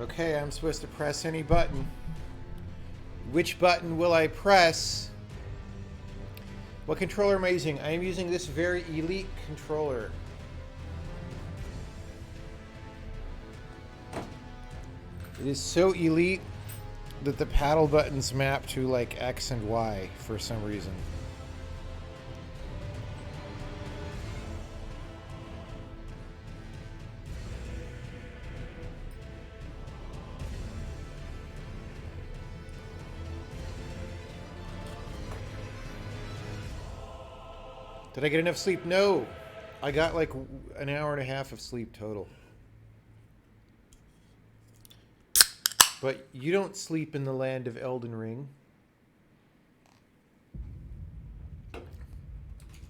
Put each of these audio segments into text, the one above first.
Okay, I'm supposed to press any button. Which button will I press? What controller am I using? I am using this very elite controller. It is so elite that the paddle buttons map to like X and Y for some reason. Did I get enough sleep? No. I got like an hour and a half of sleep total. But you don't sleep in the land of Elden Ring.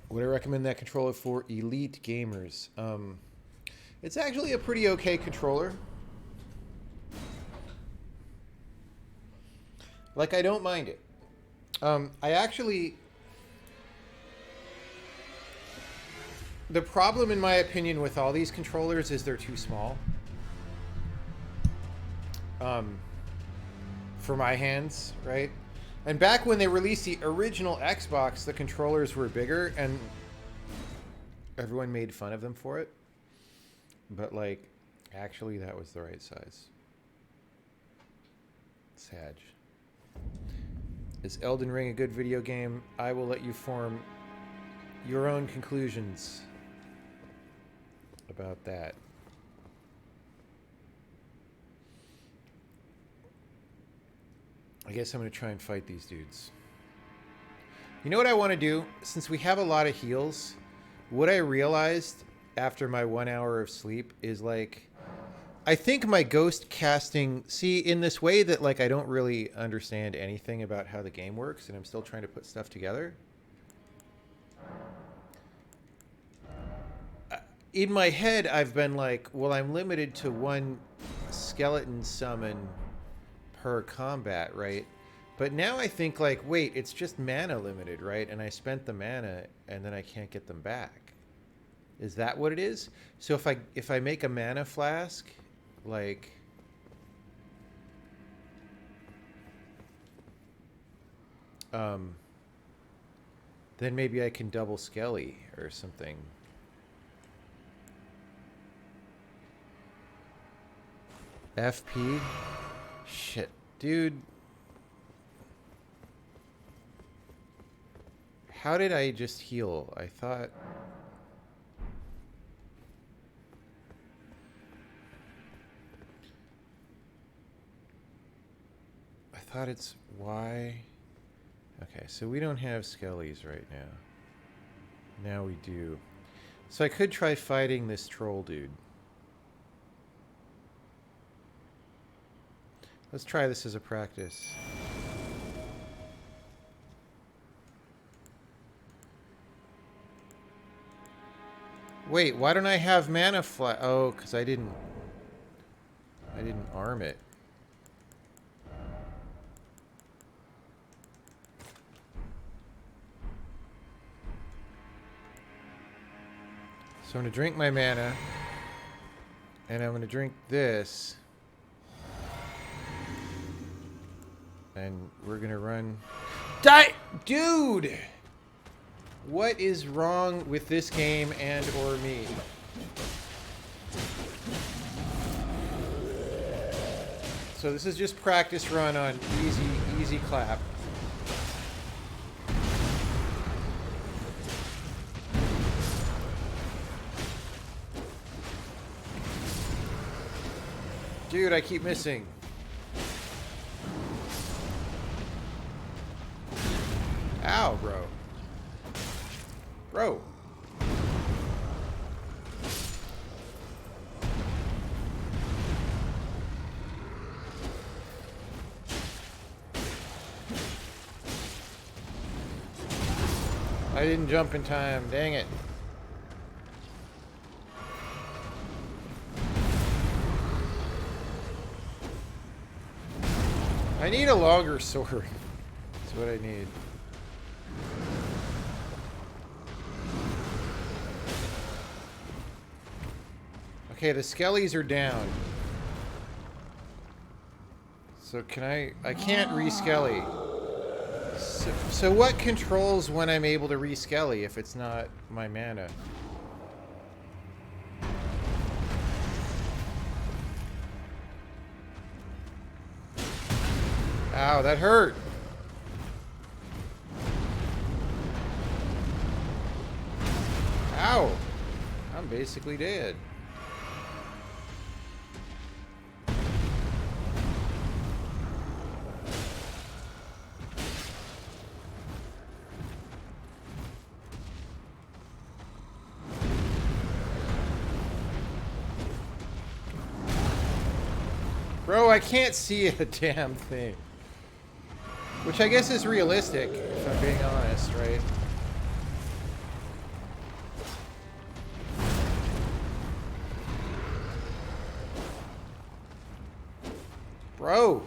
Would I recommend that controller for elite gamers? It's actually a pretty okay controller. Like, I don't mind it. I actually... The problem, in my opinion, with all these controllers is they're too small. For my hands, right? And back when they released the original Xbox, the controllers were bigger, and everyone made fun of them for it. But, like, actually, that was the right size. Sag. Is Elden Ring a good video game? I will let you form your own conclusions about that. I guess I'm going to try and fight these dudes. You know what I want to do? Since we have a lot of heals, what I realized after my 1 hour of sleep is like, I think my ghost casting, see, in this way that like I don't really understand anything about how the game works and I'm still trying to put stuff together. In my head, I've been like, well, I'm limited to one skeleton summon per combat, right? But now I think like, wait, it's just mana limited, right? And I spent the mana and then I can't get them back. Is that what it is? So if I make a mana flask, like then maybe I can double skelly or something. FP? Shit, dude. How did I just heal? I thought... it's Y. Okay, so we don't have skellies right now. Now we do. So I could try fighting this troll dude. Let's try this as a practice. Wait, why don't I have mana flash? Oh, because I didn't arm it. So I'm going to drink my mana, and I'm going to drink this, and we're going to run... Die! Dude! What is wrong with this game and or me? So this is just practice run on easy clap. Dude, I keep missing. Ow, bro. Bro. I didn't jump in time. Dang it. I need a longer sword. That's what I need. Okay, the skellies are down. So can I can't re-skelly. So what controls when I'm able to re-skelly if it's not my mana? Ow, that hurt. Ow. I'm basically dead. Bro, I can't see a damn thing. Which I guess is realistic, if I'm being honest, right? Bro!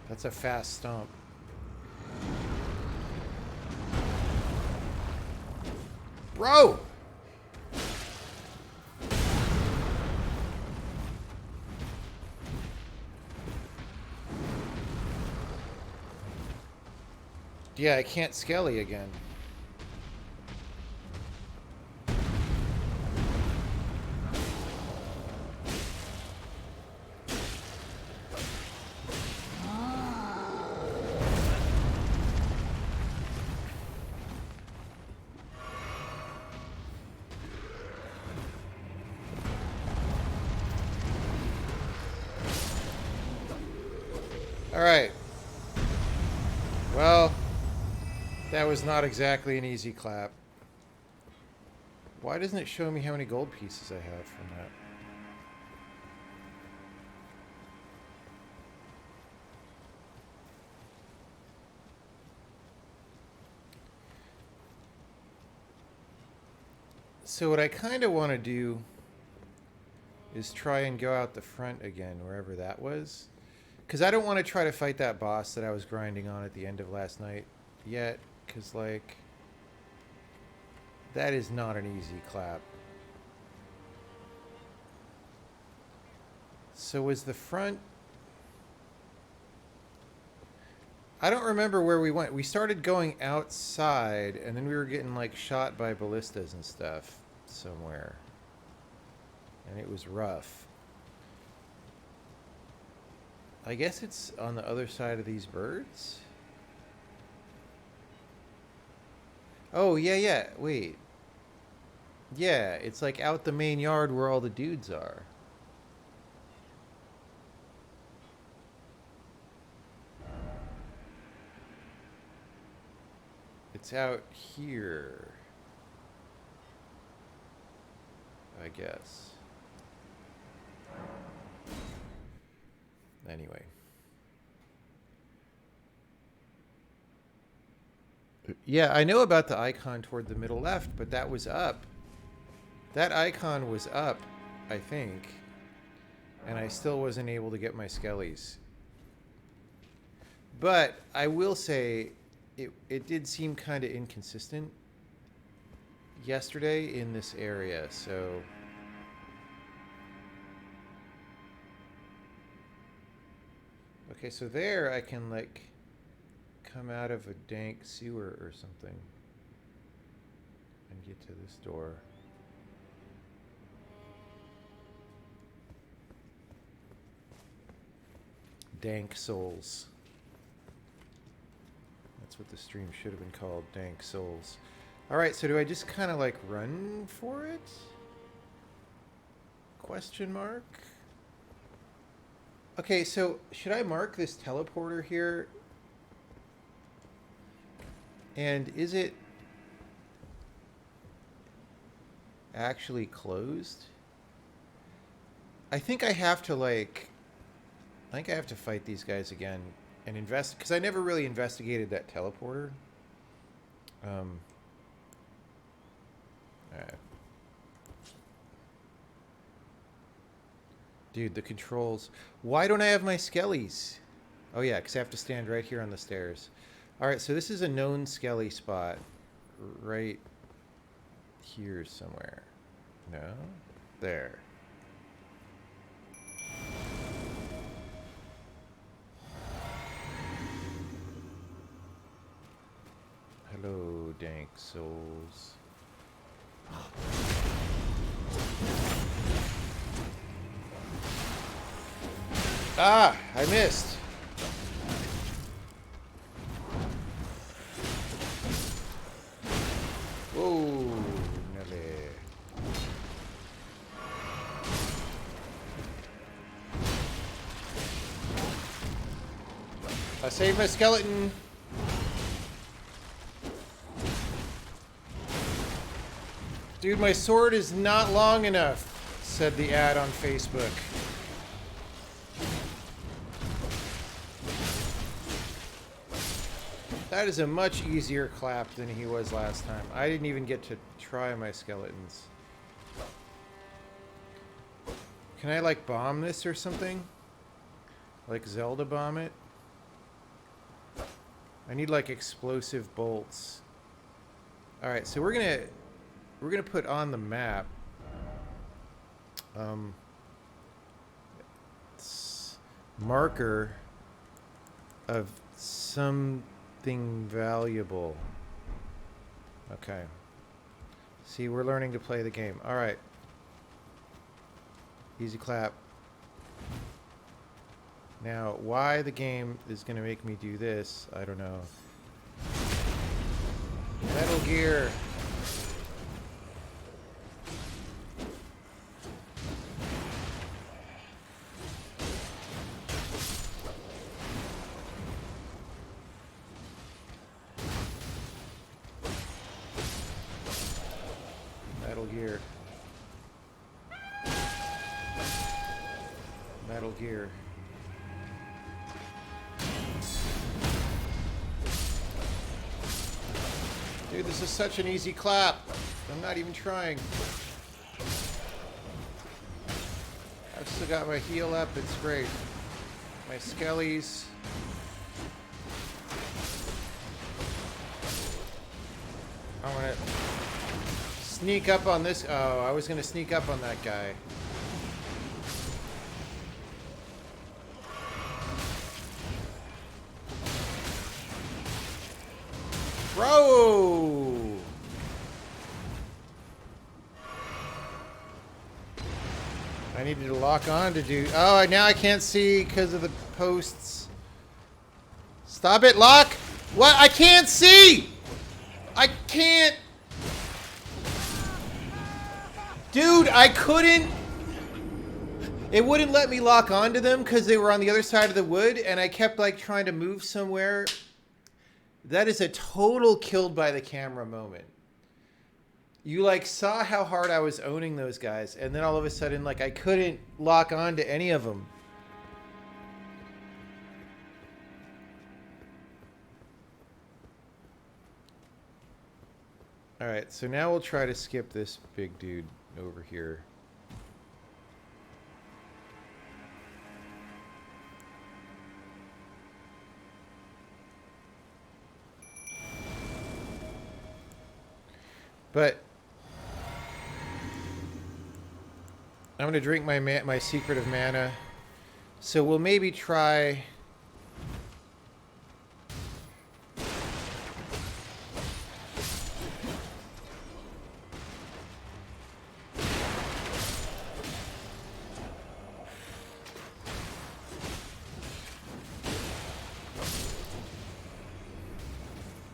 That's a fast stomp. Bro! Yeah, I can't skelly again. Alright. Well, that was not exactly an easy clap. Why doesn't it show me how many gold pieces I have from that? So what I kind of want to do is try and go out the front again, wherever that was. Because I don't want to try to fight that boss that I was grinding on at the end of last night yet. Because, like, that is not an easy clap. So was the front... I don't remember where we went. We started going outside, and then we were getting, like, shot by ballistas and stuff somewhere. And it was rough. I guess it's on the other side of these birds? Oh, yeah. Wait. Yeah, it's like out the main yard where all the dudes are. It's out here. I guess. Anyway. Yeah, I know about the icon toward the middle left, but that was up. That icon was up, I think. And I still wasn't able to get my skellies. But I will say, it did seem kind of inconsistent yesterday in this area, so... Okay, so there I can, like, come out of a dank sewer or something and get to this door. Dank Souls. That's what the stream should have been called, Dank Souls. Alright, so do I just kind of, like, run for it? Question mark? Okay, so should I mark this teleporter here? And is it actually closed? I think I have to, like... I think I have to fight these guys again and invest... Because I never really investigated that teleporter. Alright. Dude, the controls. Why don't I have my skellies? Oh, yeah, because I have to stand right here on the stairs. All right, so this is a known skelly spot. Right here somewhere. No? There. Hello, dank souls. Ah, I missed. Whoa, Nelly. I saved my skeleton. Dude, my sword is not long enough, said the ad on Facebook. That is a much easier clap than he was last time. I didn't even get to try my skeletons. Can I, like, bomb this or something? Like Zelda bomb it? I need, like, explosive bolts. Alright, so we're gonna put on the map marker of something valuable. Okay. See, we're learning to play the game. All right. Easy clap. Now, why the game is going to make me do this, I don't know. Metal Gear. Metal Gear. Metal Gear. Dude, this is such an easy clap. I'm not even trying. I've still got my heal up. It's great. My skellies. I want to sneak up on this. Oh, I was going to sneak up on that guy. Bro! I needed to lock on to do... Oh, now I can't see because of the posts. Stop it, lock! What? I can't see! I can't... Dude, I couldn't... It wouldn't let me lock onto them because they were on the other side of the wood, and I kept, like, trying to move somewhere. That is a total killed by the camera moment. You, like, saw how hard I was owning those guys, and then all of a sudden, like, I couldn't lock on to any of them. Alright, so now we'll try to skip this big dude over here. But I'm going to drink my secret of mana. So we'll maybe try...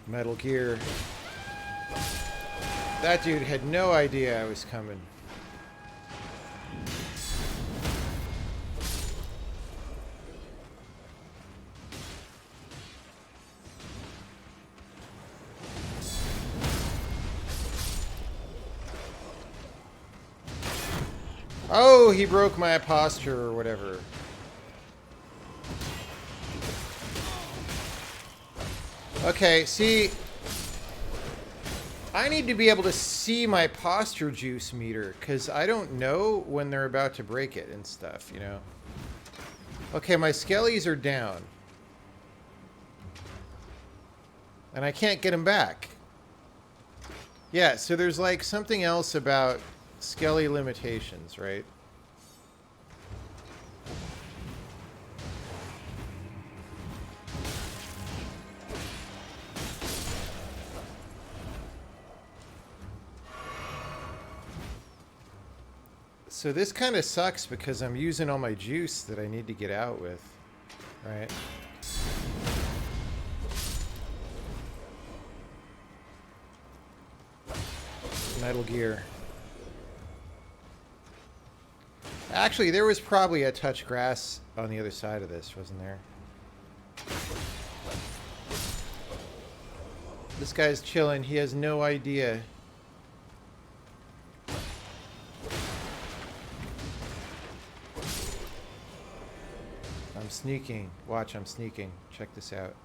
Metal Gear. That dude had no idea I was coming. Oh, he broke my posture or whatever. Okay, see... I need to be able to see my posture juice meter, because I don't know when they're about to break it and stuff, you know? Okay, my skellies are down. And I can't get them back. Yeah, so there's like something else about skelly limitations, right? So this kind of sucks because I'm using all my juice that I need to get out with, right? Metal Gear. Actually, there was probably a touch grass on the other side of this, wasn't there? This guy's chilling. He has no idea. I'm sneaking. Watch, I'm sneaking. Check this out.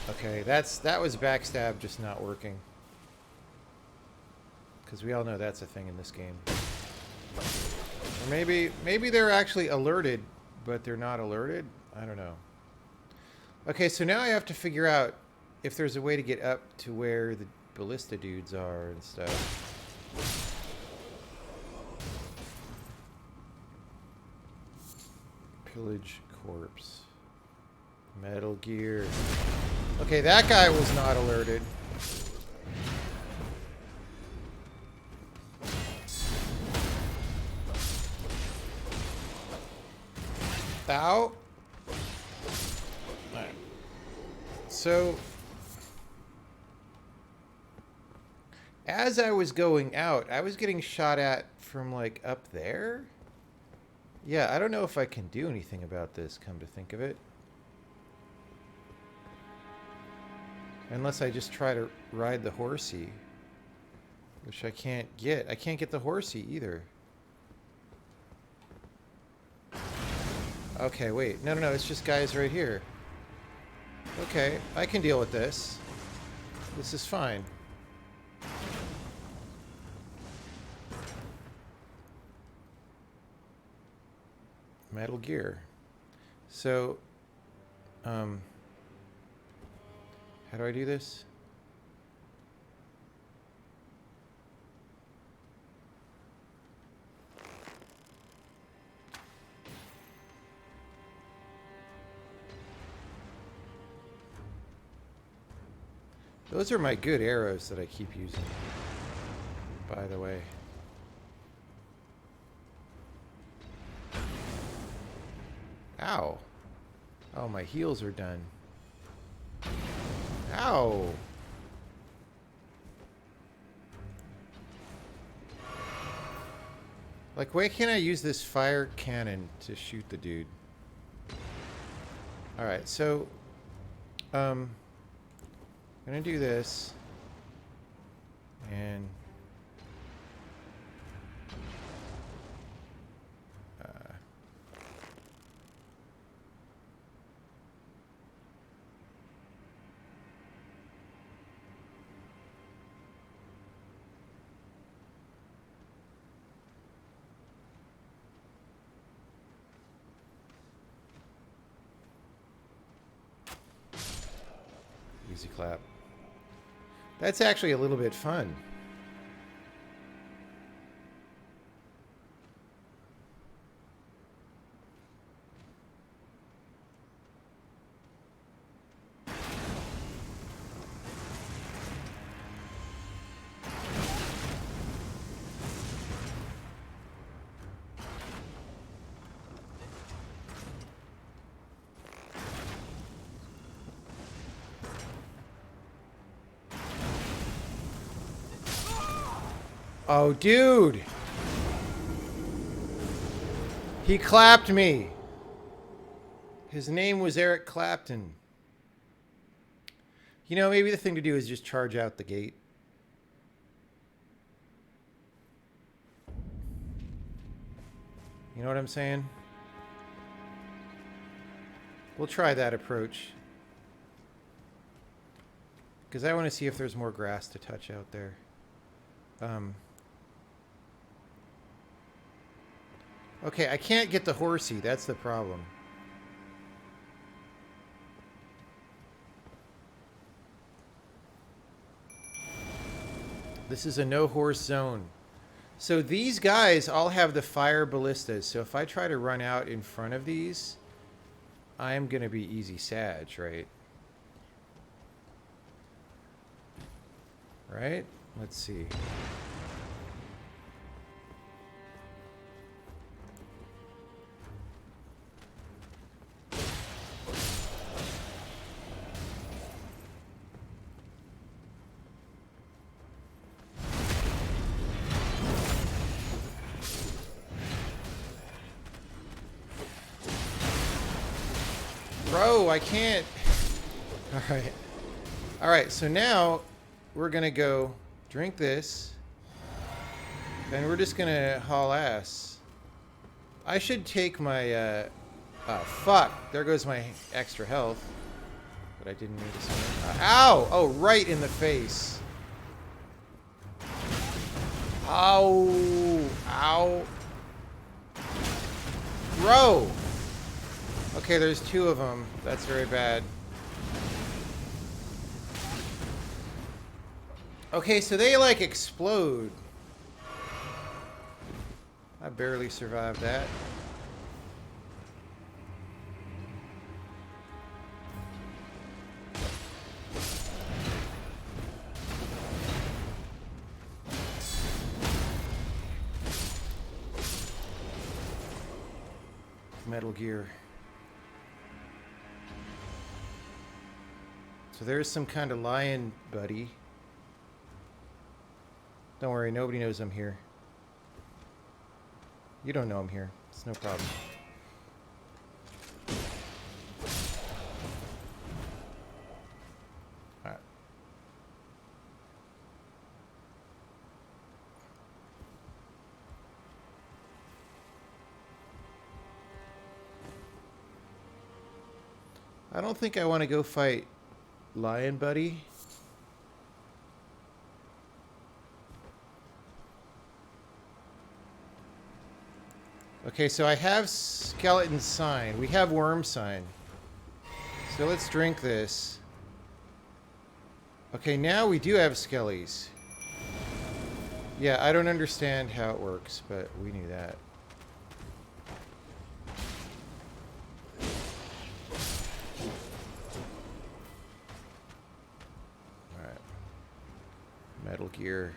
Okay, that was backstab just not working. Because we all know that's a thing in this game. Or maybe they're actually alerted, but they're not alerted? I don't know. Okay, so now I have to figure out if there's a way to get up to where the ballista dudes are and stuff. Pillage corpse. Metal Gear. Okay, that guy was not alerted. Ow. Alright. So, as I was going out, I was getting shot at from, like, up there? Yeah, I don't know if I can do anything about this, come to think of it. Unless I just try to ride the horsey. Which I can't get. I can't get the horsey either. Okay, wait. No, it's just guys right here. Okay, I can deal with this. This is fine. Metal Gear. So, how do I do this? Those are my good arrows that I keep using, by the way. Ow. Oh, my heels are done. Ow. Like, why can't I use this fire cannon to shoot the dude? Alright, so... I'm gonna do this. And... easy clap. That's actually a little bit fun. Oh, dude! He clapped me! His name was Eric Clapton. You know, maybe the thing to do is just charge out the gate. You know what I'm saying? We'll try that approach. Because I want to see if there's more grass to touch out there. Okay, I can't get the horsey. That's the problem. This is a no-horse zone. So these guys all have the fire ballistas. So if I try to run out in front of these, I am going to be easy sag, right? Right? Let's see. Bro, I can't. All right. All right, so now we're going to go drink this. And we're just going to haul ass. I should take my... oh, fuck. There goes my extra health. But I didn't need to... ow! Oh, right in the face. Ow! Ow! Bro! Okay, there's two of them. That's very bad. Okay, so they, like, explode. I barely survived that. Metal Gear. So there's some kind of lion buddy. Don't worry, nobody knows I'm here. You don't know I'm here. It's no problem. Alright. I don't think I want to go fight Lion Buddy. Okay, so I have Skeleton Sign. We have Worm Sign. So let's drink this. Okay, now we do have Skellies. Yeah, I don't understand how it works, but we knew that. Alright. Metal Gear.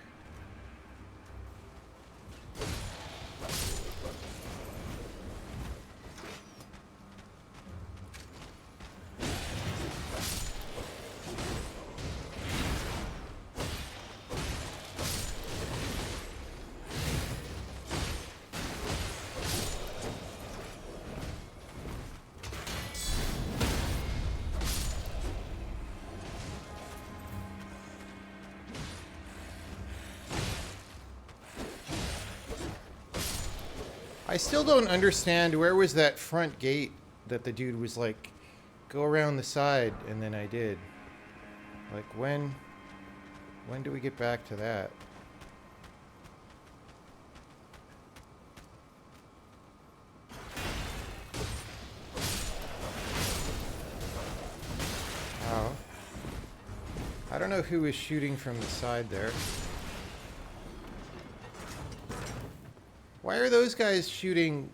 I still don't understand where was that front gate that the dude was like, go around the side, and then I did. Like, when do we get back to that? Oh. I don't know who was shooting from the side there. Why are those guys shooting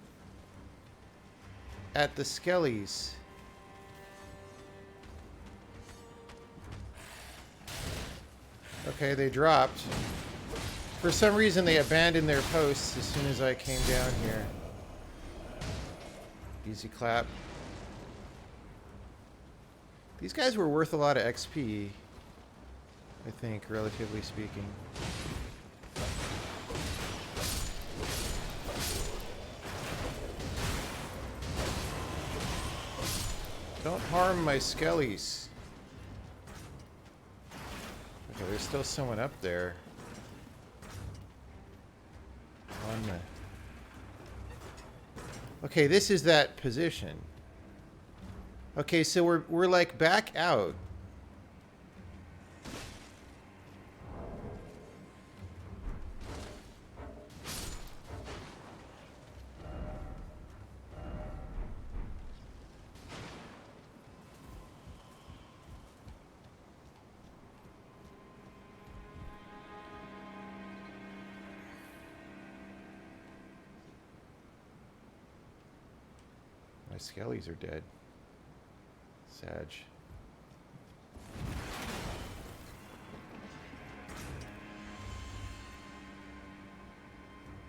at the Skellies? Okay, they dropped. For some reason, they abandoned their posts as soon as I came down here. Easy clap. These guys were worth a lot of XP, I think, relatively speaking. Don't harm my Skellies. Okay, there's still someone up there. On the... Okay, this is that position. Okay, so we're like back out. My skellies are dead. Sag.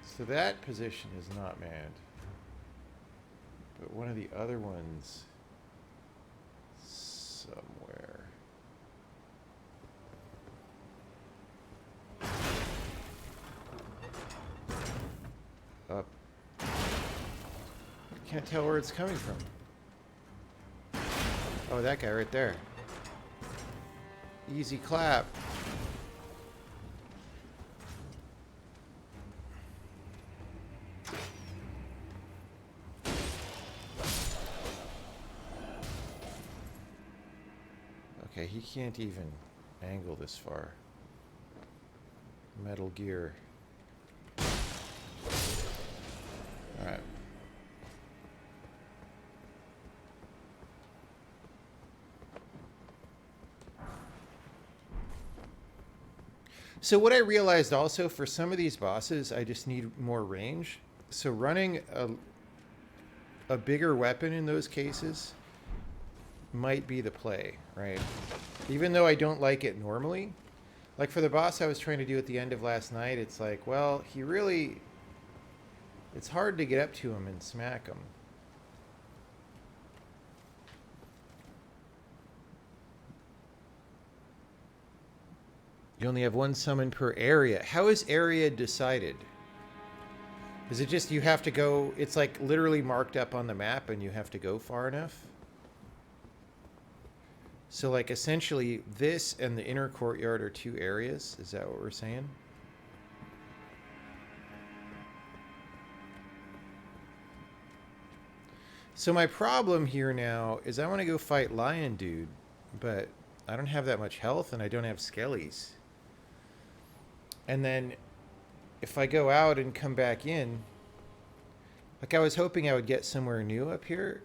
So that position is not manned. But one of the other ones somewhere. Up. Can't tell where it's coming from. Oh, that guy right there. Easy clap. Okay, he can't even angle this far. Metal Gear. Alright. So what I realized also, for some of these bosses, I just need more range. So running a bigger weapon in those cases might be the play, right? Even though I don't like it normally. Like for the boss I was trying to do at the end of last night, it's like, well, he really... It's hard to get up to him and smack him. You only have one summon per area. How is area decided? Is it just you have to go... It's like literally marked up on the map and you have to go far enough? So like essentially this and the inner courtyard are 2 areas? Is that what we're saying? So my problem here now is I want to go fight Lion Dude, but I don't have that much health and I don't have skellies. And then if I go out and come back in, like I was hoping I would get somewhere new up here.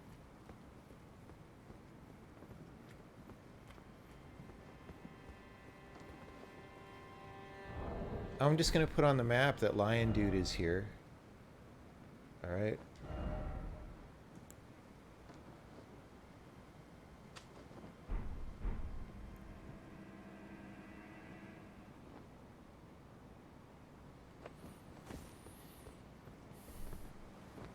I'm just going to put on the map that Lion Dude is here. All right.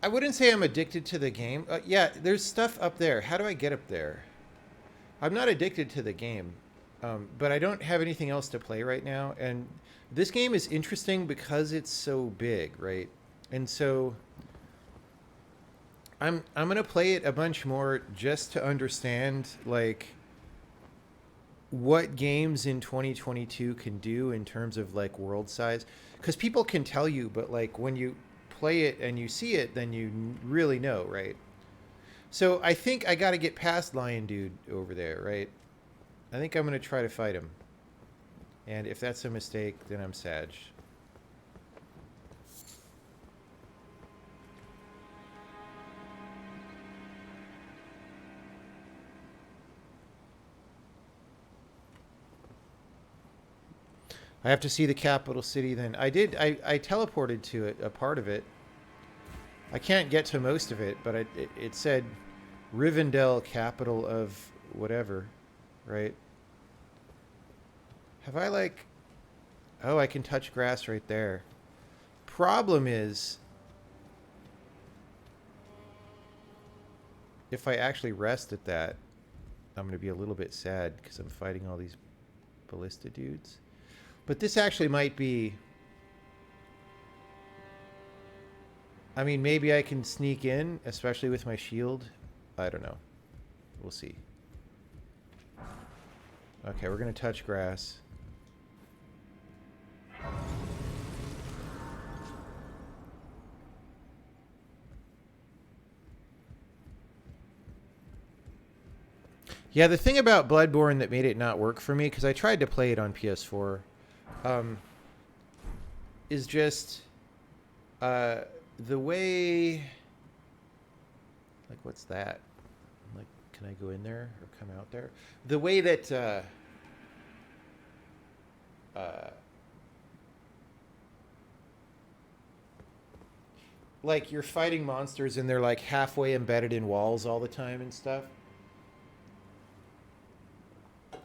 I wouldn't say I'm addicted to the game. Yeah, there's stuff up there. How do I get up there? I'm not addicted to the game, but I don't have anything else to play right now. And this game is interesting because it's so big, right? And so I'm gonna play it a bunch more just to understand like what games in 2022 can do in terms of like world size. Because people can tell you, but like when you play it and you see it, then you really know, right? So I think I got to get past Lion Dude over there, right? I think I'm going to try to fight him. And if that's a mistake, then I'm Sag. I have to see the capital city then. I teleported to it, a part of it. I can't get to most of it, but it said Rivendell, capital of whatever, right? Have I like... Oh, I can touch grass right there. Problem is, if I actually rest at that, I'm going to be a little bit sad because I'm fighting all these ballista dudes. But this actually might be... I mean, maybe I can sneak in, especially with my shield. I don't know. We'll see. Okay, we're going to touch grass. Yeah, the thing about Bloodborne that made it not work for me, because I tried to play it on PS4, is just the way... Like, what's that? Like, can I go in there or come out there? The way that... like you're fighting monsters and they're like halfway embedded in walls all the time and stuff.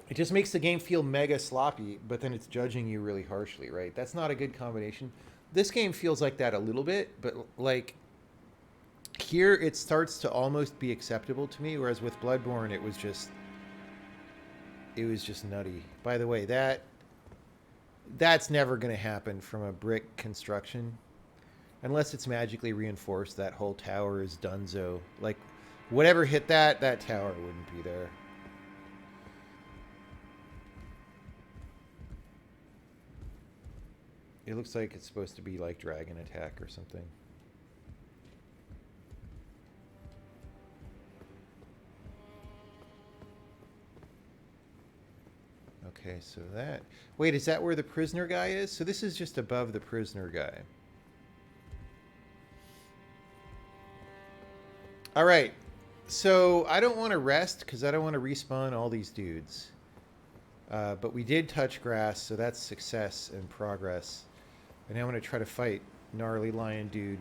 It just makes the game feel mega sloppy, but then it's judging you really harshly, right? That's not a good combination. This game feels like that a little bit, but like here it starts to almost be acceptable to me, whereas with Bloodborne it was just nutty. By the way, that's never going to happen from a brick construction unless it's magically reinforced. That whole tower is donezo. Like whatever hit that tower wouldn't be there. It looks like it's supposed to be like dragon attack or something. Okay, so that... Wait, is that where the prisoner guy is? So this is just above the prisoner guy. All right. So I don't want to rest because I don't want to respawn all these dudes. But we did touch grass, so that's success and progress. And now I'm going to try to fight gnarly lion dude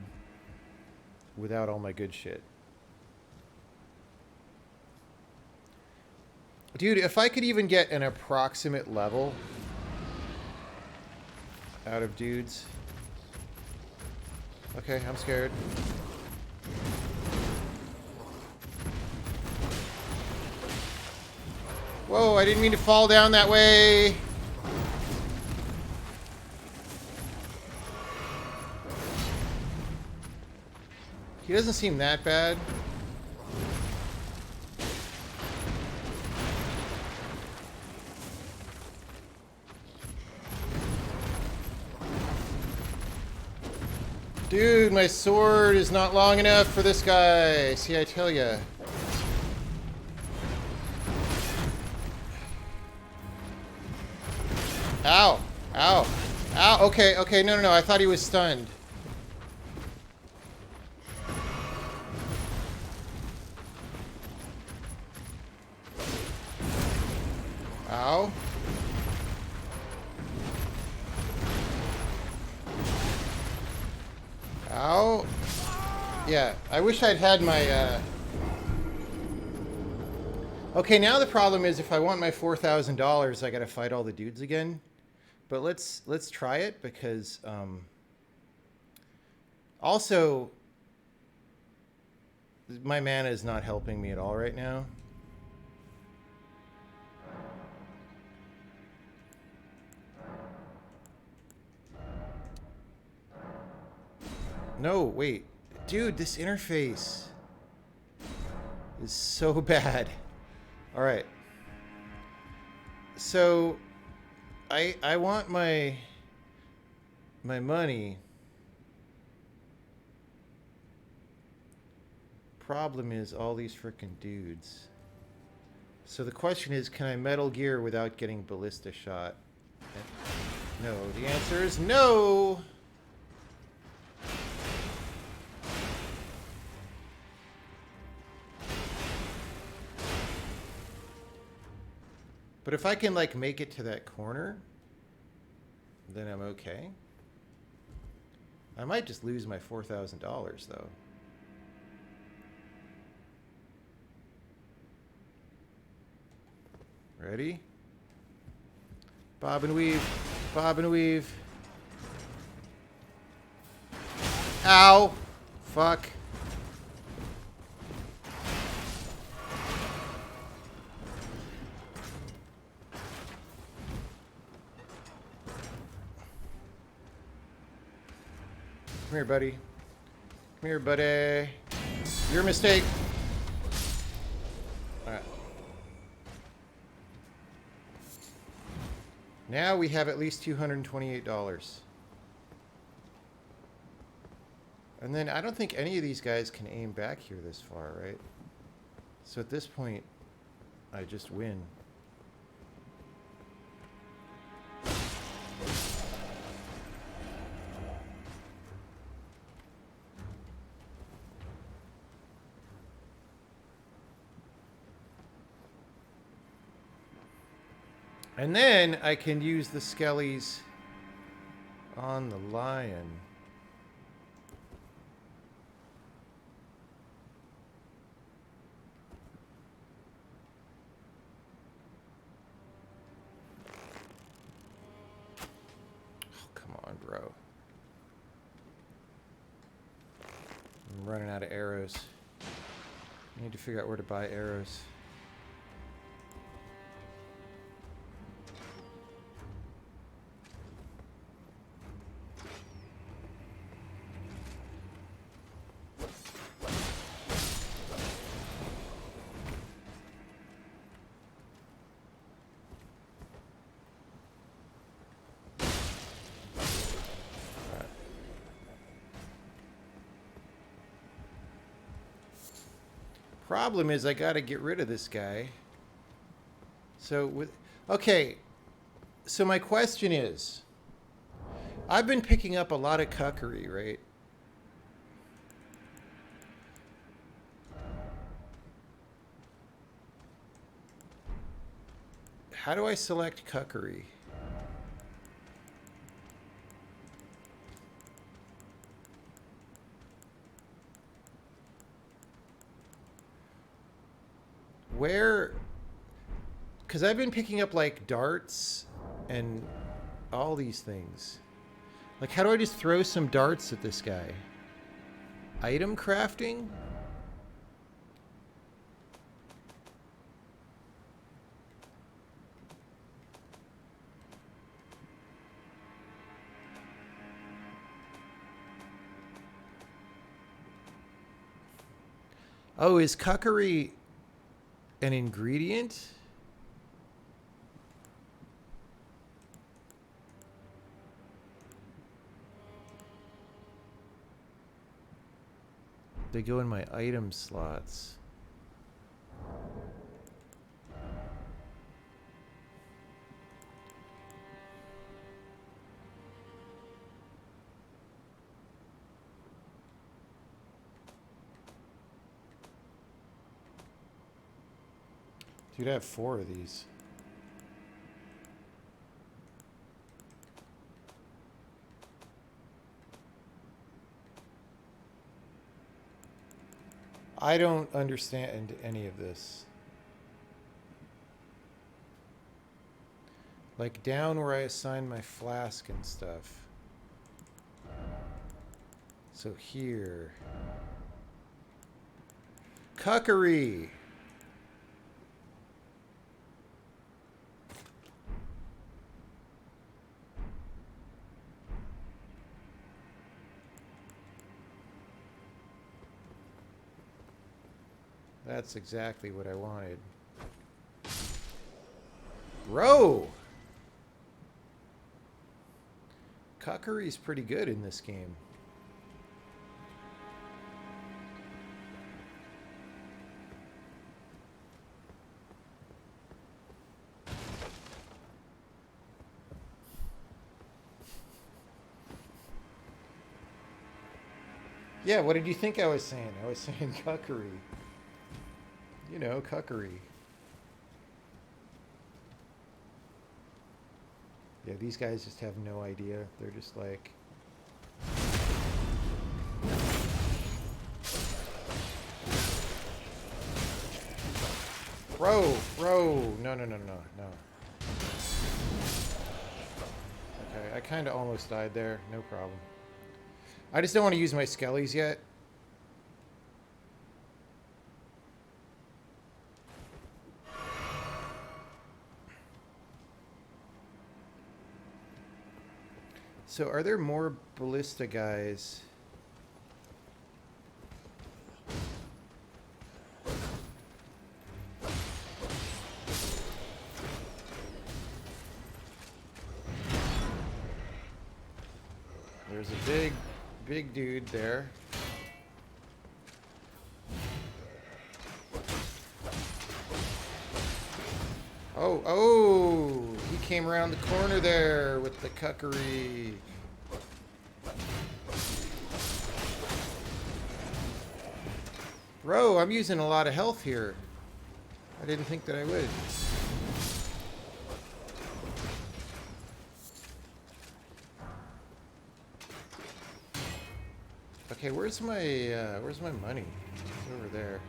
without all my good shit. Dude, if I could even get an approximate level out of dudes. Okay, I'm scared. Whoa, I didn't mean to fall down that way. He doesn't seem that bad. Dude, my sword is not long enough for this guy. See, I tell ya. Ow. Ow. Ow. Okay, okay. No, no, no. I thought he was stunned. Ow. Ow. Yeah, I wish I'd had my, Okay, now the problem is if I want my $4,000, I gotta fight all the dudes again. But let's try it because, also, my mana is not helping me at all right now. No, wait. Dude, this interface is so bad. All right. So I want my money. Problem is all these frickin' dudes. So the question is, can I Metal Gear without getting ballista shot? No, the answer is no. But if I can, like, make it to that corner, then I'm okay. I might just lose my $4,000, though. Ready? Bob and weave. Bob and weave. Ow! Fuck. Come here, buddy. Come here, buddy. Your mistake. Alright. Now we have at least $228. And then I don't think any of these guys can aim back here this far, right? So at this point, I just win. And then I can use the skellies on the lion. throw. I'm running out of arrows. I need to figure out where to buy arrows. Problem is I got to get rid of this guy. So with okay, so my question is, I've been picking up a lot of cuckery, right? How do I select cuckery? Where? Because I've been picking up like darts and all these things. Like, how do I just throw some darts at this guy? Item crafting? Oh, is cuckery an ingredient? They go in my item slots. Dude, I have 4 of these. I don't understand any of this. Like down where I assign my flask and stuff. So here. Cuckery! That's exactly what I wanted. Bro! Cuckery's pretty good in this game. Yeah, what did you think I was saying? I was saying cuckery. You know, cuckery. Yeah, these guys just have no idea. They're just like... Bro! No. Okay, I kind of almost died there. No problem. I just don't want to use my skellies yet. So are there more ballista guys? There's a big dude there. Oh, he came around the corner there with the cuckery. Bro, I'm using a lot of health here. I didn't think that I would. Okay, where's my money? It's over there.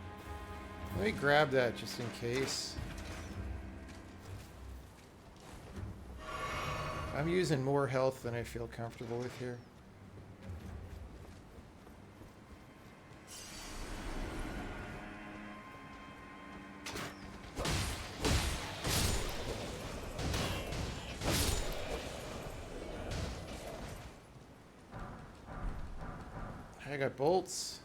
Let me grab that just in case. I'm using more health than I feel comfortable with here. I got bolts.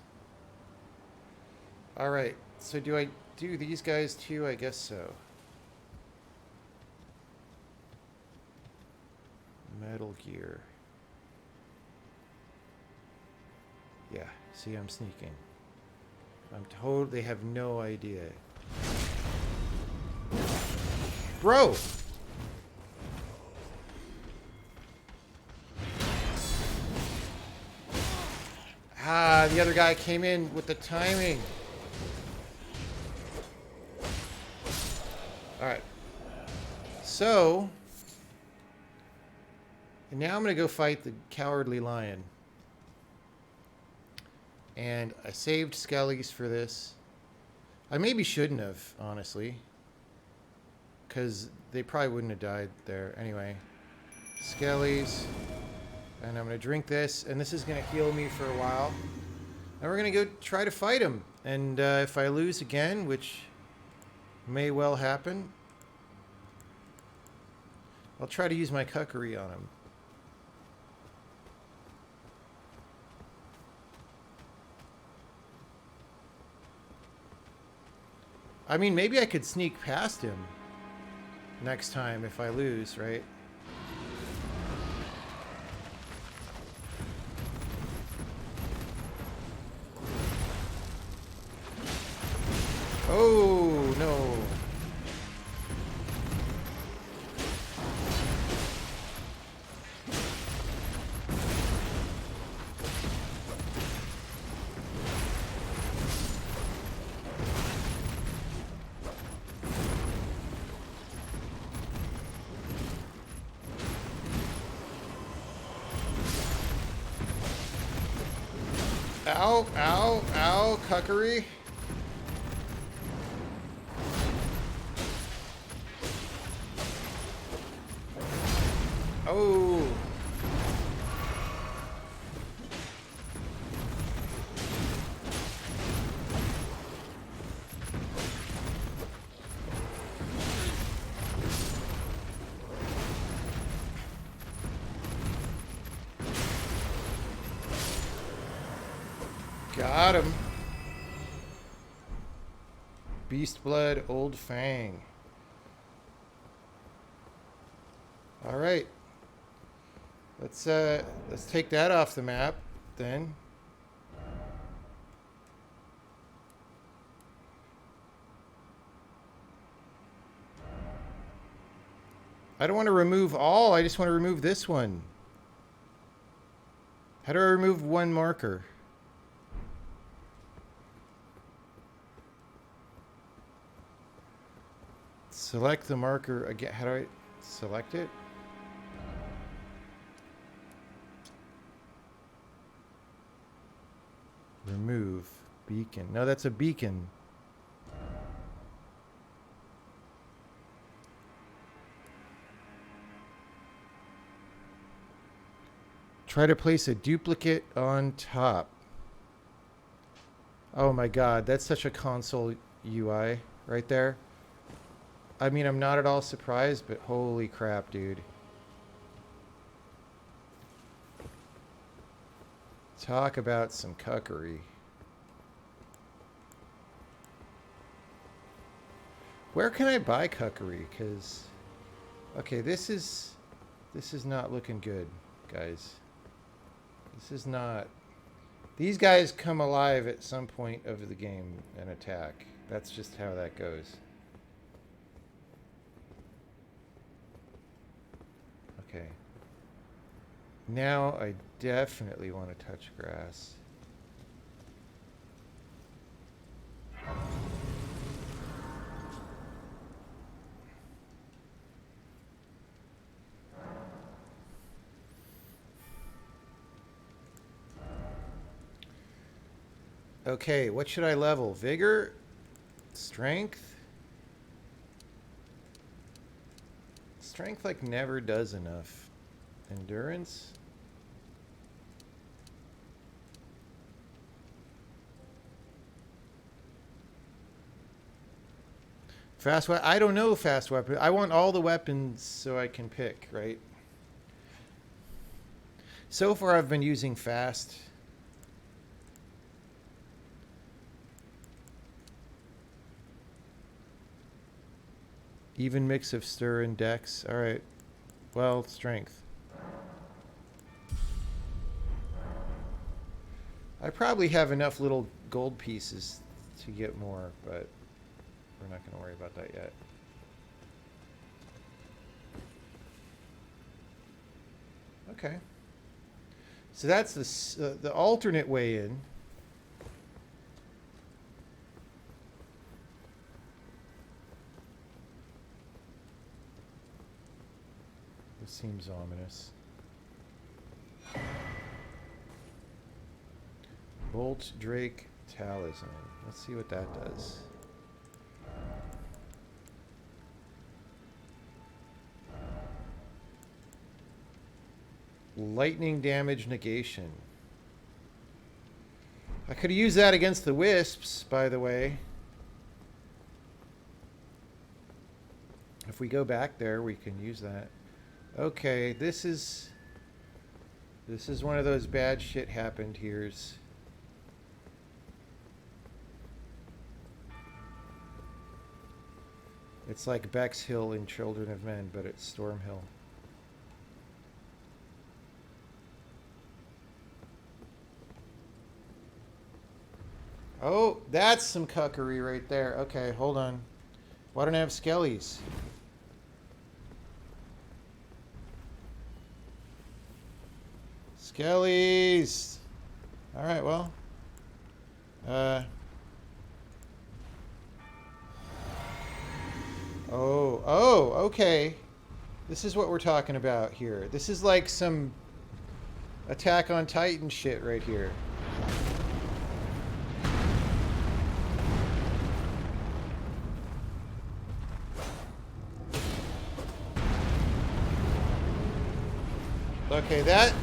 All right. So do I do these guys too? I guess so. Metal Gear. Yeah. See, I'm sneaking. I'm told they have no idea. Bro! Ah, the other guy came in with the timing. Alright. So, and now I'm going to go fight the cowardly lion. And I saved Skellies for this. I maybe shouldn't have, honestly. Because they probably wouldn't have died there. Anyway. Skellies. And I'm going to drink this. And this is going to heal me for a while. And we're going to go try to fight him. And if I lose again, which may well happen, I'll try to use my cuckery on him. I mean, maybe I could sneak past him next time if I lose, right? Oh, no. Ow, ow, ow, cuckery. Oh. Got him. Beast Blood, Old Fang. All right. Let's take that off the map then. I don't want to remove all. I just want to remove this one. How do I remove one marker? Select the marker again. How do I select it? Remove beacon. No, that's a beacon. Try to place a duplicate on top. Oh my god, that's such a console UI right there. I mean, I'm not at all surprised, but holy crap, dude. Talk about some cuckery. Where can I buy cuckery? Because, okay, this is not looking good, guys. This is not. These guys come alive at some point of the game and attack. That's just how that goes. Okay. Now I definitely want to touch grass. Okay, what should I level? Vigor? Strength? Strength like never does enough. Endurance. Fast weapon. I don't know fast weapon. I want all the weapons so I can pick, right? So far I've been using fast. Even mix of stir and dex. All right. Well, strength. I probably have enough little gold pieces to get more, but we're not going to worry about that yet. Okay. So that's the alternate way in. This seems ominous. Bolt Drake Talisman. Let's see what that does. Lightning damage negation. I could have used that against the wisps, by the way. If we go back there, we can use that. Okay, this is one of those bad shit happened here's. It's like Beck's Hill in Children of Men, but it's Storm Hill. Oh, that's some cuckery right there. Okay, hold on. Why don't I have skellies? Skellies! Alright, well. Oh, okay. This is what we're talking about here. This is like some Attack on Titan shit right here. Okay, that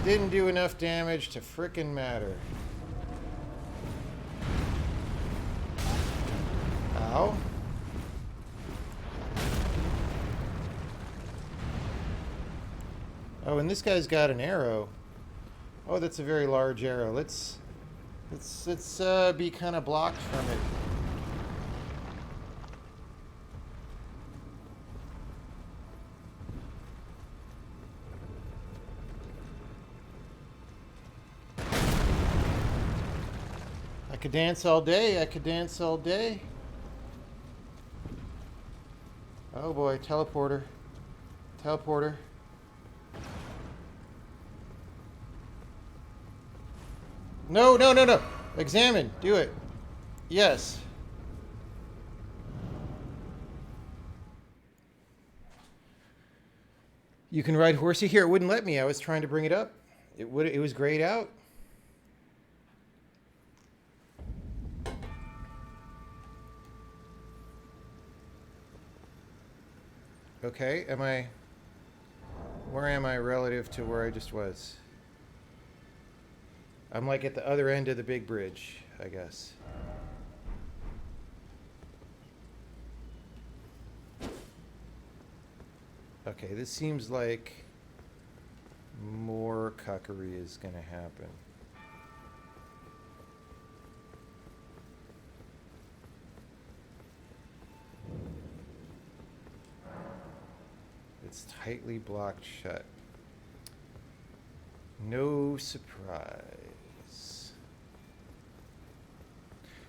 didn't do enough damage to frickin' matter. Ow. Oh, and this guy's got an arrow. Oh, that's a very large arrow. Let's be kind of blocked from it. I could dance all day. I could dance all day. Oh boy, teleporter. Teleporter. No, no, no, no. Examine. Do it. Yes. You can ride horsey here. It wouldn't let me. I was trying to bring it up. It was grayed out. Okay, where am I relative to where I just was? I'm like at the other end of the big bridge, I guess. Okay, this seems like more cuckery is going to happen. It's tightly blocked shut. No surprise.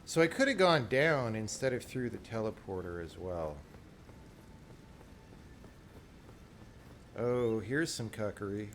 So I could have gone down instead of through the teleporter as well. Oh, here's some cuckery.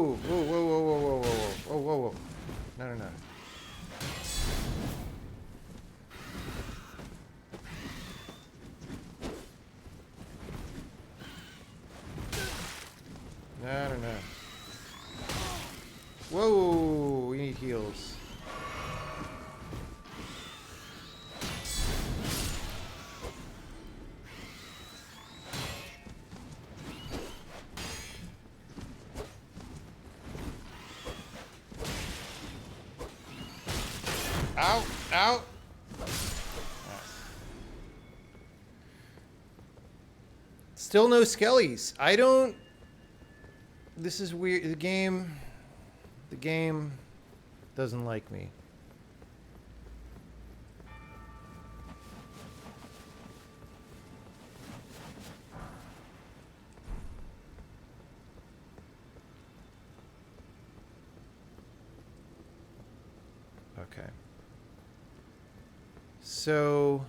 Whoa, whoa, whoa, whoa, whoa, whoa, whoa, whoa, whoa, whoa. No, no, no. No, no, no. Whoa, we need heals. Ow, ow. Still no skellies. I don't... This is weird. The game doesn't like me. Okay. So...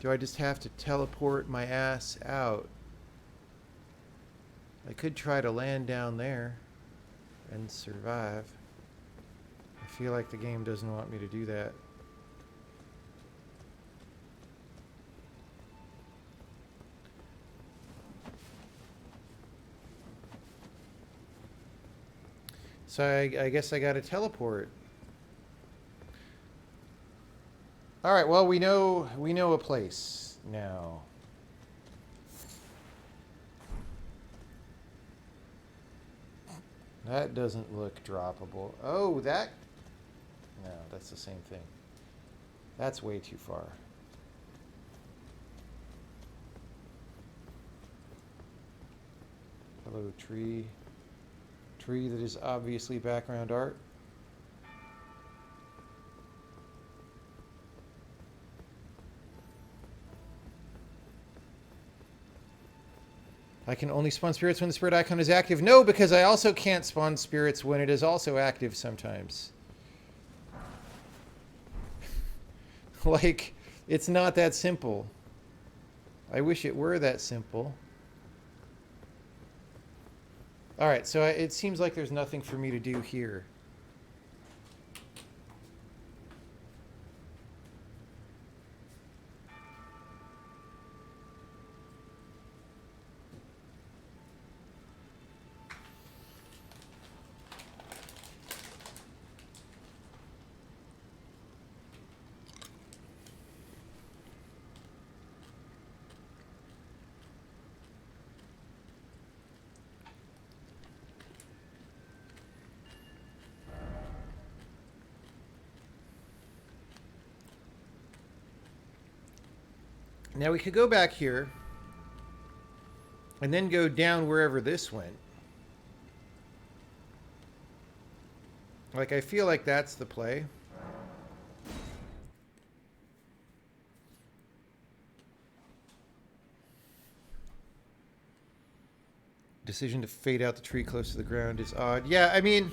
do I just have to teleport my ass out? I could try to land down there and survive. I feel like the game doesn't want me to do that. So I guess I gotta teleport. All right, well, we know a place now. That doesn't look droppable. Oh, that... no, that's the same thing. That's way too far. Hello, tree. Tree that is obviously background art. I can only spawn spirits when the spirit icon is active. No, because I also can't spawn spirits when it is also active sometimes. Like, it's not that simple. I wish it were that simple. Alright, so it seems like there's nothing for me to do here. Now we could go back here and then go down wherever this went. Like, I feel like that's the play. Decision to fade out the tree close to the ground is odd. Yeah, I mean,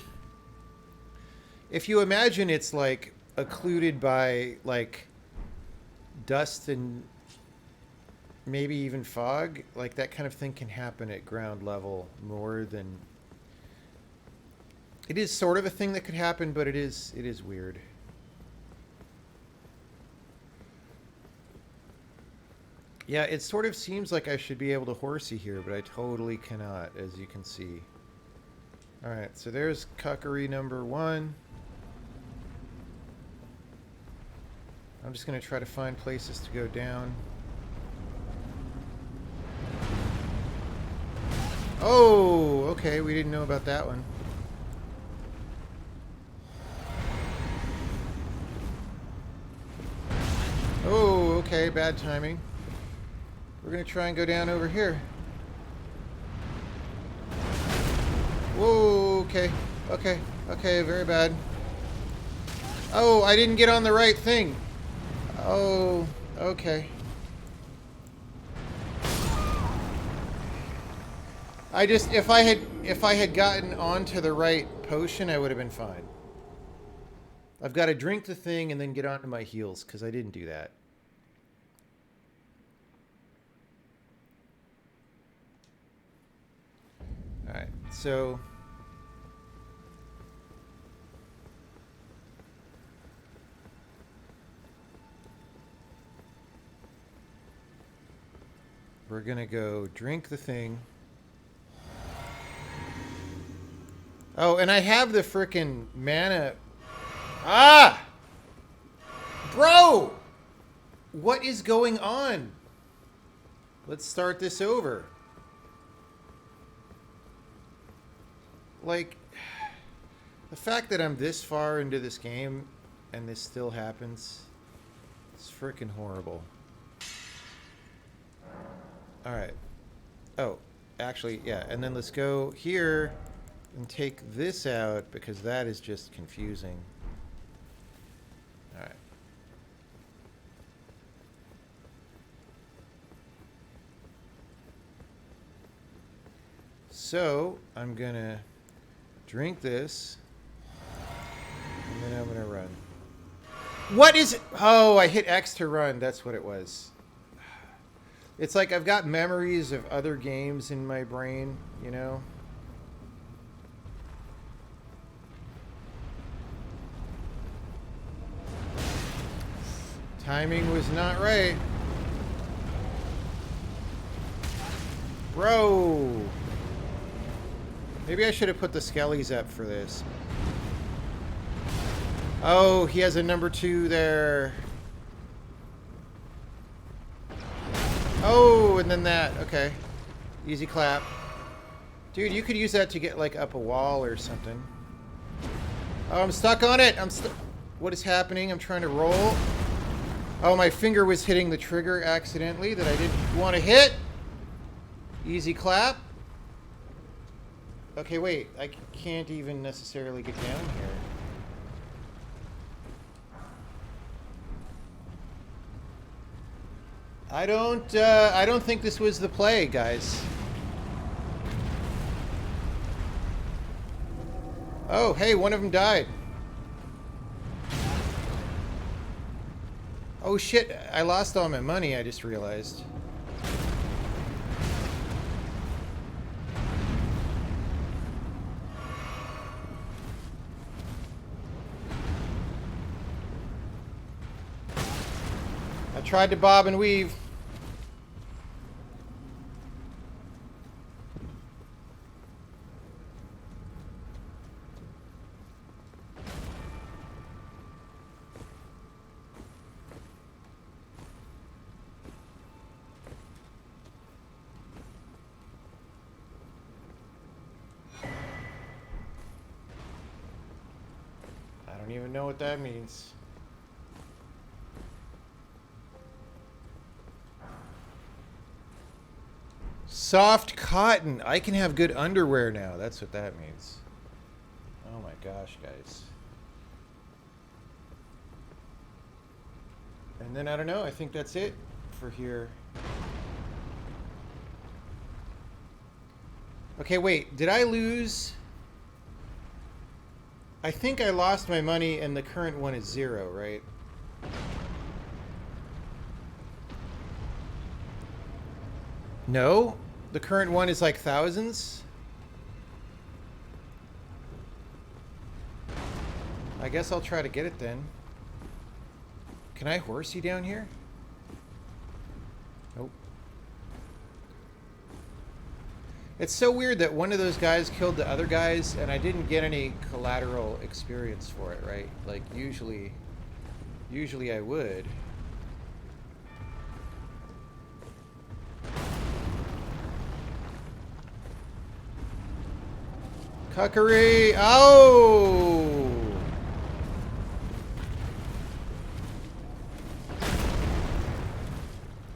if you imagine it's like occluded by like dust and maybe even fog, like that kind of thing can happen at ground level more than... it is sort of a thing that could happen, but it is weird. Yeah, it sort of seems like I should be able to horsey here, but I totally cannot, as you can see. Alright, so there's cuckery number 1. I'm just going to try to find places to go down. Oh, okay, we didn't know about that one. Oh, okay, bad timing. We're going to try and go down over here. Whoa, okay, okay, okay, very bad. Oh, I didn't get on the right thing. Oh, okay. I just, if I had gotten onto the right potion, I would have been fine. I've got to drink the thing and then get onto my heals, because I didn't do that. So we're gonna go drink the thing. Oh, and I have the frickin' mana. Ah! Bro! What is going on? Let's start this over. Like, the fact that I'm this far into this game and this still happens, it's frickin' horrible. Alright. Oh, actually, yeah. And then let's go here and take this out because that is just confusing. Alright. So, I'm gonna drink this, and then I'm gonna run. What is it? Oh, I hit X to run. That's what it was. It's like I've got memories of other games in my brain, you know? Timing was not right. Bro! Maybe I should have put the skellies up for this. Oh, he has a number 2 there. Oh, and then that. Okay. Easy clap. Dude, you could use that to get, like, up a wall or something. Oh, I'm stuck on it. What is happening? I'm trying to roll. Oh, my finger was hitting the trigger accidentally that I didn't want to hit. Easy clap. Okay, wait. I can't even necessarily get down here. I don't think this was the play, guys. Oh, hey, one of them died. Oh shit, I lost all my money, I just realized. I tried to bob and weave. I don't even know what that means. Soft cotton. I can have good underwear now. That's what that means. Oh my gosh, guys. And then, I don't know, I think that's it for here. Okay, wait. Did I lose? I think I lost my money and the current one is 0, right? No? The current one is like thousands? I guess I'll try to get it then. Can I horse you down here? Nope. It's so weird that one of those guys killed the other guys and I didn't get any collateral experience for it, right? Like usually I would. Cuckery! Oh!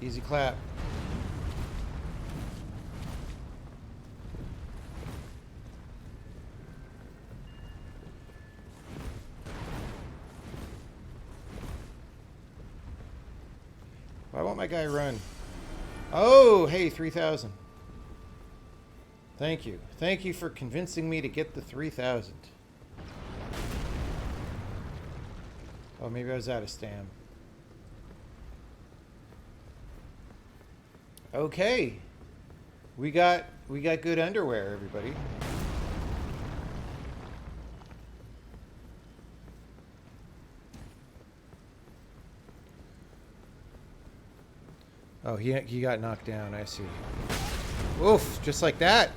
Easy clap. Why won't my guy run? Oh, hey, 3,000. Thank you. Thank you for convincing me to get the 3,000. Oh, maybe I was out of stam. Okay. We got good underwear, everybody. Oh, he got knocked down. I see. Oof! Just like that.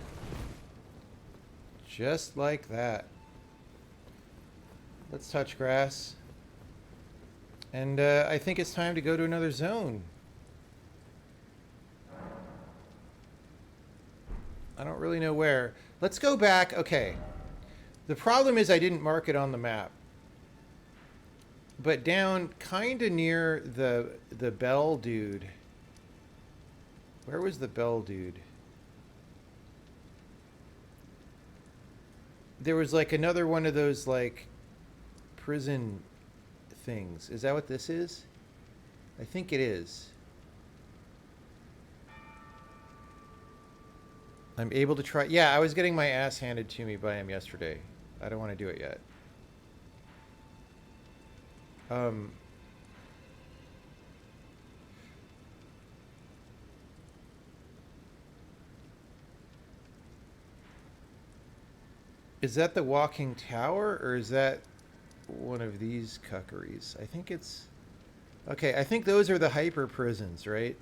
Just like that. Let's touch grass. And I think it's time to go to another zone. I don't really know where. Let's go back. Okay. The problem is I didn't mark it on the map. But down kind of near the bell dude. Where was the bell dude? There was like another one of those like prison things. Is that what this is? I think it is. I'm able to try. Yeah, I was getting my ass handed to me by him yesterday. I don't want to do it yet. Is that the walking tower or is that one of these cuckeries? I think it's... Okay, I think those are the hyper prisons, right?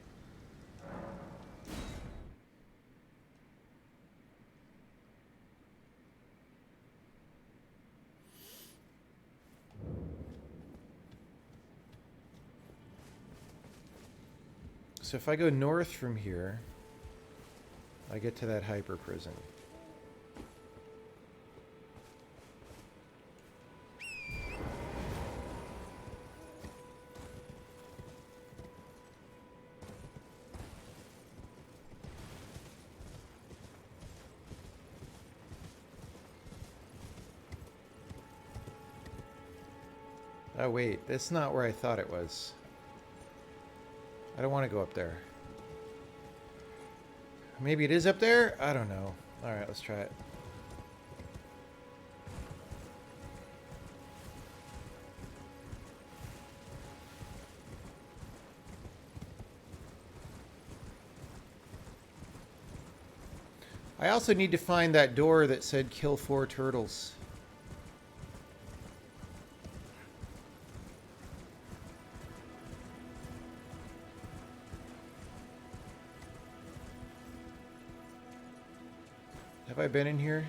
So if I go north from here, I get to that hyper prison. Oh wait, that's not where I thought it was. I don't want to go up there. Maybe it is up there? I don't know. Alright, let's try it. I also need to find that door that said kill 4 turtles. Have I been in here?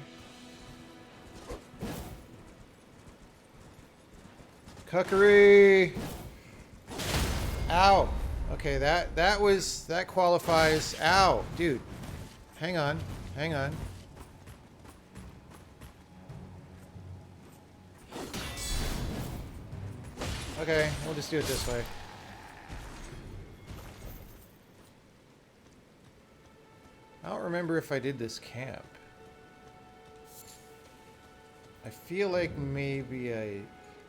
Cuckery! Ow! Okay, that qualifies. Ow! Dude. Hang on. Hang on. Okay, we'll just do it this way. I don't remember if I did this camp. I feel like maybe I...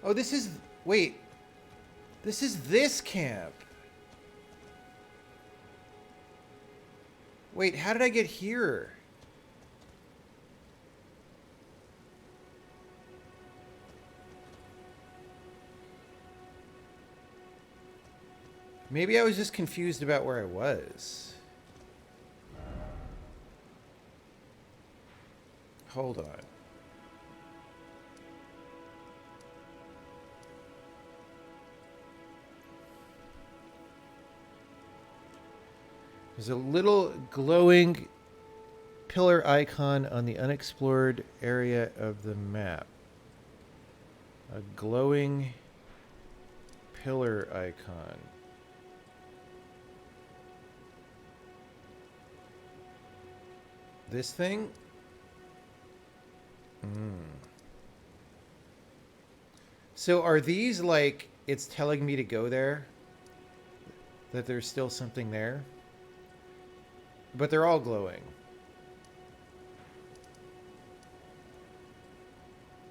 Oh, this is... Wait. This is this camp. Wait, how did I get here? Maybe I was just confused about where I was. Hold on. There's a little glowing pillar icon on the unexplored area of the map. A glowing pillar icon. This thing? So are these like, it's telling me to go there? That there's still something there? But they're all glowing.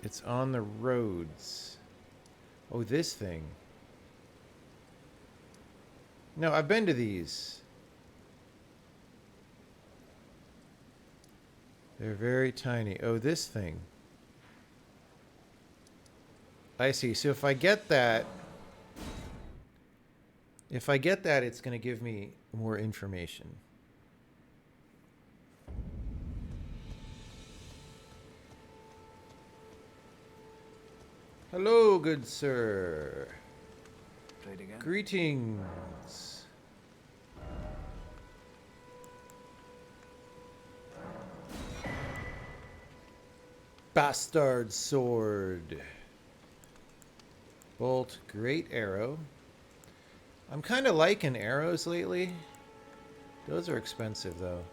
It's on the roads. Oh, this thing. No, I've been to these. They're very tiny. Oh, this thing. I see. So if I get that... If I get that, it's going to give me more information. Hello, good sir. Trade again. Greetings. Bastard sword. Bolt, great arrow. I'm kind of liking arrows lately. Those are expensive though.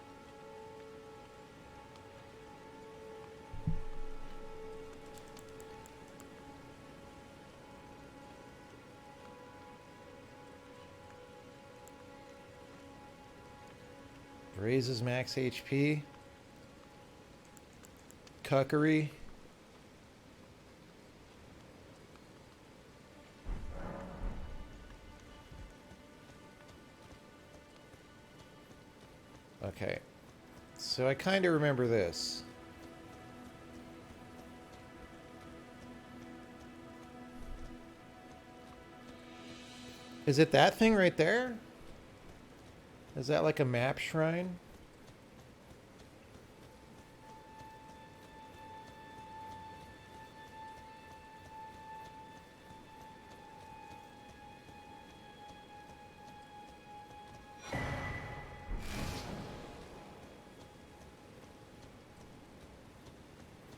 Raises max HP. Cuckery. Okay. So I kind of remember this. Is it that thing right there? Is that like a map shrine?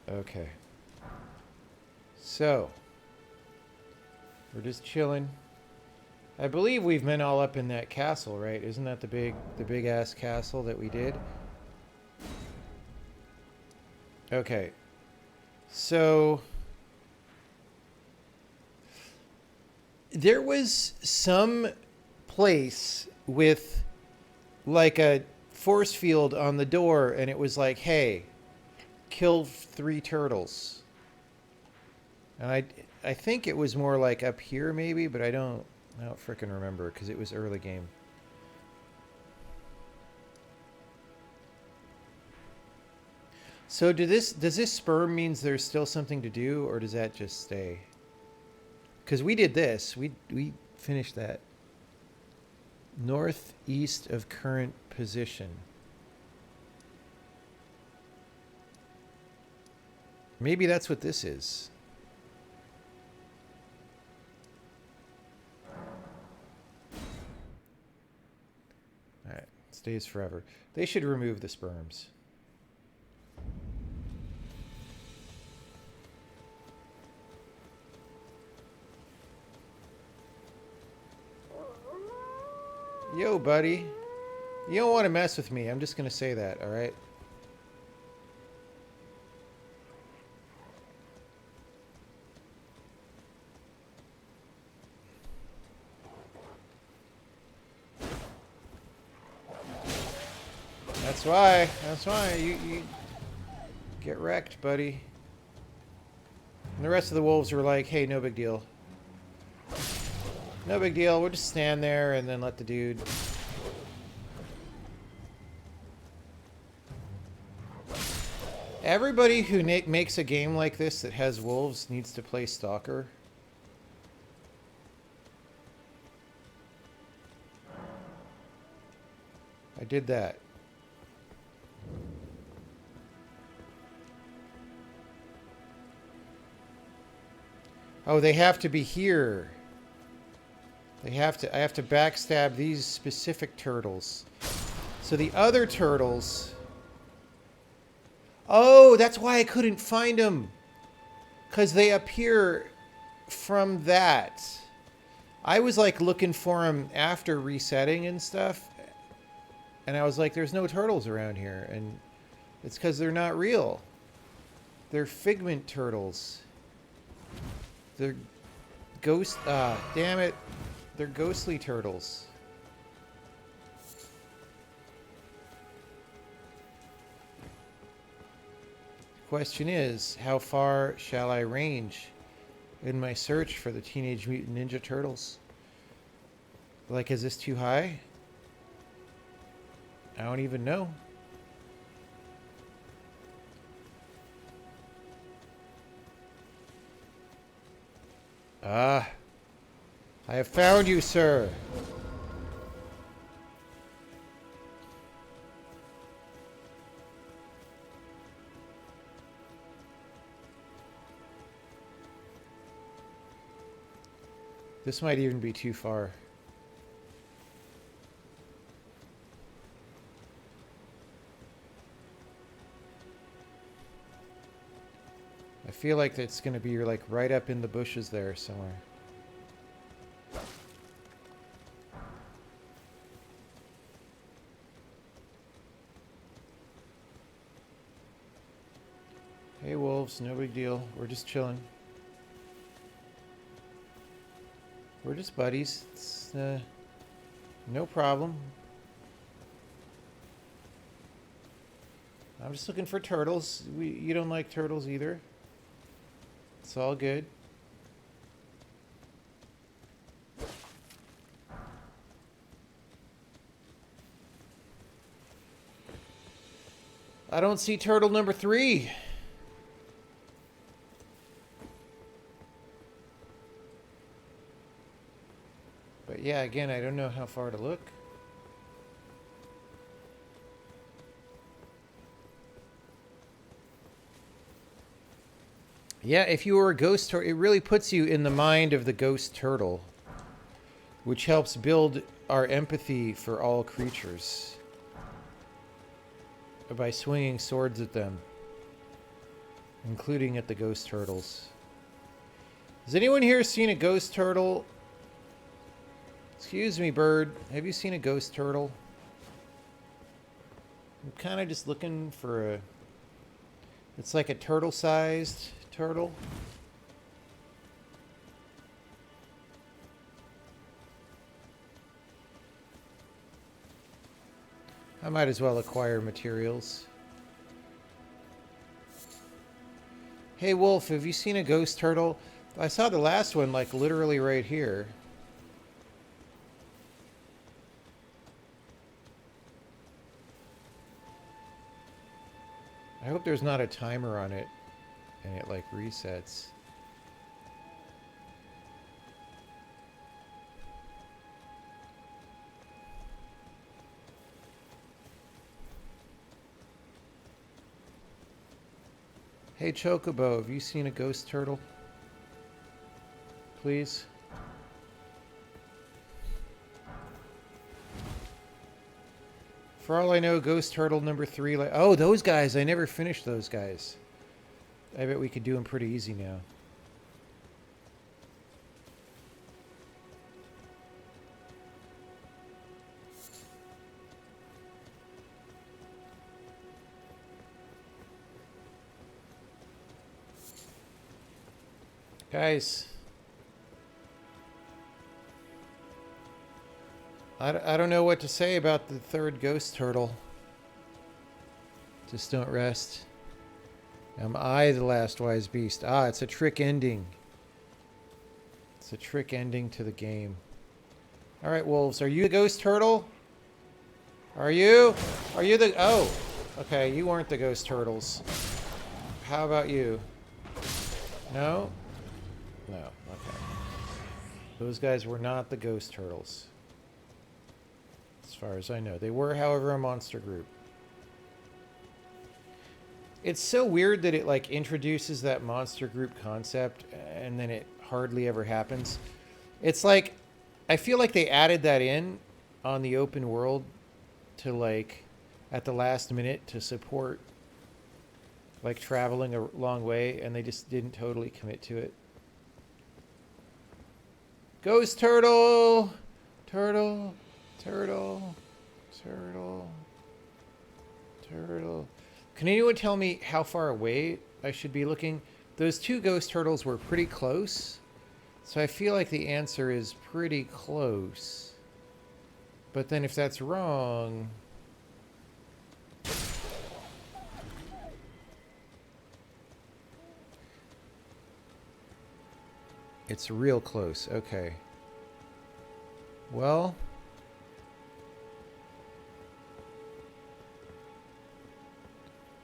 Okay. So, we're just chilling. I believe we've been all up in that castle, right? Isn't that the big ass castle that we did? Okay. So there was some place with like a force field on the door and it was like, "Hey, kill 3 turtles." And I think it was more like up here maybe, but I don't freaking remember because it was early game. So does this sperm means there's still something to do, or does that just stay? Because we did this. We finished that. Northeast of current position. Maybe that's what this is. Alright, stays forever. They should remove the sperms. Yo, buddy. You don't want to mess with me. I'm just going to say that, alright? That's why. That's why. You get wrecked, buddy. And the rest of the wolves were like, hey, no big deal. No big deal. We'll just stand there and then let the dude... Everybody who makes a game like this that has wolves needs to play Stalker. I did that. Oh, they have to be here. I have to backstab these specific turtles. So the other turtles... Oh, that's why I couldn't find them. Because they appear from that. I was like looking for them after resetting and stuff. And I was like, there's no turtles around here. And it's because they're not real. They're figment turtles. They're ghost... damn it. They're ghostly turtles. Question is, how far shall I range in my search for the Teenage Mutant Ninja Turtles? Like, is this too high? I don't even know. Ah, I have found you, sir. This might even be too far. feel like it's going to be like right up in the bushes there somewhere. Hey wolves, no big deal. We're just chilling. We're just buddies. It's no problem. I'm just looking for turtles. You don't like turtles either. It's all good. I don't see turtle number 3. But yeah, again, I don't know how far to look. Yeah, if you were a ghost turtle, it really puts you in the mind of the ghost turtle, which helps build our empathy for all creatures by swinging swords at them, including at the ghost turtles. Has anyone here seen a ghost turtle? Excuse me, bird. Have you seen a ghost turtle? I'm kind of just looking for a... It's like a turtle-sized turtle. I might as well acquire materials. Hey, Wolf, have you seen a ghost turtle? I saw the last one, like, literally right here. I hope there's not a timer on it and it, like, resets. Hey, Chocobo, have you seen a ghost turtle? Please? For all I know, ghost turtle number 3... Oh, those guys! I never finished those guys. I bet we could do them pretty easy now. Guys. I don't know what to say about the 3rd ghost turtle. Just don't rest. Am I the last wise beast? Ah, it's a trick ending. It's a trick ending to the game. Alright, wolves. Are you the ghost turtle? Are you? Are you the... Oh. Okay, you weren't the ghost turtles. How about you? No? No. Okay. Those guys were not the ghost turtles. As far as I know. They were, however, a monster group. It's so weird that it, like, introduces that monster group concept and then it hardly ever happens. It's like, I feel like they added that in on the open world to, like, at the last minute to support, like, traveling a long way, and they just didn't totally commit to it. Ghost turtle! Turtle! Turtle, turtle, turtle. Can anyone tell me how far away I should be looking? Those 2 ghost turtles were pretty close, so I feel like the answer is pretty close. But then if that's wrong... It's real close, okay. Well...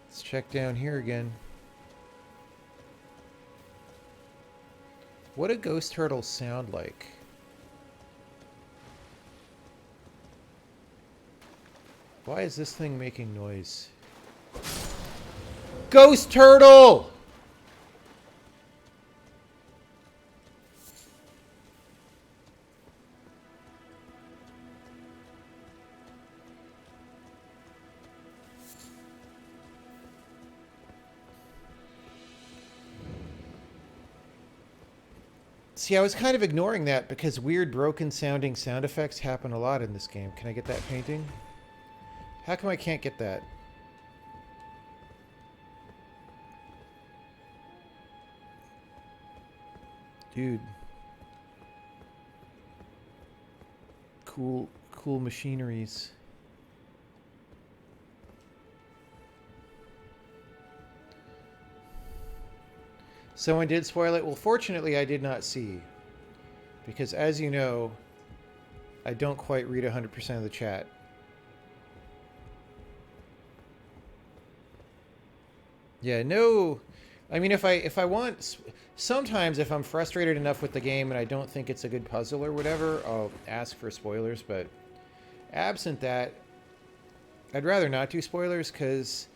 Let's check down here again. What do ghost turtles sound like? Why is this thing making noise? Ghost turtle! See, I was kind of ignoring that because weird broken sounding sound effects happen a lot in this game. Can I get that painting? How come I can't get that? Dude. Cool machineries. Someone did spoil it. Well, fortunately, I did not see. Because as you know, I don't quite read 100% of the chat. Yeah, no. I mean, if I want... Sometimes if I'm frustrated enough with the game and I don't think it's a good puzzle or whatever, I'll ask for spoilers. But absent that, I'd rather not do spoilers because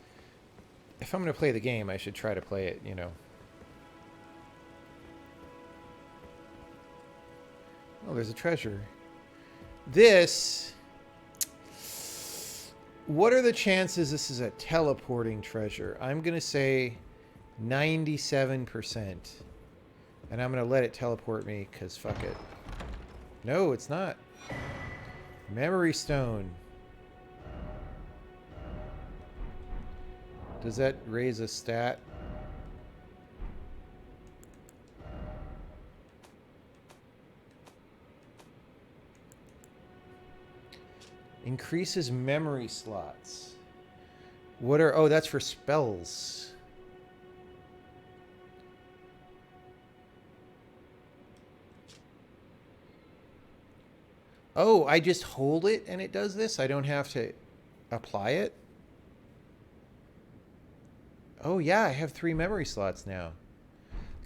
if I'm going to play the game, I should try to play it, you know. Oh, there's a treasure. This... What are the chances this is a teleporting treasure? I'm going to say 97%. And I'm going to let it teleport me because fuck it. No, it's not. Memory stone. Does that raise a stat? Increases memory slots. What are... Oh, that's for spells. Oh, I just hold it and it does this? I don't have to apply it? Oh, yeah, I have 3 memory slots now.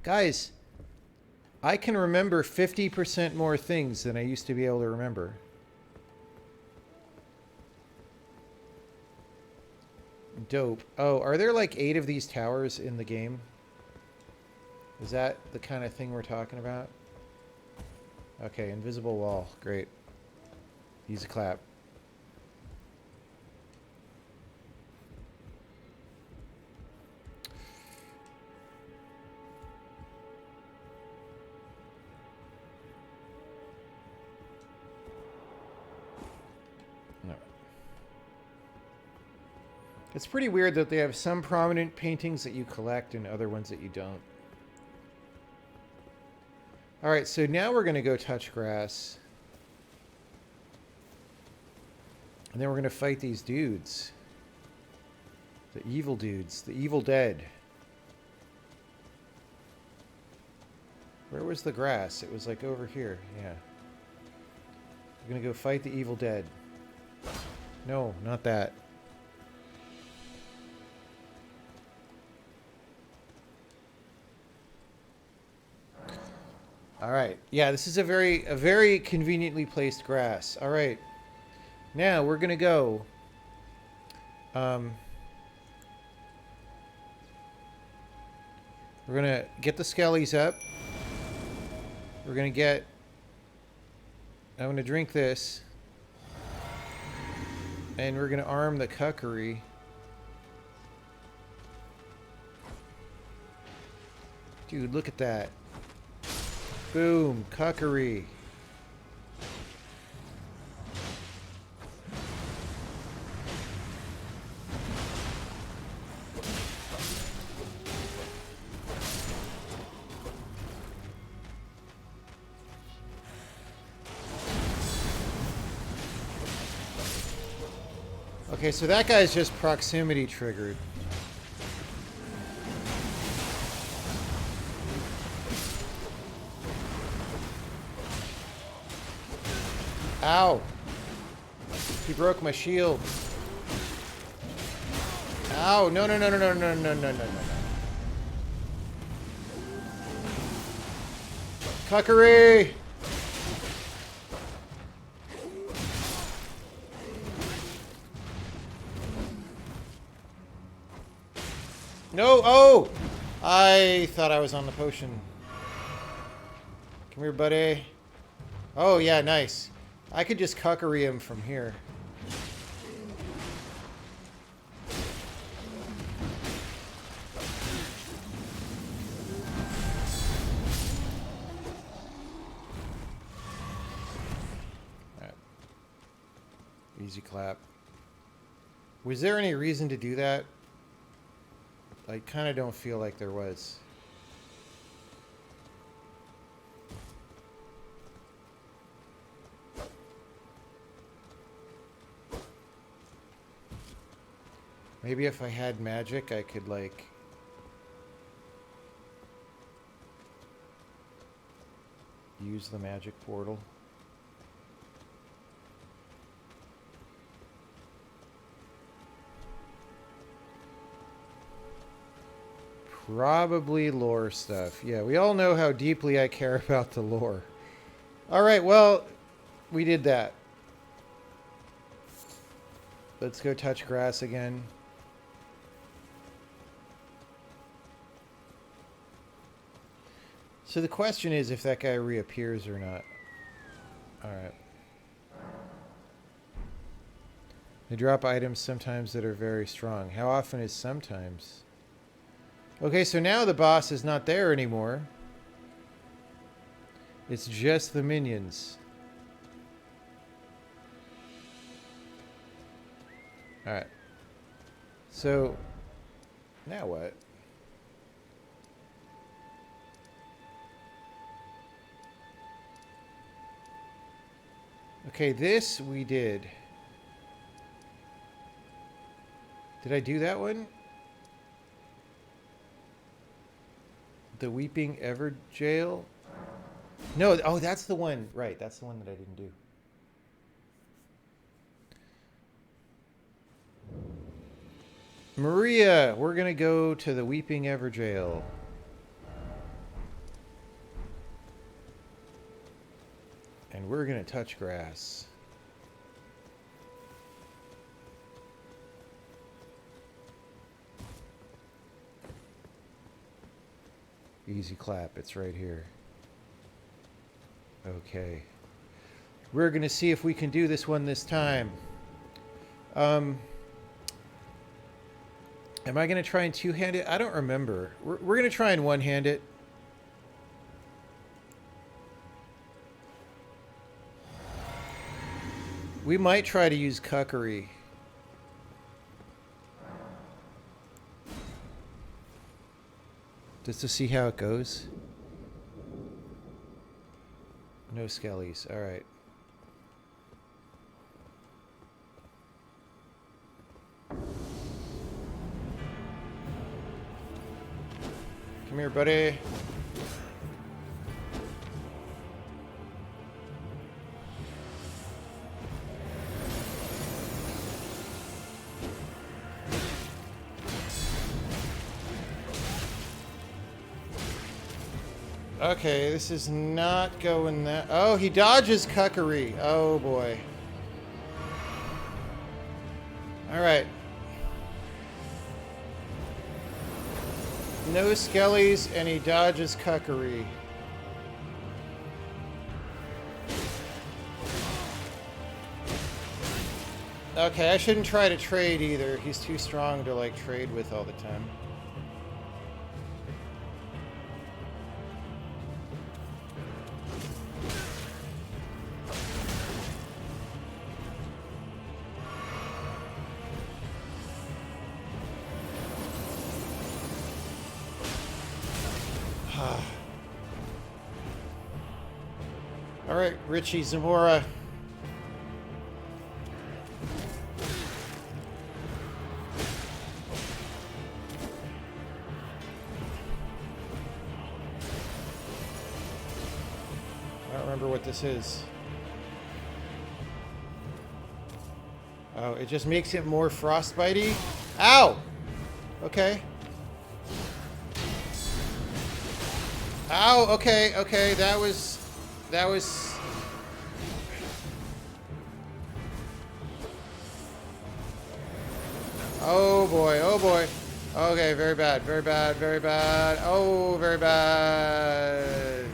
Guys, I can remember 50% more things than I used to be able to remember. Dope. Oh, are there like 8 of these towers in the game? Is that the kind of thing we're talking about? Okay, invisible wall. Great. Use a clap. No. It's pretty weird that they have some prominent paintings that you collect and other ones that you don't. All right, so now we're going to go touch grass. And then we're going to fight these dudes. The evil dudes. The evil dead. Where was the grass? It was like over here. Yeah. We're going to go fight the evil dead. No, not that. All right. Yeah, this is a very conveniently placed grass. All right. Now we're going to go. We're going to get the skellies up. We're going to get... I'm going to drink this. And we're going to arm the cuckery. Dude, look at that. Boom, cuckery. Okay, so that guy's just proximity triggered. Ow! He broke my shield. Ow! No, no, no, no, no, no, no, no, no, no. Cuckery! No! Oh! I thought I was on the potion. Come here, buddy. Oh, yeah, nice. I could just cuckery him from here. Easy clap. Was there any reason to do that? I kind of don't feel like there was. Maybe if I had magic, I could, like... use the magic portal. Probably lore stuff. Yeah, we all know how deeply I care about the lore. Alright, well, we did that. Let's go touch grass again. So the question is if that guy reappears or not. Alright. They drop items sometimes that are very strong. How often is sometimes? Okay, so now the boss is not there anymore. It's just the minions. Alright. So, now what? Okay, this we did. Did I do that one? The Weeping Ever Jail? No, oh, that's the one. Right, that's the one that I didn't do. Maria, we're going to go to the Weeping Ever Jail. And we're going to touch grass. Easy clap, it's right here. Okay. We're going to see if we can do this one this time. Am I going to try and two-hand it? I don't remember. We're going to try and one-hand it. We might try to use cuckery. Just to see how it goes. No skellies. All right. Come here, buddy. Okay, this is not going that... Oh, he dodges cuckery. Oh, boy. All right. No skellies, and he dodges cuckery. Okay, I shouldn't try to trade either. He's too strong to, like, trade with all the time. All right, Richie Zamora. I don't remember what this is. Oh, it just makes it more frostbitey. Ow! Okay. Ow, okay, okay, that was... Oh boy, oh boy. Okay, very bad, very bad, very bad. Oh, very bad.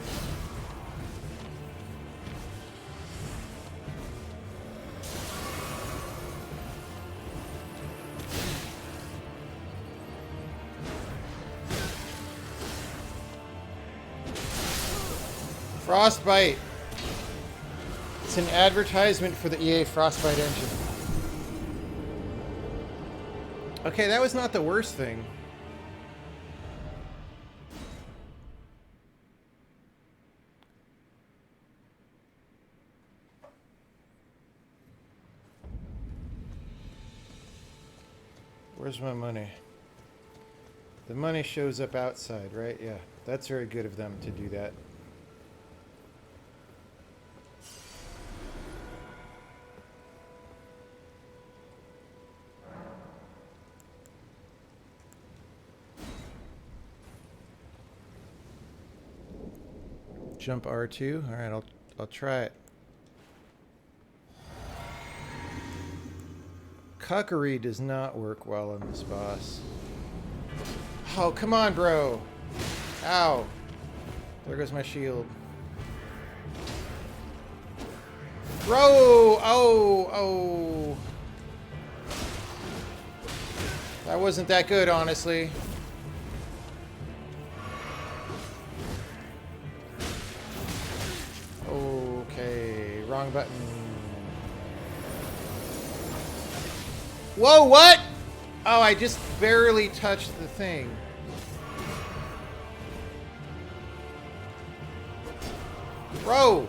Frostbite. It's an advertisement for the EA Frostbite engine. Okay, that was not the worst thing. Where's my money? The money shows up outside, right? Yeah, that's very good of them to do that. Jump R2. All right, I'll try it. Cuckery does not work well on this boss. Oh, come on, bro. Ow. There goes my shield. Bro! Oh! That wasn't that good, honestly. Okay, wrong button. Whoa, what? Oh, I just barely touched the thing. Bro!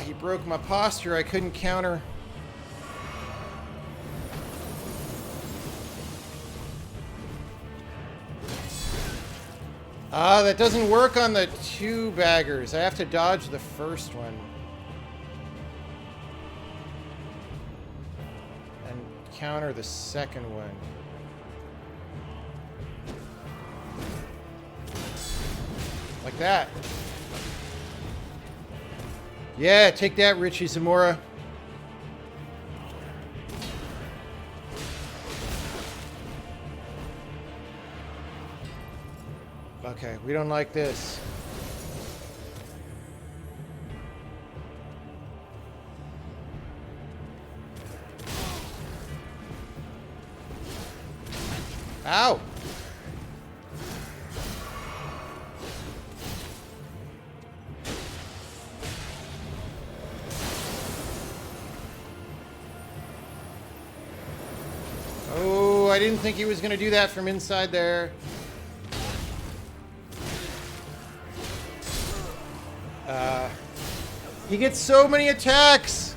He broke my posture. I couldn't counter. That doesn't work on the two baggers. I have to dodge the first one. And counter the second one. Like that. Yeah, take that, Richie Zamora. Okay, we don't like this. Ow! Oh, I didn't think he was going to do that from inside there. He gets so many attacks!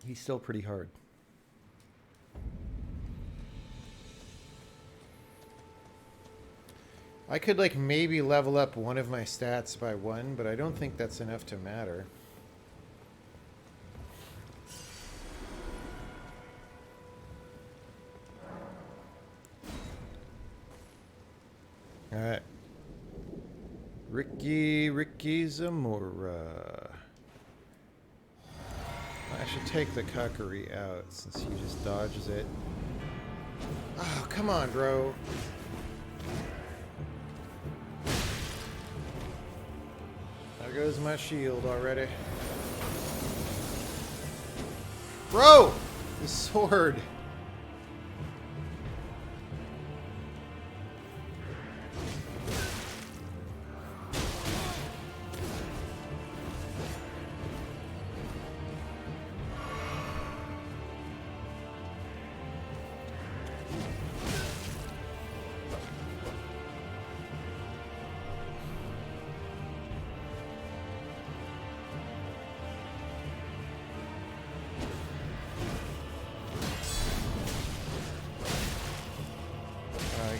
He's still pretty hard. I could like maybe level up one of my stats by one, but I don't think that's enough to matter. All right. Ricky Zamora. I should take the cuckery out since he just dodges it. Oh, come on, bro. There goes my shield already. Bro! The sword.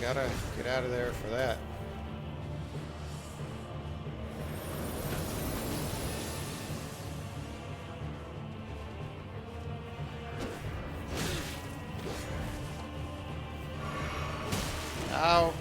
Gotta get out of there for that. Ow.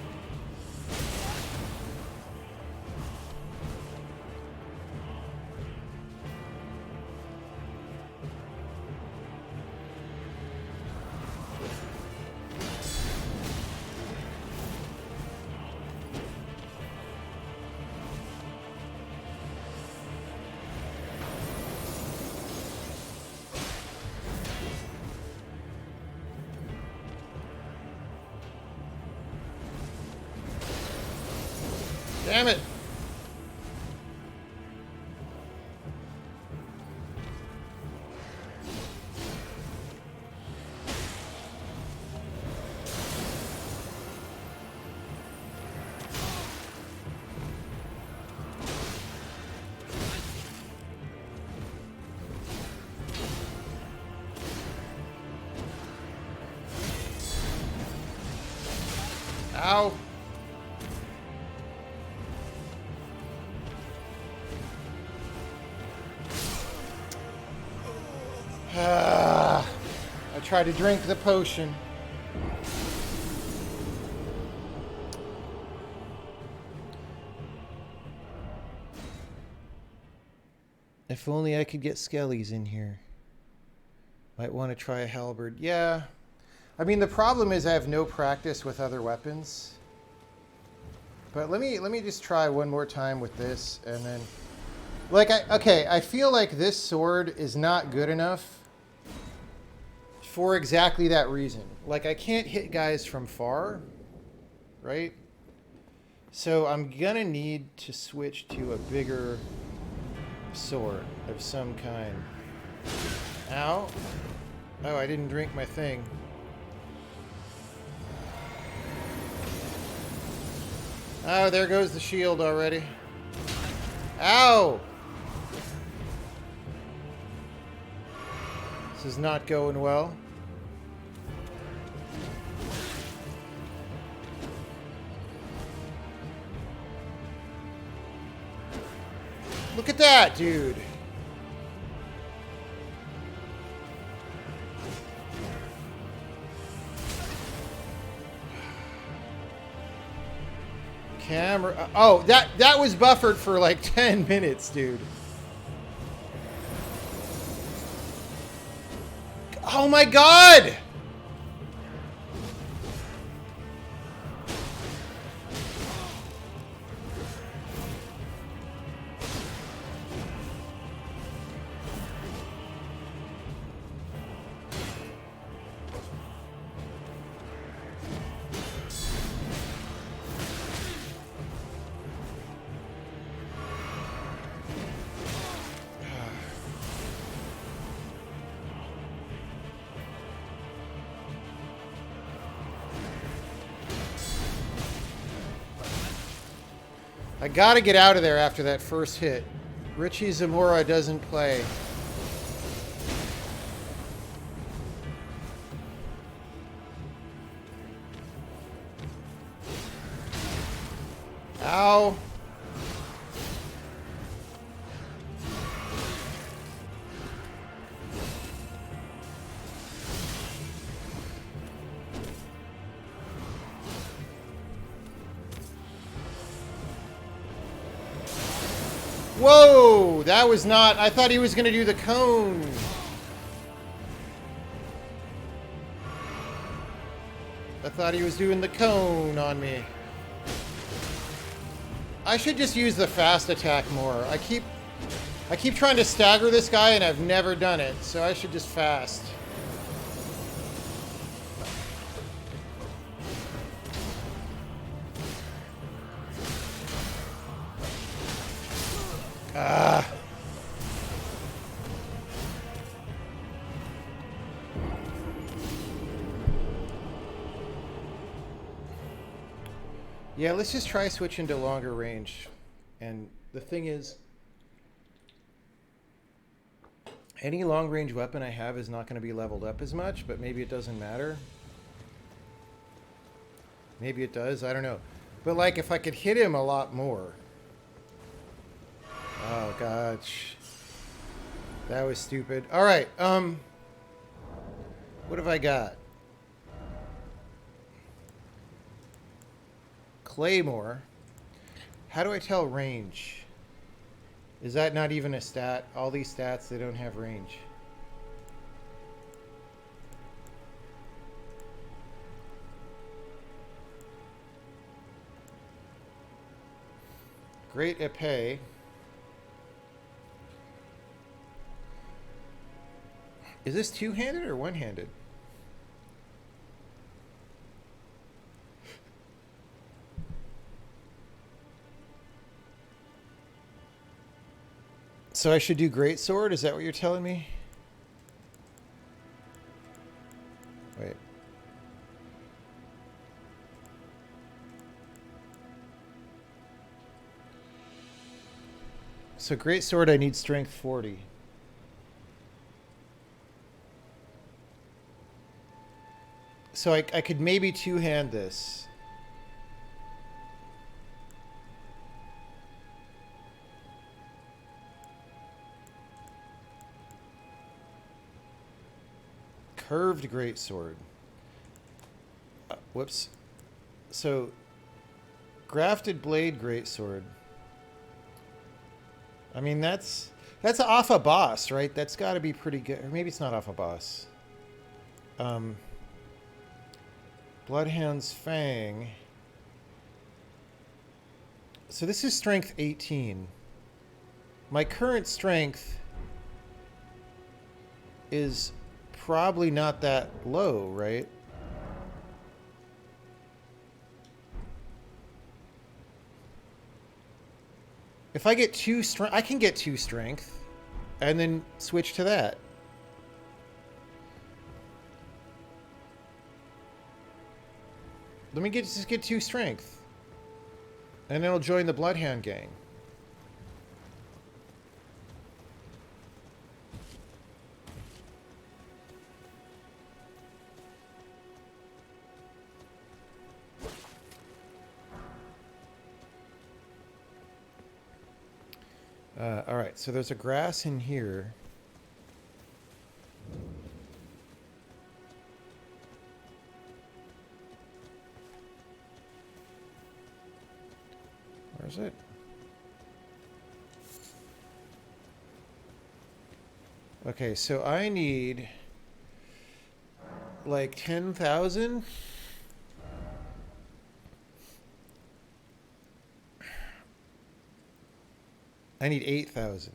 Damn it! Ow! I tried to drink the potion. If only I could get skellies in here. Might want to try a halberd. Yeah. I mean, the problem is I have no practice with other weapons. But let me just try one more time with this, and then... Like, I feel like this sword is not good enough for exactly that reason. Like, I can't hit guys from far, right? So I'm gonna need to switch to a bigger sword of some kind. Ow. Oh, I didn't drink my thing. Oh, there goes the shield already. Ow! This is not going well. Look at that, dude. Camera. Oh, that was buffered for like 10 minutes, dude. Oh my god! I gotta get out of there after that first hit. Richie Zamora doesn't play. Ow. Whoa, that was not... I thought he was going to do the cone. I thought he was doing the cone on me. I should just use the fast attack more. I keep trying to stagger this guy and I've never done it, so I should just fast. Ah. Yeah, let's just try switching to longer range. And the thing is, any long range weapon I have is not going to be leveled up as much, but maybe it doesn't matter. Maybe it does, I don't know. But like if I could hit him a lot more. Oh gosh. That was stupid. All right, what have I got? Claymore. How do I tell range? Is that not even a stat? All these stats, they don't have range. Great epee. Is this two-handed or one-handed? So I should do greatsword? Is that what you're telling me? Wait. So greatsword, I need strength 40. So I could maybe two-hand this. Curved greatsword. Whoops. So, grafted blade greatsword. I mean, that's off a boss, right? That's got to be pretty good. Or maybe it's not off a boss. Bloodhound's Fang. So this is strength 18. My current strength is probably not that low, right? If I get 2 strength, I can get 2 strength and then switch to that. Let me just get 2 strength. And then I'll join the Bloodhound gang. All right, so there's a grass in here. Where is it? Okay, so I need like 10,000. I need 8,000.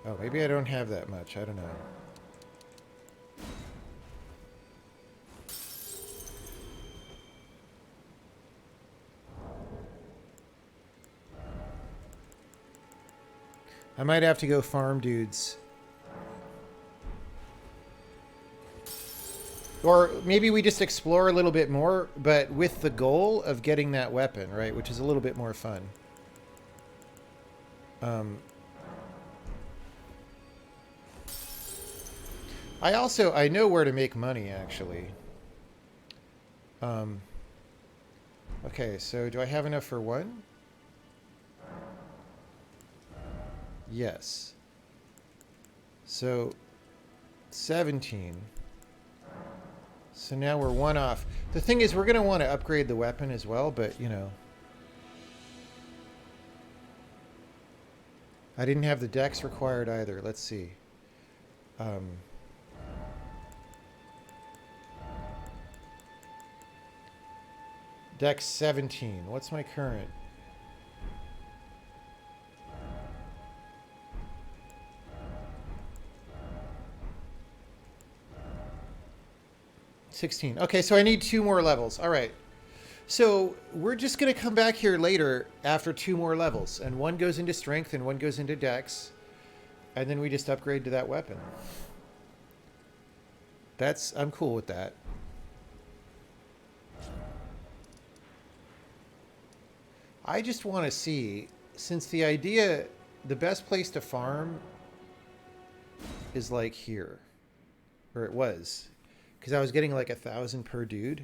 Oh, maybe I don't have that much. I don't know. I might have to go farm dudes. Or maybe we just explore a little bit more, but with the goal of getting that weapon, right? Which is a little bit more fun. I know where to make money, actually. Okay, so do I have enough for one? Yes. So, 17. So now we're 1 off. The thing is, we're going to want to upgrade the weapon as well, but, you know. I didn't have the dex required either. Let's see. Dex 17. What's my current? $16. Okay, so I need 2 more levels. All right. So we're just going to come back here later after 2 more levels. And one goes into strength and one goes into dex. And then we just upgrade to that weapon. I'm cool with that. I just want to see, since the best place to farm is like here. Or it was. Because I was getting like 1,000 per dude.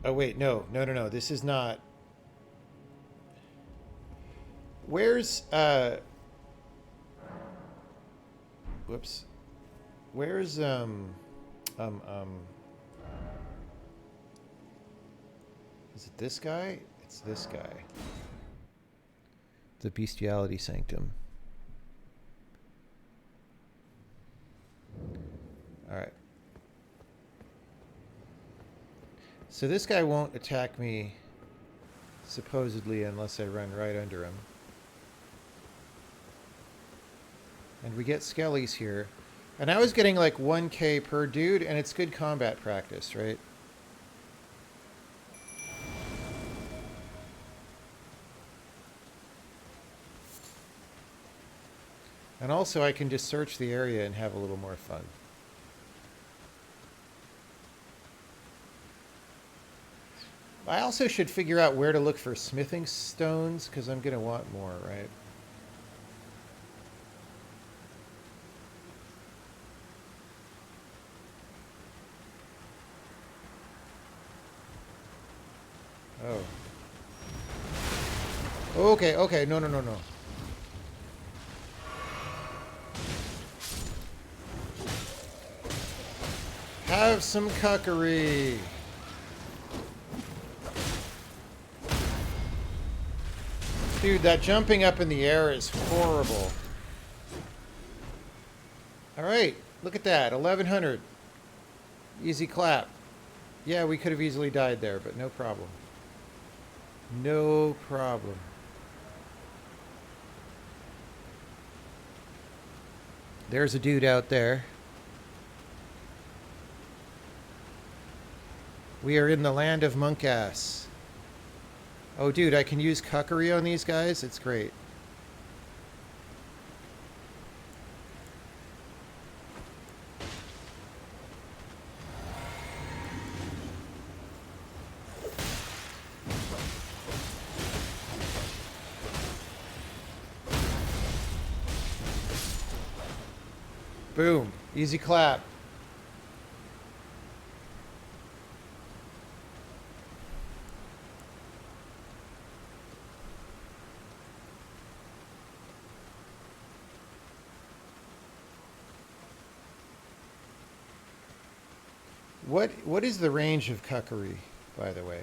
Oh, wait, no. This is not. Where's, whoops. Where's, is it this guy? It's this guy. The Bestiality Sanctum. All right. So this guy won't attack me Supposedly, unless I run right under him. And we get skellies here. And I was getting like 1k per dude, and it's good combat practice, right? And also I can just search the area and have a little more fun. I also should figure out where to look for smithing stones, because I'm going to want more, right? Oh. Okay, okay. No, no, no, no. Have some cuckery. Dude, that jumping up in the air is horrible. All right, look at that. 1100. Easy clap. Yeah, we could have easily died there, but no problem. No problem. There's a dude out there. We are in the land of monkass. Oh, dude, I can use cuckery on these guys? It's great. Boom. Easy clap. What is the range of cuckery, by the way?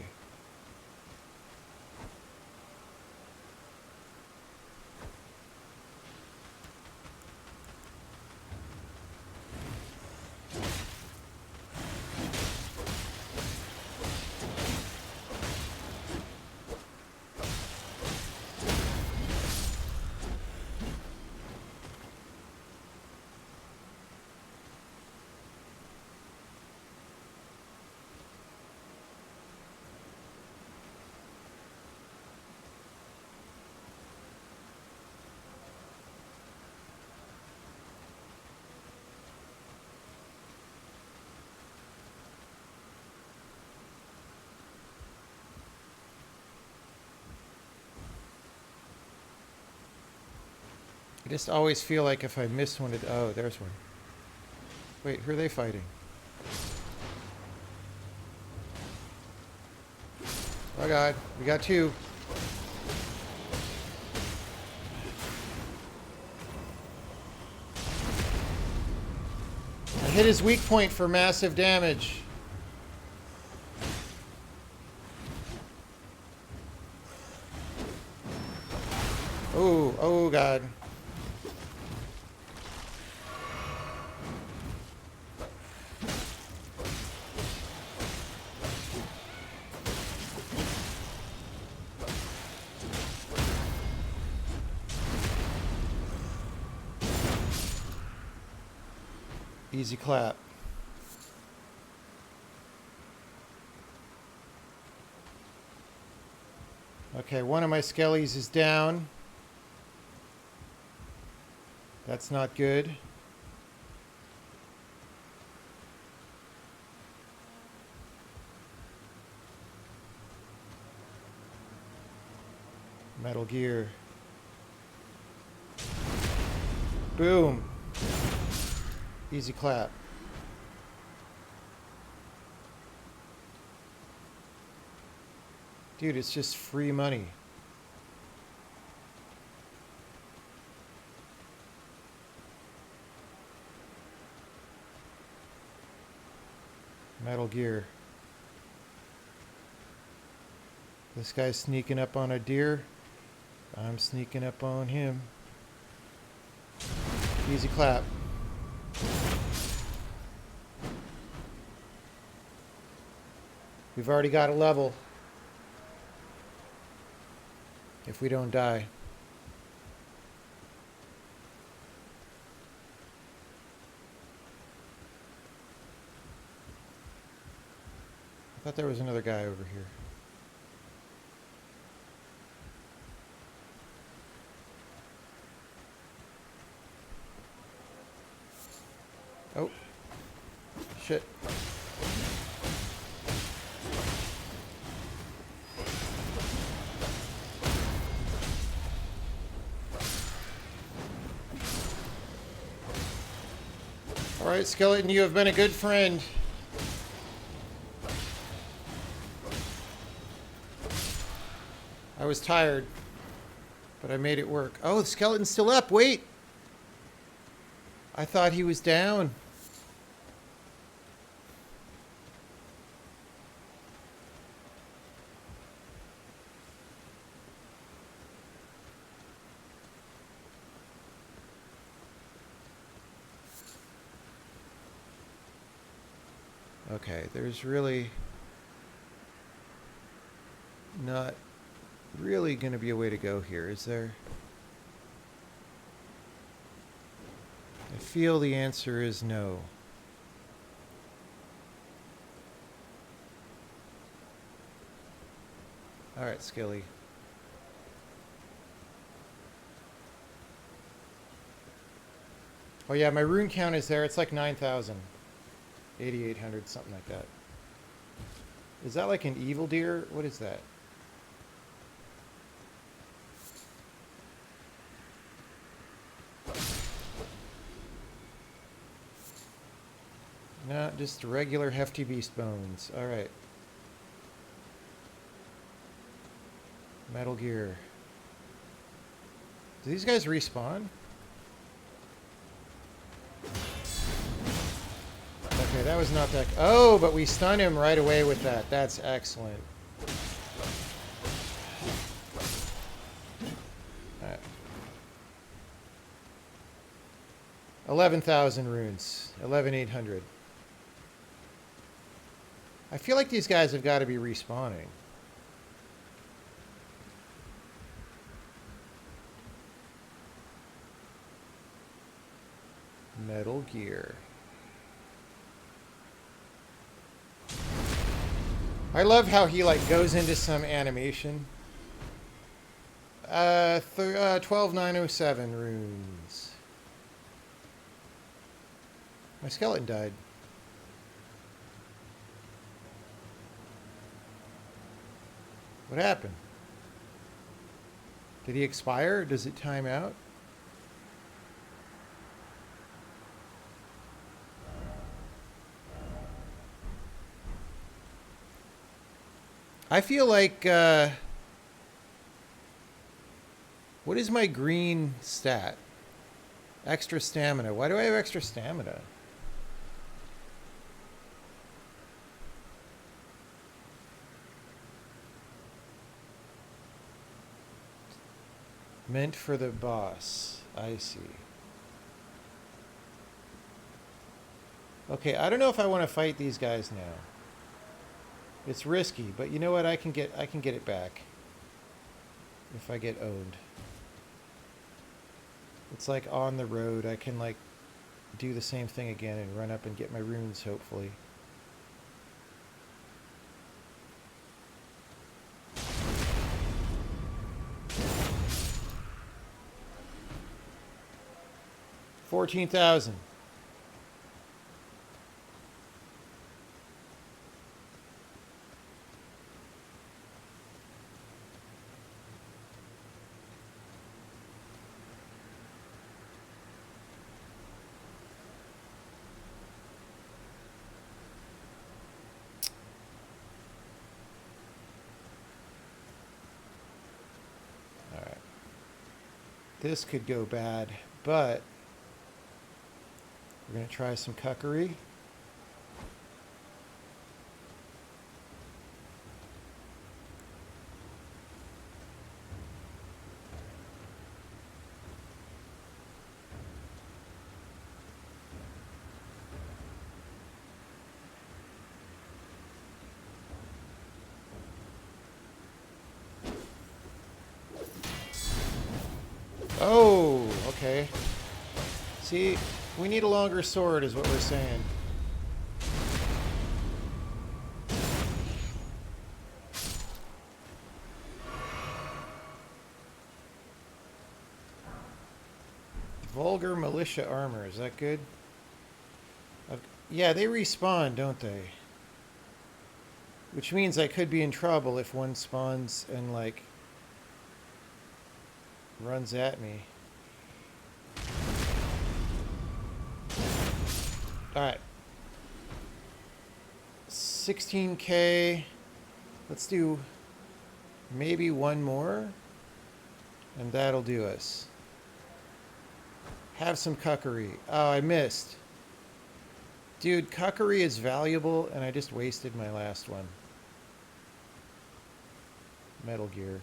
I just always feel like if I miss one, oh, there's one. Wait, who are they fighting? Oh god, we got two. I hit his weak point for massive damage. Oh, oh god. Easy clap. Okay, one of my skellies is down. That's not good. Metal Gear. Boom. Easy clap. Dude, it's just free money. Metal Gear. This guy's sneaking up on a deer. I'm sneaking up on him. Easy clap. We've already got a level. if we don't die. I thought there was another guy over here. Oh. Shit. All right, Skeleton, you have been a good friend. I was tired, but I made it work. Oh, the skeleton's still up. Wait. I thought he was down. Okay, there's really not really going to be a way to go here, is there? I feel the answer is no. All right, Skilly. Oh yeah, my rune count is there. It's like 9,000. 8,800, something like that. Is that like an evil deer? What is that? No, just regular hefty beast bones. All right. Metal Gear. Do these guys respawn? Okay, that was not that... Oh, but we stun him right away with that. That's excellent. Alright. 11,000 runes. 11,800. I feel like these guys have got to be respawning. Metal Gear. I love how he like goes into some animation. 12,907 runes. My skeleton died. What happened? Did he expire? Does it time out? I feel like, what is my green stat? Extra stamina. Why do I have extra stamina? Meant for the boss. I see. Okay, I don't know if I want to fight these guys now. It's risky, but you know what? I can get it back if I get owned. It's like on the road. I can like do the same thing again and run up and get my runes, hopefully. $14,000. This could go bad, but we're going to try some cuckery. Oh, okay. See, we need a longer sword is what we're saying. Vulgar militia armor, is that good? Yeah, they respawn, don't they? Which means I could be in trouble if one spawns and, like, runs at me. Alright. 16k. Let's do maybe one more. And that'll do us. Have some cuckery. Oh, I missed. Dude, cuckery is valuable, and I just wasted my last one. Metal Gear.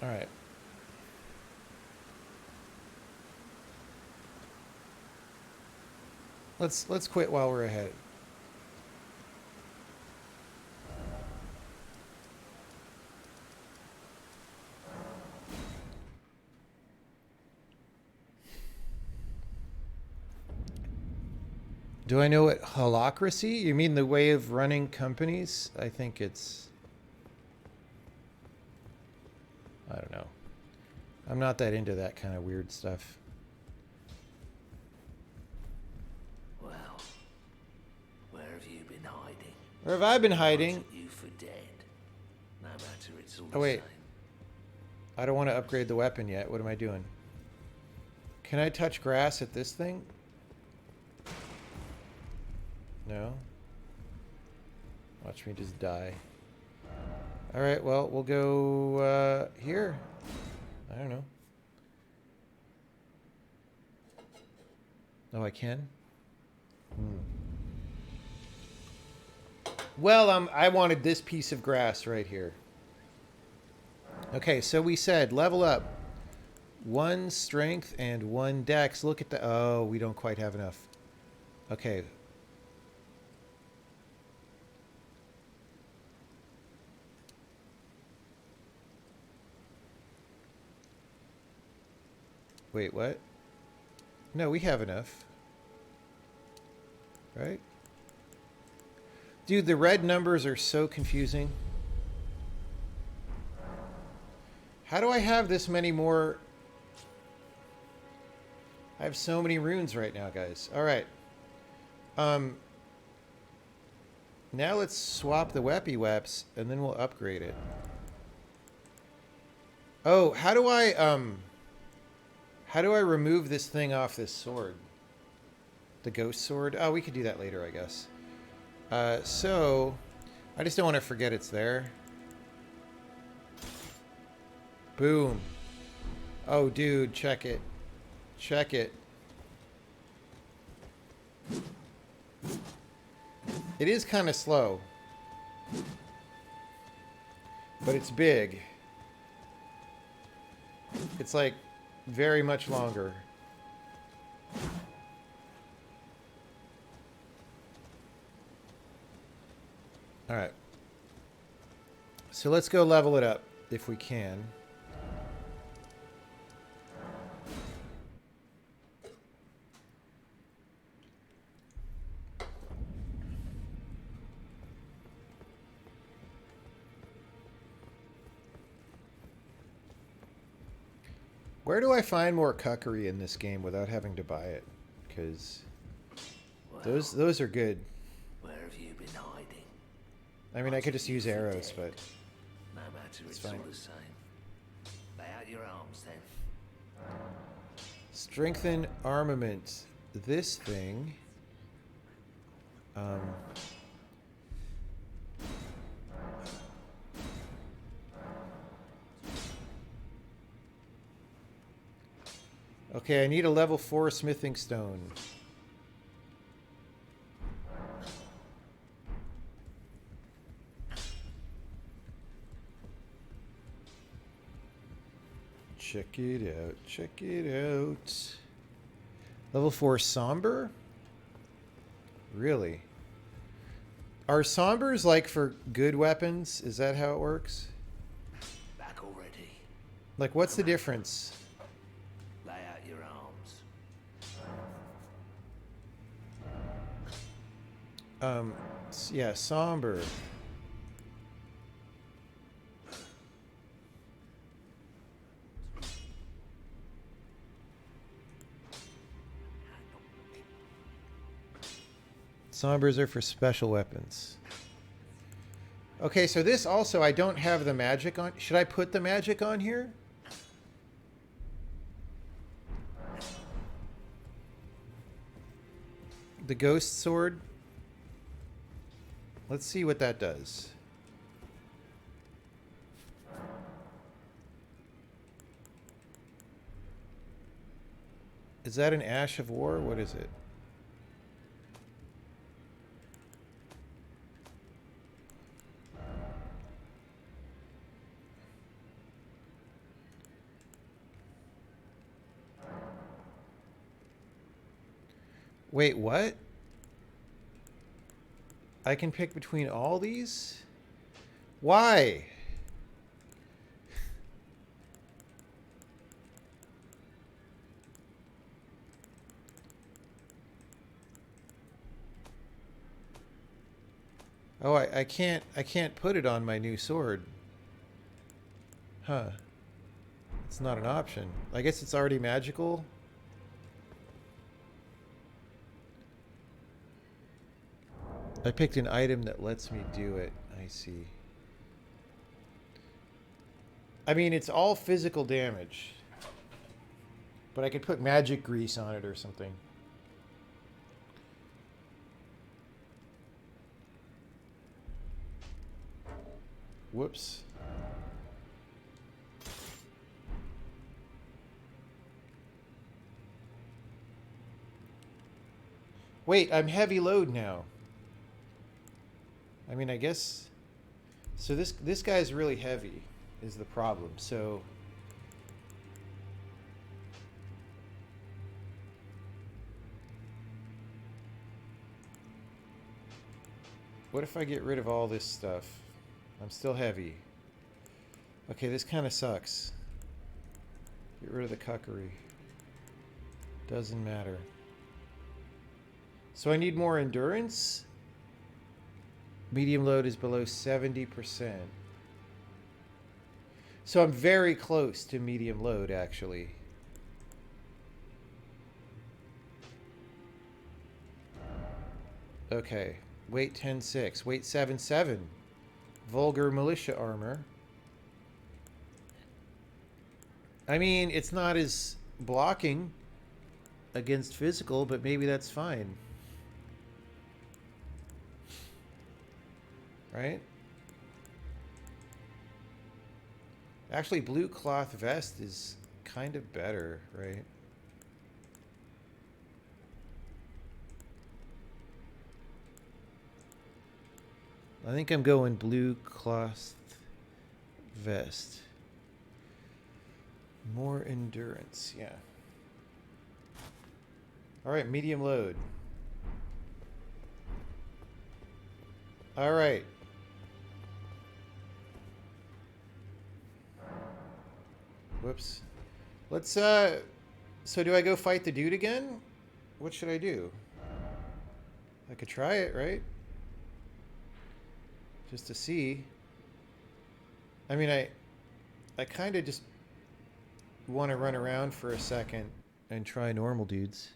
All right. Let's quit while we're ahead. Do I know what holacracy? You mean the way of running companies? I think it's... I don't know. I'm not that into that kind of weird stuff. Well, where have you been hiding? Where have I been hiding? I'll you for dead. No matter, it's all Oh, wait. the same. I don't want to upgrade the weapon yet. What am I doing? Can I touch grass at this thing? No. Watch me just die. Alright, well, we'll go here. I don't know. Oh, I can? Well, I wanted this piece of grass right here. Okay, so we said level up. 1 strength and 1 dex. Look at the... Oh, we don't quite have enough. Okay. Wait, what? No, we have enough. Right? Dude, the red numbers are so confusing. How do I have this many more? I have so many runes right now, guys. All right. Now let's swap the weppy weps, and then we'll upgrade it. Oh, how do I remove this thing off this sword? The ghost sword? Oh, we could do that later, I guess. So, I just don't want to forget it's there. Boom. Oh, dude, check it. Check it. It is kind of slow. But it's big. It's like very much longer. All right. So let's go level it up if we can. Where do I find more cuckery in this game without having to buy it? Because those are good. Where have you been hiding? I mean, I could just use arrows, but no matter, it's fine. all the same. Lay out your arms then. Strengthen armament. This thing. Okay, I need a level 4 smithing stone. Check it out. Check it out. Level 4 somber. Really? Are sombers like for good weapons? Is that how it works? Back already. Like, what's the difference? Lay out your arms. Yeah, somber. Sombers are for special weapons. Okay, so this also, I don't have the magic on. Should I put the magic on here? The ghost sword? Let's see what that does. Is that an Ash of War? What is it? Wait, what? I can pick between all these? Why? Oh, I can't put it on my new sword. Huh. It's not an option. I guess it's already magical. I picked an item that lets me do it. I see. I mean, it's all physical damage. But I could put magic grease on it or something. Whoops. Wait, I'm heavy load now. I mean, I guess... So this guy's really heavy is the problem. So... What if I get rid of all this stuff? I'm still heavy. Okay, this kind of sucks. Get rid of the cuckery. Doesn't matter. So I need more endurance? Medium load is below 70%. So I'm very close to medium load, actually. Okay. Weight 10.6. Weight 7.7. Vulgar militia armor. I mean, it's not as blocking against physical, but maybe that's fine. Right? Actually, blue cloth vest is kind of better, right? I think I'm going blue cloth vest. More endurance, yeah. All right, medium load. All right. Whoops. Let's, so do I go fight the dude again? What should I do? I could try it, right? Just to see. I mean, I kind of just want to run around for a second and try normal dudes.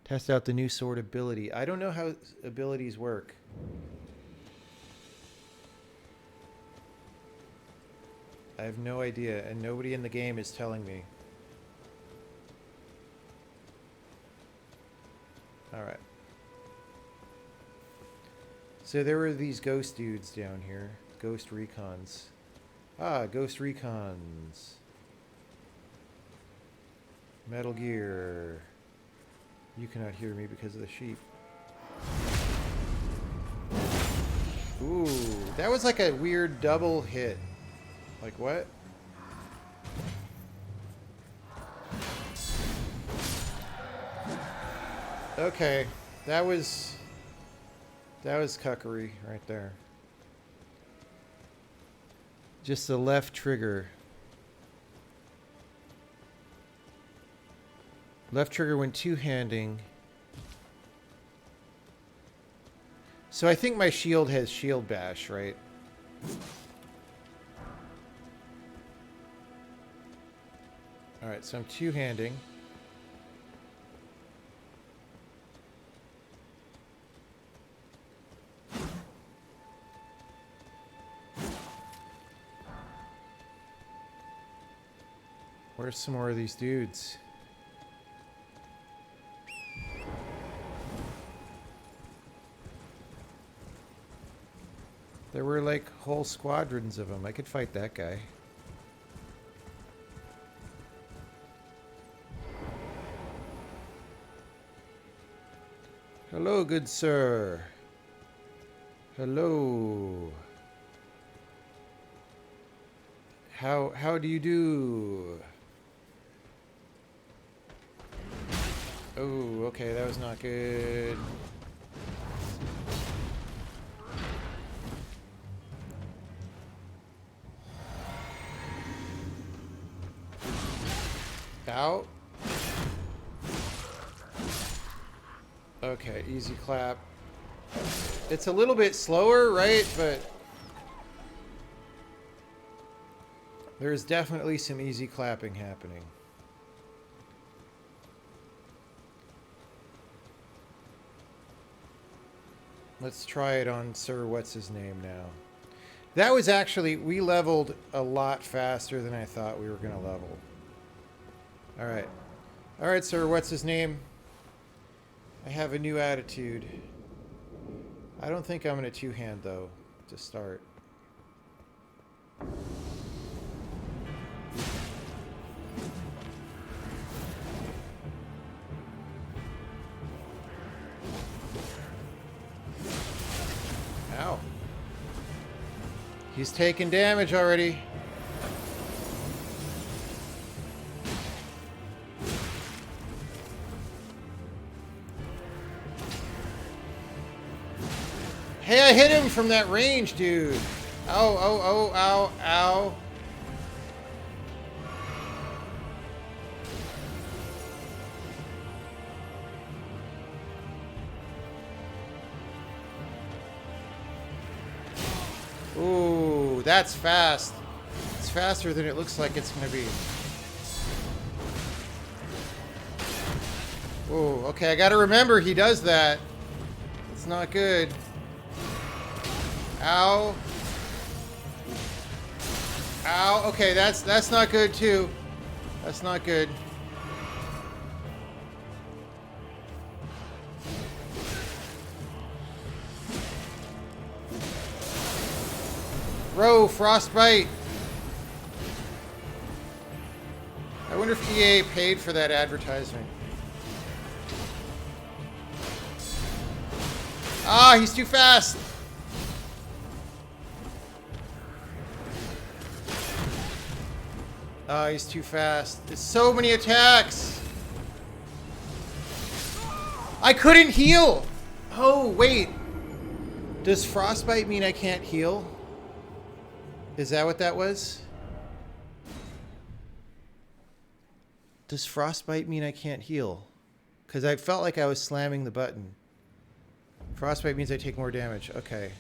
Test out the new sword ability. I don't know how abilities work. I have no idea, and nobody in the game is telling me. Alright. So there were these ghost dudes down here. Ghost recons. Ah, ghost recons. Metal Gear. You cannot hear me because of the sheep. Ooh, that was like a weird double hit. Like what? Okay. That was cuckery right there. Just the left trigger. Left trigger when two-handing. So I think my shield has shield bash, right? Alright, so I'm two-handing. Where's some more of these dudes? There were like whole squadrons of them. I could fight that guy. Hello, good sir. Hello. How do you do? Oh, okay, that was not good. Out. Okay, easy clap. It's a little bit slower, right? But there's definitely some easy clapping happening. Let's try it on Sir What's-His-Name now. That was actually, we leveled a lot faster than I thought we were going to level. Alright. Alright, Sir What's-His-Name? I have a new attitude. I don't think I'm going to two-hand, though, to start. Ow. He's taking damage already. Hey, I hit him from that range, dude. Oh, oh, oh, ow, ow. Ooh, that's fast. It's faster than it looks like it's going to be. Ooh, okay, I got to remember he does that. It's not good. Ow. Ow. Okay, that's not good too. That's not good. Bro, frostbite. I wonder if EA paid for that advertisement. Ah, he's too fast. Ah, he's too fast. There's so many attacks. I couldn't heal. Oh, wait. Does frostbite mean I can't heal? Is that what that was? Does frostbite mean I can't heal? Because I felt like I was slamming the button. Frostbite means I take more damage. Okay.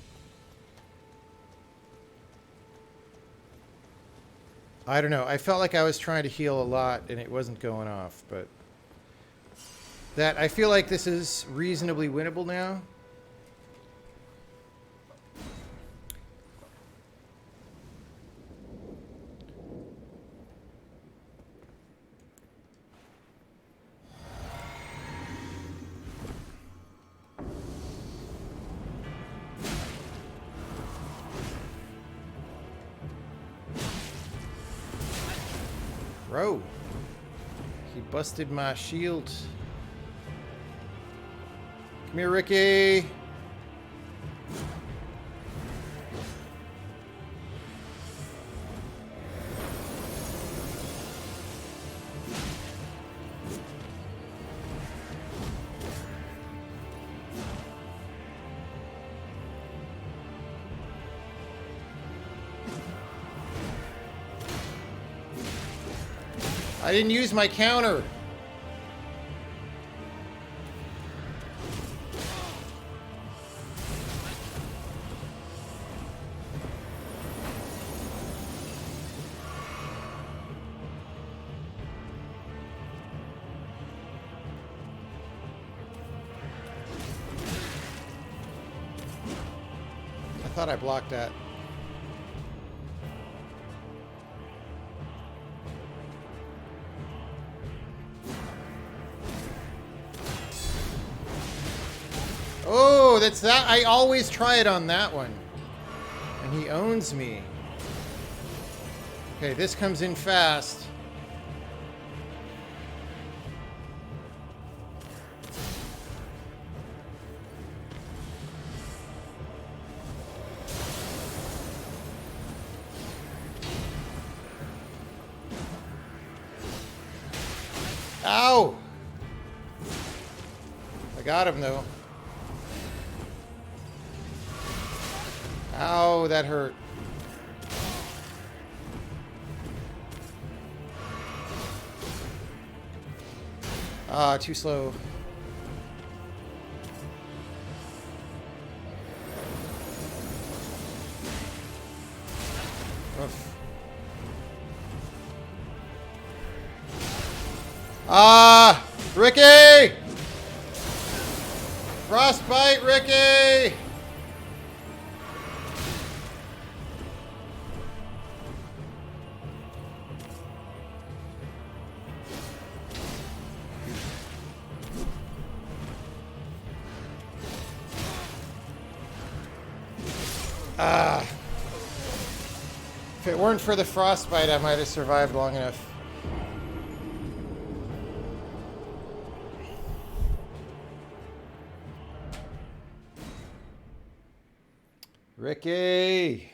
I don't know. I felt like I was trying to heal a lot and it wasn't going off, but that I feel like this is reasonably winnable now. Bro, he busted my shield. Come here, Ricky. I didn't use my counter. I thought I blocked that. Oh, that's that. I always try it on that one. And he owns me. Okay, this comes in fast. Ow! I got him though. Ow, that hurt. Ah, too slow. Oof. Ah! Ricky! Frostbite, Ricky! Ah. If it weren't for the frostbite, I might have survived long enough. Ricky!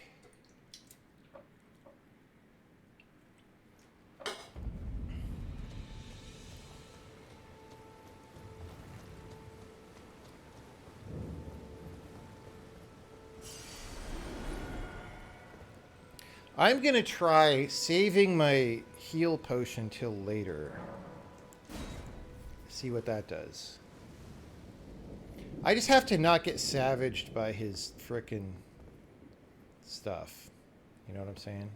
I'm gonna try saving my heal potion till later. See what that does. I just have to not get savaged by his frickin' stuff. You know what I'm saying?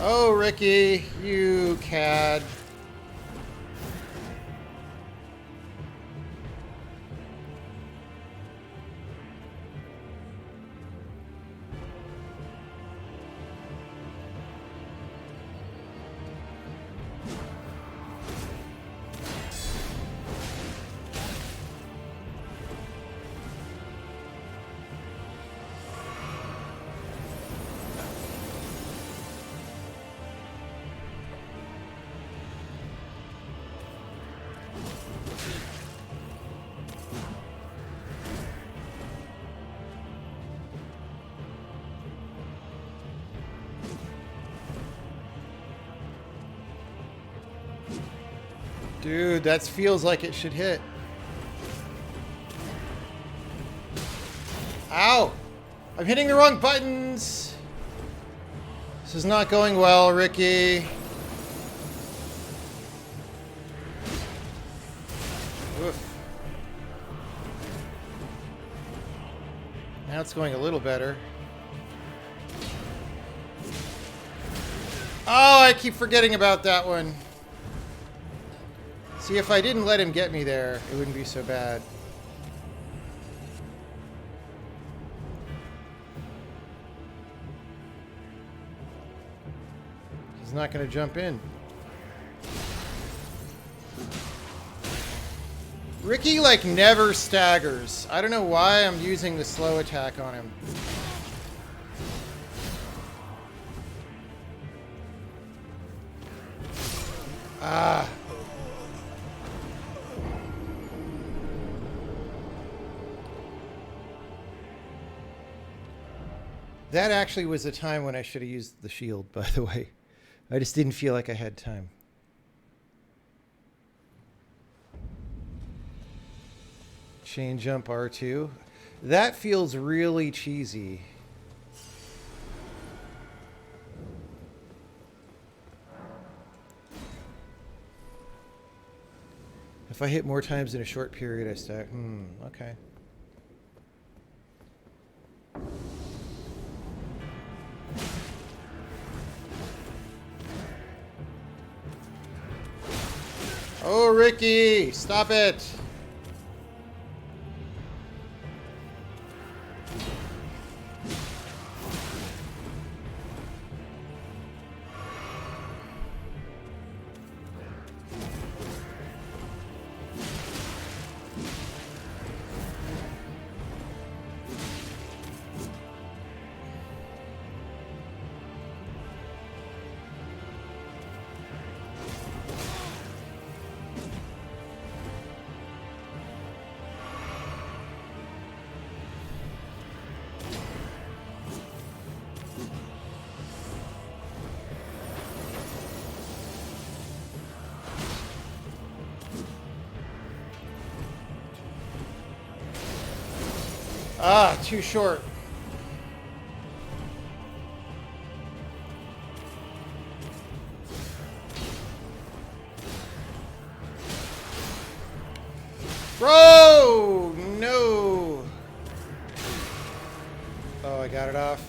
Oh, Ricky, you cad. Dude, that feels like it should hit. Ow! I'm hitting the wrong buttons! This is not going well, Ricky. Oof. Now it's going a little better. Oh, I keep forgetting about that one. See, if I didn't let him get me there, it wouldn't be so bad. He's not going to jump in. Ricky, like, never staggers. I don't know why I'm using the slow attack on him. Ah. That actually was a time when I should have used the shield, by the way. I just didn't feel like I had time. Chain jump R2. That feels really cheesy. If I hit more times in a short period, I stack. Okay. Oh, Ricky, stop it. Ah, too short. Bro, no. Oh, I got it off.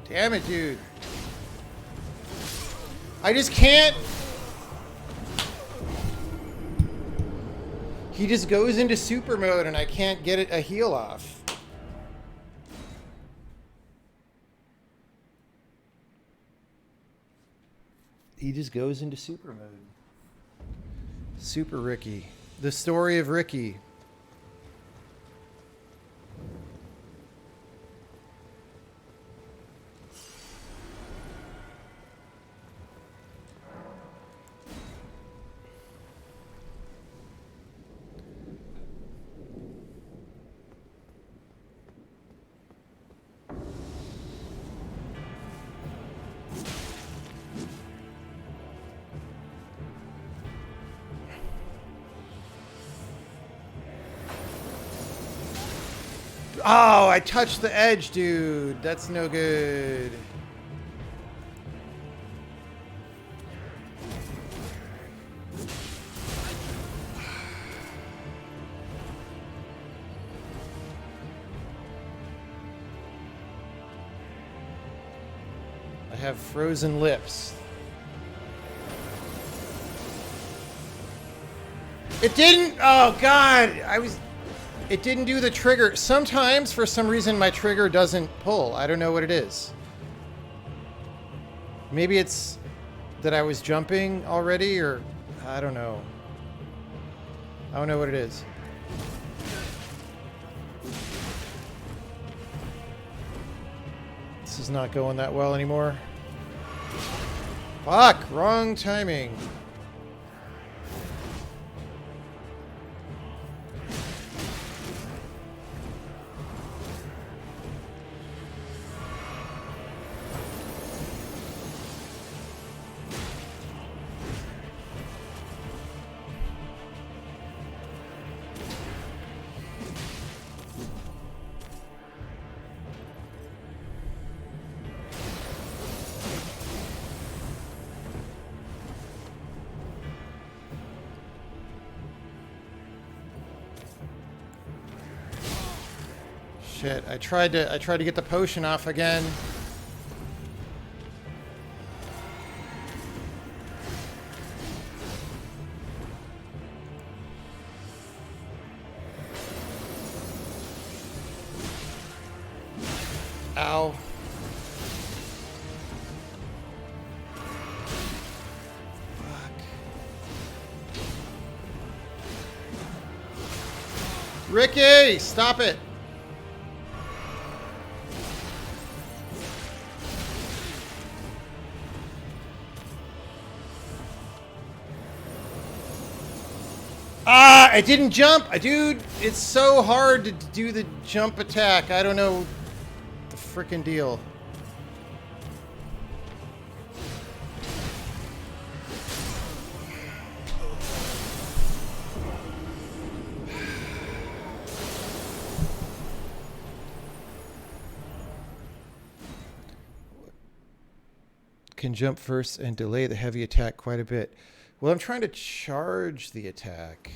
Damn it, dude. I just can't. He just goes into super mode and I can't get a heal off. He just goes into super mode. Super Ricky. The story of Ricky. Oh, I touched the edge, dude. That's no good. I have frozen lips. It didn't. Oh, God. It didn't do the trigger. Sometimes, for some reason, my trigger doesn't pull. I don't know what it is. Maybe it's that I was jumping already, or I don't know. I don't know what it is. This is not going that well anymore. Fuck, wrong timing. Shit, I tried to get the potion off again. Ow. Fuck. Ricky, stop it. Ah, I didn't jump. Dude, it's so hard to do the jump attack. I don't know the frickin' deal. can jump first and delay the heavy attack quite a bit. Well, I'm trying to charge the attack.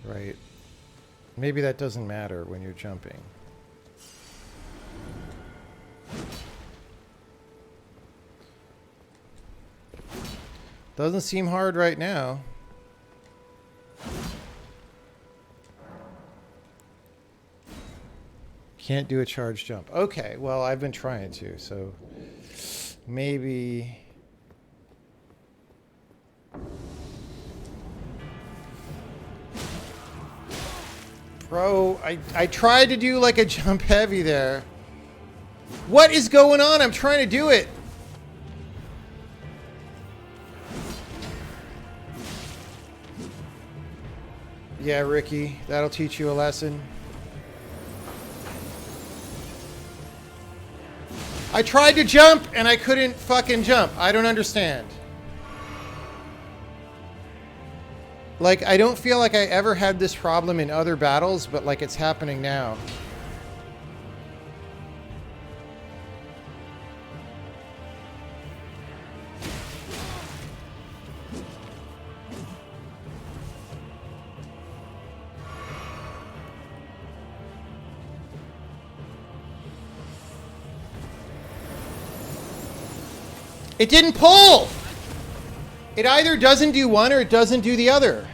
Right. Maybe that doesn't matter when you're jumping. Doesn't seem hard right now. Can't do a charge jump. Okay, well, I've been trying to, so maybe... Bro, I tried to do like a jump heavy there. What is going on? I'm trying to do it. Yeah, Ricky, that'll teach you a lesson. I tried to jump and I couldn't fucking jump. I don't understand. Like, I don't feel like I ever had this problem in other battles, but like it's happening now. It didn't pull! It either doesn't do one or it doesn't do the other.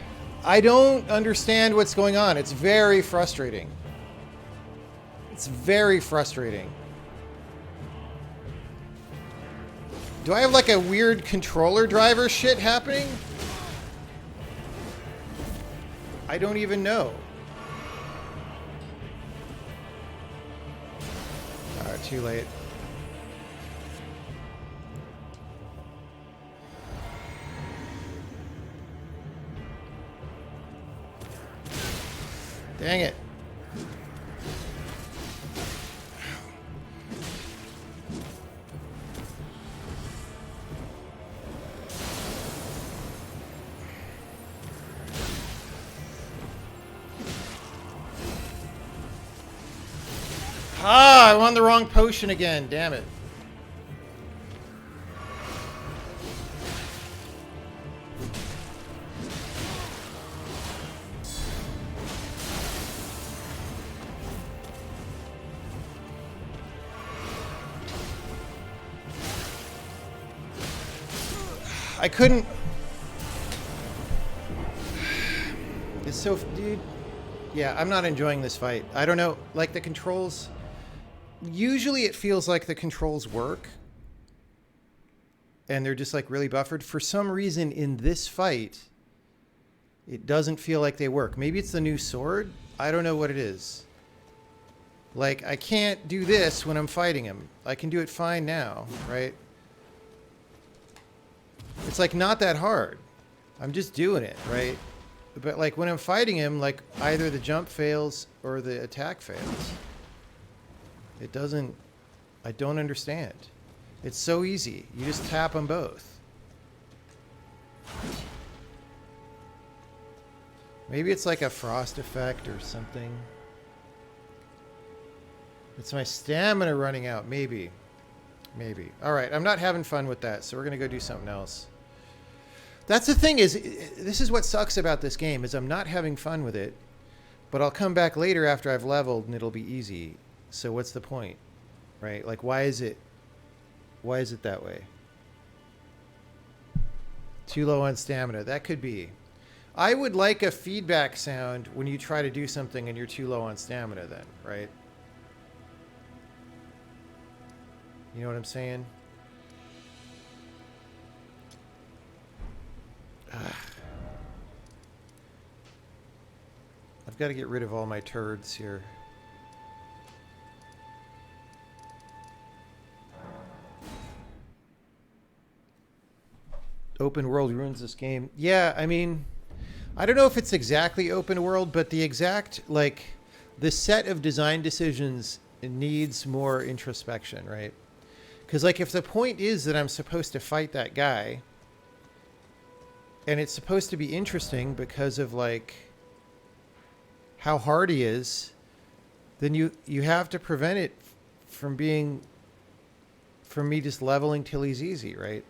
I don't understand what's going on. It's very frustrating. It's very frustrating. Do I have like a weird controller driver shit happening? I don't even know. Alright, too late. Dang it. Ah, I'm on the wrong potion again. Damn it. I couldn't. It's so, dude. Yeah, I'm not enjoying this fight. I don't know, like the controls. Usually it feels like the controls work. And they're just like really buffered. For some reason in this fight, it doesn't feel like they work. Maybe it's the new sword. I don't know what it is. Like, I can't do this when I'm fighting him. I can do it fine now, right? It's like not that hard. I'm just doing it, right? But like when I'm fighting him, like either the jump fails or the attack fails. It doesn't, I don't understand. It's so easy. You just tap them both. Maybe it's like a frost effect or something. It's my stamina running out. Maybe. Maybe. All right. I'm not having fun with that, so we're going to go do something else. That's the thing is, this is what sucks about this game, is I'm not having fun with it, but I'll come back later after I've leveled and it'll be easy. So what's the point? Right? Like, why is it that way? Too low on stamina. That could be. I would like a feedback sound when you try to do something and you're too low on stamina then, right? You know what I'm saying? I've got to get rid of all my turds here. Open world ruins this game. Yeah, I mean, I don't know if it's exactly open world, but the exact, like, the set of design decisions needs more introspection, right? Because, like, if the point is that I'm supposed to fight that guy, and it's supposed to be interesting because of, like, how hard he is, then you have to prevent it from being from me just leveling till he's easy, right?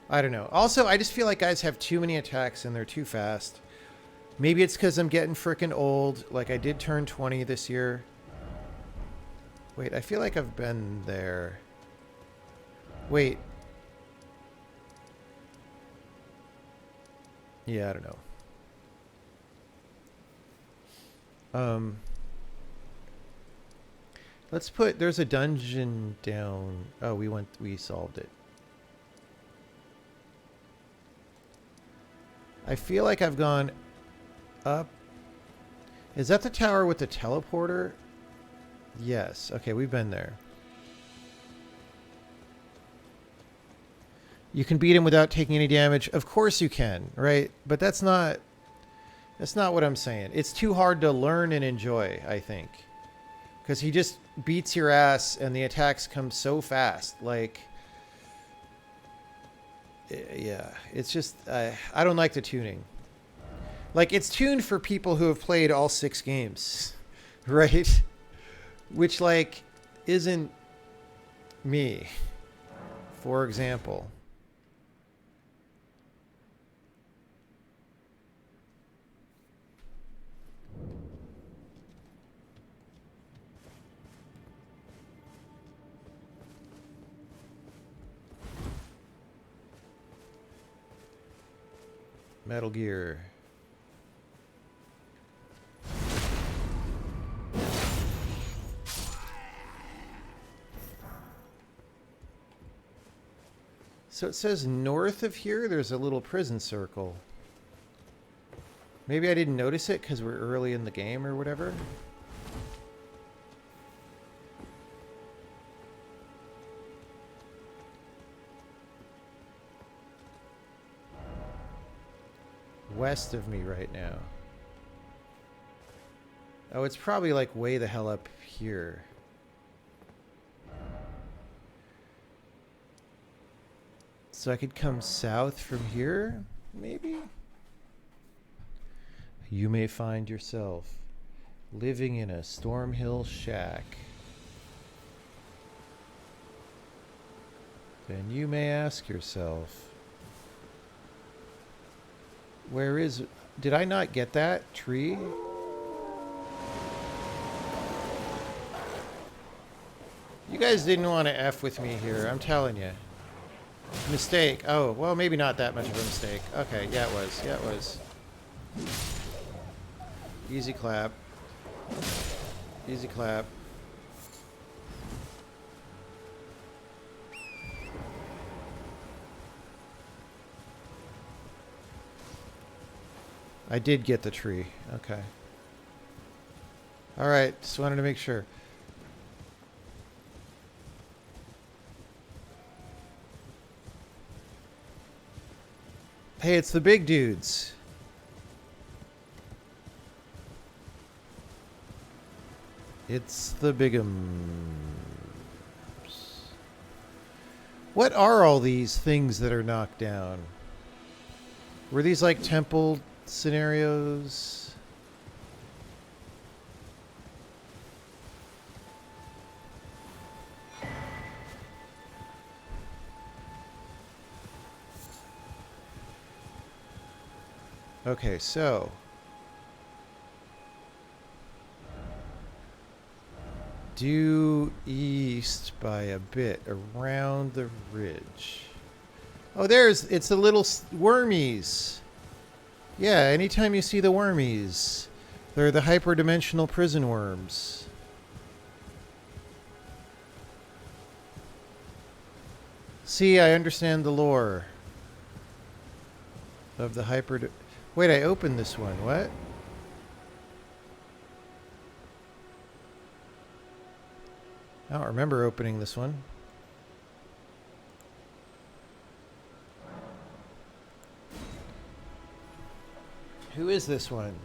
I don't know. Also, I just feel like guys have too many attacks and they're too fast. Maybe it's because I'm getting freaking old. Like, I did turn 20 this year. Wait, I feel like I've been there. Wait. Yeah, I don't know. Let's put, there's a dungeon down. Oh, we solved it. I feel like I've gone up. Is that the tower with the teleporter? Yes. Okay, we've been there. You can beat him without taking any damage. Of course you can, right? But that's not what I'm saying. It's too hard to learn and enjoy, I think. Because he just beats your ass and the attacks come so fast. Like, yeah, it's just, I don't like the tuning. Like, it's tuned for people who have played all 6 games, right? Which, like, isn't me, for example. Metal Gear. So it says north of here, there's a little prison circle. Maybe I didn't notice it because we're early in the game or whatever. West of me right now. Oh, it's probably like way the hell up here. So I could come south from here, maybe? You may find yourself living in a Stormhill shack. Then you may ask yourself, where is... Did I not get that tree? You guys didn't want to F with me here, I'm telling you. Mistake. Oh, well, maybe not that much of a mistake. Okay, yeah, it was. Yeah, it was. Easy clap. Easy clap. I did get the tree. Okay. All right, just wanted to make sure. Hey, it's the big dudes. It's the bigums. What are all these things that are knocked down? Were these like temple scenarios? Okay, so due east by a bit around the ridge. Oh, it's the little wormies. Yeah, anytime you see the wormies, they're the hyperdimensional prison worms. See, I understand the lore of the hyper... Wait, I opened this one. What? I don't remember opening this one. Who is this one?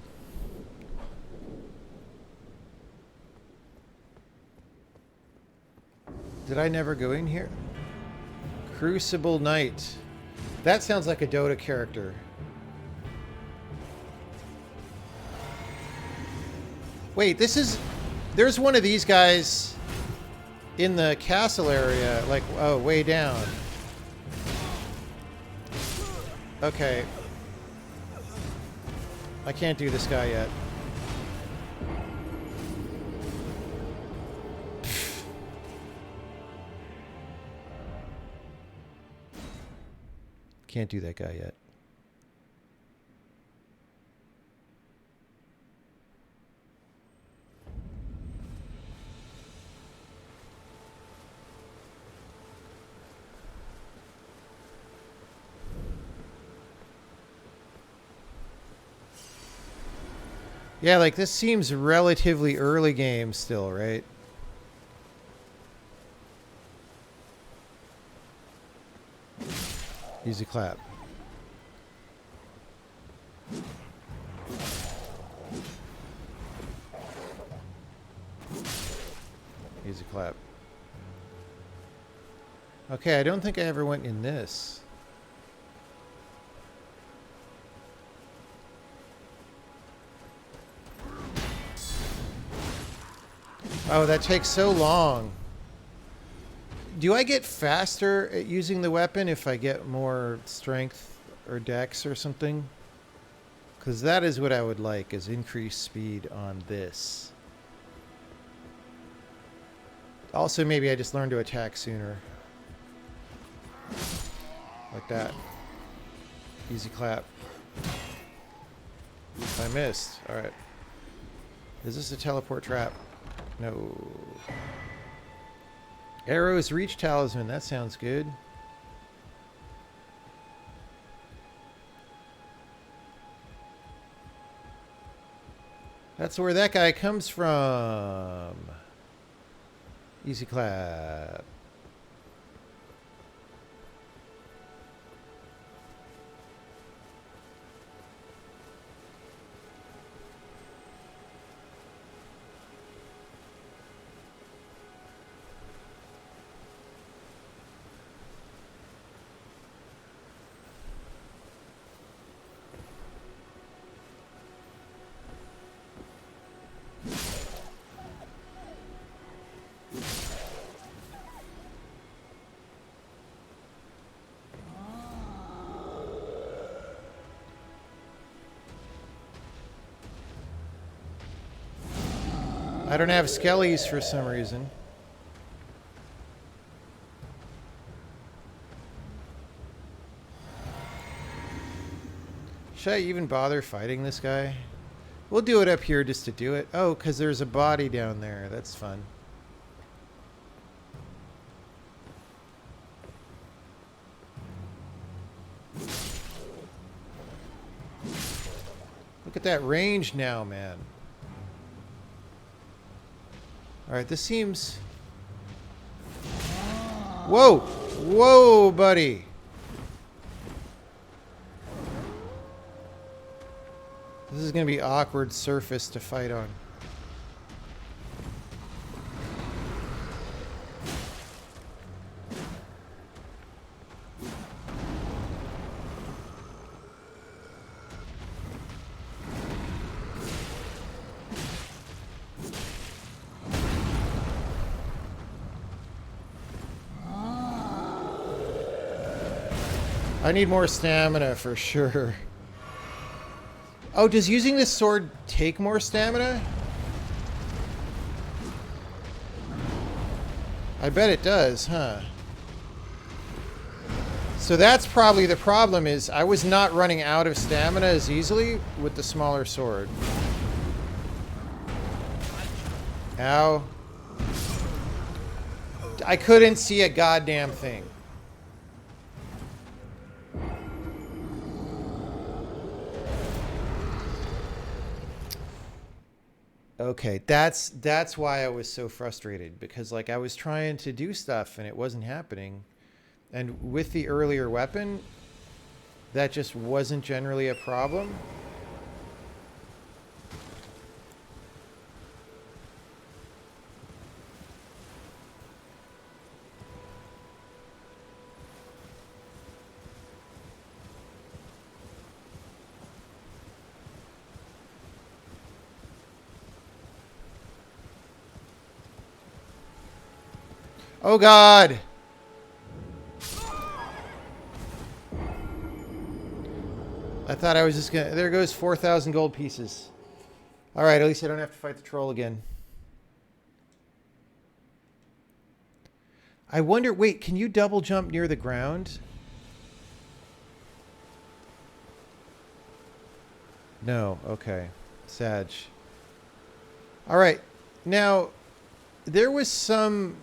Did I never go in here? Crucible Knight. That sounds like a Dota character. Wait, this is... There's one of these guys in the castle area, like, oh, way down. Okay. I can't do this guy yet. Can't do that guy yet. Yeah, like this seems relatively early game still, right? Easy clap. Easy clap. Okay, I don't think I ever went in this. Oh, that takes so long. Do I get faster at using the weapon if I get more strength or dex or something? Because that is what I would like, is increased speed on this. Also, maybe I just learn to attack sooner. Like that. Easy clap. I missed. Alright. Is this a teleport trap? No. Arrows reach talisman. That sounds good. That's where that guy comes from. Easy clap. I don't have skellies for some reason. Should I even bother fighting this guy? We'll do it up here just to do it. Oh, because there's a body down there. That's fun. Look at that range now, man. Alright, this seems... Whoa! Whoa, buddy! This is going to be awkward surface to fight on. I need more stamina for sure. Oh, does using this sword take more stamina? I bet it does, huh? So that's probably the problem, is I was not running out of stamina as easily with the smaller sword. Ow. I couldn't see a goddamn thing. Okay, that's why I was so frustrated, because like I was trying to do stuff and it wasn't happening. And with the earlier weapon, that just wasn't generally a problem. Oh God! I thought I was just gonna... There goes 4,000 gold pieces. Alright, at least I don't have to fight the troll again. I wonder... Wait, can you double jump near the ground? No, okay. Sag. Alright, now... There was some...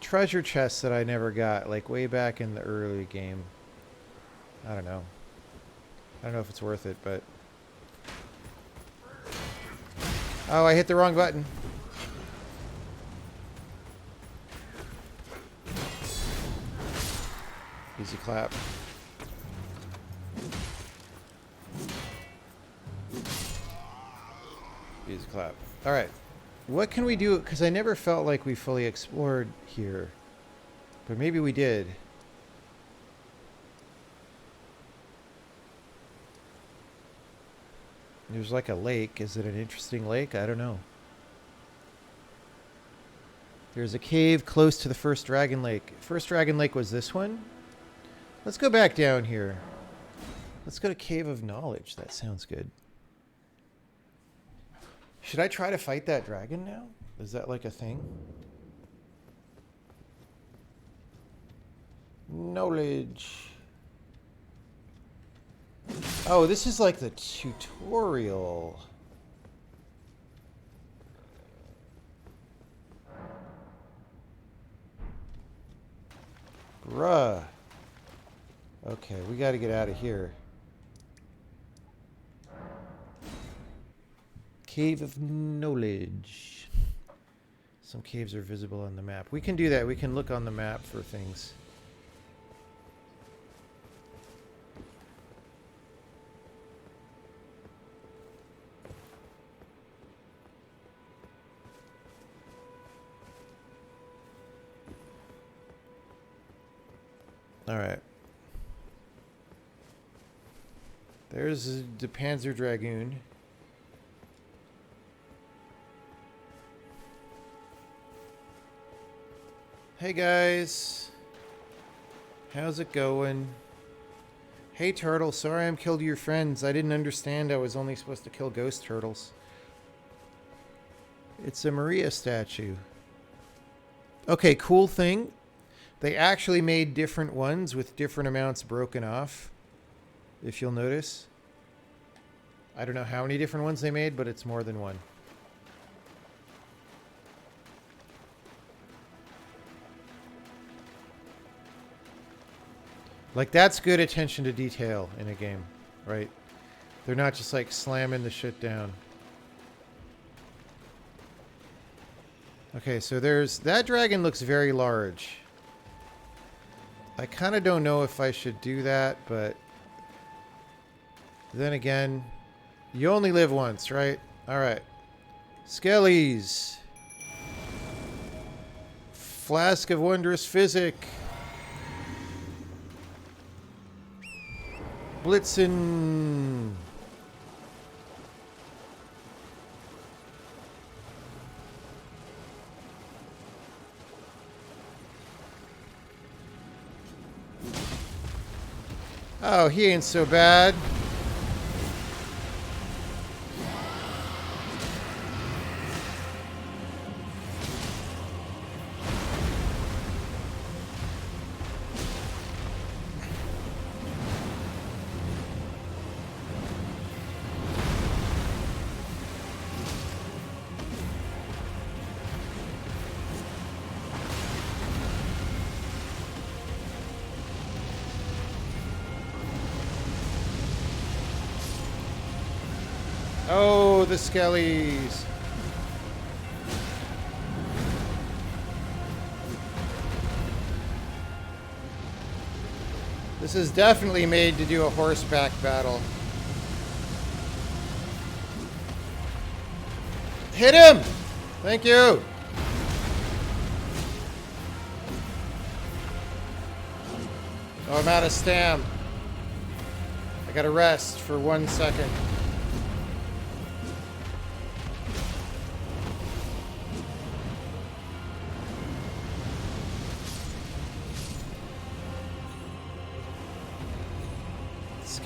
treasure chests that I never got, like way back in the early game. I don't know. I don't know if it's worth it, but... Oh, I hit the wrong button. Easy clap. Easy clap. Alright. What can we do? Because I never felt like we fully explored here. But maybe we did. There's like a lake. Is it an interesting lake? I don't know. There's a cave close to the first dragon lake. First dragon lake was this one? Let's go back down here. Let's go to Cave of Knowledge. That sounds good. Should I try to fight that dragon now? Is that like a thing? Knowledge. Oh, this is like the tutorial. Bruh. Okay, we got to get out of here. Cave of Knowledge. Some caves are visible on the map. We can do that. We can look on the map for things. All right. There's the Panzer Dragoon. Hey guys, how's it going? Hey turtle, sorry I killed your friends. I didn't understand I was only supposed to kill ghost turtles. It's a Maria statue. Okay, cool thing. They actually made different ones with different amounts broken off, if you'll notice. I don't know how many different ones they made, but it's more than one. Like, that's good attention to detail in a game, right? They're not just, like, slamming the shit down. Okay, so there's... That dragon looks very large. I kind of don't know if I should do that, but... Then again, you only live once, right? Alright. Skellies. Flask of Wondrous Physic. Blitzen. Oh, he ain't so bad. Oh, the skellies. This is definitely made to do a horseback battle. Hit him! Thank you! Oh, I'm out of stam. I gotta rest for 1 second.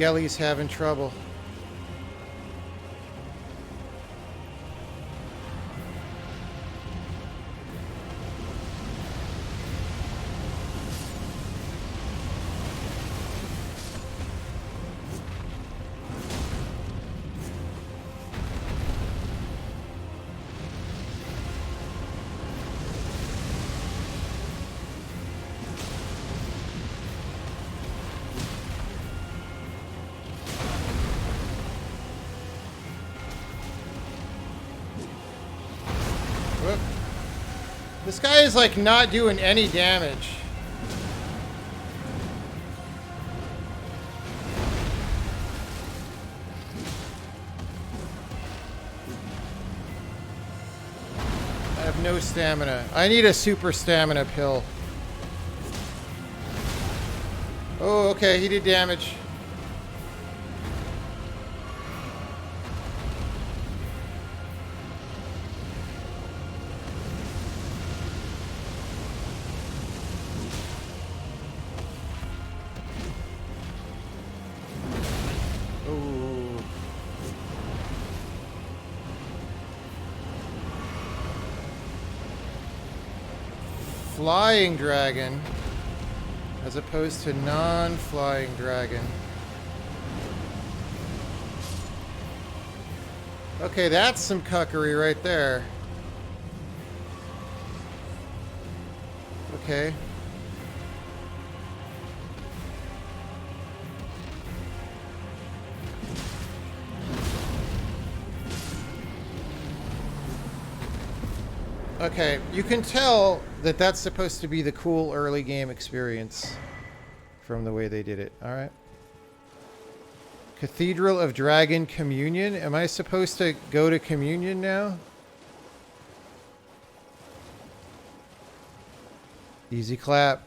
Skelly's having trouble. This guy is like not doing any damage. I have no stamina. I need a super stamina pill. Oh, okay, he did damage. Flying dragon as opposed to non-flying dragon. Okay, that's some cuckery right there. Okay. Okay, you can tell that that's supposed to be the cool early game experience from the way they did it. All right. Cathedral of Dragon Communion. Am I supposed to go to communion now? Easy clap.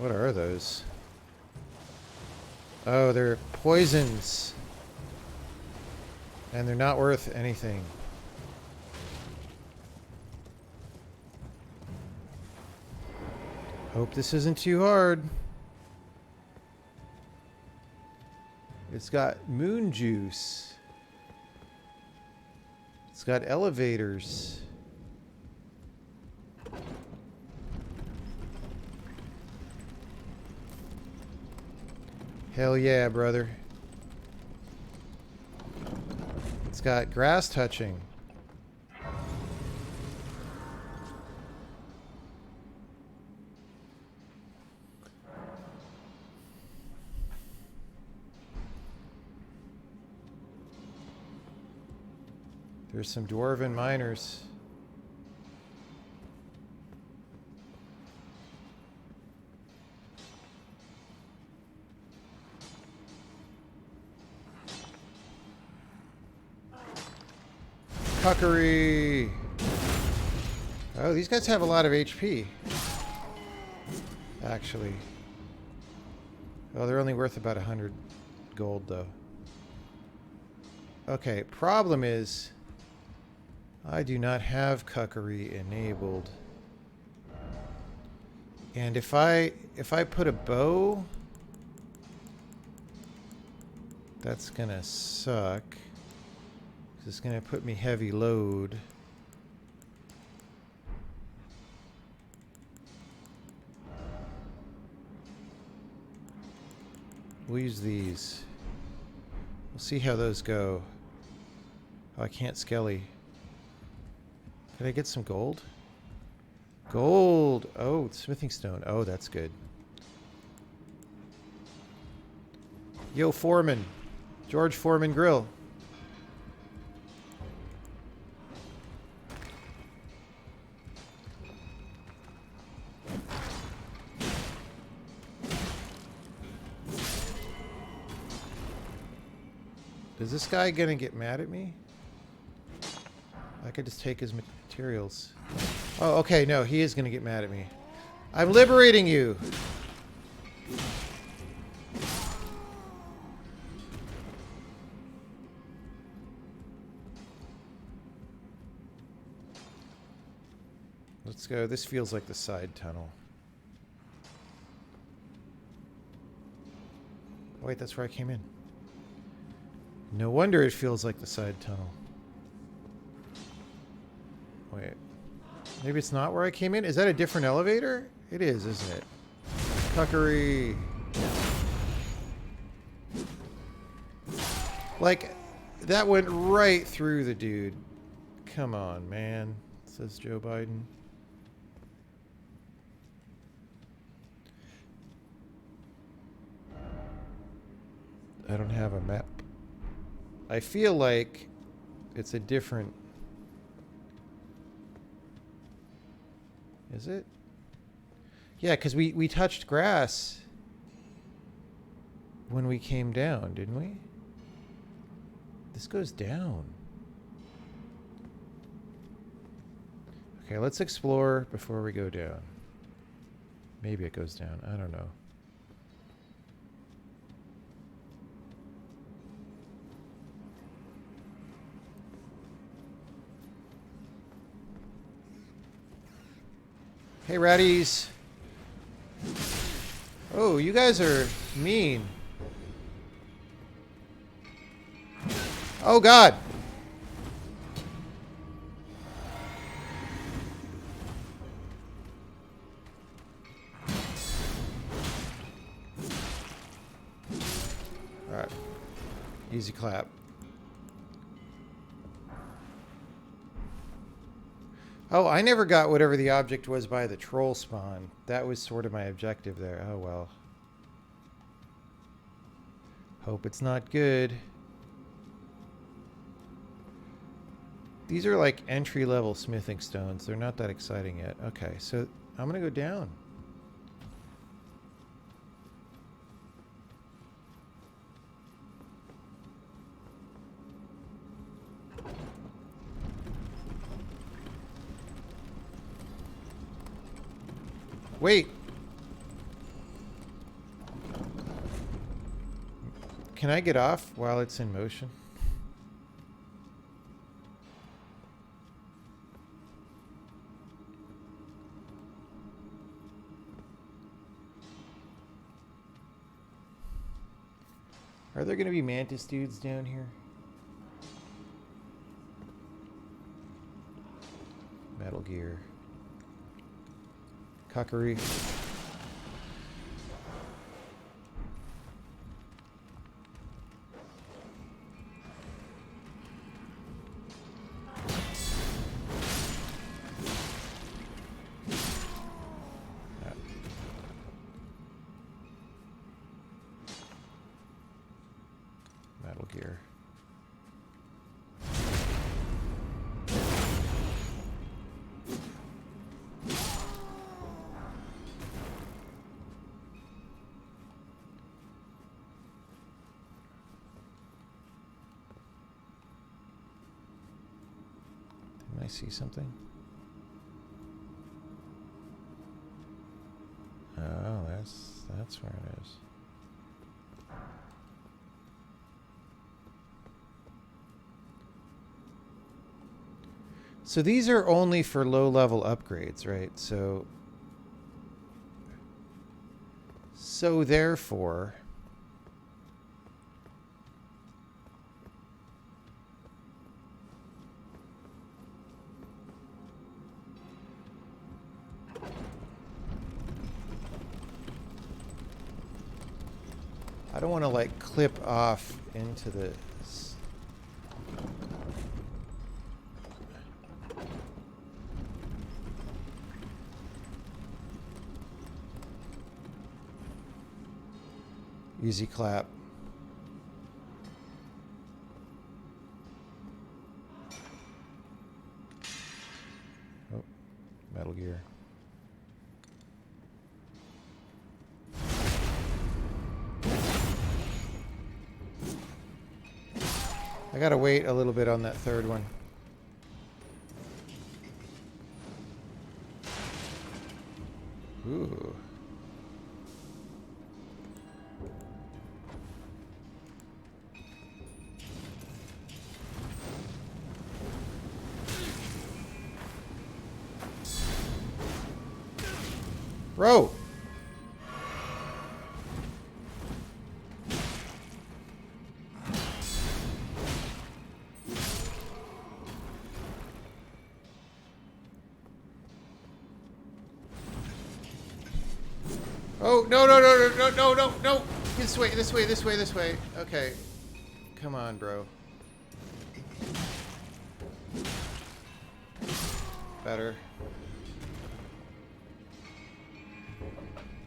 What are those? Oh, they're poisons. And they're not worth anything. Hope this isn't too hard. It's got moon juice. It's got elevators. Hell yeah, brother. It's got grass touching. There's some dwarven miners. Cuckery. Oh, these guys have a lot of HP. Actually. Oh, they're only worth about 100 gold, though. Okay, problem is I do not have cuckery enabled. And if I put a bow, that's gonna suck. It's gonna put me heavy load. We'll use these. We'll see how those go. Oh, I can't skelly. Can I get some gold? Gold! Oh, smithing stone. Oh, that's good. Yo, Foreman. George Foreman Grill. Is this guy gonna get mad at me? I could just take his materials. Oh, okay, no, he is gonna get mad at me. I'm liberating you! Let's go. This feels like the side tunnel. Oh, wait, that's where I came in. No wonder it feels like the side tunnel. Wait. Maybe it's not where I came in? Is that a different elevator? It is, isn't it? Cuckery. Like, that went right through the dude. Come on, man, says Joe Biden. I don't have a map. I feel like it's a different... Is it? Yeah, because we touched grass when we came down, didn't we? This goes down. Okay, let's explore before we go down. Maybe it goes down. I don't know. Hey, ratties. Oh, you guys are mean. Oh, God. All right. Easy clap. Oh, I never got whatever the object was by the troll spawn. That was sort of my objective there. Oh, well. Hope it's not good. These are like entry-level smithing stones. They're not that exciting yet. Okay, so I'm going to go down. Wait. Can I get off while it's in motion? Are there going to be mantis dudes down here? Metal Gear. Cuckery. Metal Gear. Didn't I see something? Oh, that's where it is. So these are only for low-level upgrades, right? So therefore, I don't want to like clip off into the... Easy clap. Oh, Metal Gear. I gotta wait a little bit on that third one. Ooh. Bro! Oh, no, no, no, no, no, no, no, no! This way, this way, this way, this way. Okay. Come on, bro. Better.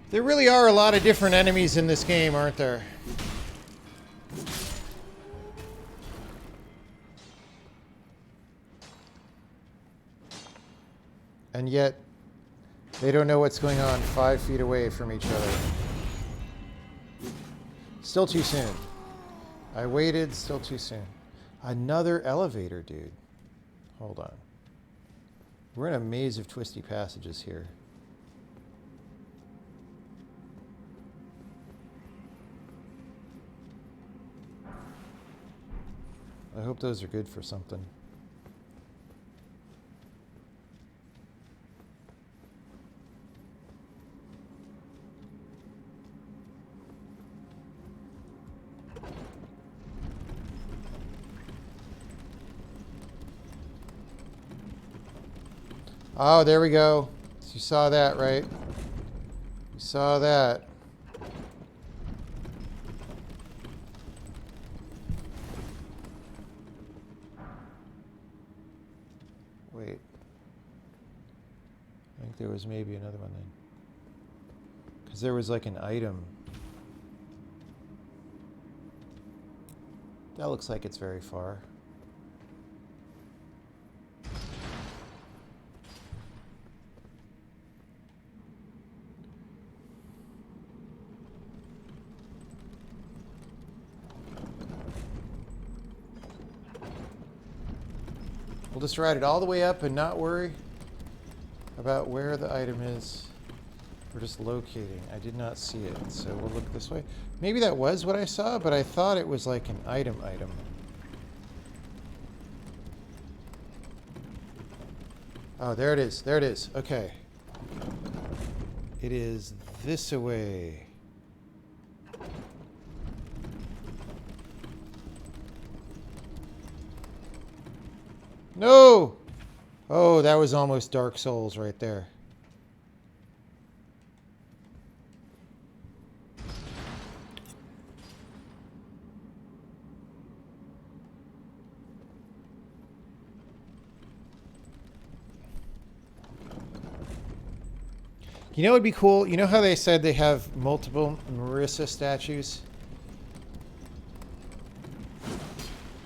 There really are a lot of different enemies in this game, aren't there? And yet, they don't know what's going on 5 feet away from each other. Still too soon. I waited, still too soon. Another elevator, dude. Hold on. We're in a maze of twisty passages here. I hope those are good for something. Oh, there we go. So you saw that, right? You saw that. Wait. I think there was maybe another one then. Because there was like an item. That looks like it's very far. We'll just ride it all the way up and not worry about where the item is. We're just locating. I did not see it, so we'll look this way. Maybe that was what I saw, but I thought it was like an item. Oh, there it is. There it is. Okay. It is this away. No! Oh, that was almost Dark Souls right there. You know what would be cool? You know how they said they have multiple Marissa statues?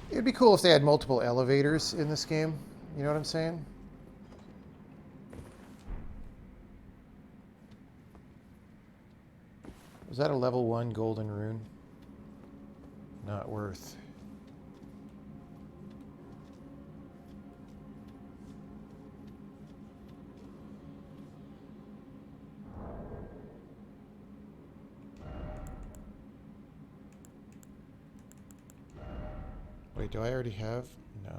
It'd be cool if they had multiple elevators in this game. You know what I'm saying? Was that a level 1 golden rune? Not worth. Wait, do I already have? No.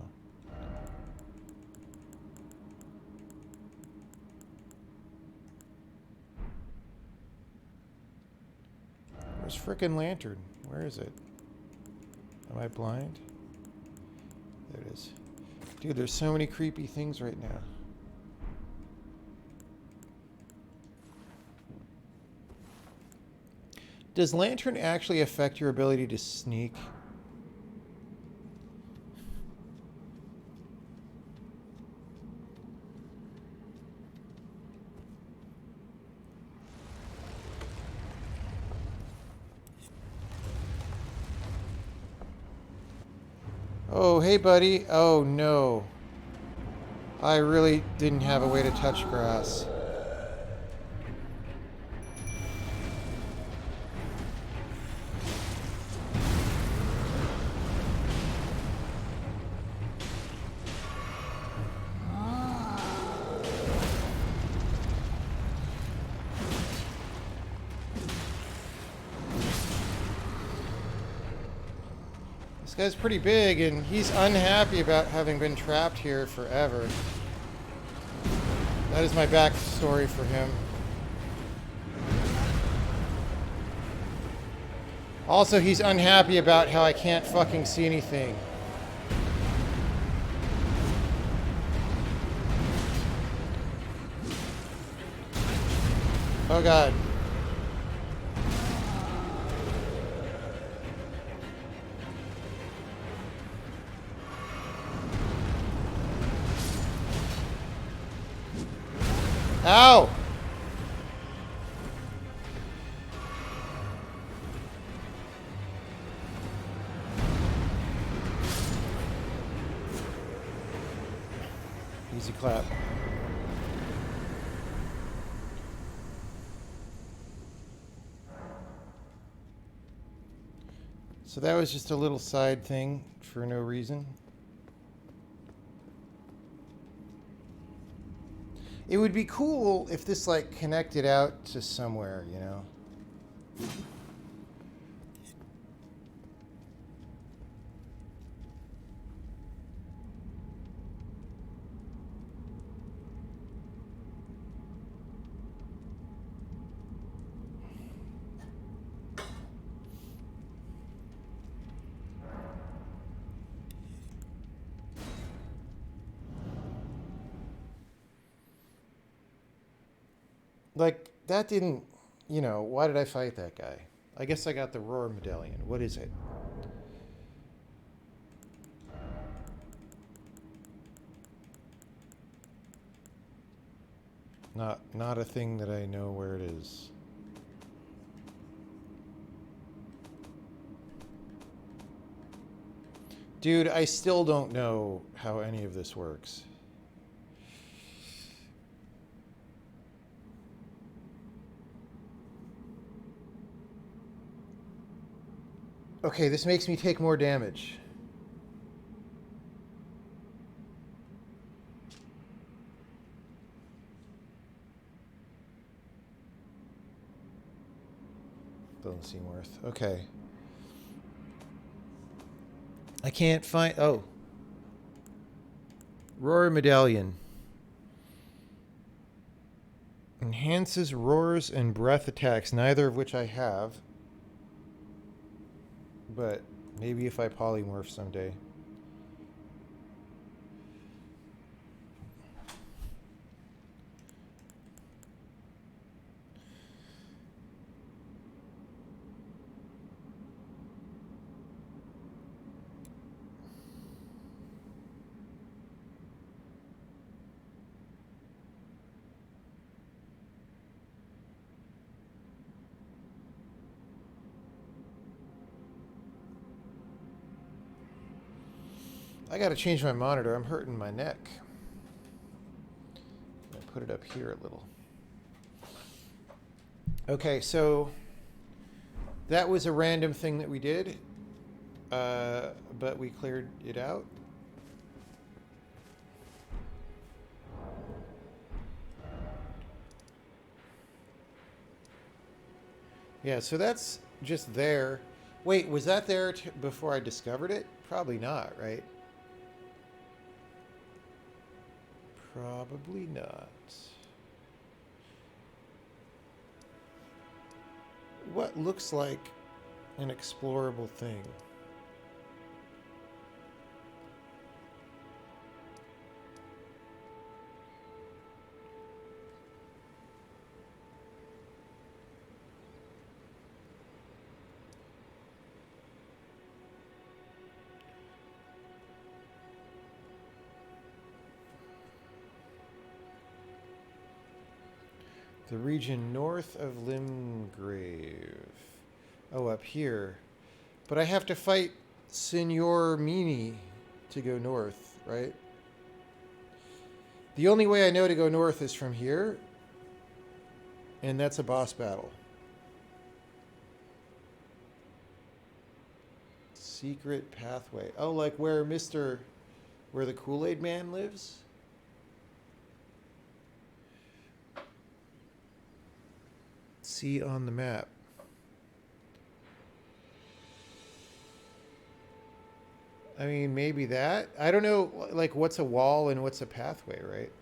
Where's frickin' Lantern? Where is it? Am I blind? There it is. Dude, there's so many creepy things right now. Does Lantern actually affect your ability to sneak? Oh, hey, buddy. Oh, no. I really didn't have a way to touch grass. This guy's pretty big, and he's unhappy about having been trapped here forever. That is my backstory for him. Also, he's unhappy about how I can't fucking see anything. Oh god. Ow! Easy clap. So that was just a little side thing for no reason. It would be cool if this like connected out to somewhere, you know? Like, that didn't, you know, why did I fight that guy? I guess I got the Roar Medallion. What is it? Not a thing that I know where it is. Dude, I still don't know how any of this works. Okay, this makes me take more damage. Doesn't seem worth. Okay. I can't find. Oh. Roar Medallion. Enhances roars and breath attacks, neither of which I have. But maybe if I polymorph someday. I gotta change my monitor. I'm hurting my neck. I'm gonna put it up here a little. Okay, so that was a random thing that we did, but we cleared it out. Yeah, so that's just there. Wait, was that there before I discovered it? Probably not, right? Probably not. What looks like an explorable thing? The region north of Limgrave. Oh, up here. But I have to fight Signor Mini to go north, right? The only way I know to go north is from here. And that's a boss battle. Secret pathway. Oh, like where where the Kool-Aid Man lives? See on the map. I mean, maybe that. I don't know, like, what's a wall and what's a pathway, right?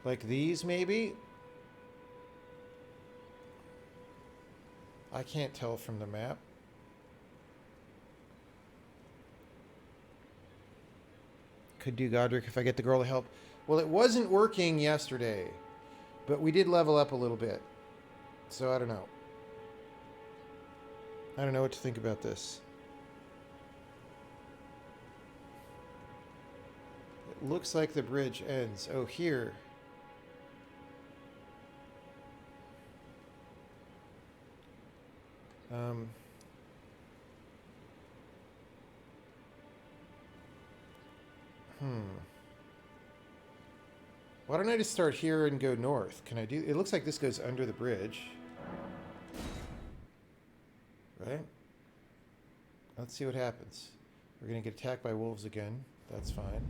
Like these, maybe? I can't tell from the map. Could do Godric if I get the girl to help. Well, it wasn't working yesterday, but we did level up a little bit. So I don't know. I don't know what to think about this. It looks like the bridge ends. Oh, here. Um, Why don't I just start here and go north? Can I do... It looks like this goes under the bridge. Right? Let's see what happens. We're going to get attacked by wolves again. That's fine.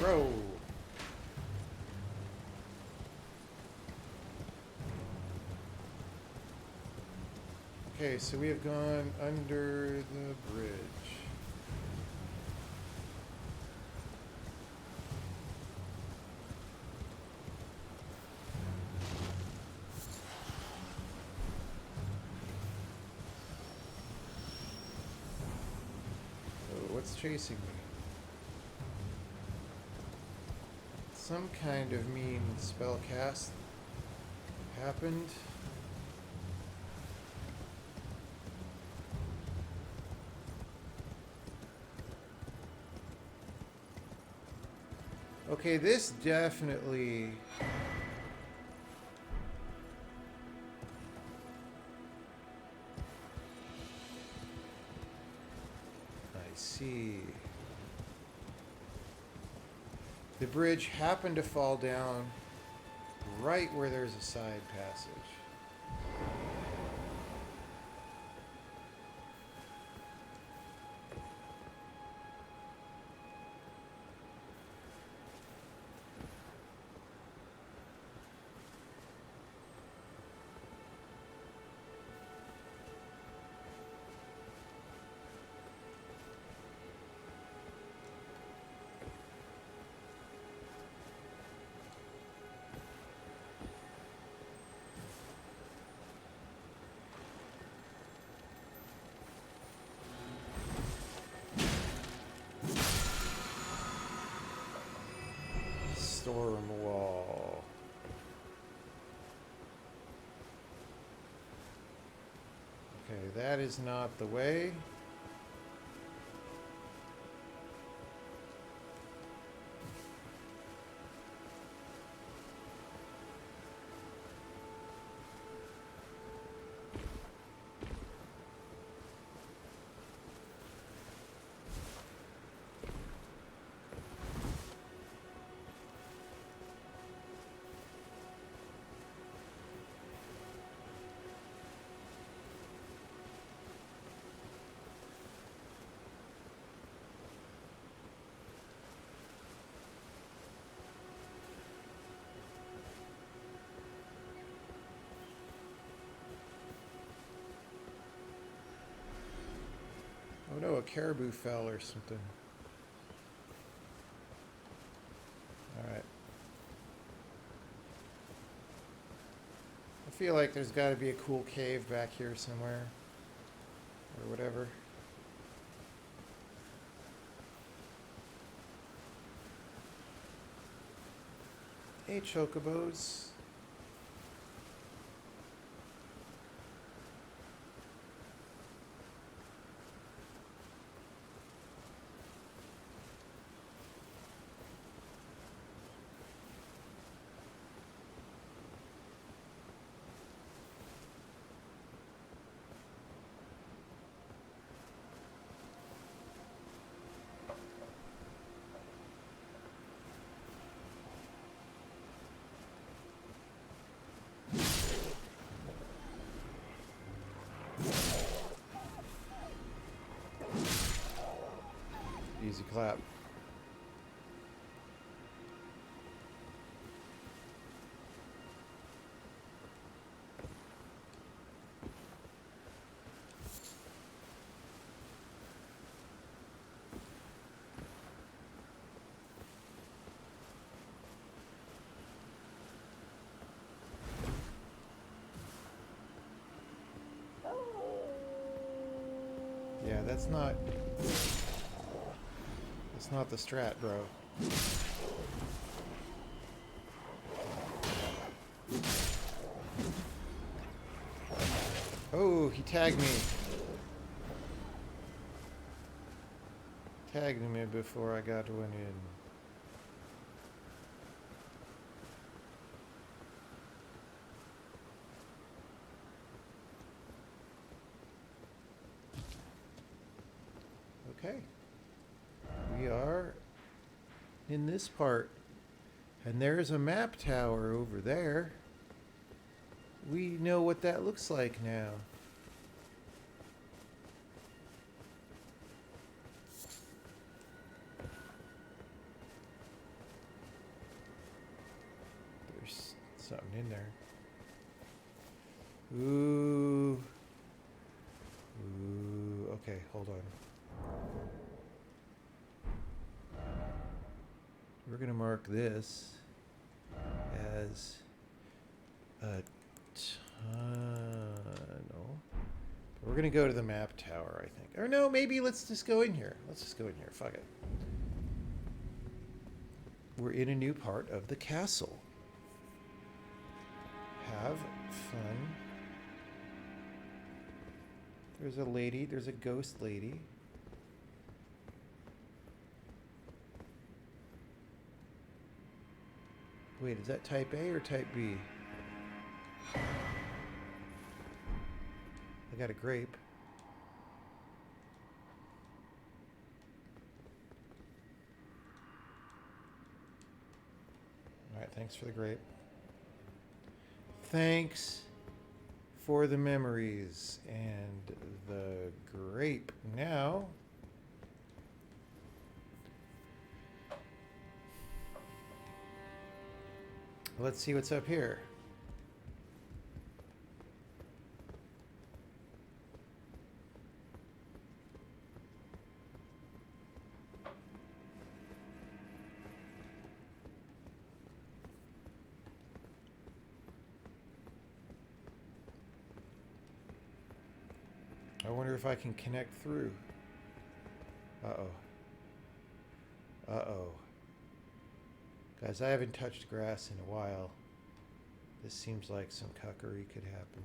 Bro! Okay, so we have gone under the bridge. Oh, what's chasing me? Some kind of mean spell cast happened. Okay, this definitely... I see. The bridge happened to fall down right where there's a side passage. Storm wall. Okay, that is not the way. Oh no, a caribou fell or something. Alright. I feel like there's got to be a cool cave back here somewhere. Or whatever. Hey, chocobos. Easy clap. Yeah, that's not... That's not the strat, bro. Oh, he tagged me. Tagged me before I got one in. Okay. We are in this part. And there's a map tower over there. We know what that looks like now. There's something in there. Ooh. Ooh. Okay, hold on. We're going to mark this as a tunnel. We're going to go to the map tower, I think. Or no, maybe let's just go in here. Let's just go in here. Fuck it. We're in a new part of the castle. Have fun. There's a lady. There's a ghost lady. Wait, is that type A or type B? I got a grape. Alright, thanks for the grape. Thanks for the memories and the grape. Now, let's see what's up here. I wonder if I can connect through. Uh-oh. Uh-oh. Guys, I haven't touched grass in a while. This seems like some cuckery could happen.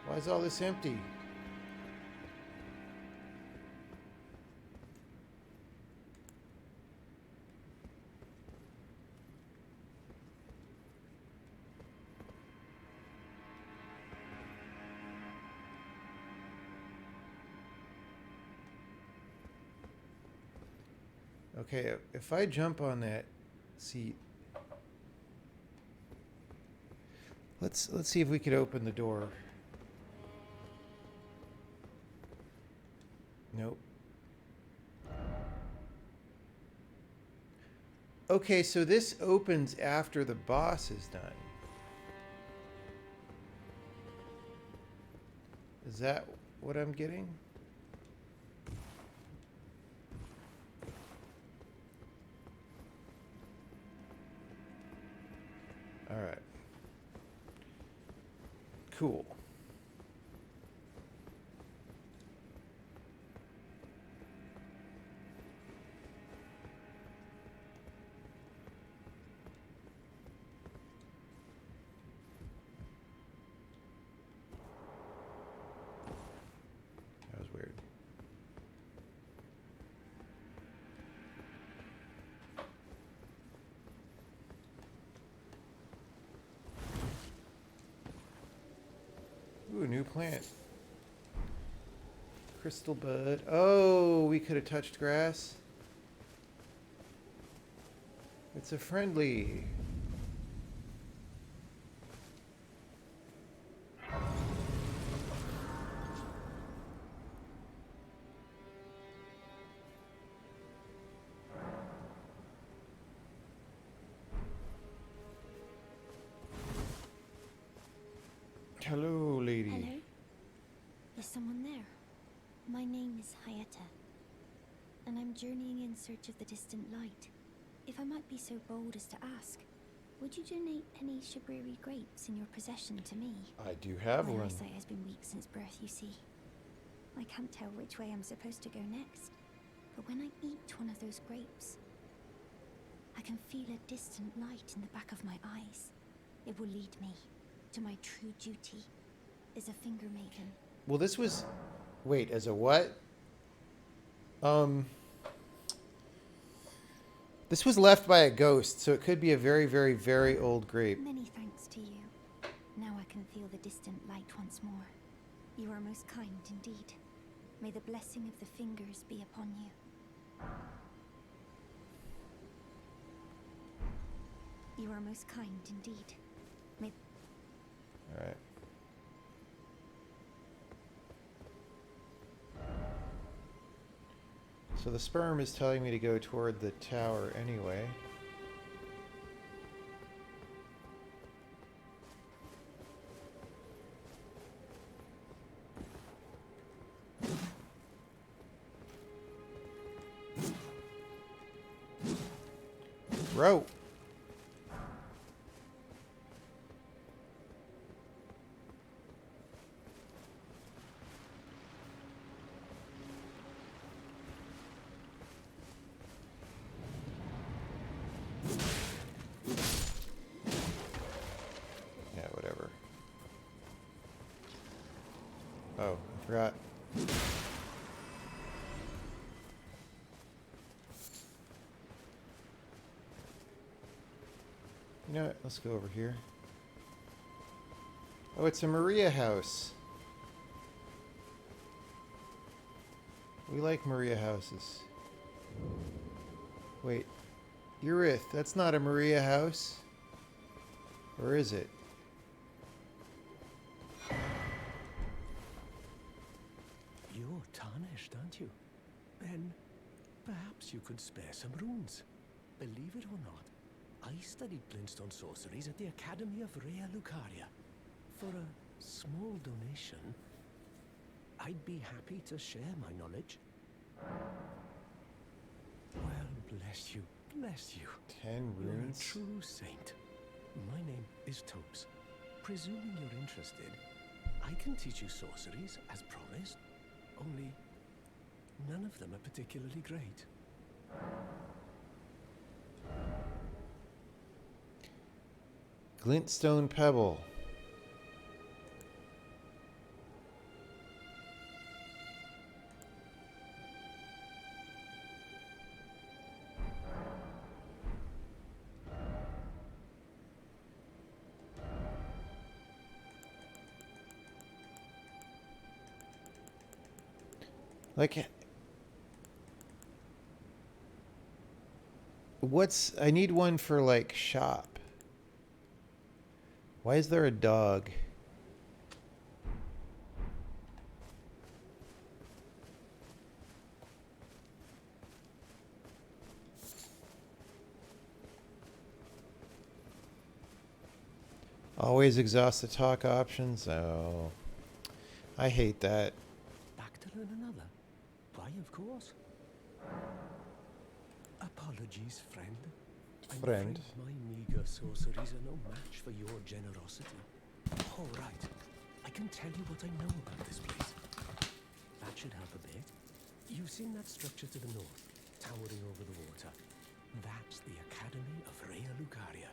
Why is all this empty? Okay, if I jump on that seat, let's see if we could open the door. Nope. Okay, so this opens after the boss is done. Is that what I'm getting? All right. Cool. That was weird. Ooh, new plant. Crystal bud. Oh, we could have touched grass. It's a friendly. Hello, lady. Hello? Is someone there? My name is Hayata, and I'm journeying in search of the distant light. If I might be so bold as to ask, would you donate any Shibriri grapes in your possession to me? I do have My one. eyesight has been weak since birth, you see. I can't tell which way I'm supposed to go next, but when I eat one of those grapes, I can feel a distant light in the back of my eyes. It will lead me to my true duty as a finger maiden. Well, this was... Wait, as a what? This was left by a ghost, so it could be a very, very, very old grape. Many thanks to you. Now I can feel the distant light once more. You are most kind indeed. May the blessing of the fingers be upon you. You are most kind indeed. May... Alright. So the sperm is telling me to go toward the tower anyway. Bro! Yeah, whatever. Oh, I forgot. You know what? Let's go over here. Oh, it's a Maria house. We like Maria houses. Wait. Urith, that's not a Maria house. Or is it? You're tarnished, aren't you? Then perhaps you could spare some runes. Believe it or not, I studied glintstone sorceries at the Academy of Rea Lucaria. For a small donation, I'd be happy to share my knowledge. Well, bless you, bless you. 10 You're a runes? true saint. My name is Topes. Presuming you're interested, I can teach you sorceries as promised. Only none of them are particularly great. Glintstone pebble. Like, I need one for, like, shop. Why is there a dog? Always exhaust the talk options. Oh, I hate that. Back to learn another? Why, of course. Apologies, friend. I'm Friend. afraid my meager sorceries are no match for your generosity. All right. I can tell you what I know about this place. That should help a bit. You've seen that structure to the north, towering over the water. That's the Academy of Rea Lucaria,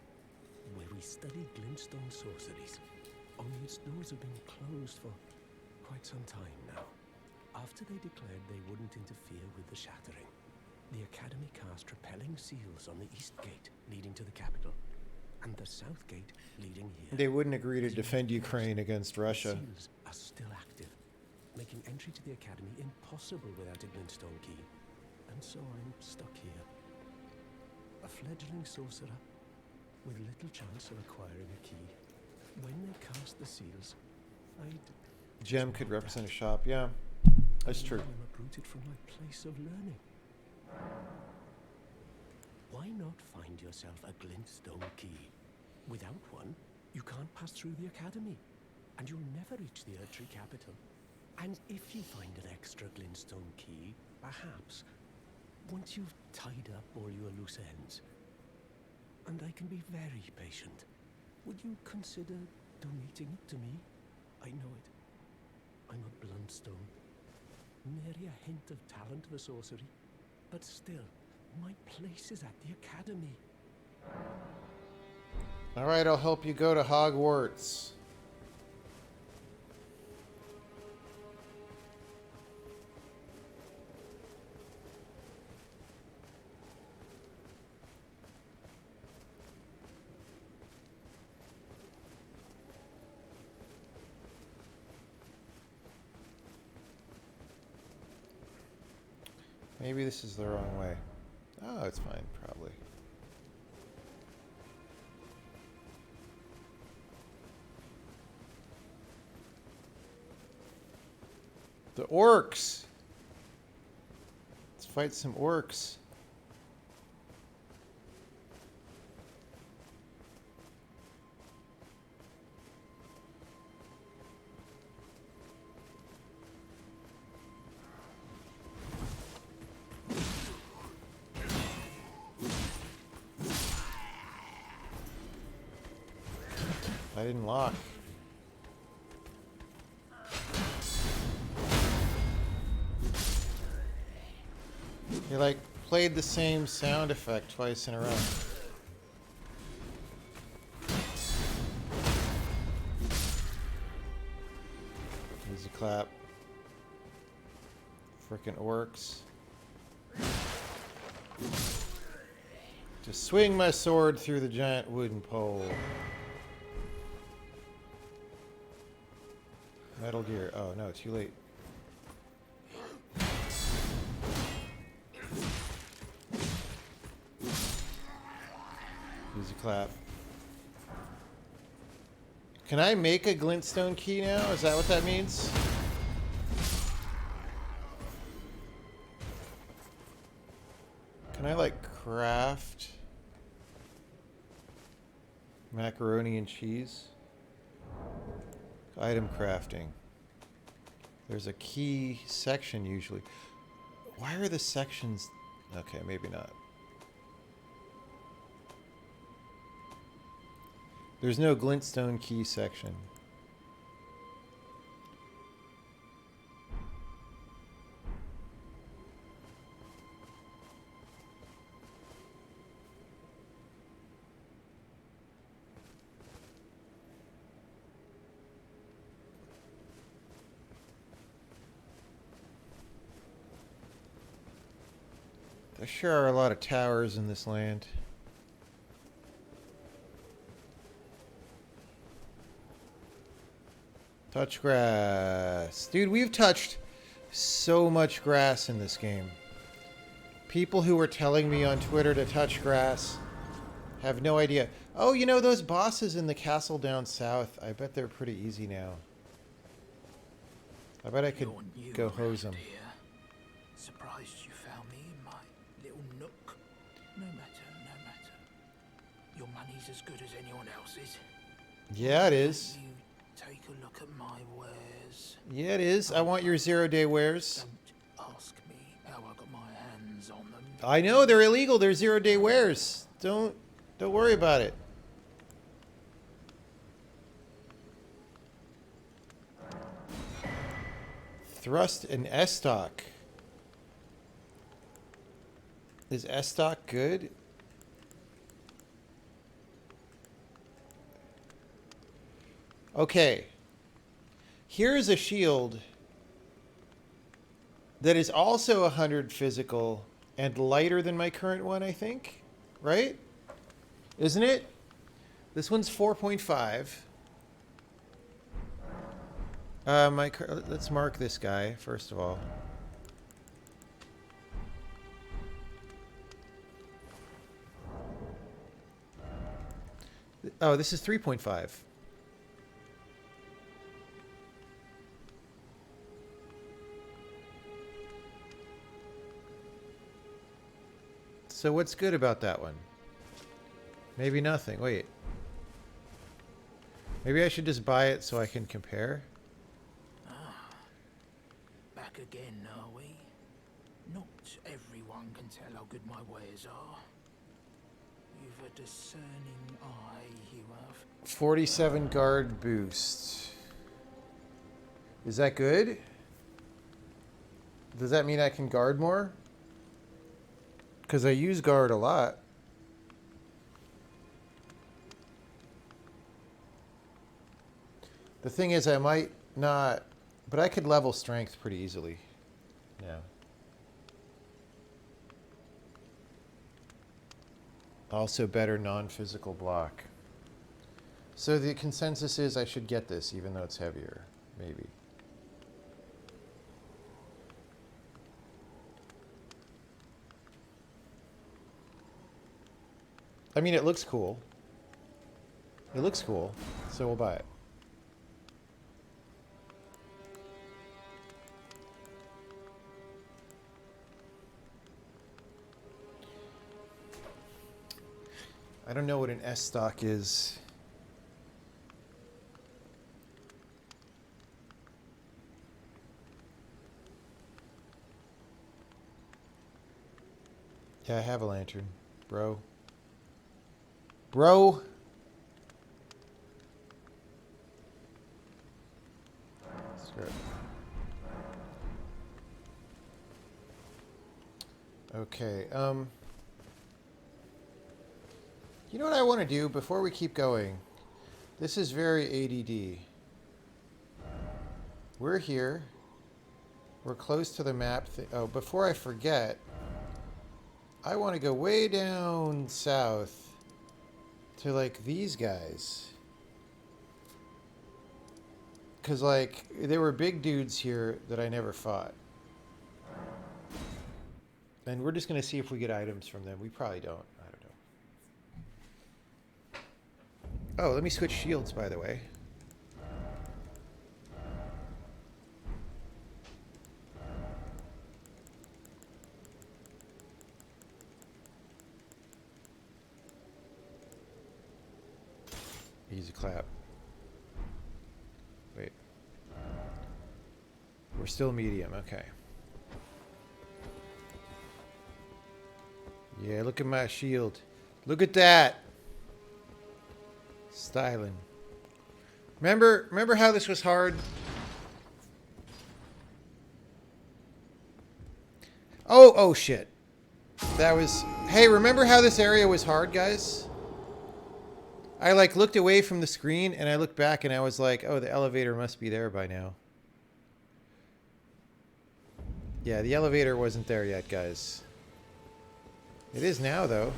where we study glintstone sorceries. Only its doors have been closed for quite some time now. After they declared they wouldn't interfere with the shattering, the Academy cast repelling seals on the east gate leading to the capital, and the south gate leading here. They wouldn't agree to defend Ukraine against Russia. The seals are still active, making entry to the Academy impossible without a glintstone key. And so I'm stuck here. A fledgling sorcerer with little chance of acquiring a key. When they cast the seals, I'd... Gem could represent a shop, yeah. That's true. I'm uprooted from my place of learning. Why not find yourself a glintstone key? Without one, you can't pass through the Academy. and you'll never reach the Erdtree capital. And if you find an extra glintstone key, perhaps, once you've tied up all your loose ends, and I can be very patient, would you consider donating it to me? I know it. I'm a bluntstone. Nary a hint of talent for sorcery. But still, my place is at the academy. All right, I'll help you go to Hogwarts. Maybe this is the wrong way. Oh, it's fine, probably. The orcs! Let's fight some orcs. I didn't lock. He like played the same sound effect twice in a row. Easy clap. Frickin' orcs. Just swing my sword through the giant wooden pole. Metal Gear. Oh no, too late. Easy clap. Can I make a glintstone key now? Is that what that means? Can I like craft macaroni and cheese? Item crafting. There's a key section usually. Why are the sections... Okay, maybe not. There's no glintstone key section. There sure are a lot of towers in this land. Touch grass. Dude, we've touched so much grass in this game. People who were telling me on Twitter to touch grass have no idea. Oh, you know those bosses in the castle down south? I bet they're pretty easy now. I bet I could go hose them. Surprised you found me in my little nook. No matter, no matter. Your money's as good as anyone else's. Yeah, it is. You take a look at my wares. Yeah, it is. I want your 0-day wares. Don't ask me how I got my hands on them. I know they're illegal. They're 0-day wares. Don't worry about it. Thrust and S-stock. Is S-stock good? Okay. Here's a shield that is also 100 physical and lighter than my current one, I think. Right? Isn't it? This one's 4.5. Let's mark this guy, first of all. Oh, this is 3.5. So what's good about that one? Maybe nothing. Wait. Maybe I should just buy it so I can compare. Back again, are we? Not everyone can tell how good my wares are. You've a discerning eye, you have. 47 guard boost. Is that good? Does that mean I can guard more? Because I use guard a lot. The thing is, I might not... But I could level strength pretty easily. Yeah. Also better non-physical block. So the consensus is I should get this, even though it's heavier. Maybe. I mean, it looks cool. It looks cool, so we'll buy it. I don't know what an S stock is. Yeah, I have a lantern, bro. Bro! Screw it. Okay, you know what I want to do before we keep going? This is very ADD. We're here. We're close to the map. Oh, before I forget, I want to go way down south to, like, these guys. Because, like, there were big dudes here that I never fought. And we're just going to see if we get items from them. We probably don't. I don't know. Oh, let me switch shields, by the way. Easy clap. Wait. We're still medium, okay. Yeah, look at my shield. Look at that. Styling. Remember how this was hard? Oh shit. That was... Hey, remember how this area was hard, guys? I, like, looked away from the screen, and I looked back, and I was like, oh, the elevator must be there by now. Yeah, the elevator wasn't there yet, guys. It is now, though.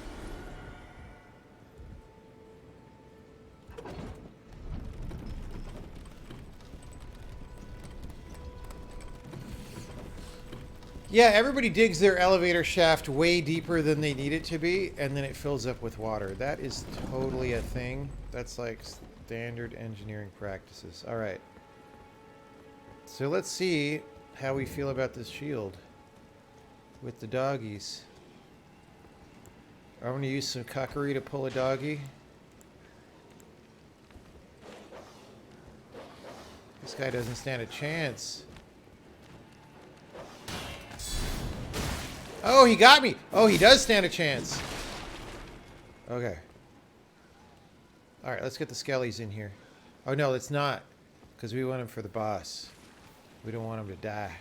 Yeah, everybody digs their elevator shaft way deeper than they need it to be, and then it fills up with water. That is totally a thing. That's like standard engineering practices. All right. So let's see how we feel about this shield with the doggies. I'm going to use some cuckery to pull a doggy. This guy doesn't stand a chance. Oh, he got me. Oh, he does stand a chance. Okay. All right, let's get the skellies in here. Oh, no, let's not. Because we want him for the boss. We don't want him to die.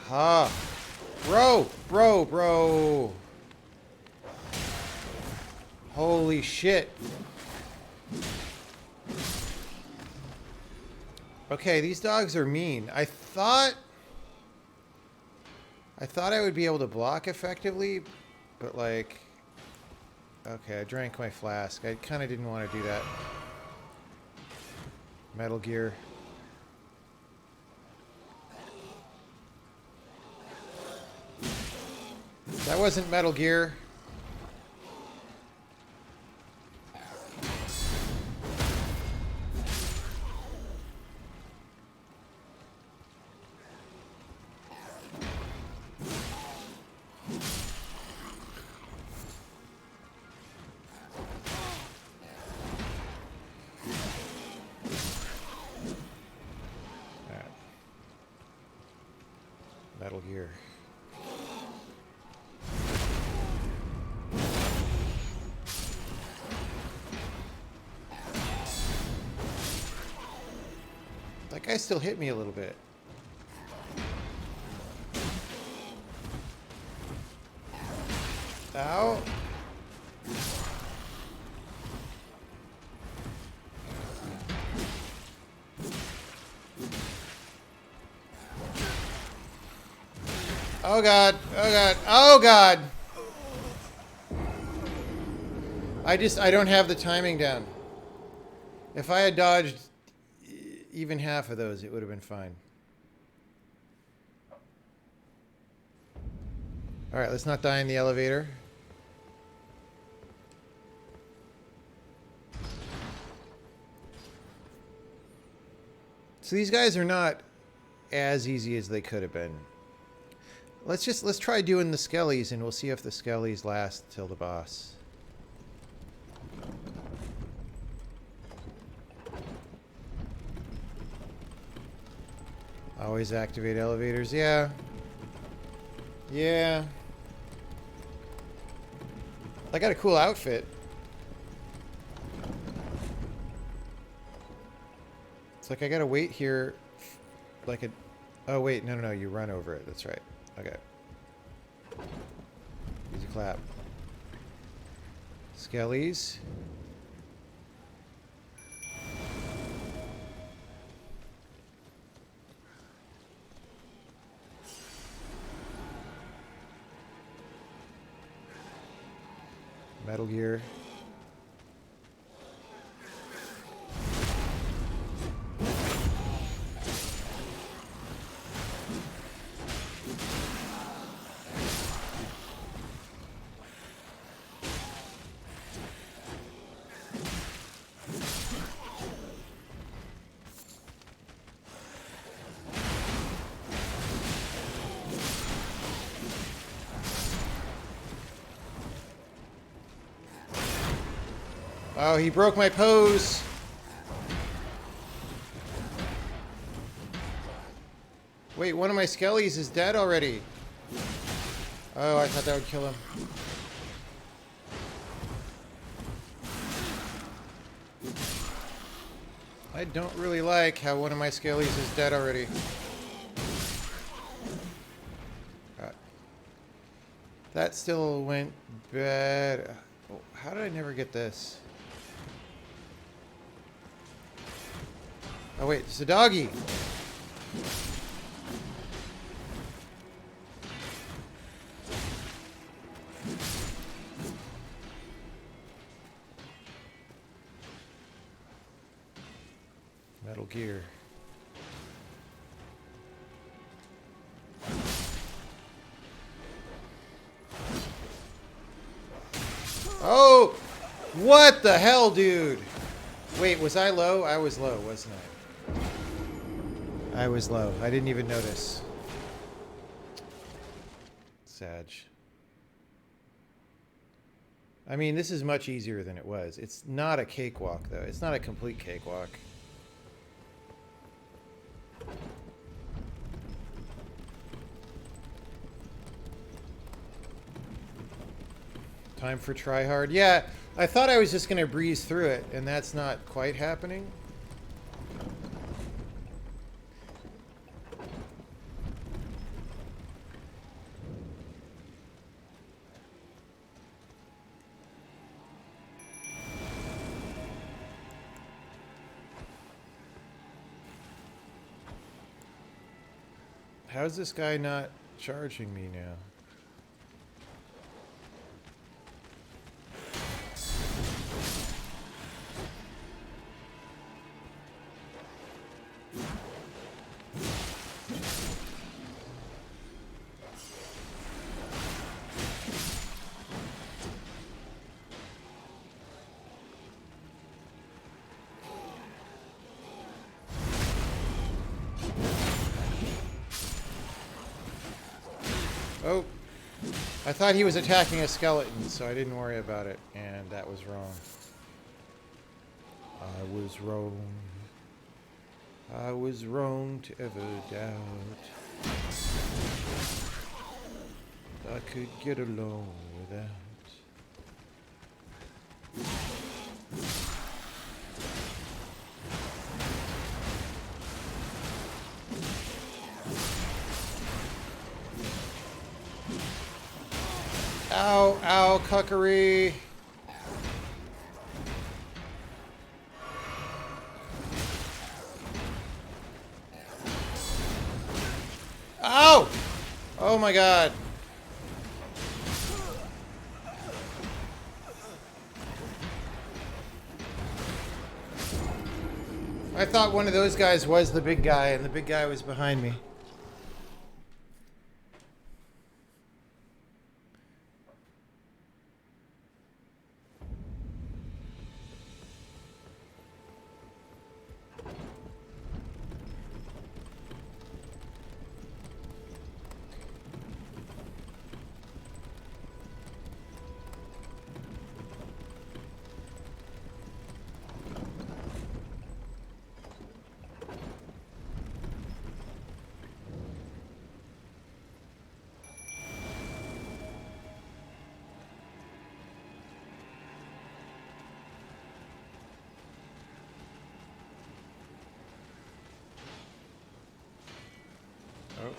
Ha. Bro. Holy shit. Okay, these dogs are mean. I thought I would be able to block effectively, but like... Okay, I drank my flask. I kind of didn't want to do that. Metal Gear. That wasn't Metal Gear. Metal Gear. That guy still hit me a little bit. Ow. Oh god, oh god, oh god! I don't have the timing down. If I had dodged even half of those, it would have been fine. Alright, let's not die in the elevator. So these guys are not as easy as they could have been. Let's try doing the skellies, and we'll see if the skellies last till the boss. Always activate elevators. Yeah. Yeah. I got a cool outfit. It's like I gotta wait here like a... Oh, wait. No. You run over it. That's right. Okay. Easy clap. Skellies. Metal Gear. Oh, he broke my pose. Wait, one of my skellies is dead already. Oh, I thought that would kill him. I don't really like how one of my skellies is dead already. That still went bad. Oh, how did I never get this? Oh wait, it's a doggy. Metal Gear. Oh! What the hell, dude? Wait, was I low? I was low, wasn't I? I was low. I didn't even notice. Sag. I mean, this is much easier than it was. It's not a cakewalk, though. It's not a complete cakewalk. Time for try hard. Yeah, I thought I was just going to breeze through it, and that's not quite happening. How's this guy not charging me now? Oh, I thought he was attacking a skeleton, so I didn't worry about it, and that was wrong. I was wrong. I was wrong to ever doubt. I could get along with that. Ow, ow, cuckery. Ow! Oh my god. I thought one of those guys was the big guy, and the big guy was behind me. Oh.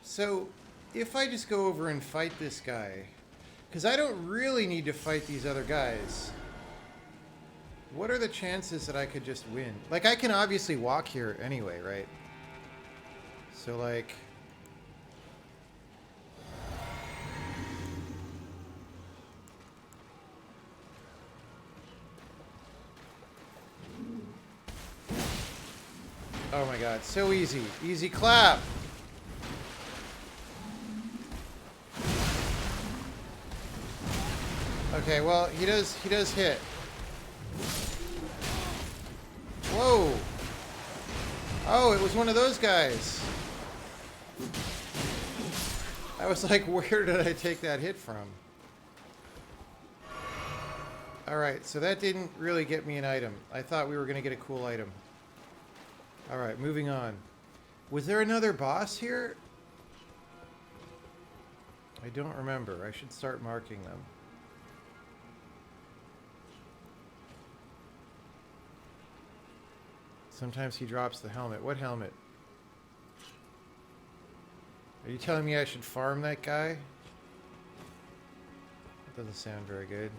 So, if I just go over and fight this guy, because I don't really need to fight these other guys, what are the chances that I could just win? Like, I can obviously walk here anyway, right? So, like... Oh my god, so easy. Easy clap! Okay, well, he does hit. Whoa! Oh, it was one of those guys. I was like, where did I take that hit from? Alright, so that didn't really get me an item. I thought we were going to get a cool item. Alright, moving on. Was there another boss here? I don't remember. I should start marking them. Sometimes he drops the helmet. What helmet? Are you telling me I should farm that guy? That doesn't sound very good.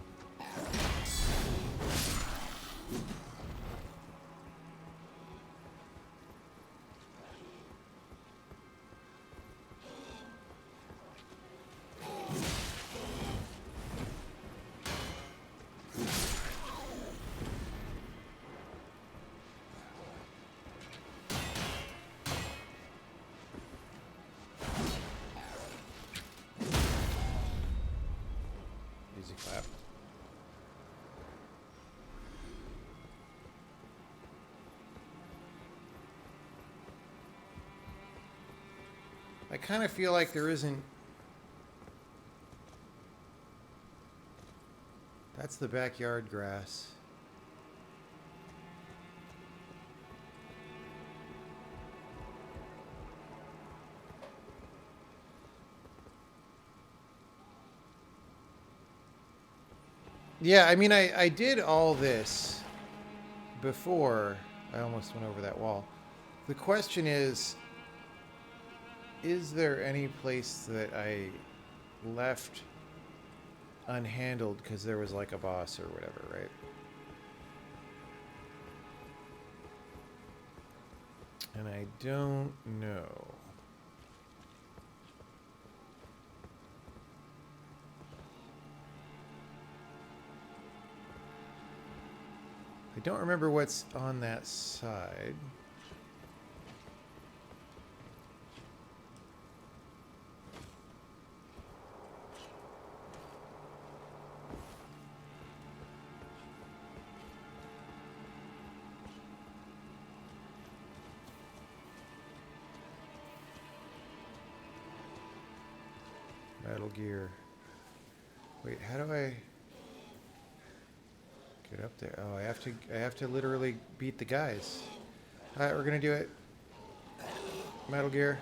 Easy clap. I kind of feel like there isn't... That's the backyard grass. Yeah, I mean, I did all this before I almost went over that wall. The question is there any place that I left unhandled because there was like a boss or whatever, right? And I don't know. I don't remember what's on that side. Metal Gear. Wait, how do I get up there? Oh, I have to literally beat the guys. All right, we're gonna do it. Metal Gear.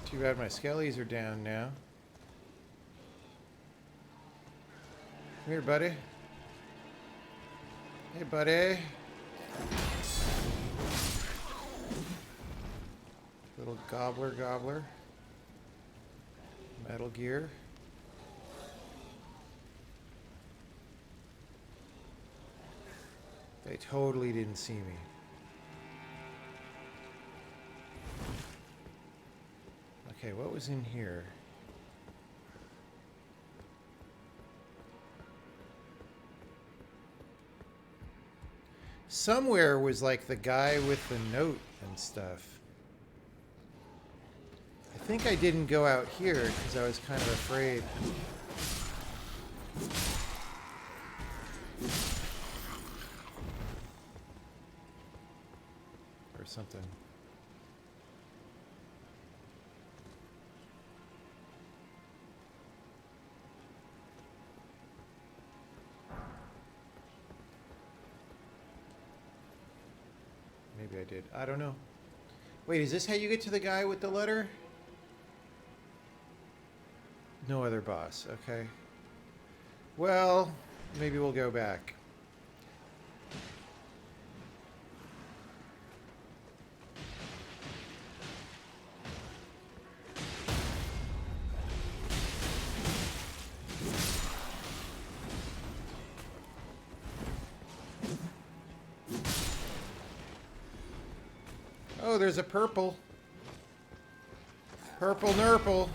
Too bad my skellies are down now. Come here, buddy. Hey, buddy. Little gobbler. Metal Gear. They totally didn't see me. Okay, what was in here? Somewhere was like the guy with the note and stuff. I think I didn't go out here because I was kind of afraid. Or something. Maybe I did. I don't know. Wait, is this how you get to the guy with the letter? No other boss. Okay. Well, maybe we'll go back. Oh, there's a purple. Purple nurple.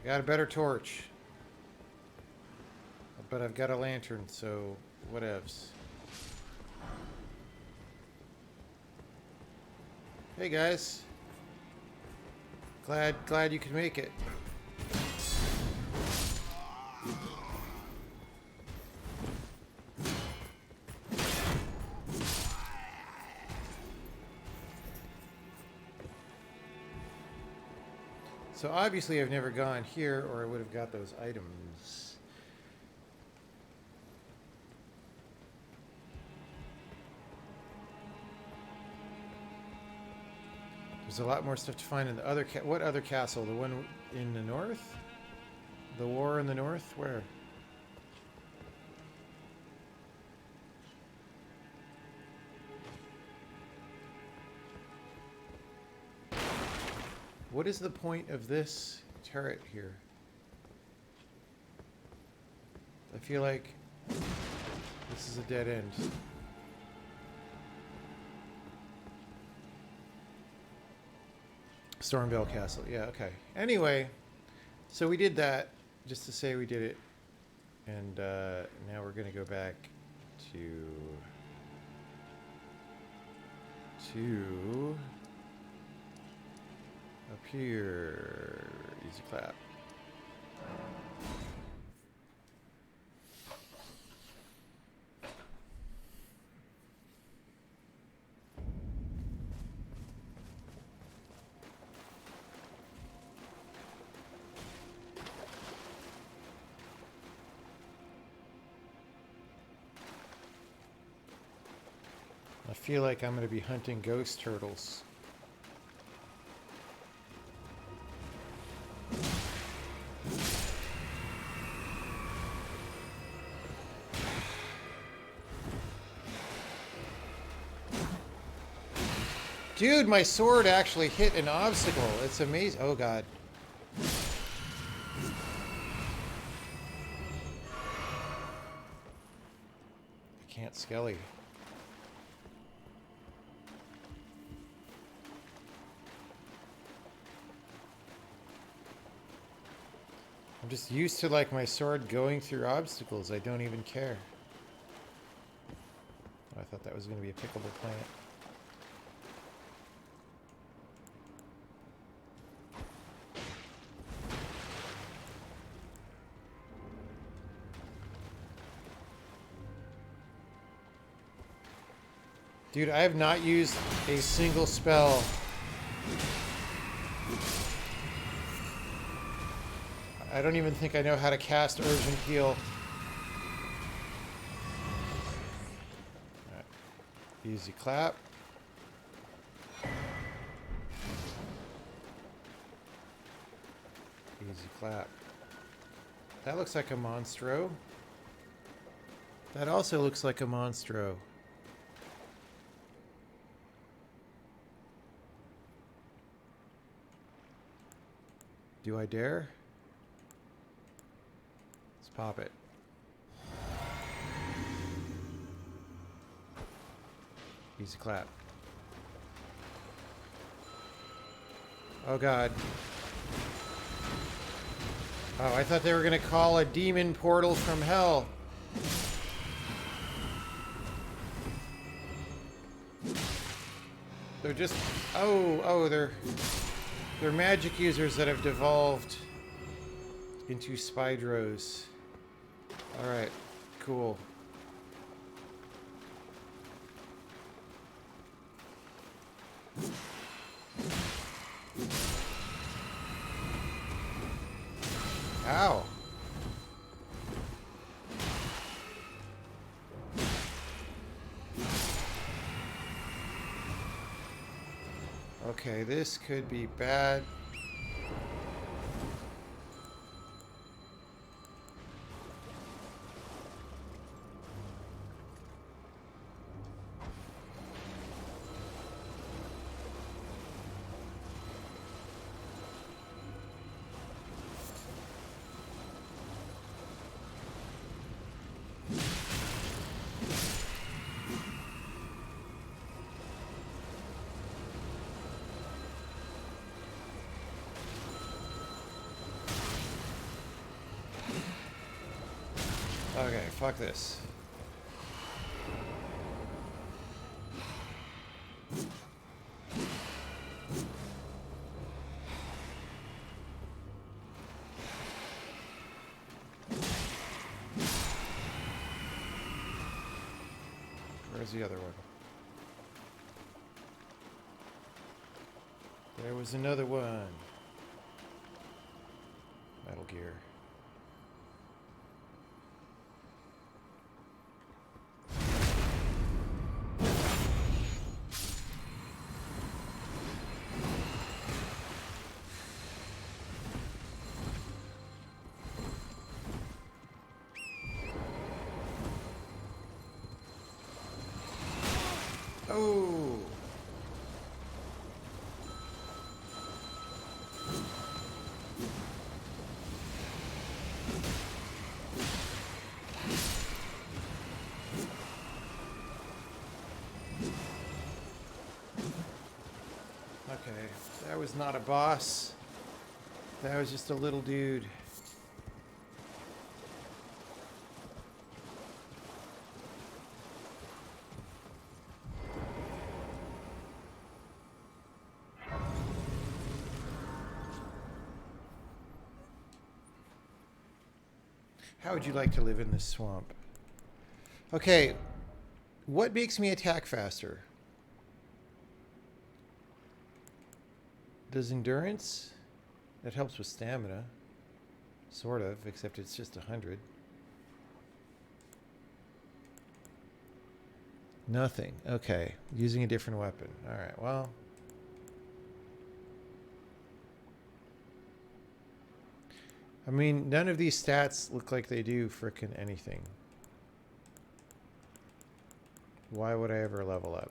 I got a better torch. But I've got a lantern, so whatevs. Hey guys. Glad you could make it. So obviously I've never gone here or I would have got those items. There's a lot more stuff to find in the other what other castle? The one in the north? The war in the north? Where? What is the point of this turret here? I feel like this is a dead end. Stormvale Castle. Yeah, okay. Anyway, so we did that just to say we did it. And now we're going to go back to up here. Easy clap. I feel like I'm going to be hunting ghost turtles. Dude, my sword actually hit an obstacle. It's amazing. Oh, God. I can't skelly. I'm just used to, like, my sword going through obstacles. I don't even care. Oh, I thought that was going to be a pickable plant. Dude, I have not used a single spell. I don't even think I know how to cast Urgent Heal. Right. Easy clap. Easy clap. That looks like a Monstro. That also looks like a Monstro. Do I dare? Let's pop it. Easy clap. Oh god. Oh, I thought they were gonna call a demon portal from hell. They're just... they're magic users that have devolved into Spydros. Alright, cool. Ow. Okay, this could be bad. Okay, fuck this. Where's the other one? There was another one. Metal Gear. Oh! Okay, that was not a boss. That was just a little dude. How would you like to live in this swamp? Okay, what makes me attack faster? Does endurance? That helps with stamina. Sort of, except it's just 100. Nothing. Okay, using a different weapon. Alright, well... I mean, none of these stats look like they do frickin' anything. Why would I ever level up?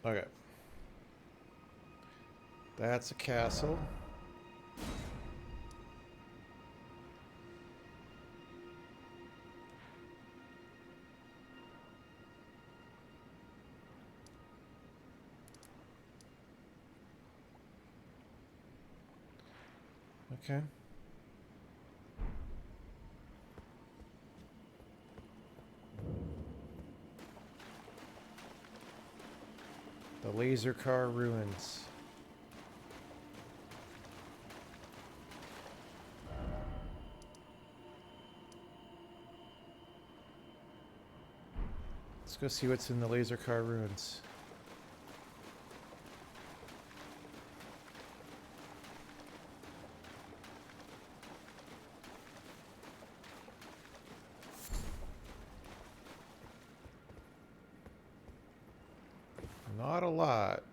Okay. That's a castle. Okay. The laser car ruins. Let's go see what's in the laser car ruins. Not a lot.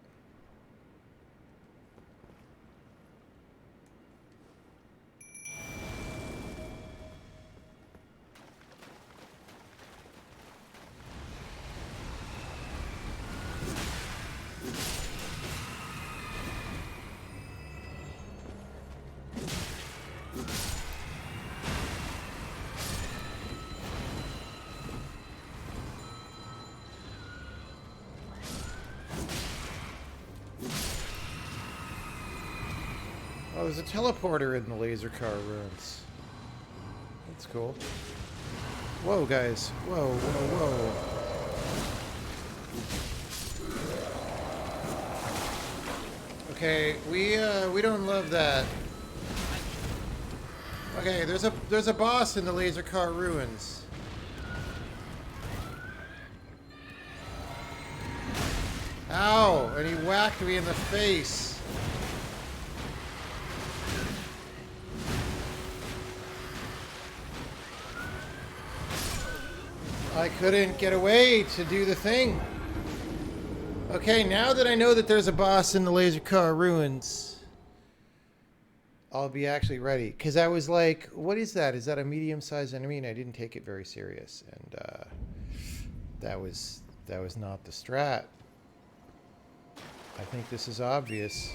Oh, there's a teleporter in the laser car ruins. That's cool. Whoa, guys. Whoa, whoa, whoa. Okay, we don't love that. Okay, there's a boss in the laser car ruins. Ow! And he whacked me in the face. I couldn't get away to do the thing. Okay, now that I know that there's a boss in the laser car ruins, I'll be actually ready. Because I was like, what is that? Is that a medium-sized enemy? And I didn't take it very serious. And that was not the strat. I think this is obvious.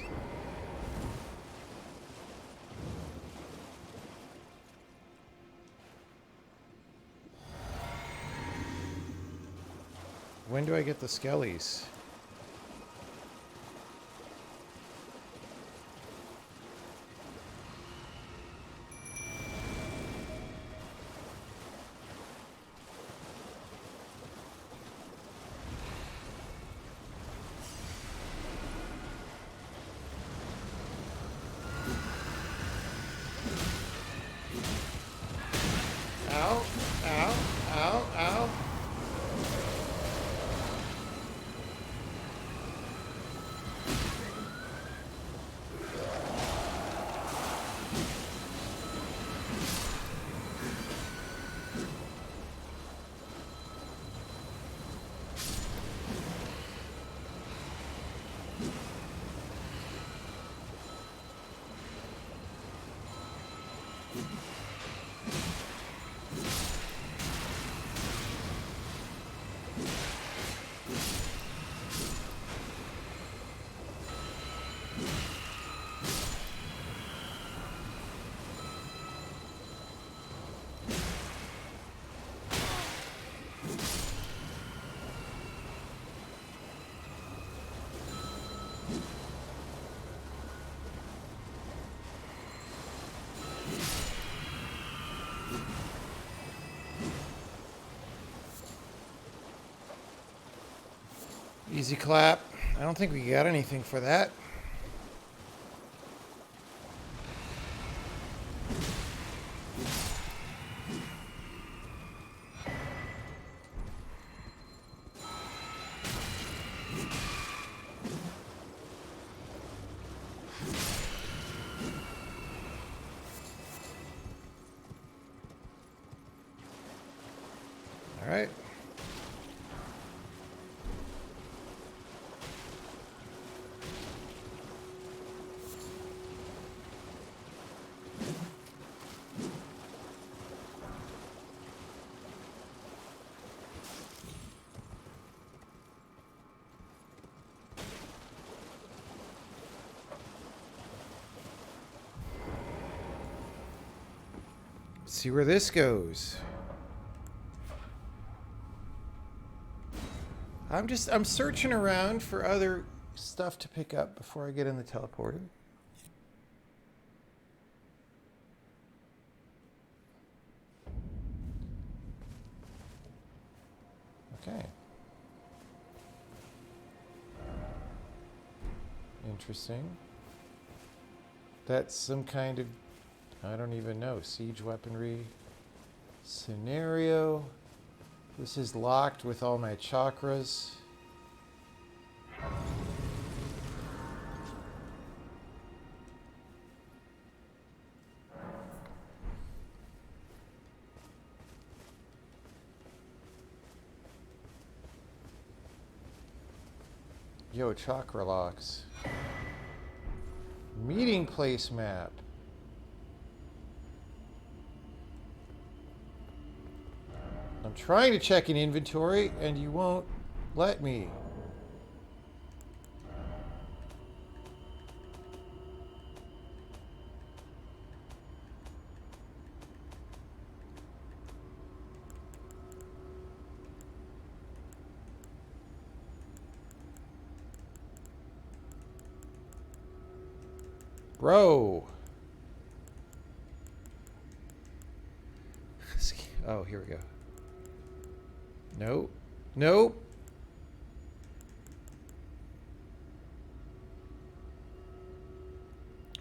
When do I get the skellies? Ow, ow, ow, ow. Easy clap. I don't think we got anything for that. All right. See where this goes. I'm searching around for other stuff to pick up before I get in the teleporter. Okay. Interesting. That's some kind of, I don't even know, siege weaponry scenario. This is locked with all my chakras. Yo, chakra locks. Meeting place map. I'm trying to check an inventory and you won't let me. Bro. Oh, here we go. Nope. Nope.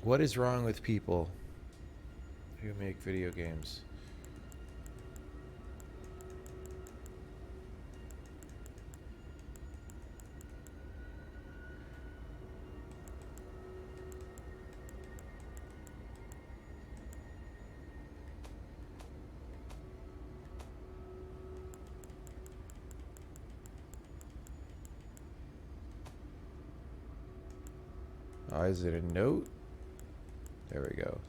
What is wrong with people who make video games? Oh, is it a note? There we go.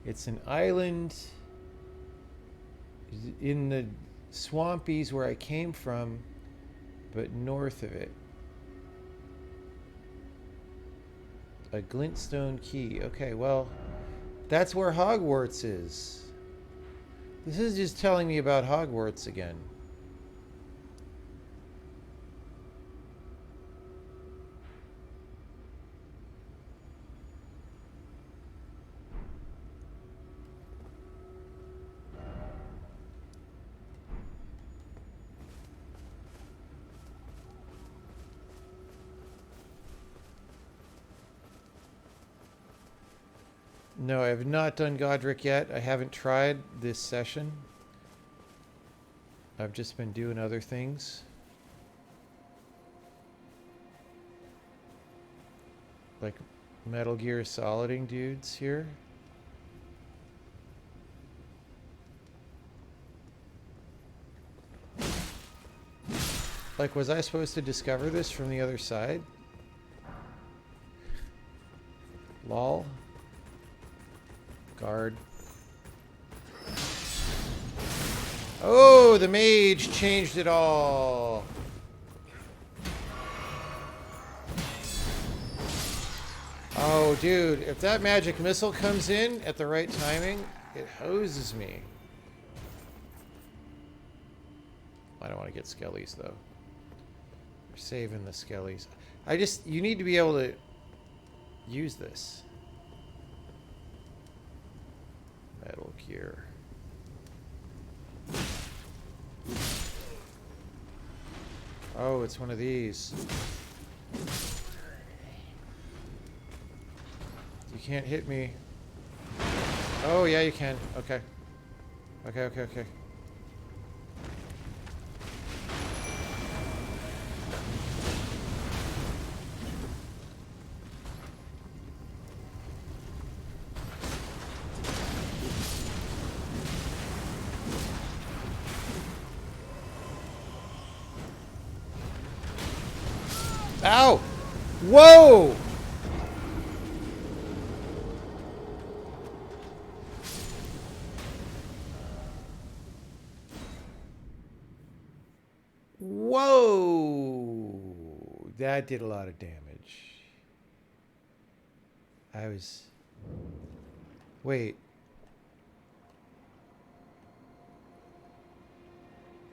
It's an island in the swampies where I came from, but north of it. A glintstone key. Okay, well, that's where Hogwarts is. This is just telling me about Hogwarts again. No, I have not done Godric yet. I haven't tried this session. I've just been doing other things. Like Metal Gear Soliding dudes here. Like, was I supposed to discover this from the other side? Lol. Guard. Oh, the mage changed it all. Oh, dude, if that magic missile comes in at the right timing, it hoses me. I don't want to get skellies, though. We're saving the skellies. You need to be able to use this. Metal Gear. Oh, it's one of these. You can't hit me. Oh, yeah, you can. Okay. Okay. Ow! Whoa! Whoa! That did a lot of damage. Wait.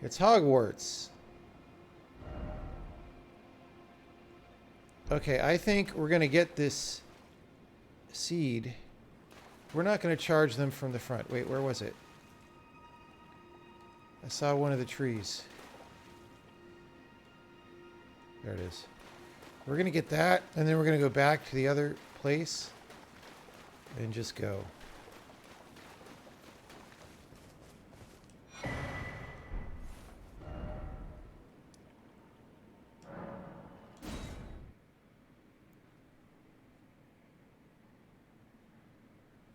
It's Hogwarts. Okay, I think we're going to get this seed. We're not going to charge them from the front. Wait, where was it? I saw one of the trees. There it is. We're going to get that, and then we're going to go back to the other place and just go.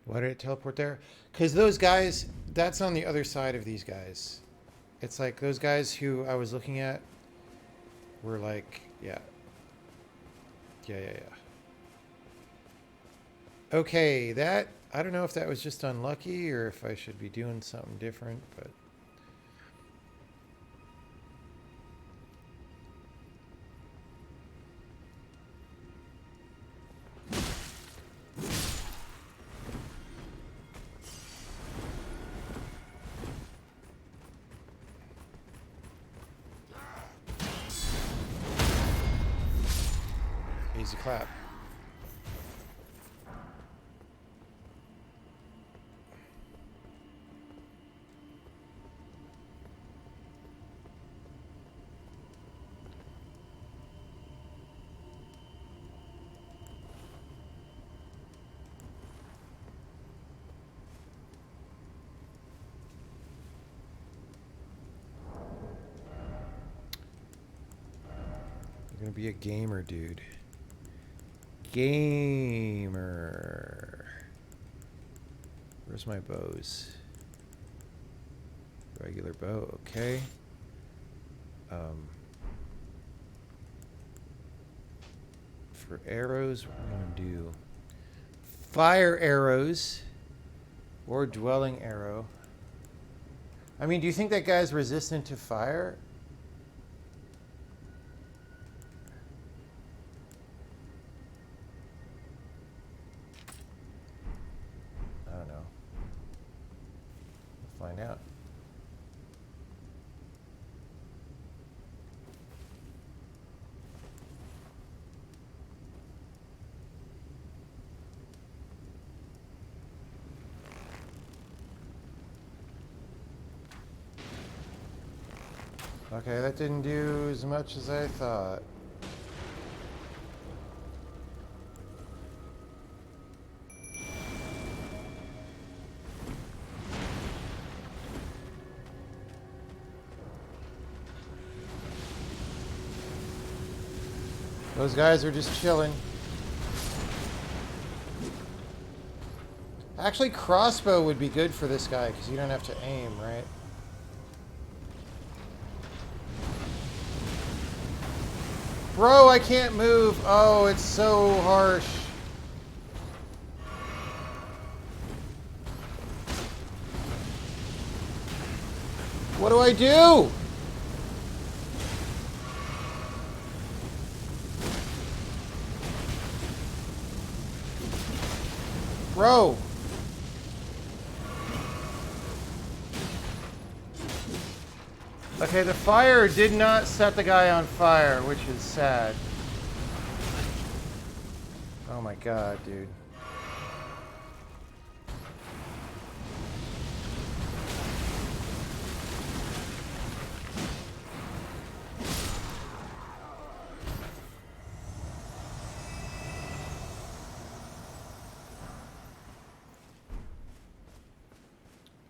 Why did it teleport there? Because those guys, that's on the other side of these guys. It's like those guys who I was looking at were like, yeah. Yeah. Okay, that, I don't know if that was just unlucky or if I should be doing something different, but. Easy clap. You're gonna be a gamer, dude. Gamer. Where's my bows? Regular bow, okay. For arrows, what we're gonna do? Fire arrows or dwelling arrow. I mean, do you think that guy's resistant to fire? I don't know. We'll find out. Okay, that didn't do as much as I thought. Those guys are just chilling. Actually, crossbow would be good for this guy because you don't have to aim, right? Bro, I can't move. Oh, it's so harsh. What do I do? Bro. Okay, the fire did not set the guy on fire, which is sad. Oh my god, dude.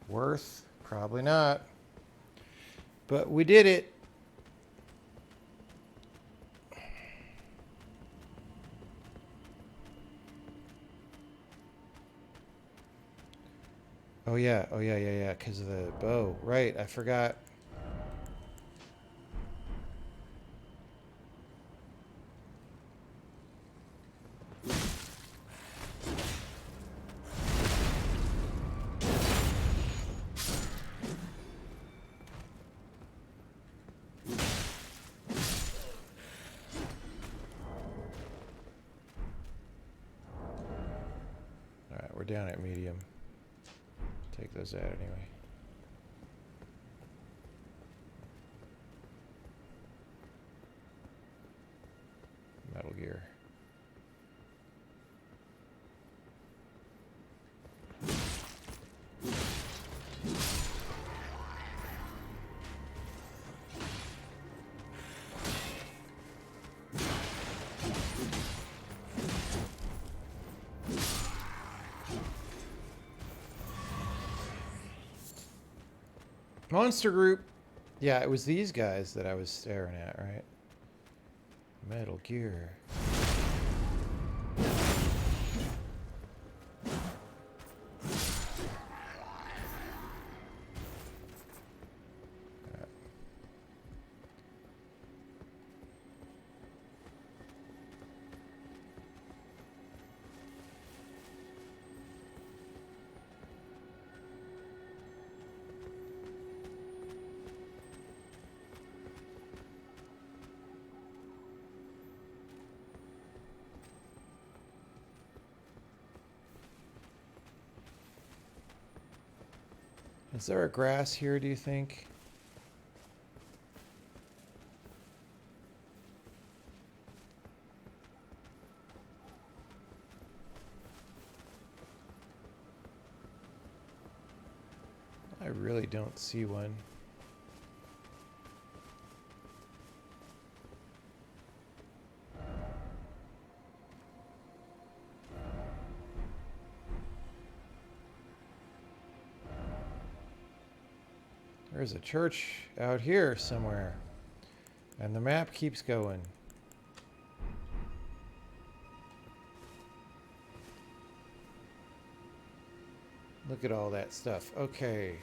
Worth? Probably not. But we did it. Oh yeah, because of the bow. Right, I forgot. Alright, we're down at medium. Take those out anyway. Metal Gear. Monster group. Yeah, it was these guys that I was staring at, right? Metal Gear. Is there a grass here, do you think? I really don't see one. There's a church out here somewhere. And the map keeps going. Look at all that stuff. Okay.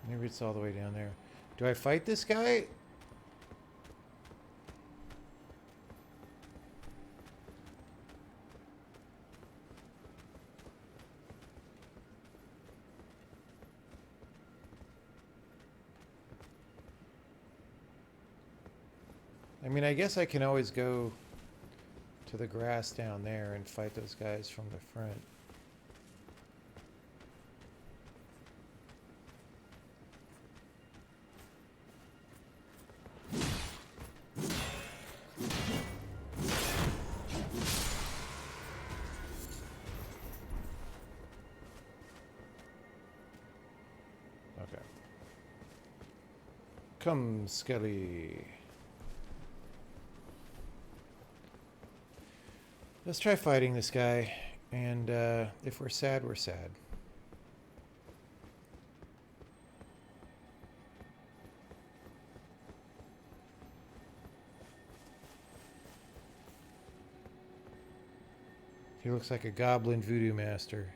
Maybe it's all the way down there. Do I fight this guy? I mean, I guess I can always go to the grass down there and fight those guys from the front. Okay. Come, Skelly. Let's try fighting this guy, and if we're sad, we're sad. He looks like a goblin voodoo master.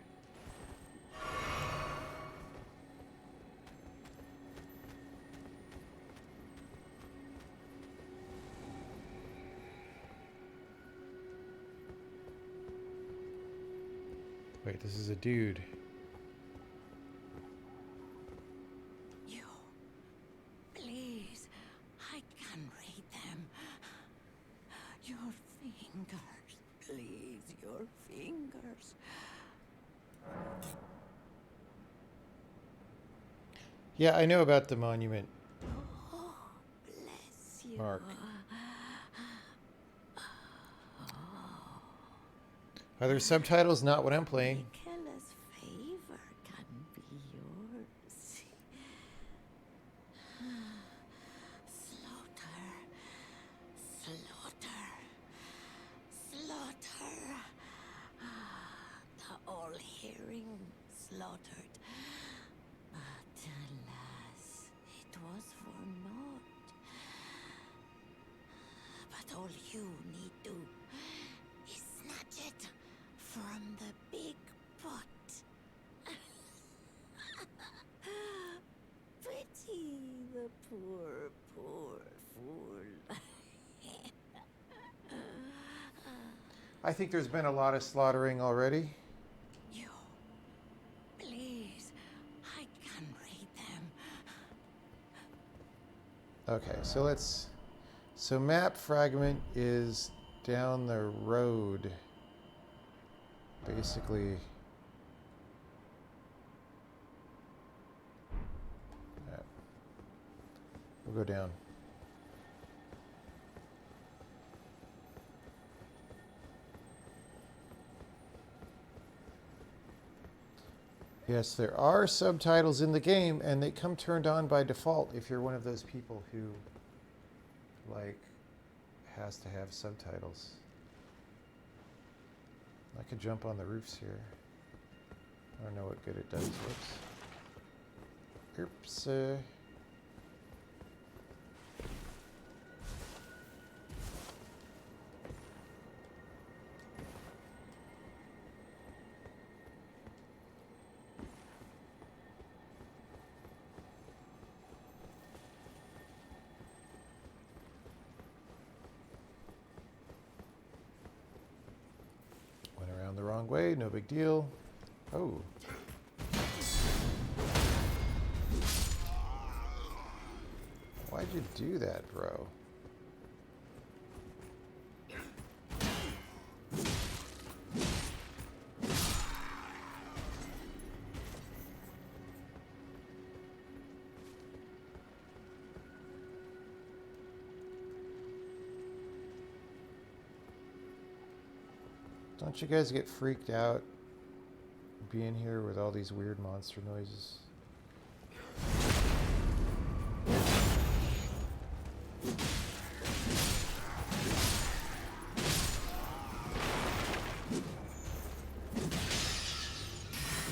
Wait, this is a dude. You, please, I can read them. Your fingers, please, your fingers. Yeah, I know about the monument Oh, bless you. mark. Are there subtitles? Not what I'm playing. Mikaela's favor can be yours. Slaughter, slaughter, slaughter. The all-hearing slaughtered. But alas, it was for naught. But all you need do is snatch it from the big pot. Pity the poor, poor fool. I think there's been a lot of slaughtering already. You. Please. I can read them. Okay, so let's... So map fragment is down the road. Basically... Yeah. We'll go down. Yes, there are subtitles in the game, and they come turned on by default if you're one of those people who, like, has to have subtitles. I could jump on the roofs here. I don't know what good it does. Whoops. Oops. Went around the wrong way, no big deal. Oh. Why'd you do that, bro? Don't you guys get freaked out being here with all these weird monster noises?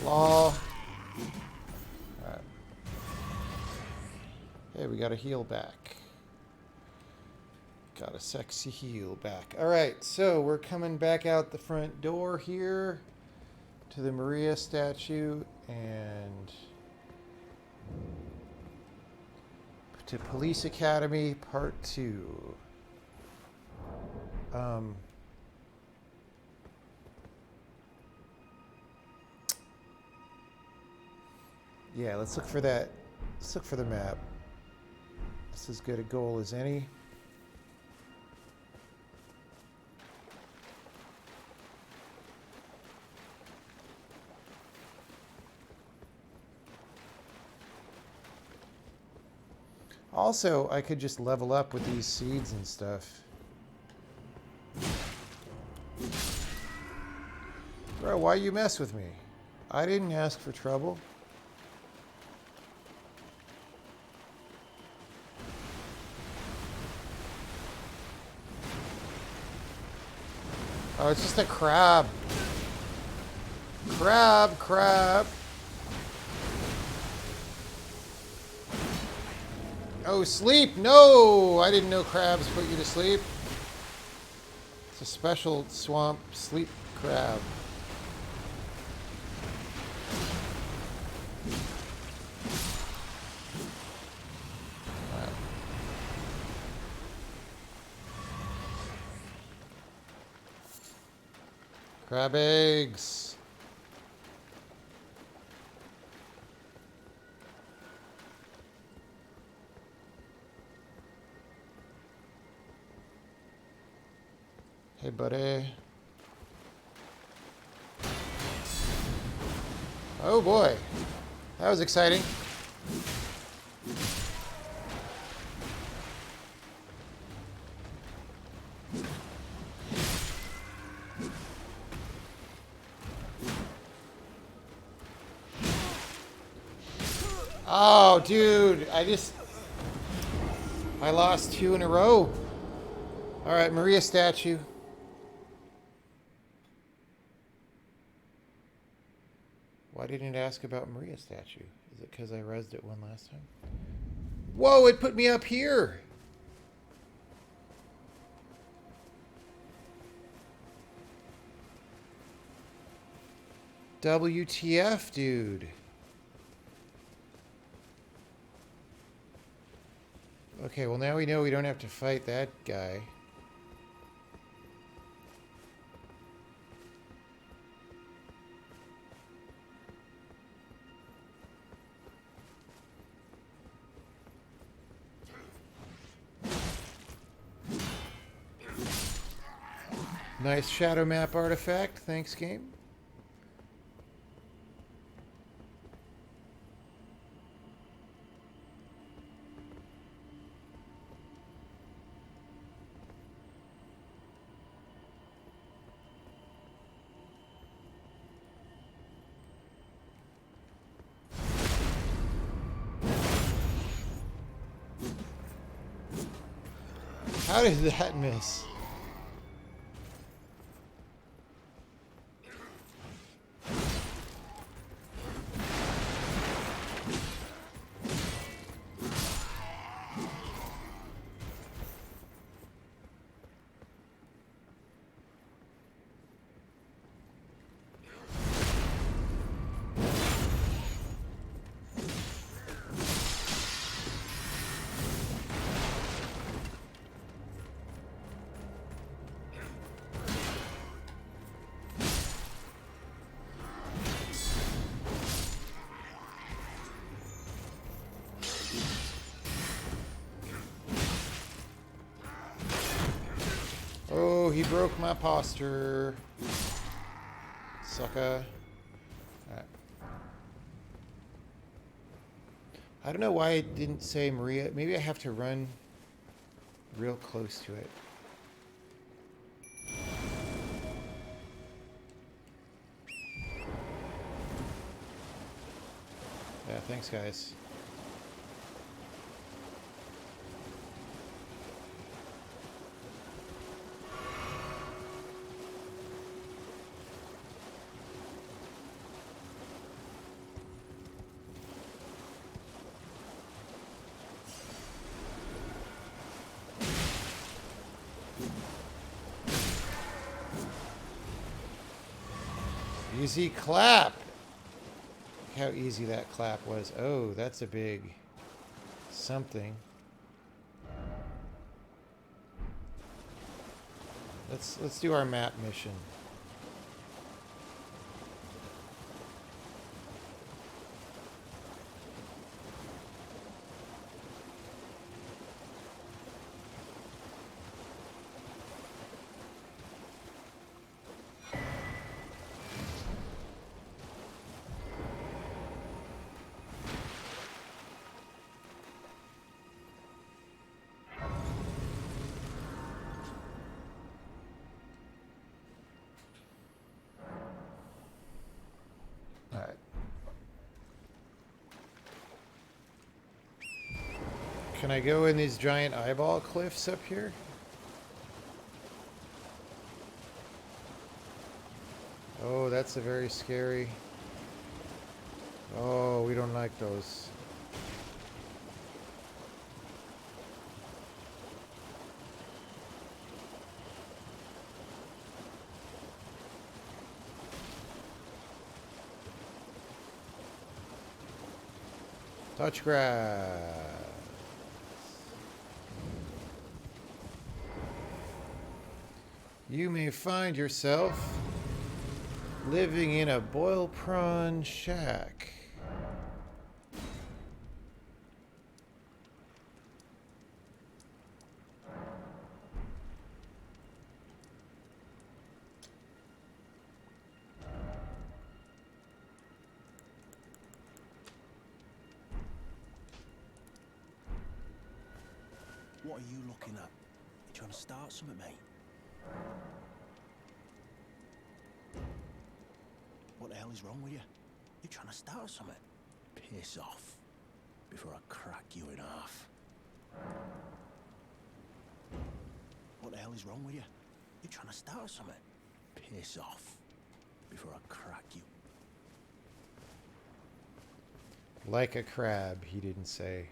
Law. Alright. Hey, we got a heal back. Got a sexy heal back. Alright, so we're coming back out the front door here to the Maria statue and to Police Academy Part 2. Yeah, let's look for that. Let's look for the map. This is as good a goal as any. Also, I could just level up with these seeds and stuff. Bro, why you mess with me? I didn't ask for trouble. Oh, it's just a crab. Crab. Oh, sleep! No! I didn't know crabs put you to sleep. It's a special swamp sleep crab. Right. Crab eggs. Hey, buddy. Oh boy, that was exciting. Oh, dude, I lost 2 in a row. All right, Maria statue. Why didn't it ask about Maria statue? Is it because I rezzed it one last time? Whoa, it put me up here. WTF, dude. Okay, well now we know we don't have to fight that guy. Nice shadow map artifact. Thanks, game. How did that miss? Oh, he broke my posture. Sucker. Alright. I don't know why it didn't say Maria. Maybe I have to run real close to it. Yeah, thanks, guys. Easy clap. Look how easy that clap was. Oh, that's a big something. Let's do our map mission. All right. Can I go in these giant eyeball cliffs up here? Oh, that's a very scary. Oh, we don't like those. Touch grass. You may find yourself living in a boil prawn shack. What are you looking at? You trying to start something, mate? What the hell is wrong with you? You trying to start something? Piss off before I crack you in half. What the hell is wrong with you? You trying to start something? Piss off before I crack you. Like a crab, he didn't say.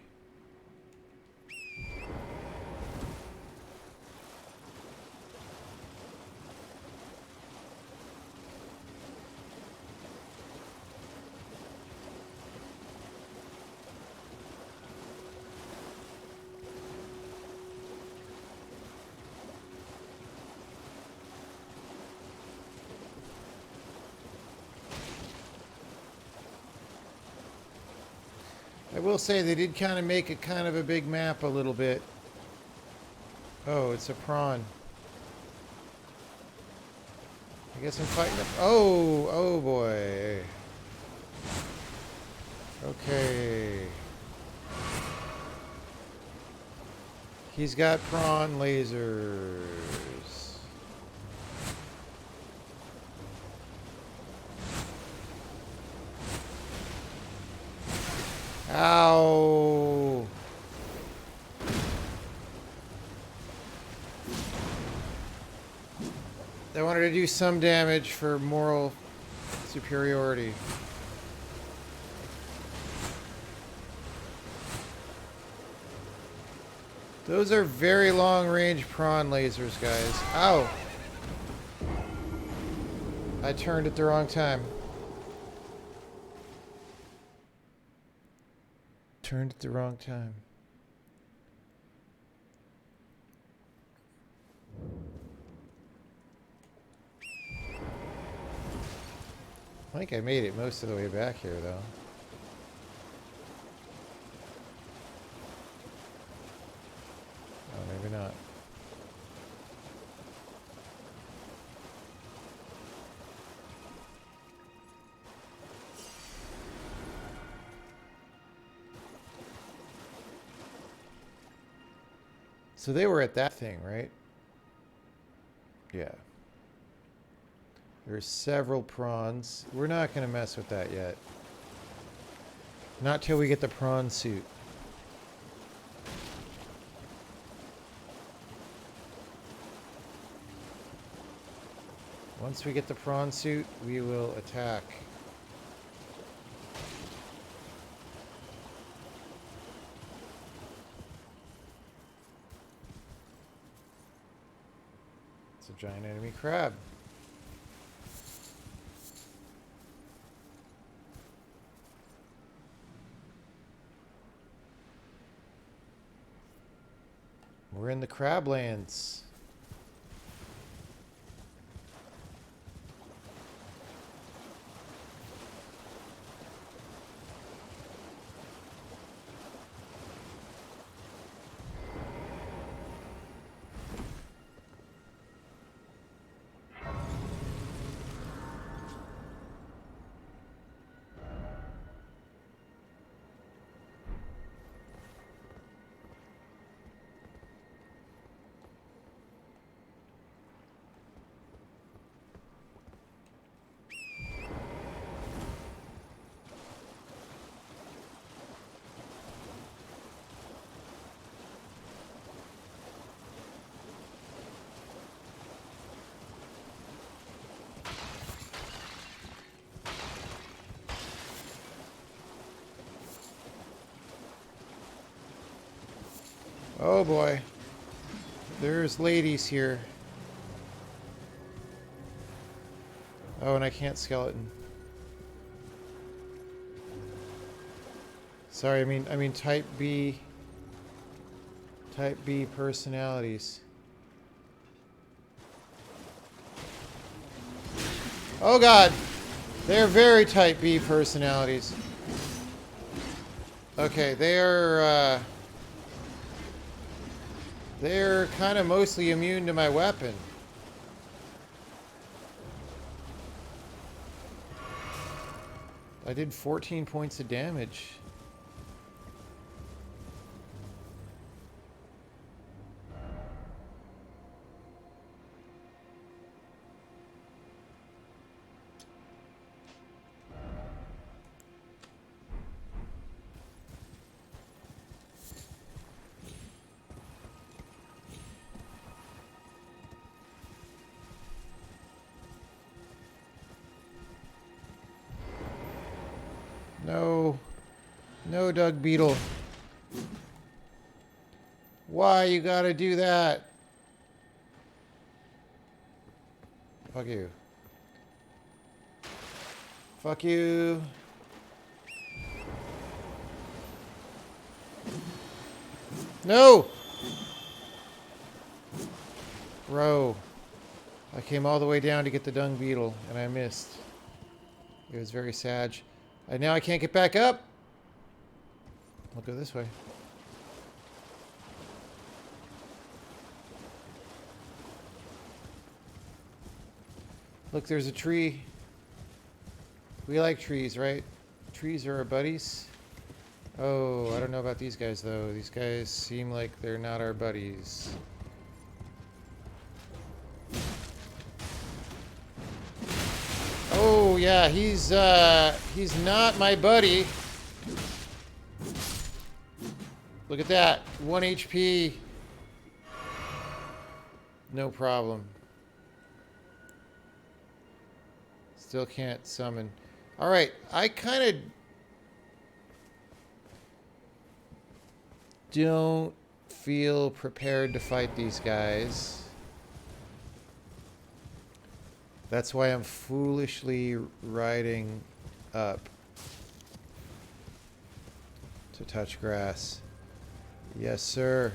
I will say they did kind of make it kind of a big map a little bit. Oh, it's a prawn. I guess I'm fighting up. Oh, oh boy. Okay. He's got prawn lasers. Ow. I wanted to do some damage for moral superiority. Those are very long-range prawn lasers, guys. Ow! I turned at the wrong time. Turned at the wrong time. I think I made it most of the way back here, though. Oh, maybe not. So they were at that thing, right? Yeah. There's several prawns. We're not going to mess with that yet. Not till we get the prawn suit. Once we get the prawn suit, we will attack. It's a giant enemy crab. We're in the crablands. Oh boy. There's ladies here. Oh, and I can't skeleton. Sorry, I mean type B personalities. Oh god. They're very type B personalities. Okay, they're kind of mostly immune to my weapon. I did 14 points of damage. No. No, Doug Beetle. Why you gotta do that? Fuck you. Fuck you. No! Bro. I came all the way down to get the dung beetle, and I missed. It was very sad. And now I can't get back up. I'll go this way. Look, there's a tree. We like trees, right? Trees are our buddies. Oh, I don't know about these guys, though. These guys seem like they're not our buddies. Oh, yeah, he's not my buddy. Look at that. 1 HP. No problem. Still can't summon. Alright, I kind of don't feel prepared to fight these guys. That's why I'm foolishly riding up to touch grass. Yes, sir.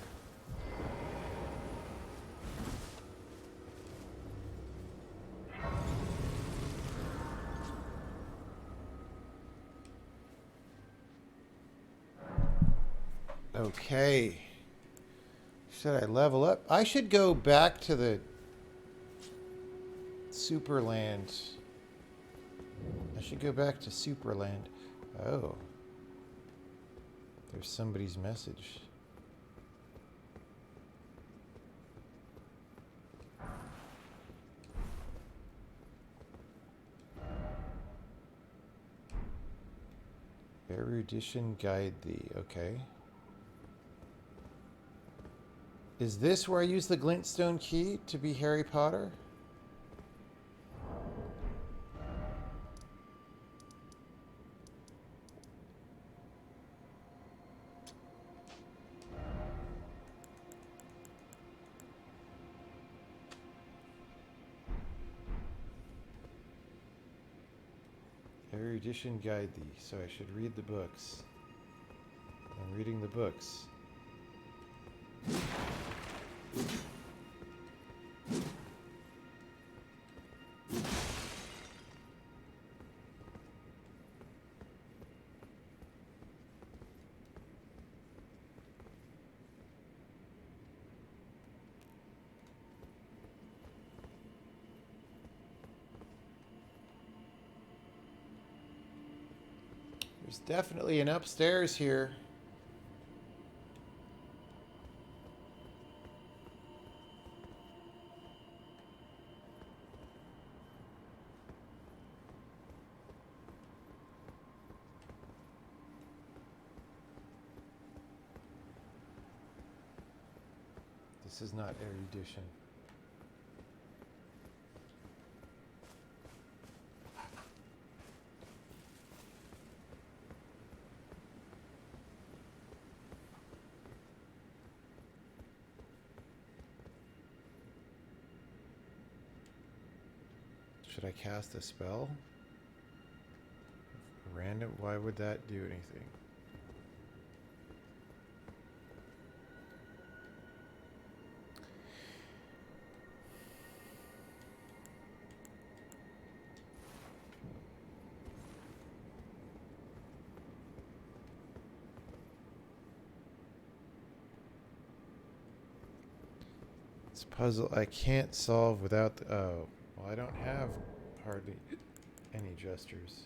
Okay. Should I level up? I should go back to the Superland. I should go back to Superland. Oh. There's somebody's message. Erudition guide thee. Okay. Is this where I use the glintstone key to be Harry Potter? Erudition guide thee. So I should read the books. I'm reading the books. There's definitely an upstairs here. This is not erudition. Should I cast a spell? Random? Why would that do anything? This puzzle I can't solve without the... Oh, well, I don't have hardly any gestures.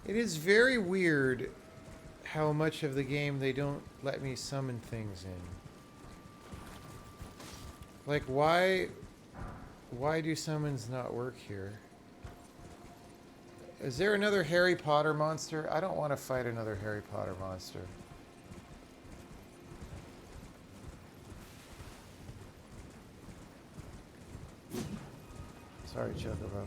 It is very weird how much of the game they don't let me summon things in. Like, why do summons not work here? Is there another Harry Potter monster? I don't want to fight another Harry Potter monster. Sorry, Chocobo.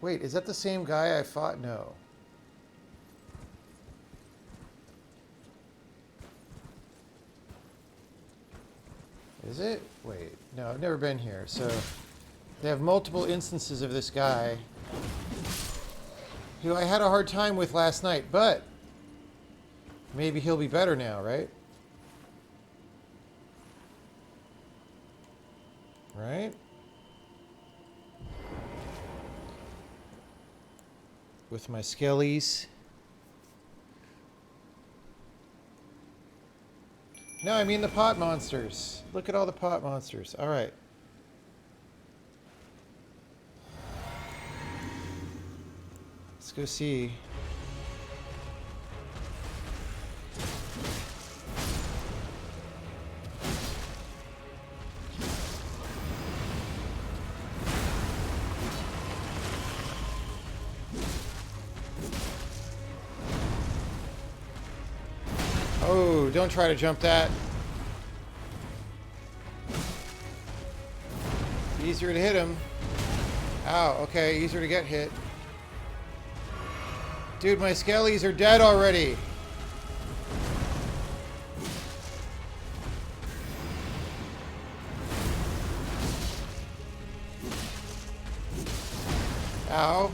Wait, is that the same guy I fought? No. Is it? Wait, no, I've never been here. So they have multiple instances of this guy who I had a hard time with last night, but maybe he'll be better now, right? Right? With my skellies. No, I mean the pot monsters. Look at all the pot monsters. All right. Let's go see. Oh, don't try to jump that. Easier to hit him. Ow, okay, easier to get hit. Dude, my skellies are dead already. Ow.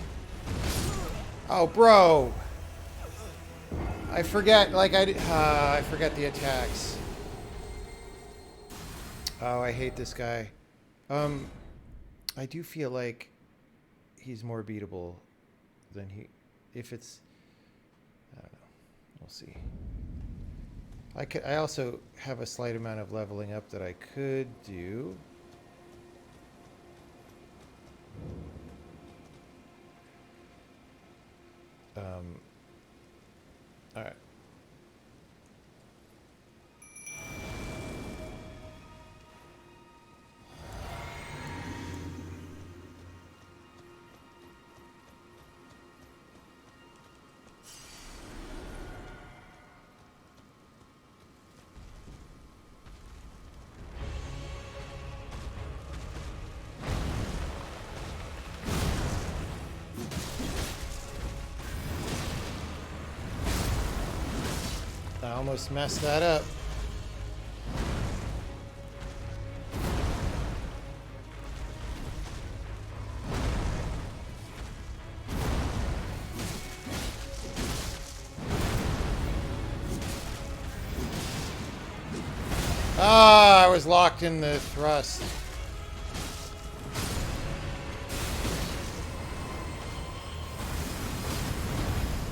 Oh, bro. I forget, like, I forget the attacks. Oh, I hate this guy. I do feel like he's more beatable than if it's, I don't know. We'll see. I also have a slight amount of leveling up that I could do. All right. I almost messed that up. Ah, I was locked in the thrust.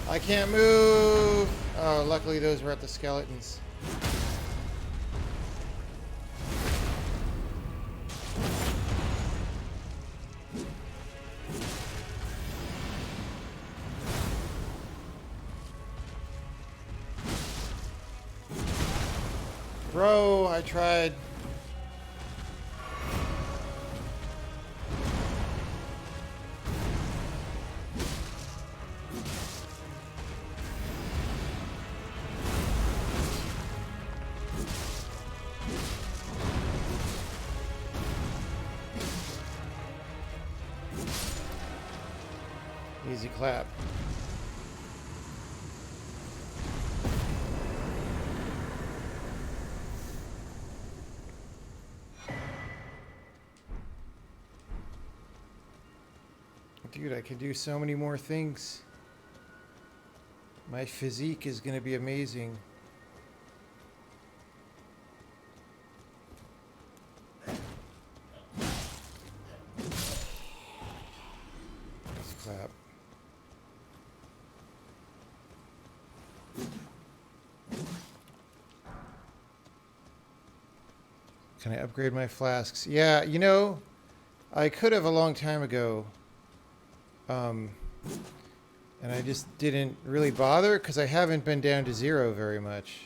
I can't move. Oh, luckily those were at the skeletons. Bro, I tried. Easy clap. Dude, I can do so many more things. My physique is going to be amazing. Let's clap. Can I upgrade my flasks? Yeah, you know, I could have a long time ago. And I just didn't really bother because I haven't been down to 0 very much.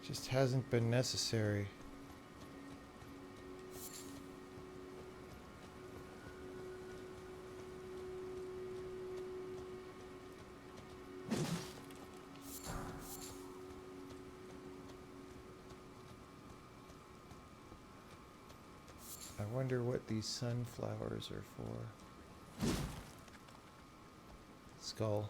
Just hasn't been necessary. I wonder what these sunflowers are for. Skull.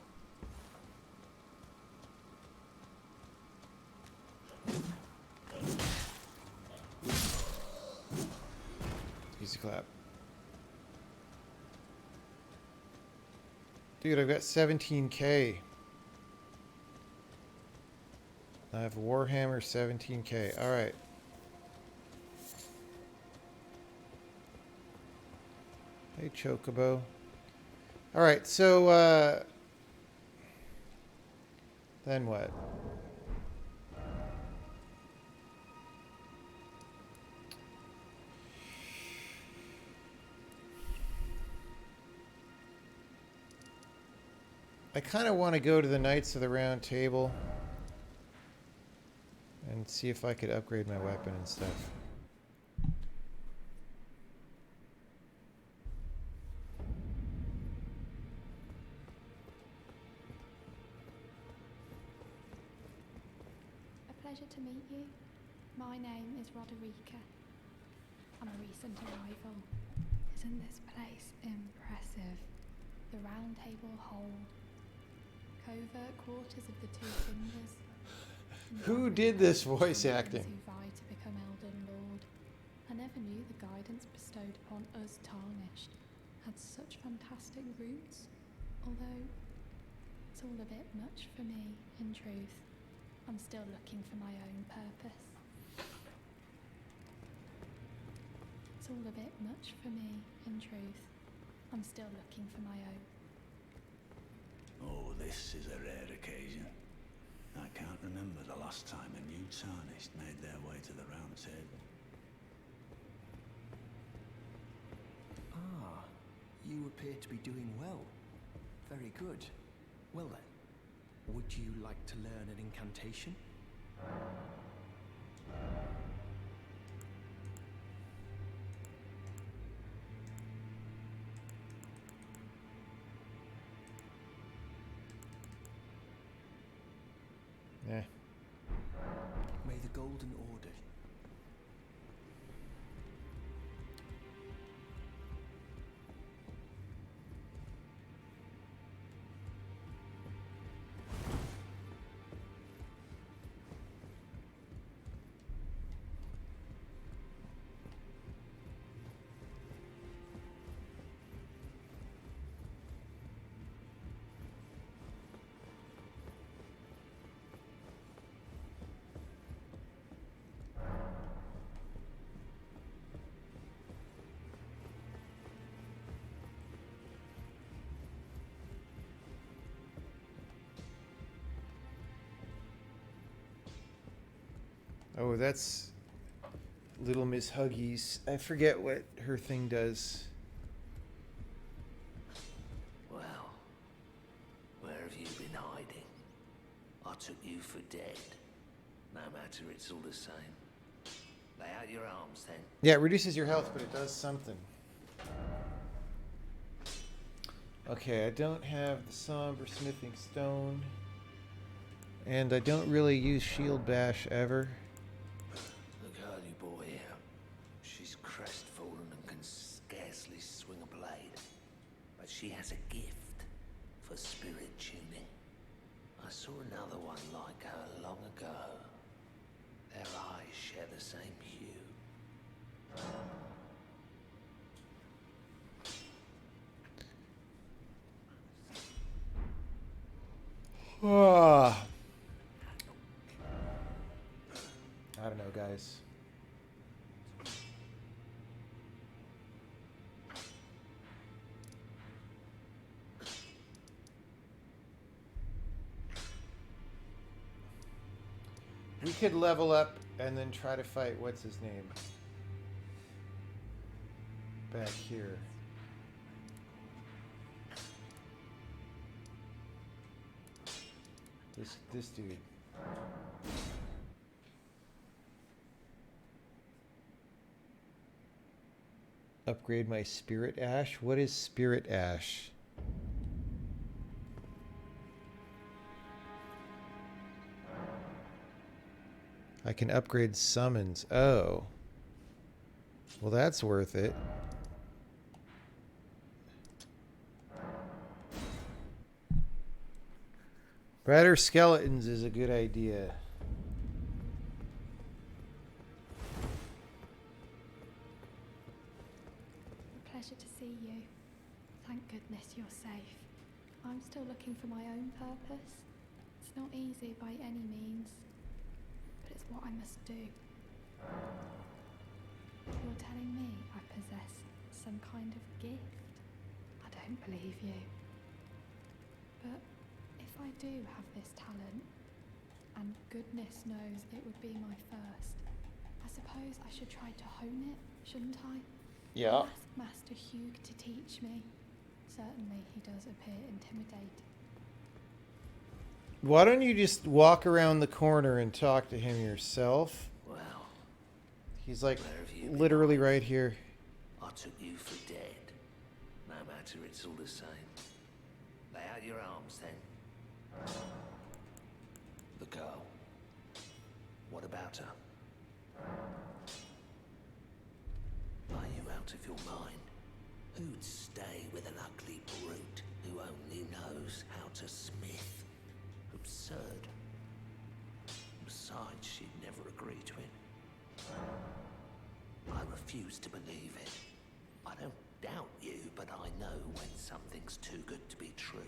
Use the clap. Dude, I've got 17k. I have Warhammer 17k. Alright. Hey, Chocobo. Alright, so, then what? I kind of want to go to the Knights of the Round Table and see if I could upgrade my weapon and stuff. A pleasure to meet you. My name is Roderica. I'm a recent arrival. Isn't this place impressive? The Round Table hold covert quarters of the Two Fingers. Who did this voice acting? Who vie to become Elden Lord. I never knew the guidance bestowed upon us tarnished had such fantastic roots, although it's all a bit much for me, in truth. I'm still looking for my own purpose. It's all a bit much for me, in truth. I'm still looking for my own. Oh, this is a rare occasion. I can't remember the last time a new tarnished made their way to the round table. Ah, you appear to be doing well. Very good. Well then, would you like to learn an incantation? Yeah. May the Golden Order... Oh, that's Little Miss Huggies. I forget what her thing does. Well, where have you been hiding? I took you for dead. No matter, it's all the same. Lay out your arms then. Yeah, it reduces your health, but it does something. Okay, I don't have the Somber Smithing Stone. And I don't really use Shield Bash ever. The girl you brought here, she's crestfallen and can scarcely swing a blade. But she has a gift for spirit tuning. I saw another one like her long ago. Their eyes share the same hue. Ah. I don't know, guys. We could level up and then try to fight, what's his name? Back here. This dude. Upgrade my Spirit Ash? What is Spirit Ash? I can upgrade summons. Oh. Well, that's worth it. Better skeletons is a good idea. A pleasure to see you. Thank goodness you're safe. I'm still looking for my own purpose. It's not easy by any means, but it's what I must do. You're telling me I possess some kind of gift? I don't believe you. But if I do have this talent, and goodness knows it would be my first, I suppose I should try to hone it, shouldn't I? Yeah. Ask Master Hugh to teach me. Certainly he does appear intimidating. Why don't you just walk around the corner and talk to him yourself? Well, He's like where have you been literally hiding? right here. I took you for dead. No matter, it's all the same. Lay out your arms then. The girl. What about her? Are you out of your mind? Who'd stay with an ugly brute who only knows how to smith? Absurd. Besides, she'd never agree to it. I refuse to believe it. I don't doubt you, but I know when something's too good to be true.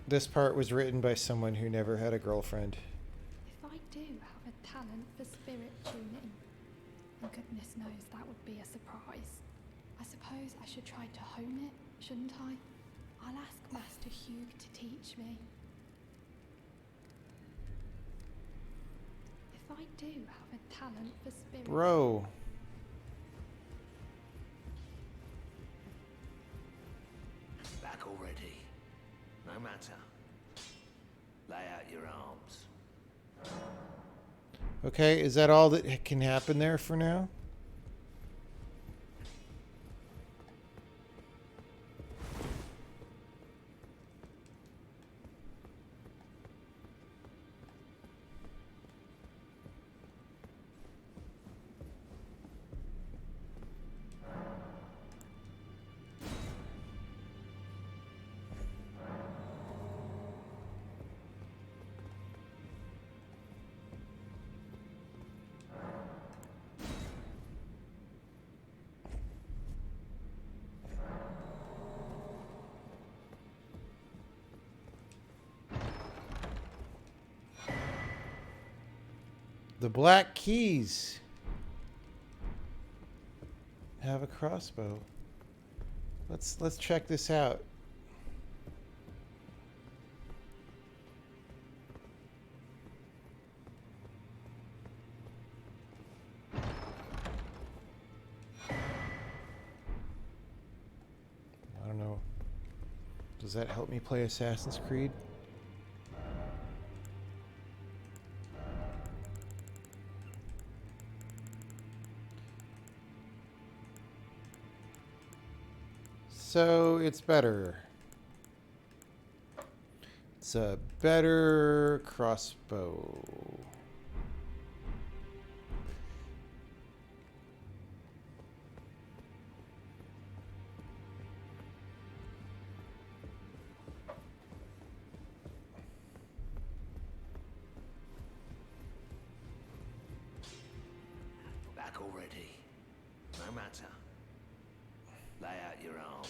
This part was written by someone who never had a girlfriend. If I do have a talent for spirit tuning, and goodness knows that would be a surprise, I suppose I should try to hone it, shouldn't I? I'll ask Master Hugh to teach me. If I do have a talent for spirit... Bro. Back already. No matter. Lay out your arms. Okay, is that all that can happen there for now? The Black Keys have a crossbow. Let's check this out. I don't know. Does that help me play Assassin's Creed? So it's better. It's a better crossbow. Back already. No matter. Lay out your arms.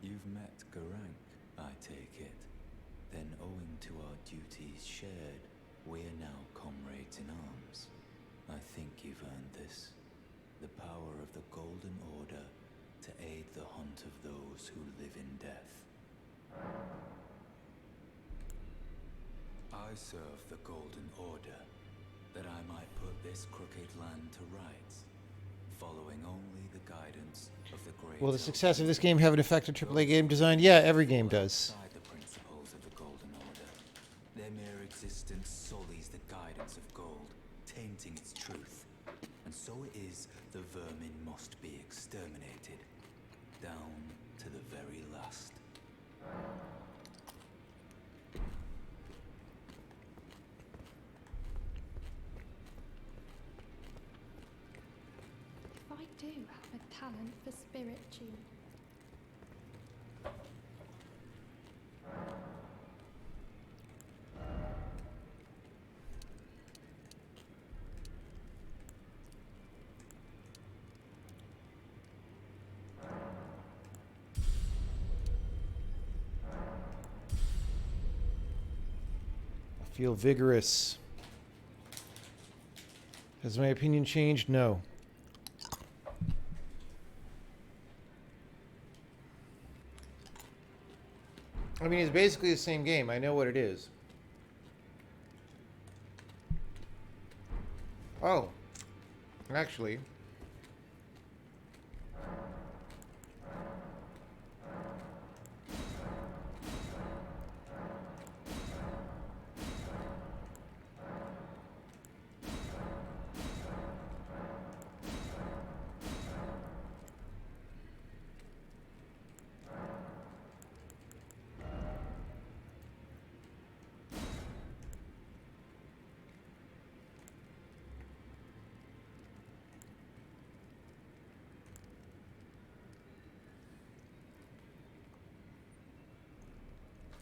You've met Garank, I take it. Then owing to our duties shared, we are now comrades in arms. I think you've earned this. The power of the Golden Order to aid the hunt of those who live in death. I serve the Golden Order. that I might put this crooked land to rights, following only the guidance of the great. Will the success of this game have an effect on AAA game design? Yeah, every game does. Outside the principles of the Golden Order, their mere existence sullies the guidance of gold, tainting its truth. And so it is the vermin must be exterminated, down to the very last. If I do have a talent for spirit tuning, I feel vigorous. Has my opinion changed? No. I mean, it's basically the same game. I know what it is. Oh. Actually.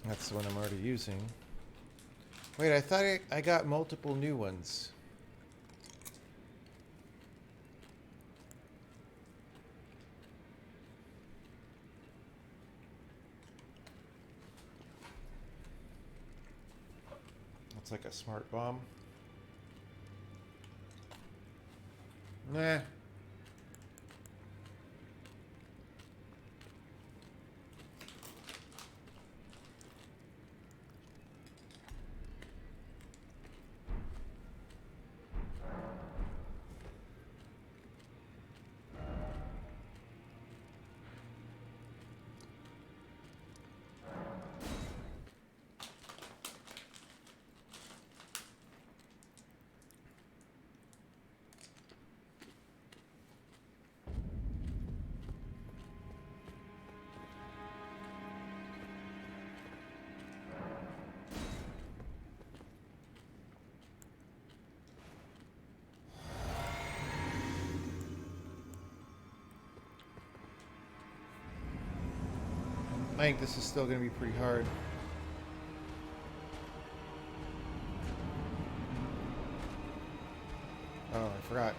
That's the one I'm already using. Wait, I thought I got multiple new ones. That's like a smart bomb. Nah. I think this is still going to be pretty hard. Oh, I forgot.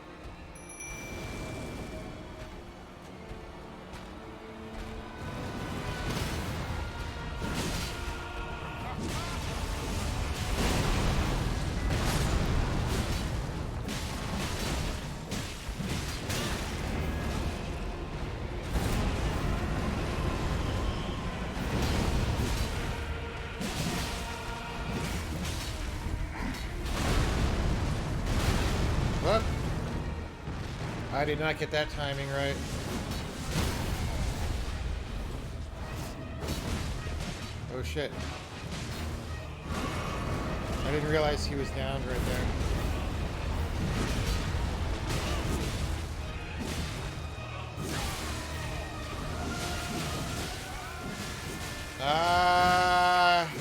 What? I did not get that timing right. Oh shit. I didn't realize he was down right there. Ah.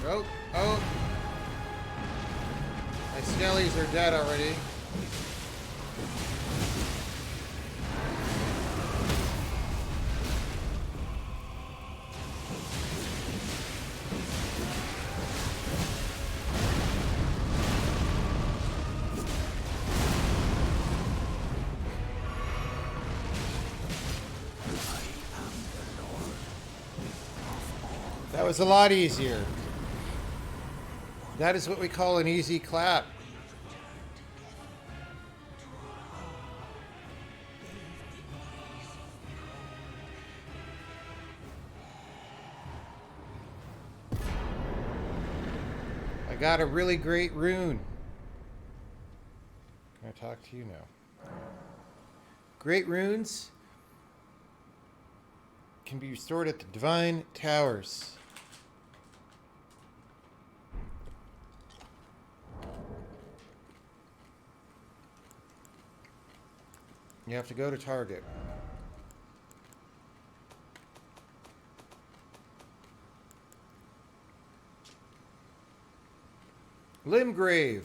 Oh, oh. My skellies are dead already. That was a lot easier. That is what we call an easy clap. I got a really great rune. Can I talk to you now? Great runes can be restored at the Divine Towers. You have to go to Target. Limgrave.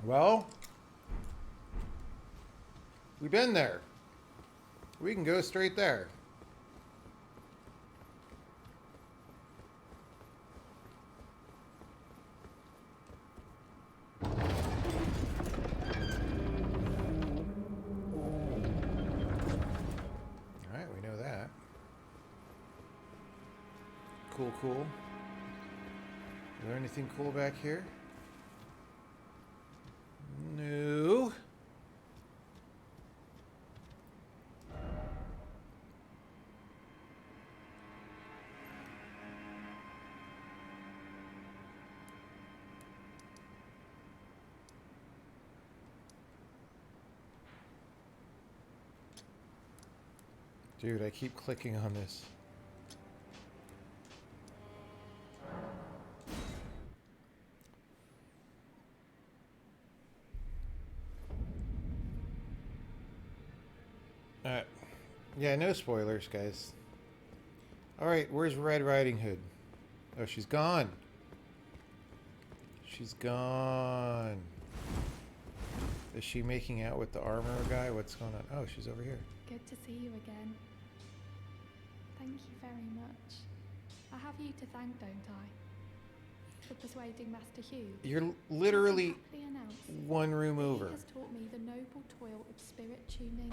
Well, we've been there. We can go straight there. Alright, we know that. Cool, cool. Is there anything cool back here? No. Dude, I keep clicking on this. Yeah, no spoilers, guys. Alright, where's Red Riding Hood? Oh, she's gone. She's gone. Is she making out with the armorer guy? What's going on? Oh, she's over here. Good to see you again. Thank you very much. I have you to thank, don't I? For persuading Master Hugh. You're literally Happily announced one room over. He has taught me the noble toil of spirit tuning.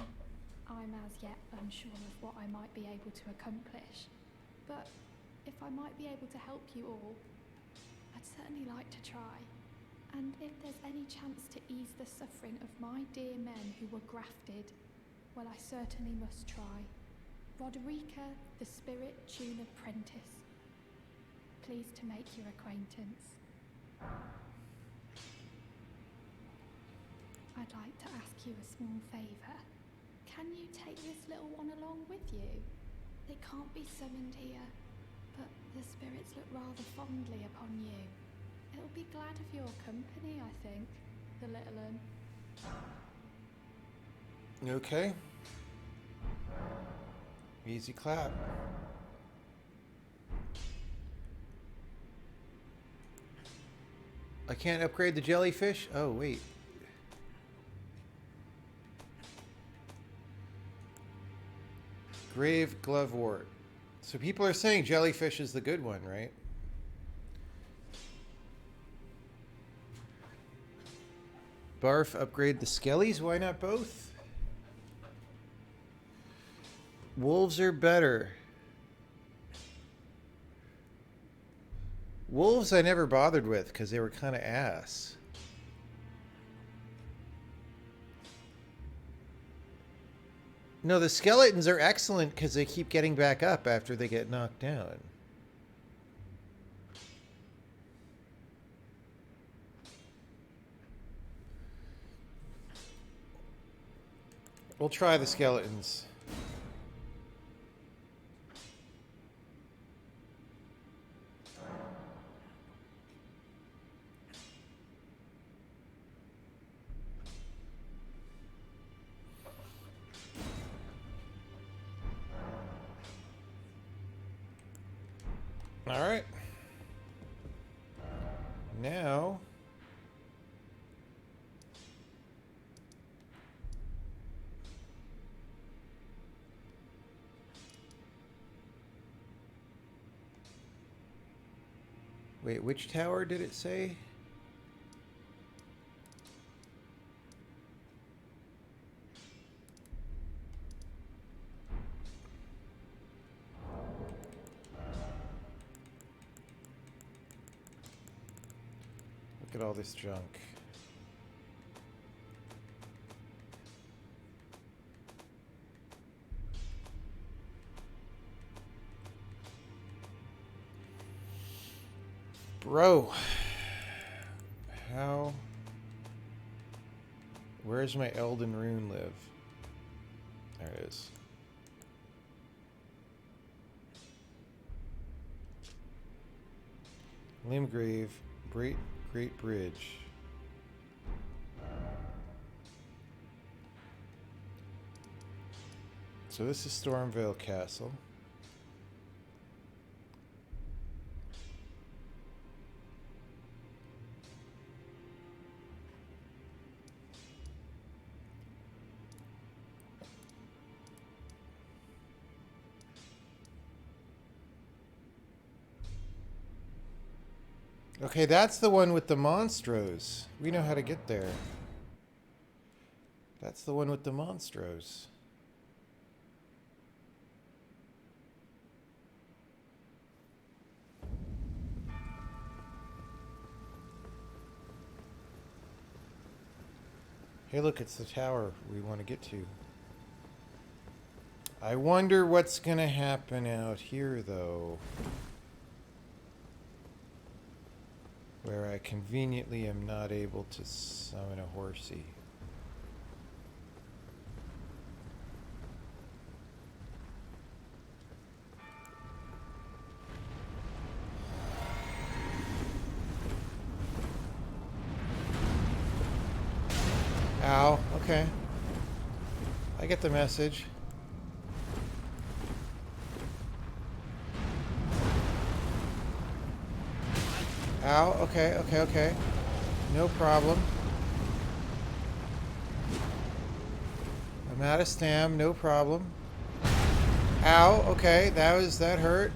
I'm as yet unsure of what I might be able to accomplish, but if I might be able to help you all, I'd certainly like to try. And if there's any chance to ease the suffering of my dear men who were grafted, well, I certainly must try. Roderica, the Spirit Tune Apprentice. Pleased to make your acquaintance. I'd like to ask you a small favour. Can you take this little one along with you? They can't be summoned here, but the spirits look rather fondly upon you. It'll be glad of your company, I think, the little un. Okay. Easy clap. I can't upgrade the jellyfish? Oh, wait. Grave Glovewort. So people are saying jellyfish is the good one, right? Barf, upgrade the skellies? Why not both? Wolves are better. Wolves I never bothered with because they were kind of ass. No, the skeletons are excellent because they keep getting back up after they get knocked down. We'll try the skeletons. All right. Now, wait, which tower did it say? Look at all this junk. Bro. How? Where's my Elden Rune live? There it is. Limgrave, Great Bridge. So this is Stormvale Castle. Okay, that's the one with the monstros. We know how to get there. That's the one with the monstros. Hey, look, it's the tower we want to get to. I wonder what's going to happen out here, though. Where I conveniently am not able to summon a horsey. Ow, okay. I get the message. Ow, okay. No problem. I'm out of stam, no problem. Ow, okay, that hurt.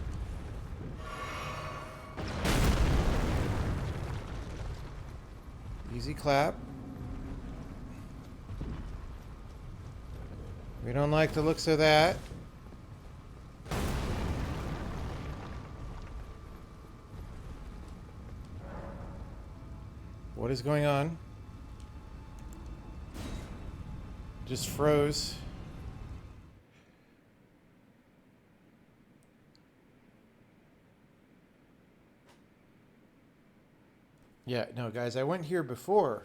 Easy clap. We don't like the looks of that. What is going on? Just froze. Yeah, no, guys, I went here before.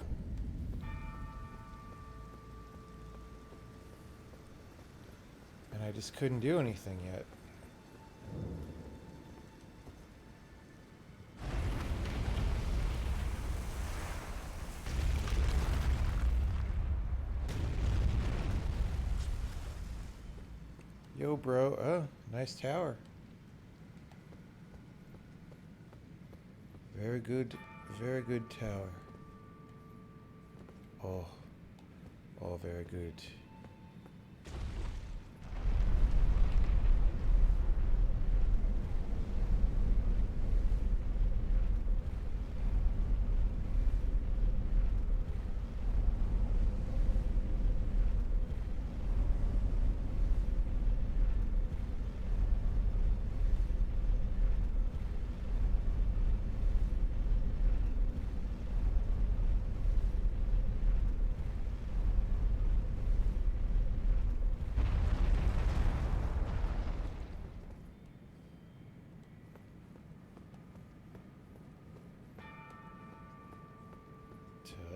And I just couldn't do anything yet. Yo, bro. Oh, nice tower. Very good tower. Oh, very good.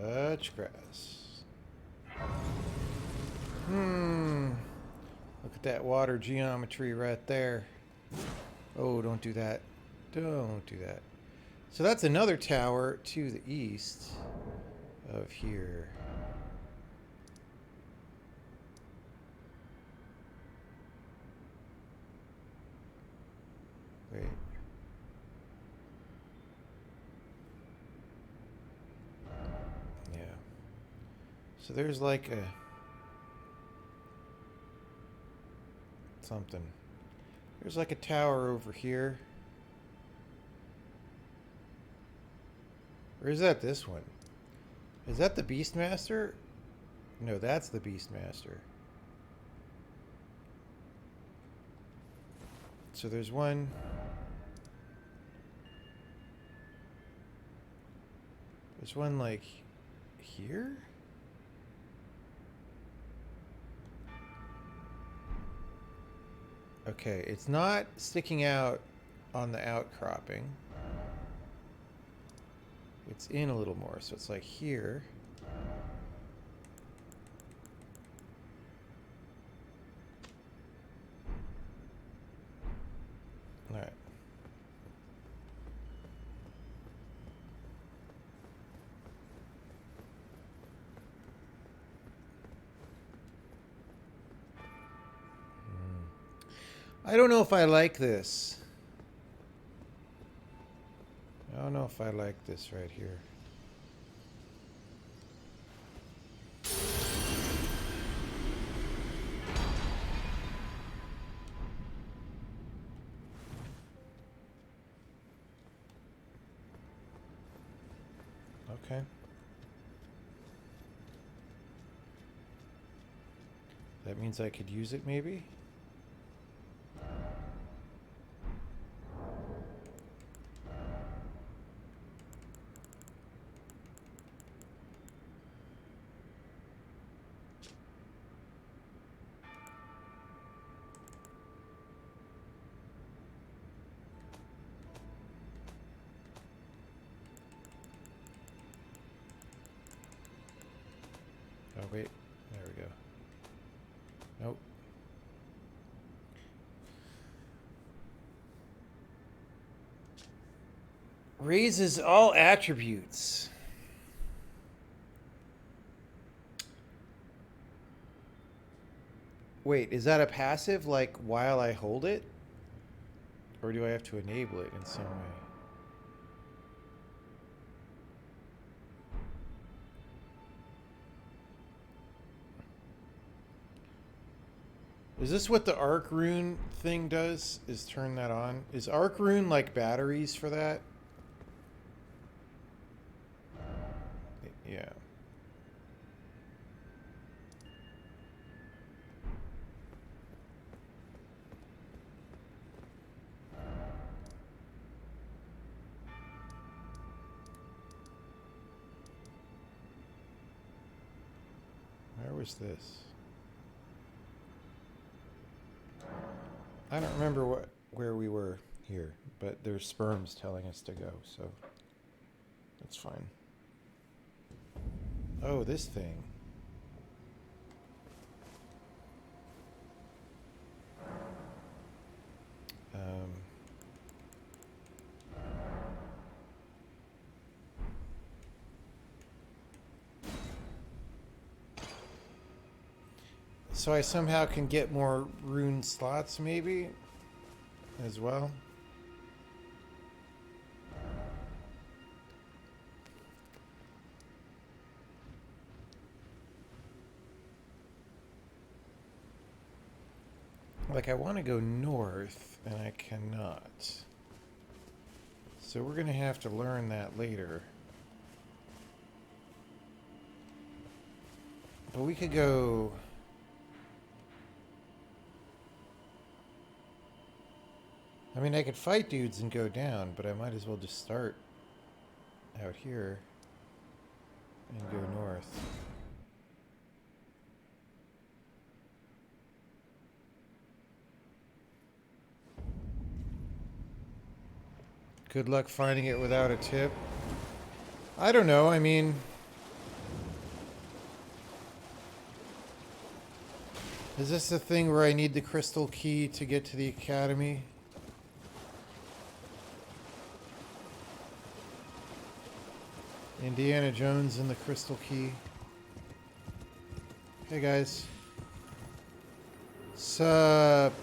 Touch grass. Look at that water geometry right there. Oh, don't do that. Don't do that. So that's another tower to the east of here. Wait. Yeah. So there's like a something. There's like a tower over here. Or is that this one? Is that the Beastmaster? No, that's the Beastmaster. So there's one. There's one like here? Okay, it's not sticking out on the outcropping. It's in a little more, so it's like here. All right. I don't know if I like this. I don't know if I like this right here. Okay. That means I could use it maybe? Oh wait, there we go. Nope. Raises all attributes. Wait, is that a passive like while I hold it? Or do I have to enable it in some way? Is this what the arc rune thing does? Is turn that on? Is arc rune like batteries for that? Yeah. Where was this? I don't remember where we were here, but there's sperms telling us to go, so that's fine. Oh, this thing. So I somehow can get more rune slots, maybe, as well. Like, I want to go north, and I cannot. So we're going to have to learn that later. But we could go... I mean, I could fight dudes and go down, but I might as well just start out here and go north. Good luck finding it without a tip. I don't know, I mean... Is this the thing where I need the crystal key to get to the academy? Indiana Jones and the crystal key. Hey guys. Sup?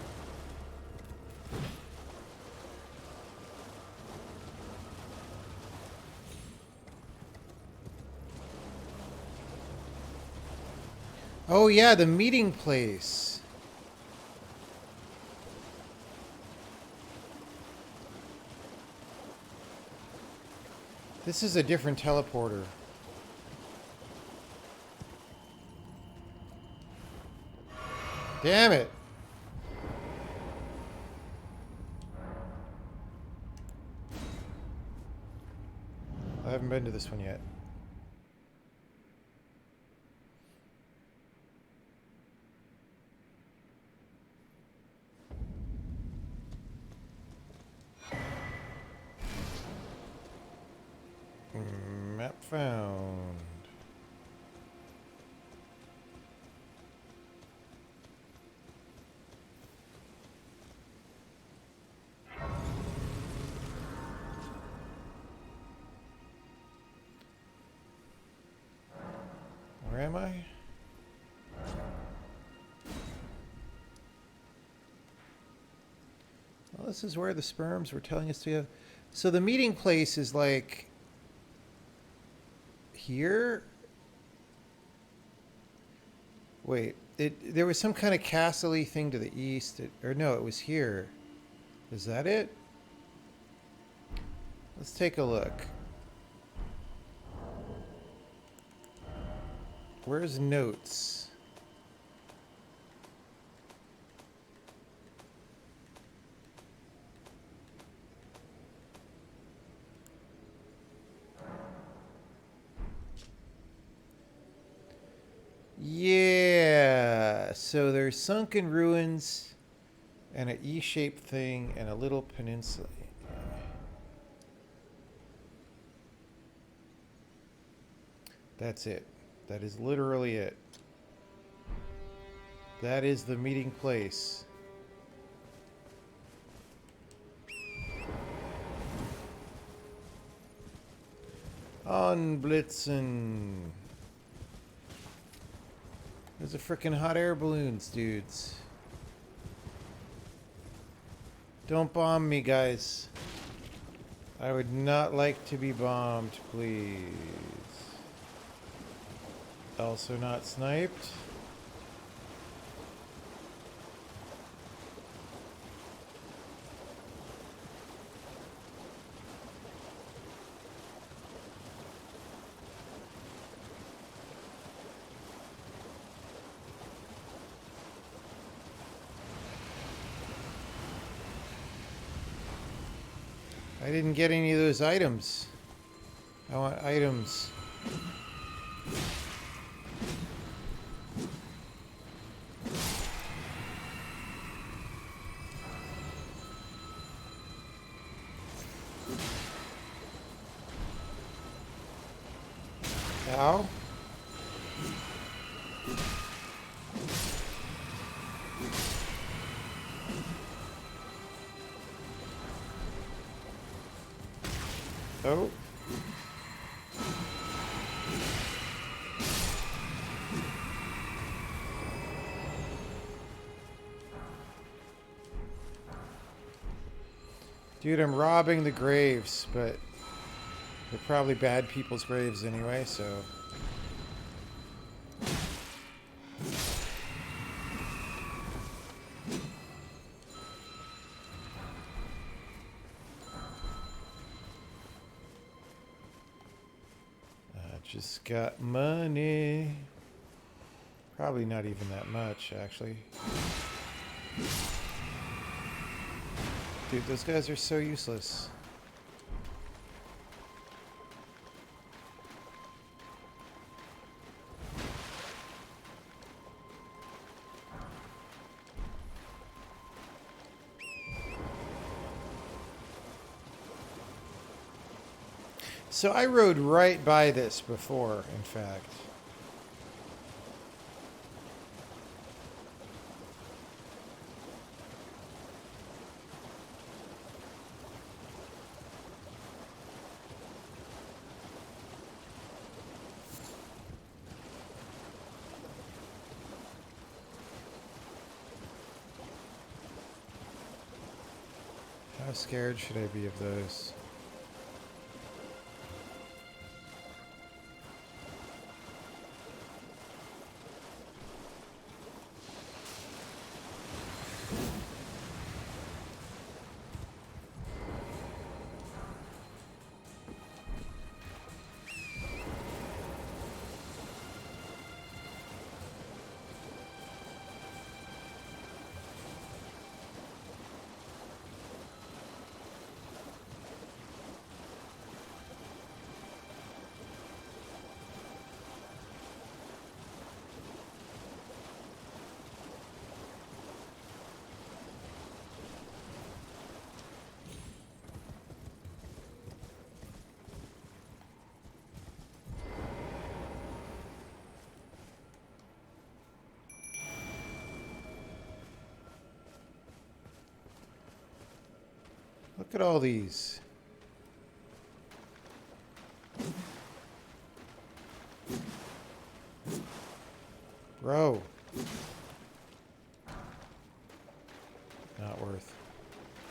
Oh yeah, the meeting place. This is a different teleporter. Damn it. I haven't been to this one yet. found. Where am I? Well, this is where the sperms were telling us to go. So the meeting place is like here. Wait, there was some kind of castle-y thing to the east, or no, it was here. Is that it? Let's take a look. Where's notes? Yeah, so there's sunken ruins and an E-shaped thing and a little peninsula. That's it. That is literally it. That is the meeting place. On Blitzen. There's a frickin' hot air balloons, dudes. Don't bomb me, guys. I would not like to be bombed, please. Also not sniped. I didn't get any of those items. I want items. Ow. Oh. Dude, I'm robbing the graves, but they're probably bad people's graves anyway, so... Just got money. Probably not even that much, actually. Dude, those guys are so useless. So I rode right by this before, in fact. How scared should I be of those? Look at all these. Bro. Not worth.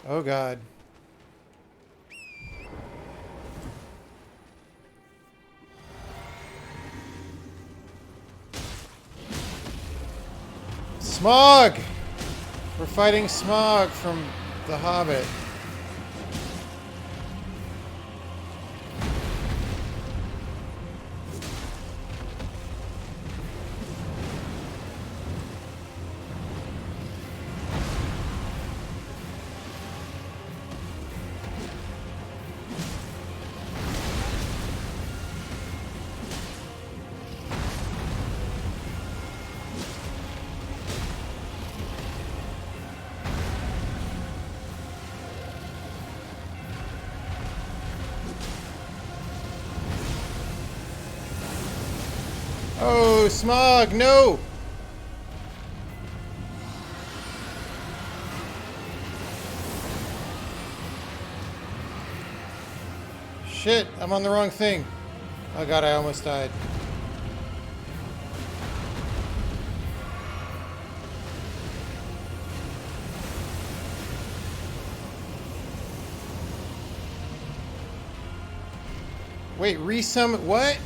Oh God. Smog! We're fighting Smog from The Hobbit. Oh, Smog, no! Shit, I'm on the wrong thing. Oh God, I almost died. Wait, resummon, what?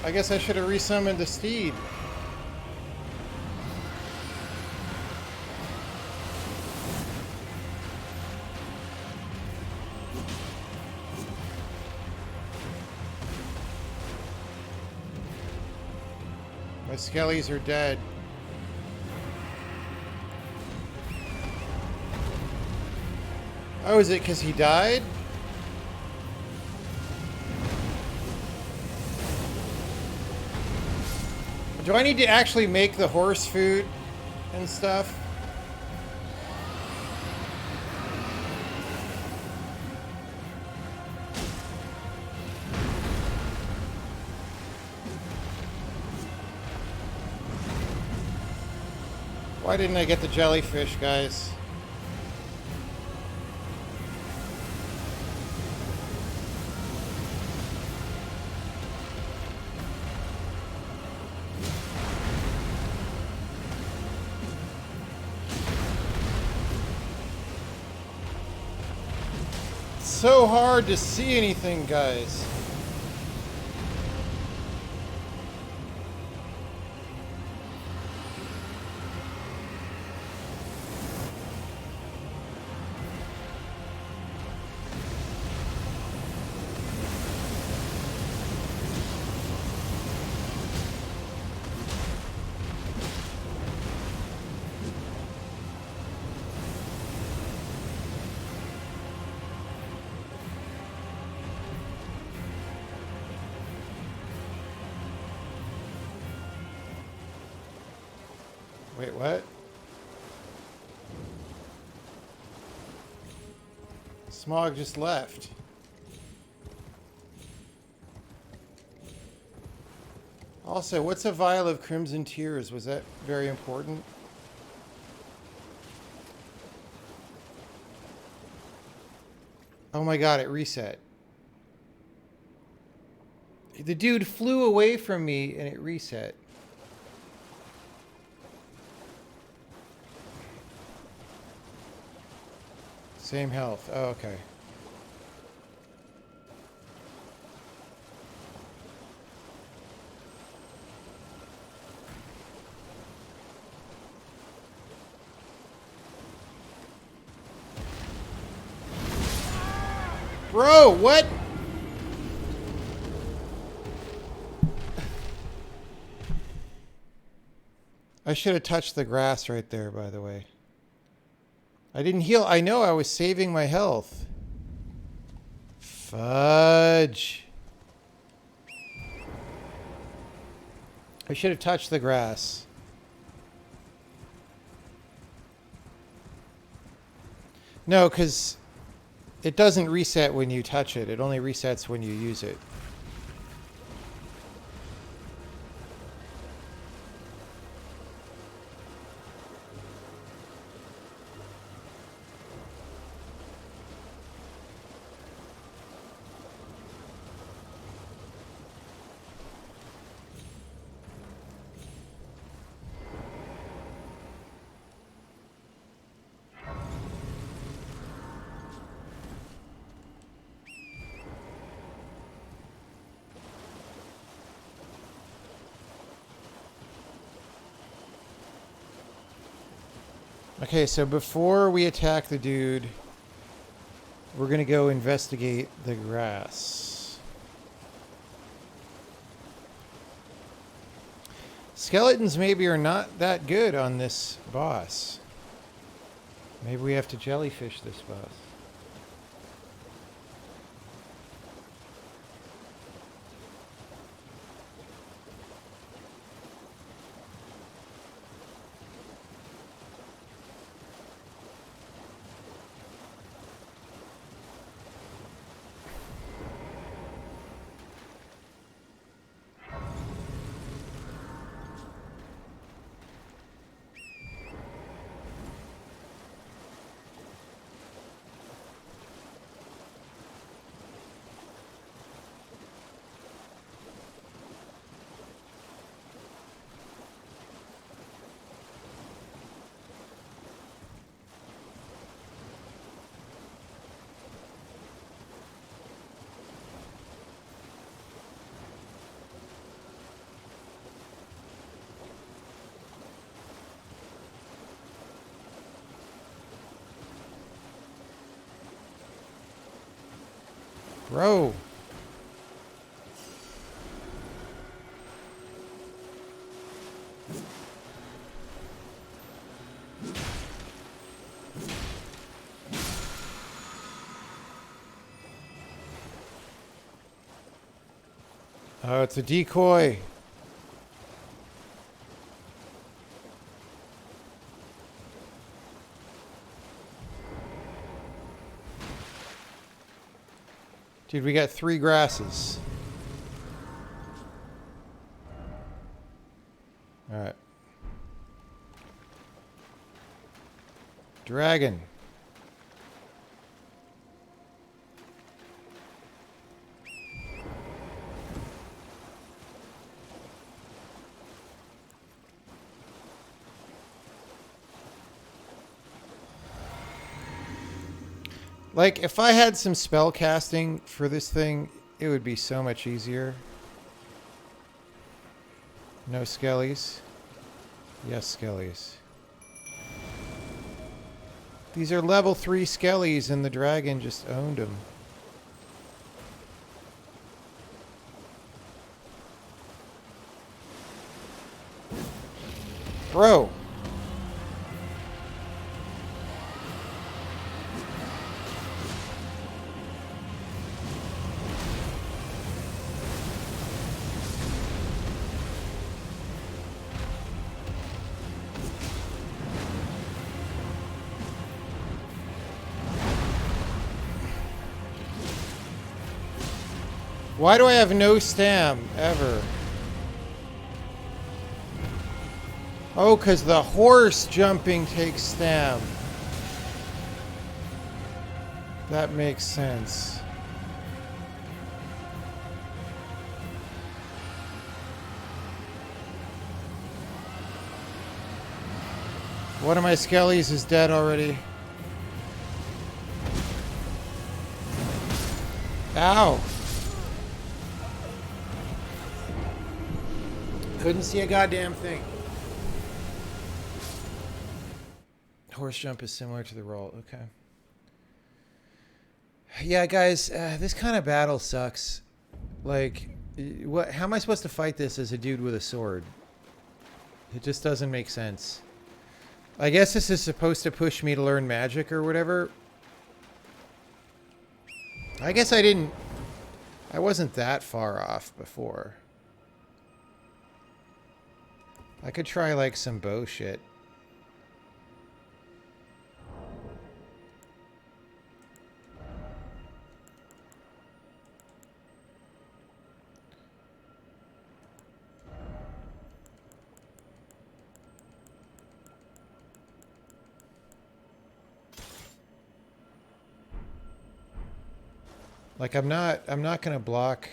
I guess I should have resummoned the steed. My skellies are dead. Oh, is it because he died? Do I need to actually make the horse food and stuff? Why didn't I get the jellyfish, guys? It's so hard to see anything, guys. Wait, what? Smog just left. Also, what's a vial of Crimson Tears? Was that very important? Oh my God, it reset. The dude flew away from me and it reset. Same health. Oh, okay. Bro, what? I should have touched the grass right there, by the way. I didn't heal. I know I was saving my health. Fudge. I should have touched the grass. No, because it doesn't reset when you touch it. It only resets when you use it. Okay, so before we attack the dude, we're going to go investigate the grass. Skeletons maybe are not that good on this boss. Maybe we have to jellyfish this boss. Bro. Oh, it's a decoy. Dude, we got 3 grasses. Alright. Dragon. Like, if I had some spell casting for this thing, it would be so much easier. No skellies. Yes, skellies. These are level 3 skellies and the dragon just owned them. Bro. Why do I have no stam ever? Oh, because the horse jumping takes stam. That makes sense. One of my skellies is dead already. Ow. Couldn't see a goddamn thing. Horse jump is similar to the roll. Okay. Yeah, guys, this kind of battle sucks. Like, what? How am I supposed to fight this as a dude with a sword? It just doesn't make sense. I guess this is supposed to push me to learn magic or whatever. I guess I wasn't that far off before. I could try like some bow shit. Like I'm not gonna block.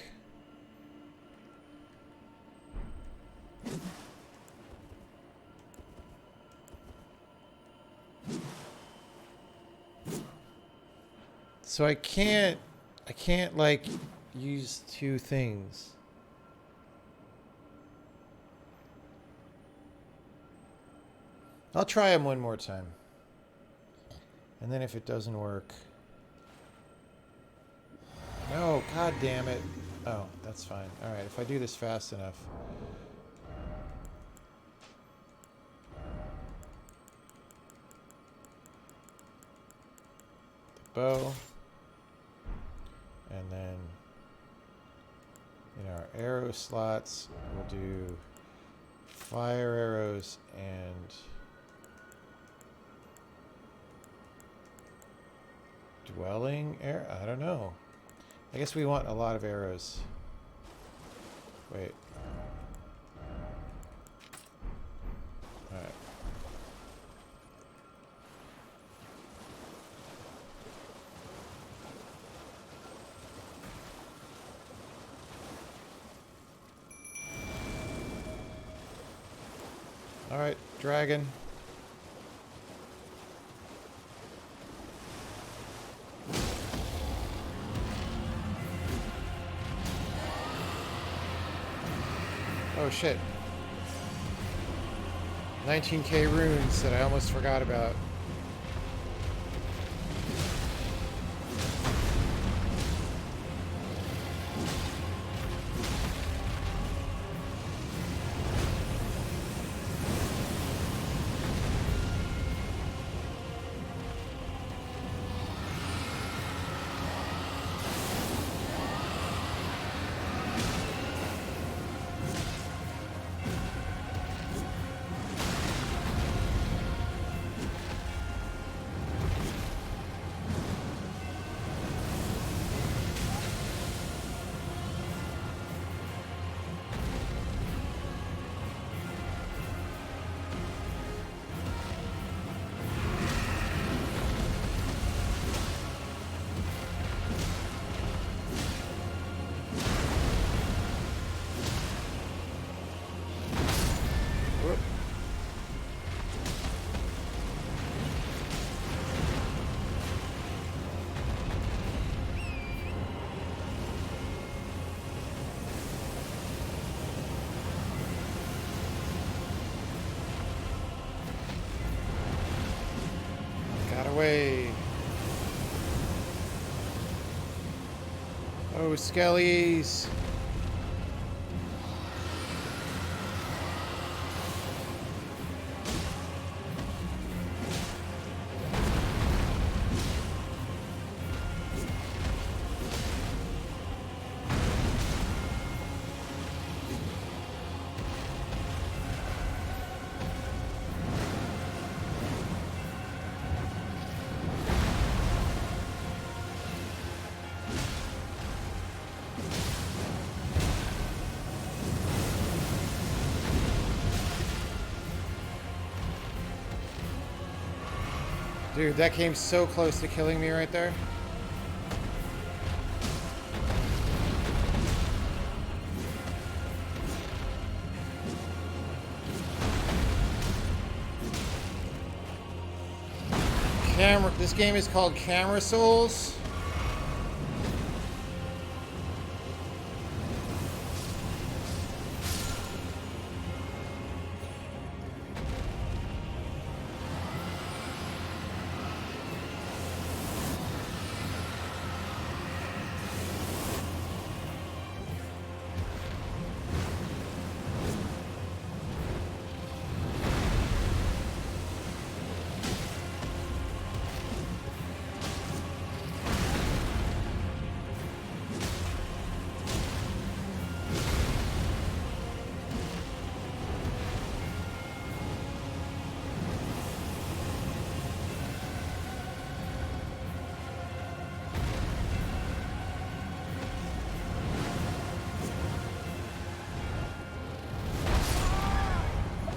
So I can't like use 2 things. I'll try them one more time. And then if it doesn't work... No, god damn it. Oh, that's fine. Alright, if I do this fast enough... The bow. And then... in our arrow slots, we'll do... fire arrows and... dwelling arrow? I don't know. I guess we want a lot of arrows. Wait. Alright. Alright, dragon. Oh shit. 19k runes that I almost forgot about. Away. Oh, skellies. Dude, that came so close to killing me right there. This game is called Camera Souls.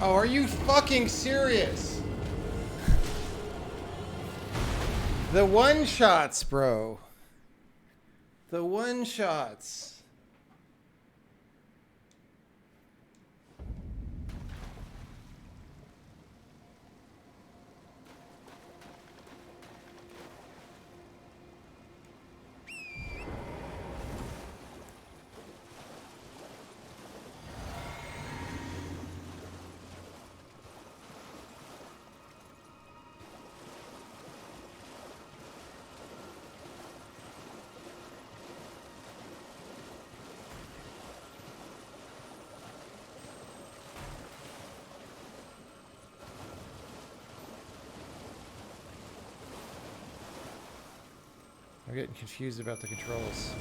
Oh, are you fucking serious? The one-shots, bro. The one-shots. I'm getting confused about the controls.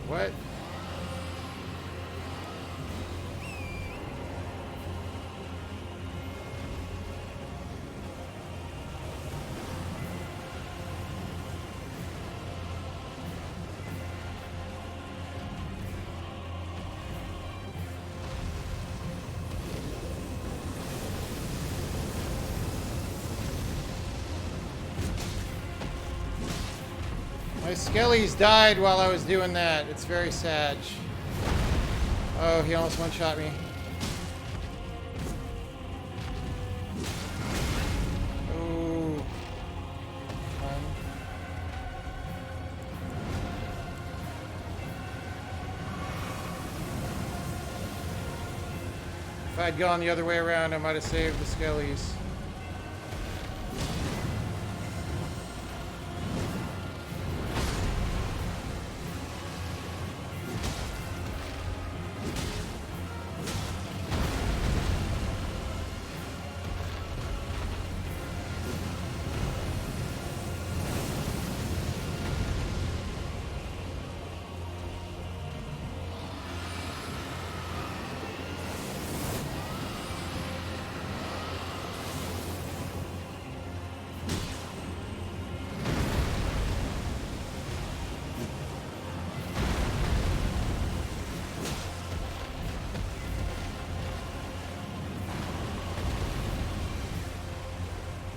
What? My skellies died while I was doing that. It's very sad. Oh, he almost one-shot me. Ooh. Fun. If I'd gone the other way around, I might have saved the skellies.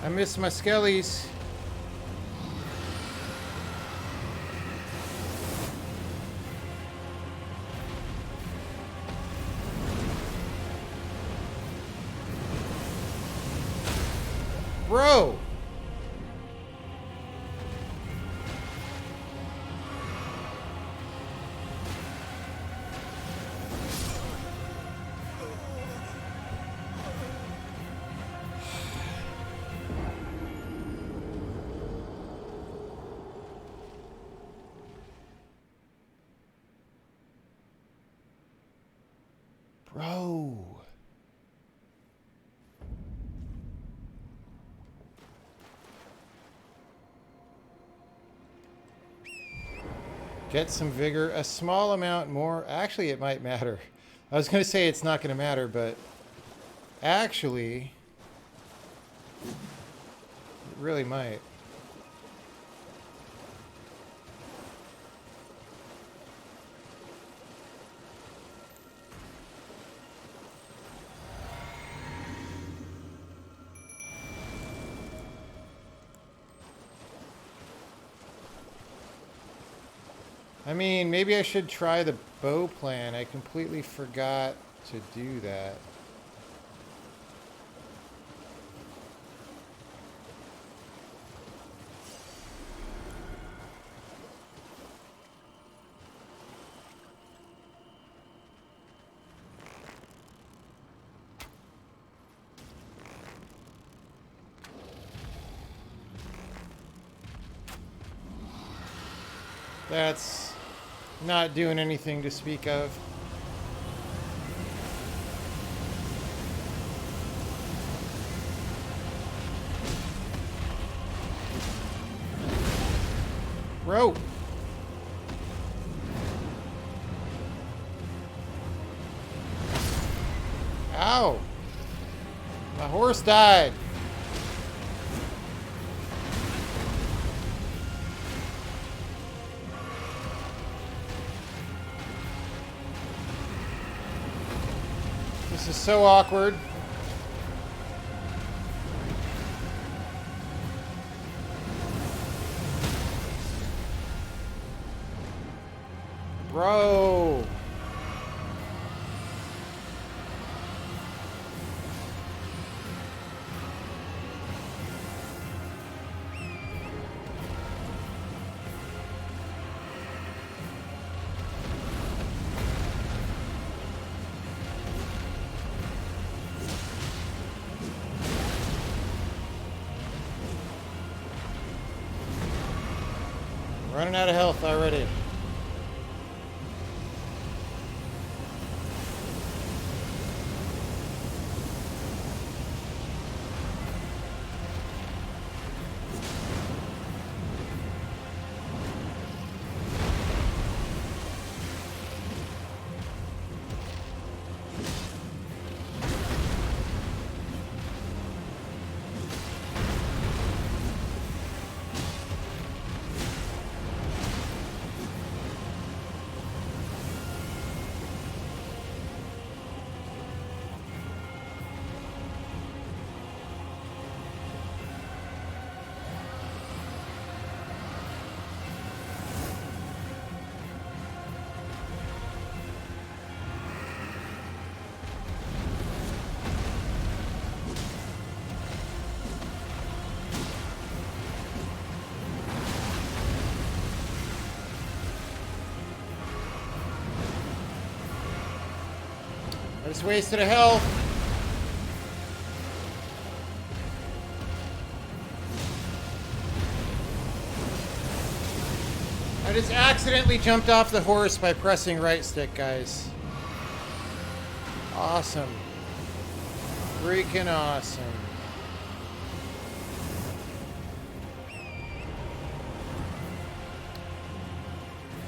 I miss my skellies. Bro! Bro. Get some vigor. A small amount more. Actually, it might matter. I was going to say it's not going to matter, but actually, it really might. I mean, maybe I should try the bow plan. I completely forgot to do that. That's not doing anything to speak of. Bro. Ow. My horse died. This is so awkward. Bro. Running out of health already. I just wasted a health. I just accidentally jumped off the horse by pressing right stick, guys. Awesome. Freaking awesome.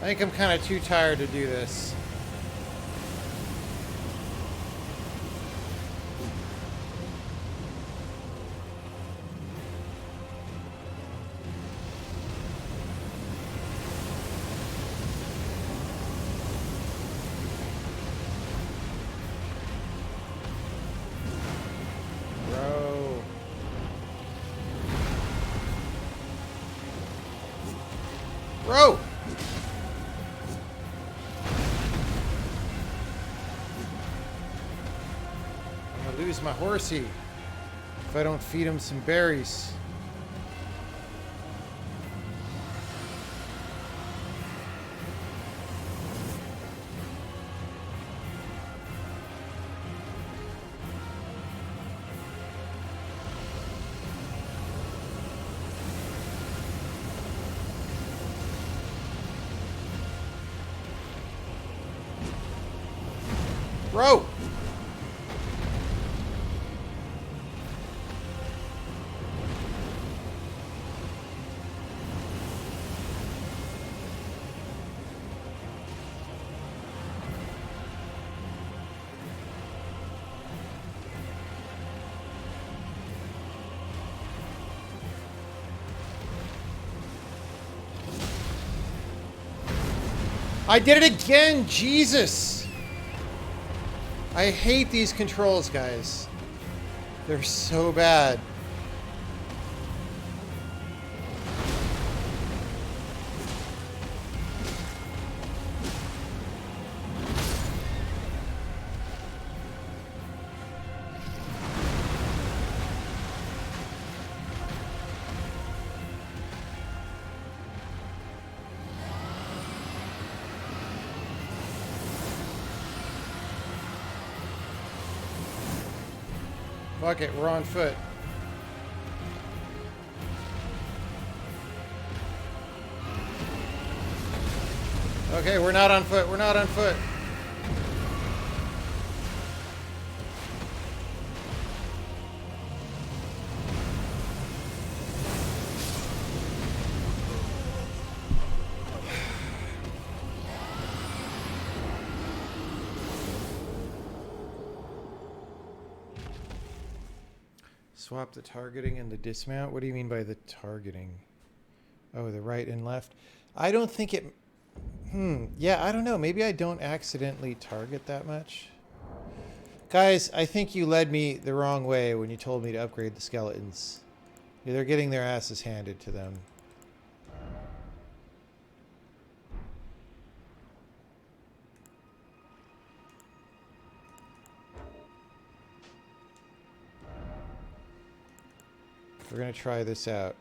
I think I'm kind of too tired to do this. Bro! I'm gonna lose my horsey if I don't feed him some berries. Bro! I did it again! Jesus! I hate these controls, guys. They're so bad. Fuck it, we're on foot. Okay, we're not on foot, we're not on foot. Swap the targeting and the dismount. What do you mean by the targeting? Oh, the right and left. I don't think it... Yeah, I don't know. Maybe I don't accidentally target that much. Guys, I think you led me the wrong way when you told me to upgrade the skeletons. Yeah, they're getting their asses handed to them. We're going to try this out.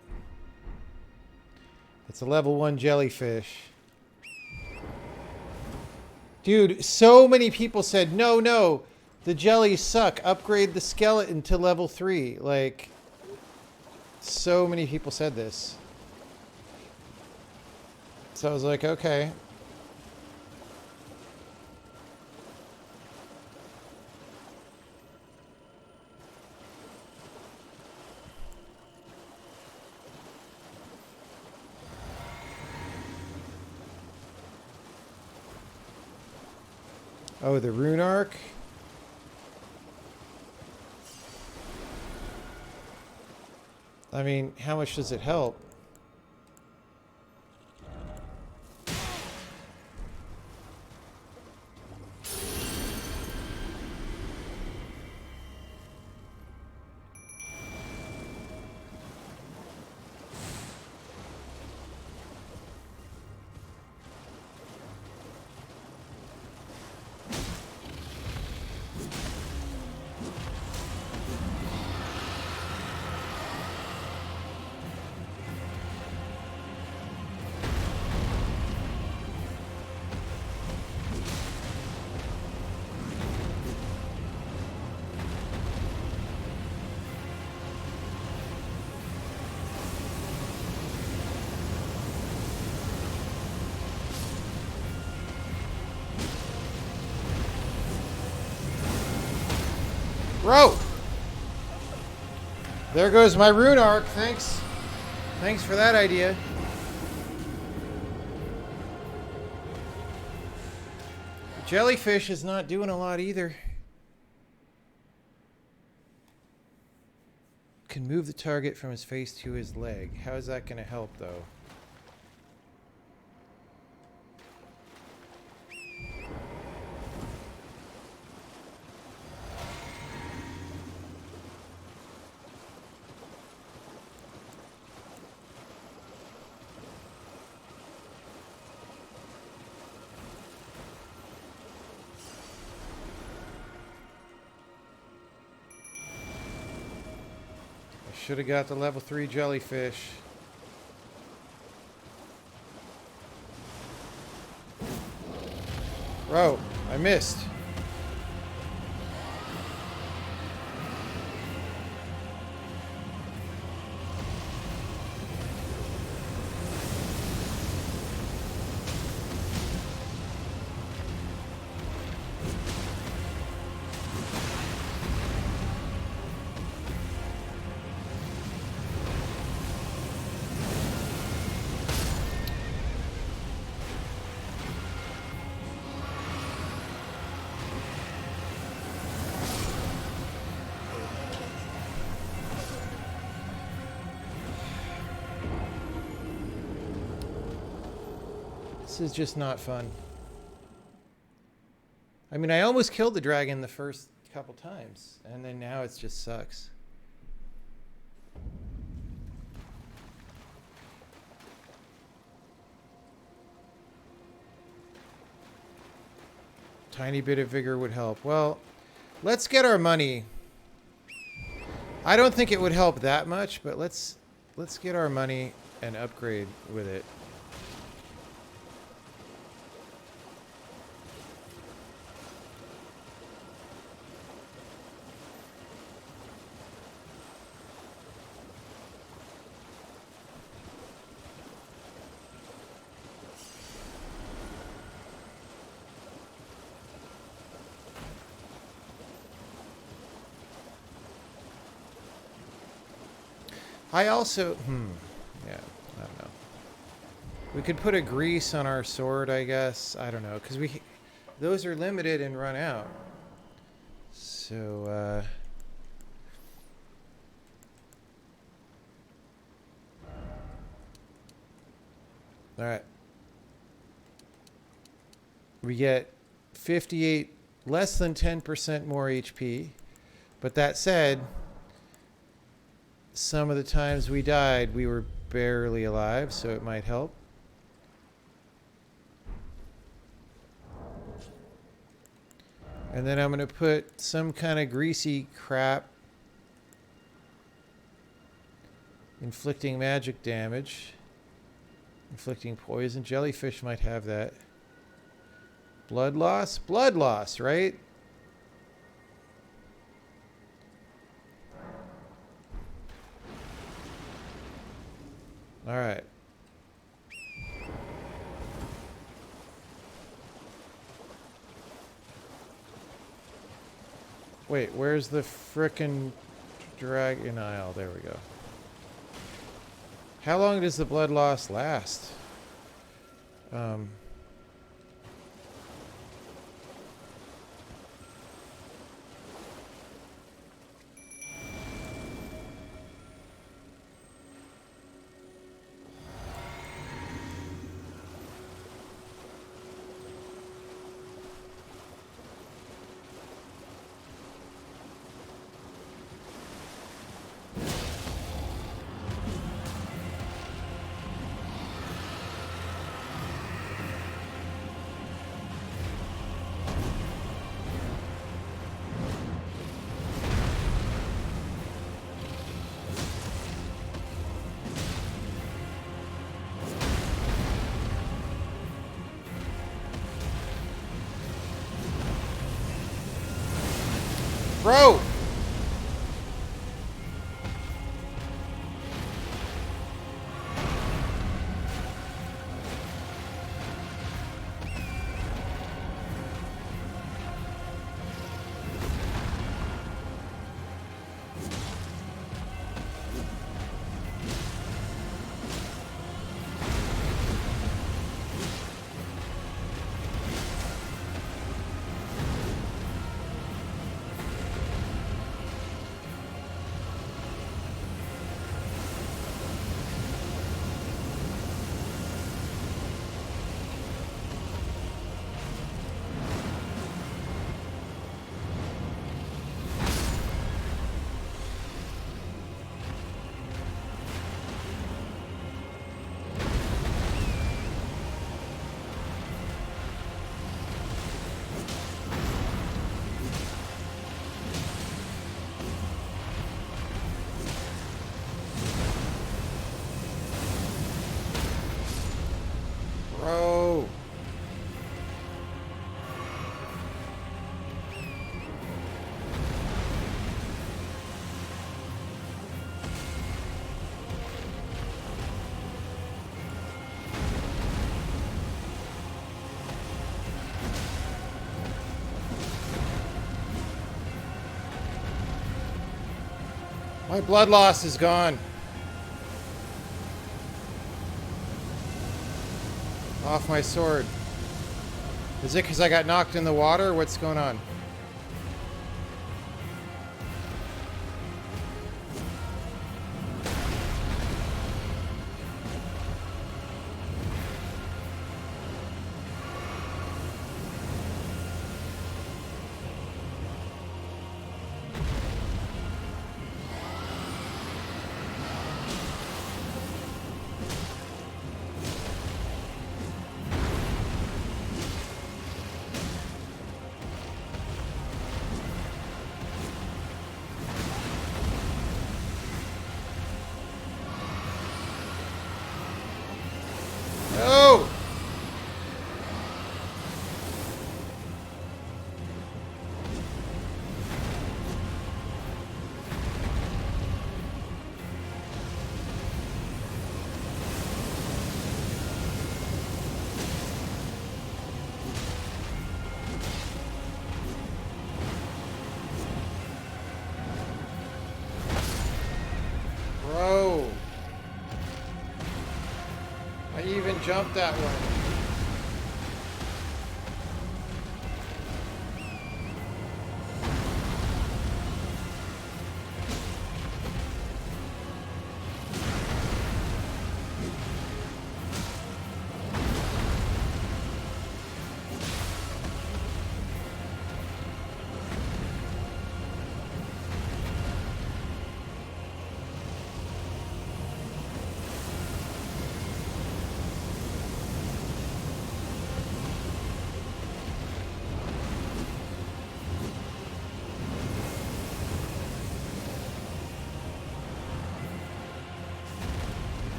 It's a level 1 jellyfish. Dude, so many people said, no, no, the jellies suck. Upgrade the skeleton to level 3. Like, so many people said this. So I was like, okay. Oh, the rune arc. I mean, how much does it help? Bro! There goes my rune arc. Thanks. Thanks for that idea. Jellyfish is not doing a lot either. Can move the target from his face to his leg. How is that going to help, though? Should have got the level 3 jellyfish. Bro, I missed. This is just not fun. I mean, I almost killed the dragon the first couple times, and then now it just sucks. Tiny bit of vigor would help. Well, let's get our money. I don't think it would help that much, but let's get our money and upgrade with it. I also, yeah, I don't know. We could put a grease on our sword, I guess. I don't know, because those are limited and run out. So, All right. We get 58, less than 10% more HP. But that said, some of the times we died, we were barely alive, so it might help. And then I'm going to put some kind of greasy crap. Inflicting magic damage. Inflicting poison. Jellyfish might have that. Blood loss? Blood loss, right? All right. Wait, where's the frickin' dragon isle? There we go. How long does the blood loss last? Bro! Bro! My blood loss is gone. Off my sword. Is it because I got knocked in the water? What's going on? No! Bro! I even jumped that one.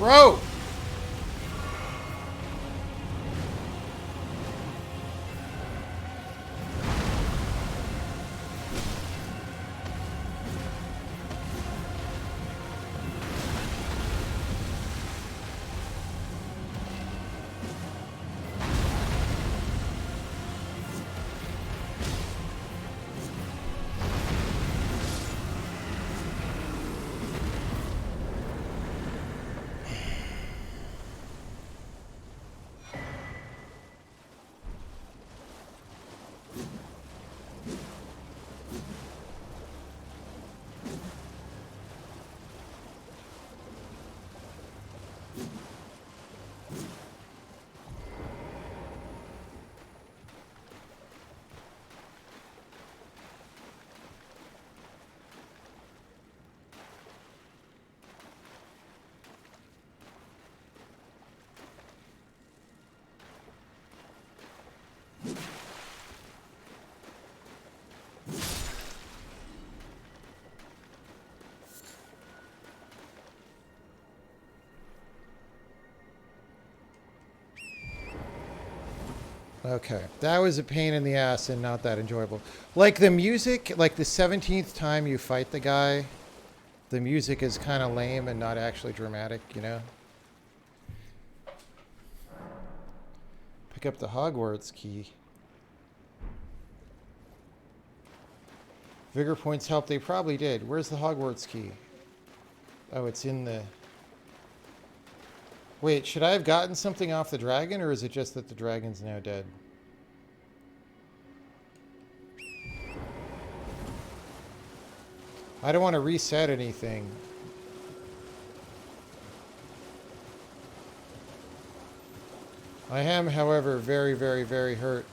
Bro! Okay, that was a pain in the ass and not that enjoyable. Like the music, like the 17th time you fight the guy, the music is kind of lame and not actually dramatic, you know? Pick up the Hogwarts key. Vigor points help, they probably did. Where's the Hogwarts key? Oh, it's in the... Wait, should I have gotten something off the dragon, or is it just that the dragon's now dead? I don't want to reset anything. I am, however, very, very, very hurt.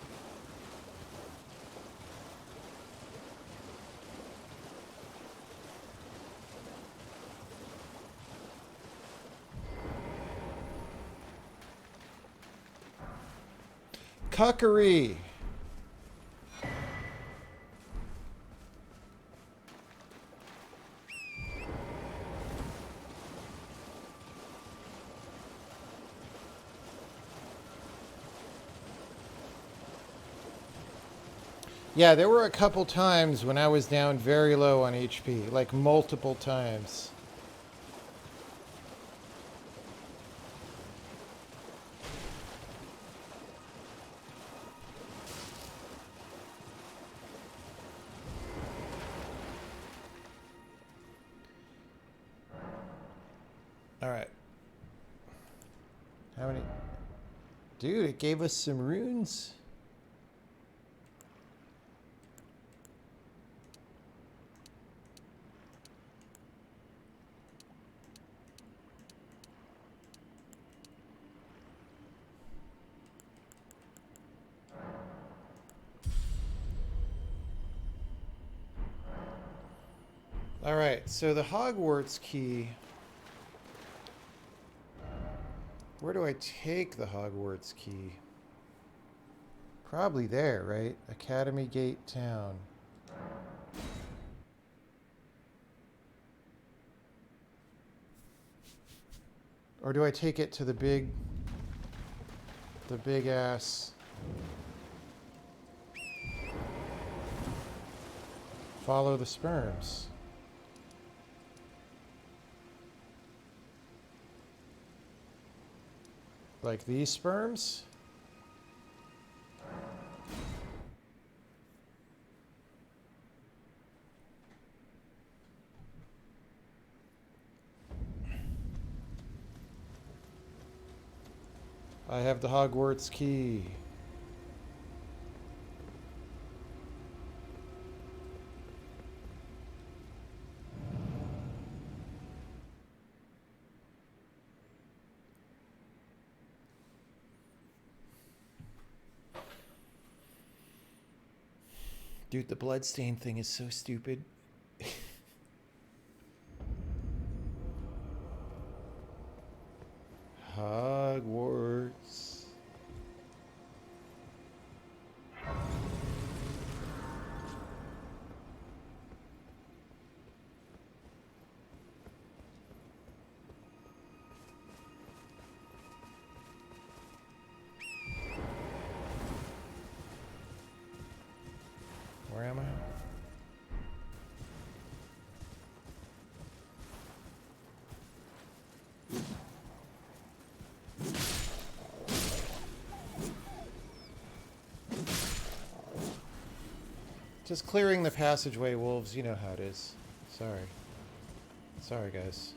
Cuckery! Yeah, there were a couple times when I was down very low on HP, like multiple times. All right. How many? Dude, it gave us some runes. All right, so the Hogwarts key. Where do I take the Hogwarts key? Probably there, right? Academy Gate Town. Or do I take it to the big ass? Follow the sperms. Like these sperms? I have the Hogwarts key. Dude, the bloodstain thing is so stupid. Hogwarts. Just clearing the passageway, wolves. You know how it is. Sorry. Sorry, guys.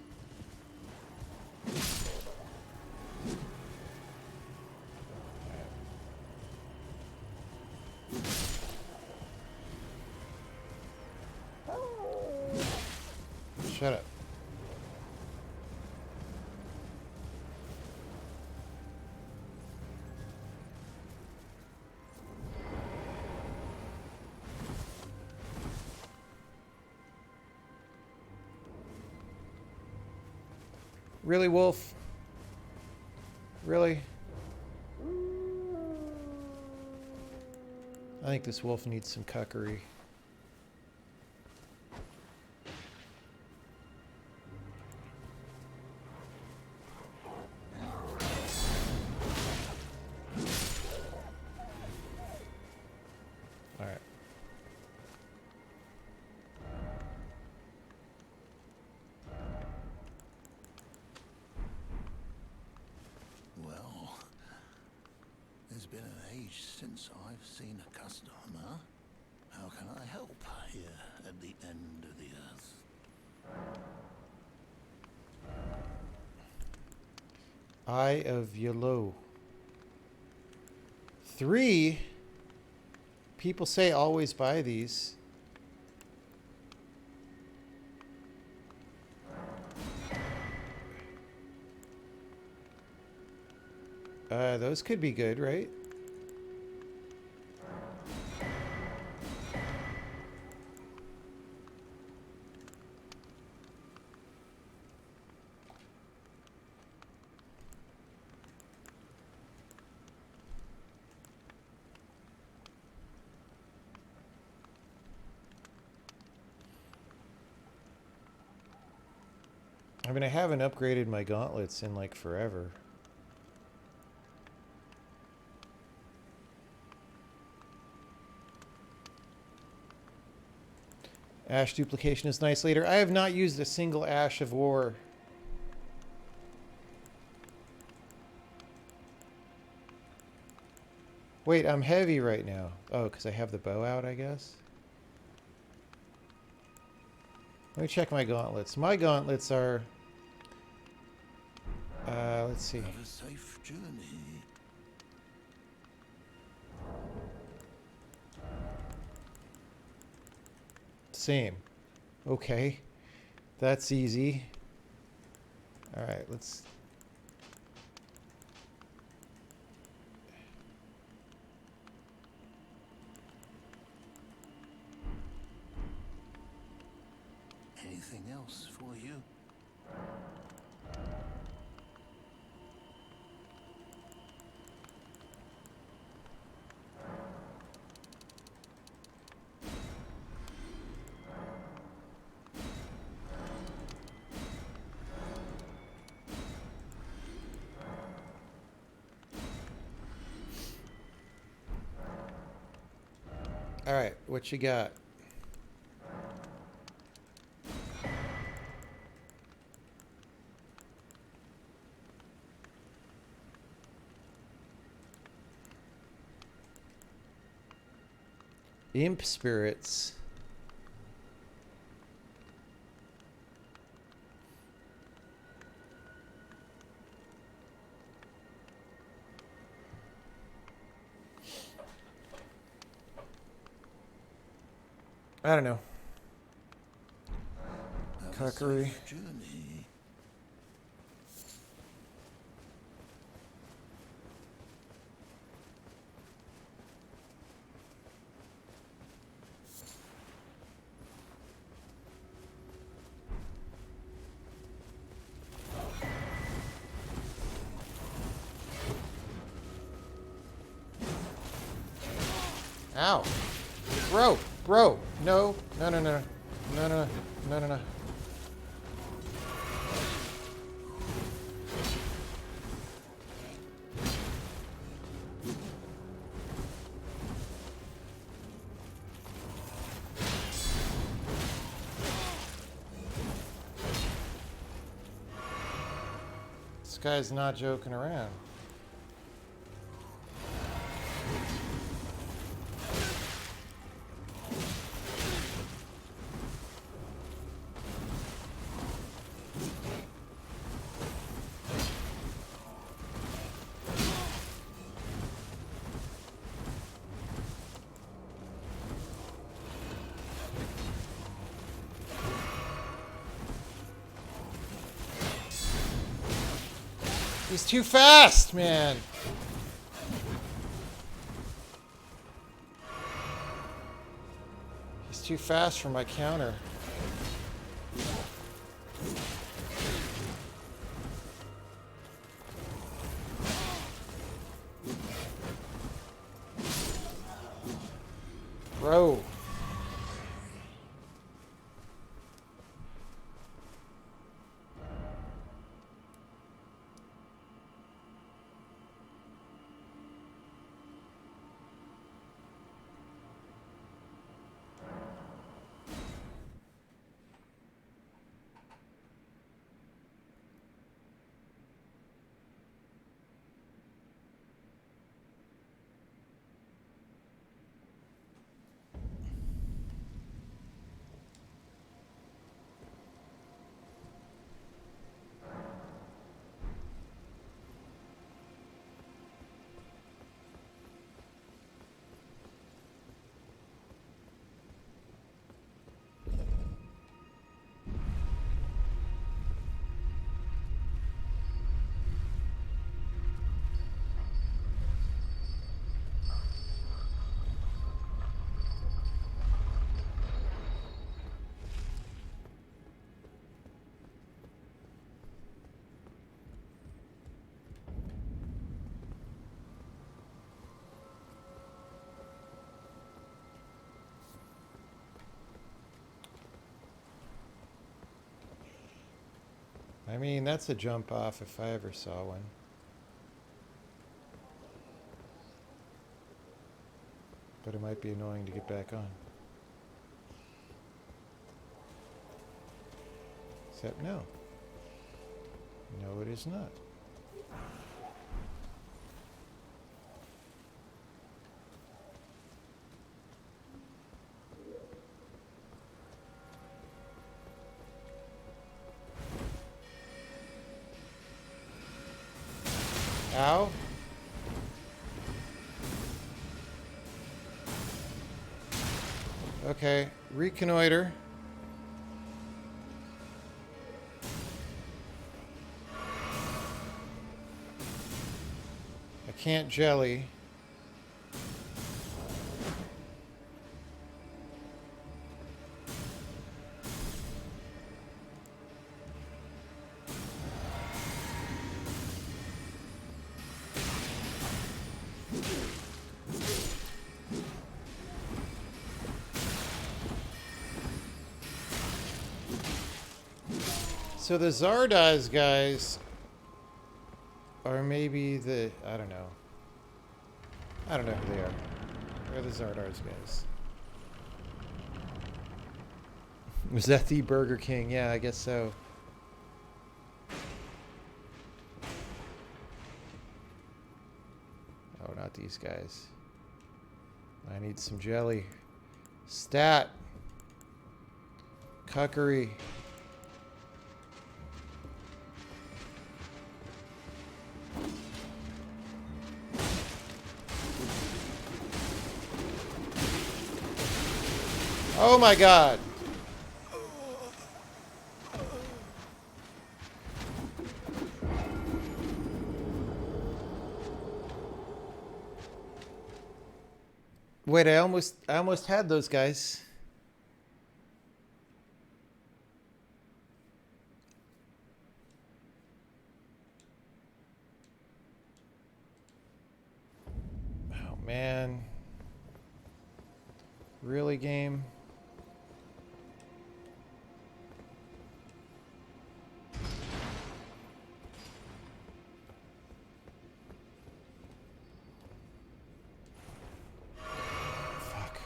Shut up. Really, Wolf? Really? I think this wolf needs some cuckery. All right. Well, there's been an age since I've seen a customer. How can I help here at the end of the earth? Eye of Yellow. 3? People say always buy these. Those could be good, right? I mean, I haven't upgraded my gauntlets in like forever. Ash duplication is nice later. I have not used a single Ash of War. Wait, I'm heavy right now. Oh, because I have the bow out, I guess. Let me check my gauntlets. My gauntlets are... let's see. Have a safe journey. Same. Okay. That's easy. Alright, let's... Anything else for you? Alright, what you got? Imp spirits. I don't know. Have a Cuckery. safe journey. Ow. Bro, bro. No, no, no, no. No, no, no, no, no. This guy's not joking around. He's too fast, man. He's too fast for my counter. Bro. I mean, that's a jump off if I ever saw one. But it might be annoying to get back on. Except no. No, it is not. Ow. Okay, reconnoiter. I can't jelly. So the Zardoz guys are maybe the... I don't know. I don't know who they are. They're the Zardoz guys. Was that the Burger King? Yeah, I guess so. Oh, not these guys. I need some jelly. Stat. Cuckery. Oh my god. Wait, I almost had those guys. Oh man. Really, game? Fuck.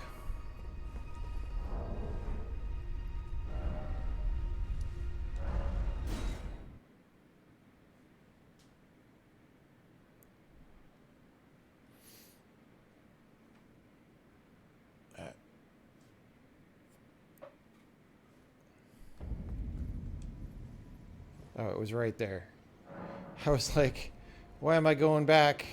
Oh, it was right there. I was like, why am I going back?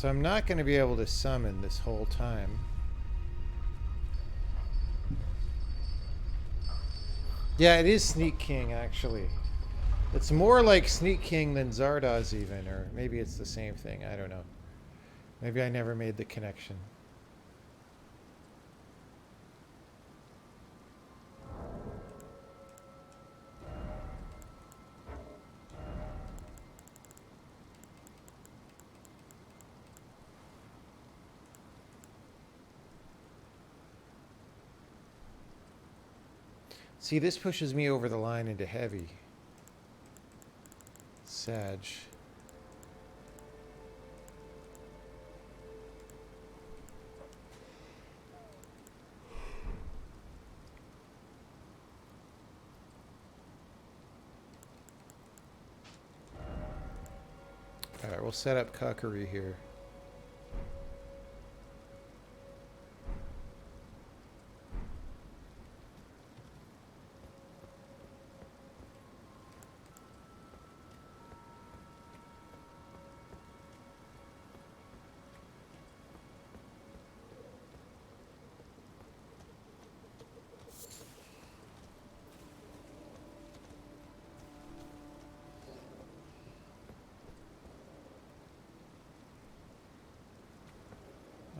So I'm not going to be able to summon this whole time. Yeah, it is Sneak King, actually. It's more like Sneak King than Zardoz even, or maybe it's the same thing. I don't know. Maybe I never made the connection. See, this pushes me over the line into heavy. Sag. Alright, we'll set up Cuckery here.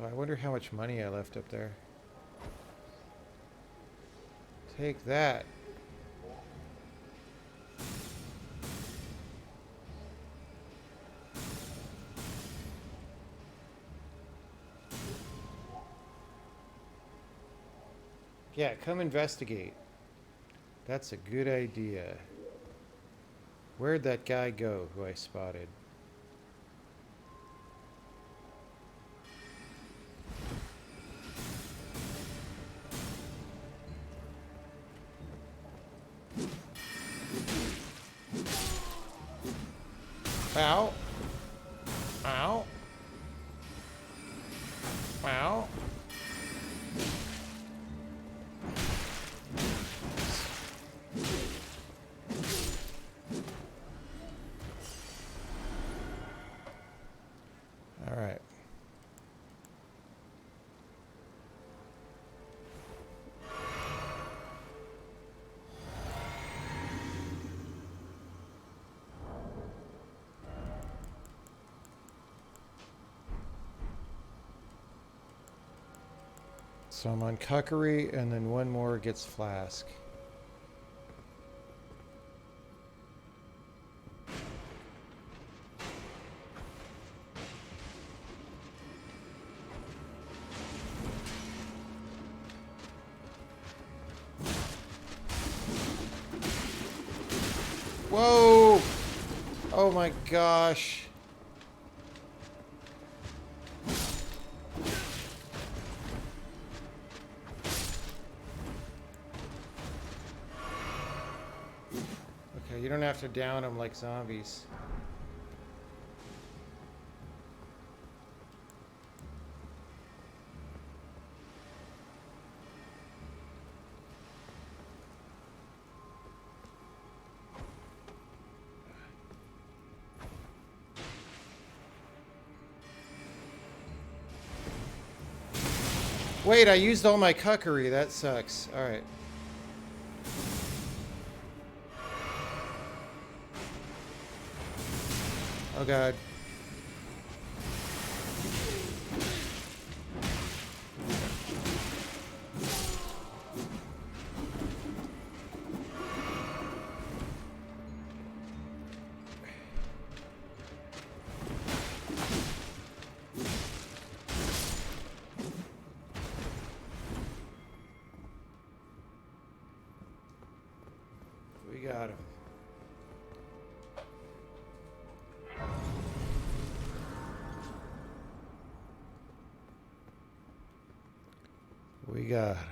Oh, I wonder how much money I left up there. Take that. Yeah, come investigate. That's a good idea. Where'd that guy go who I spotted? Ow. Ow. Ow. All right. So I'm on Cuckery, and then one more gets Flask. Whoa! Oh my gosh. Okay, you don't have to down them like zombies. Wait, I used all my Cuckery. That sucks. All right. Oh god. We got him. We got him.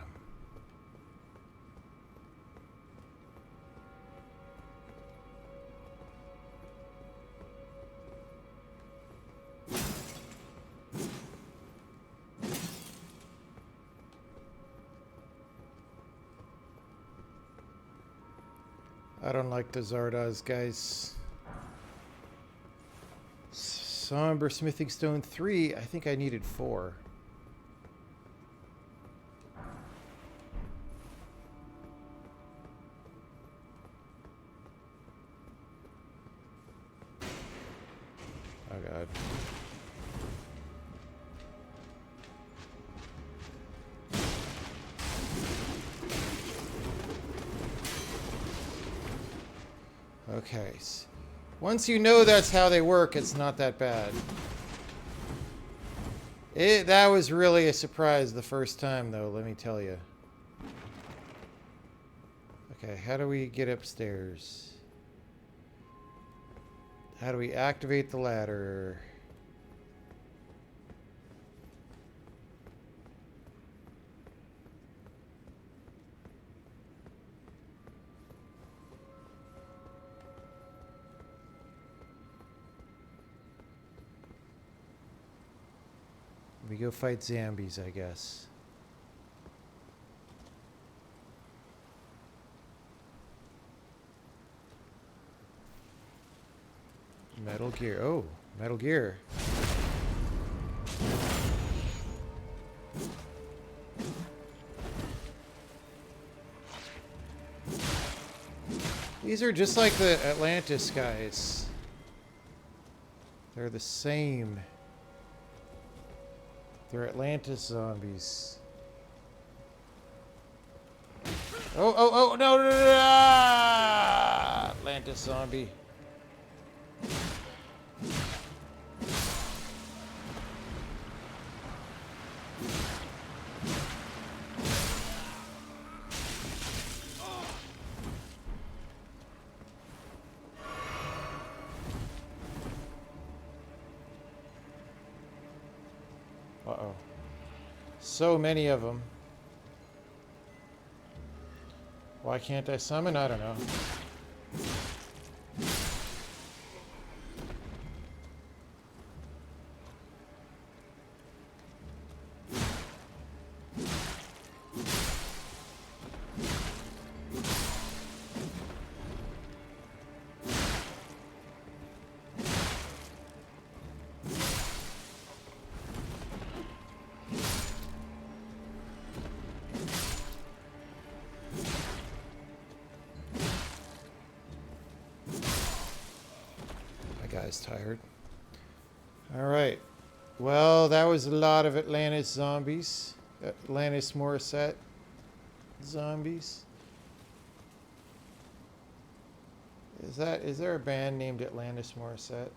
I don't like the Zardoz guys. Somber Smithing Stone 3. I think I needed 4. Oh god. Okay. Once you know that's how they work, it's not that bad. That was really a surprise the first time, though, let me tell you. Okay, how do we get upstairs? How do we activate the ladder? We go fight zombies, I guess. Metal Gear. Oh, Metal Gear. These are just like the Atlantis guys. They're the same. They're Atlantis zombies. Oh, no, no, no, no, ah! Atlantis zombie. Uh-oh. So many of them. Why can't I summon? I don't know. Guy's tired. All right. Well, that was a lot of Atlantis zombies. Atlantis Morissette zombies. Is there a band named Atlantis Morissette?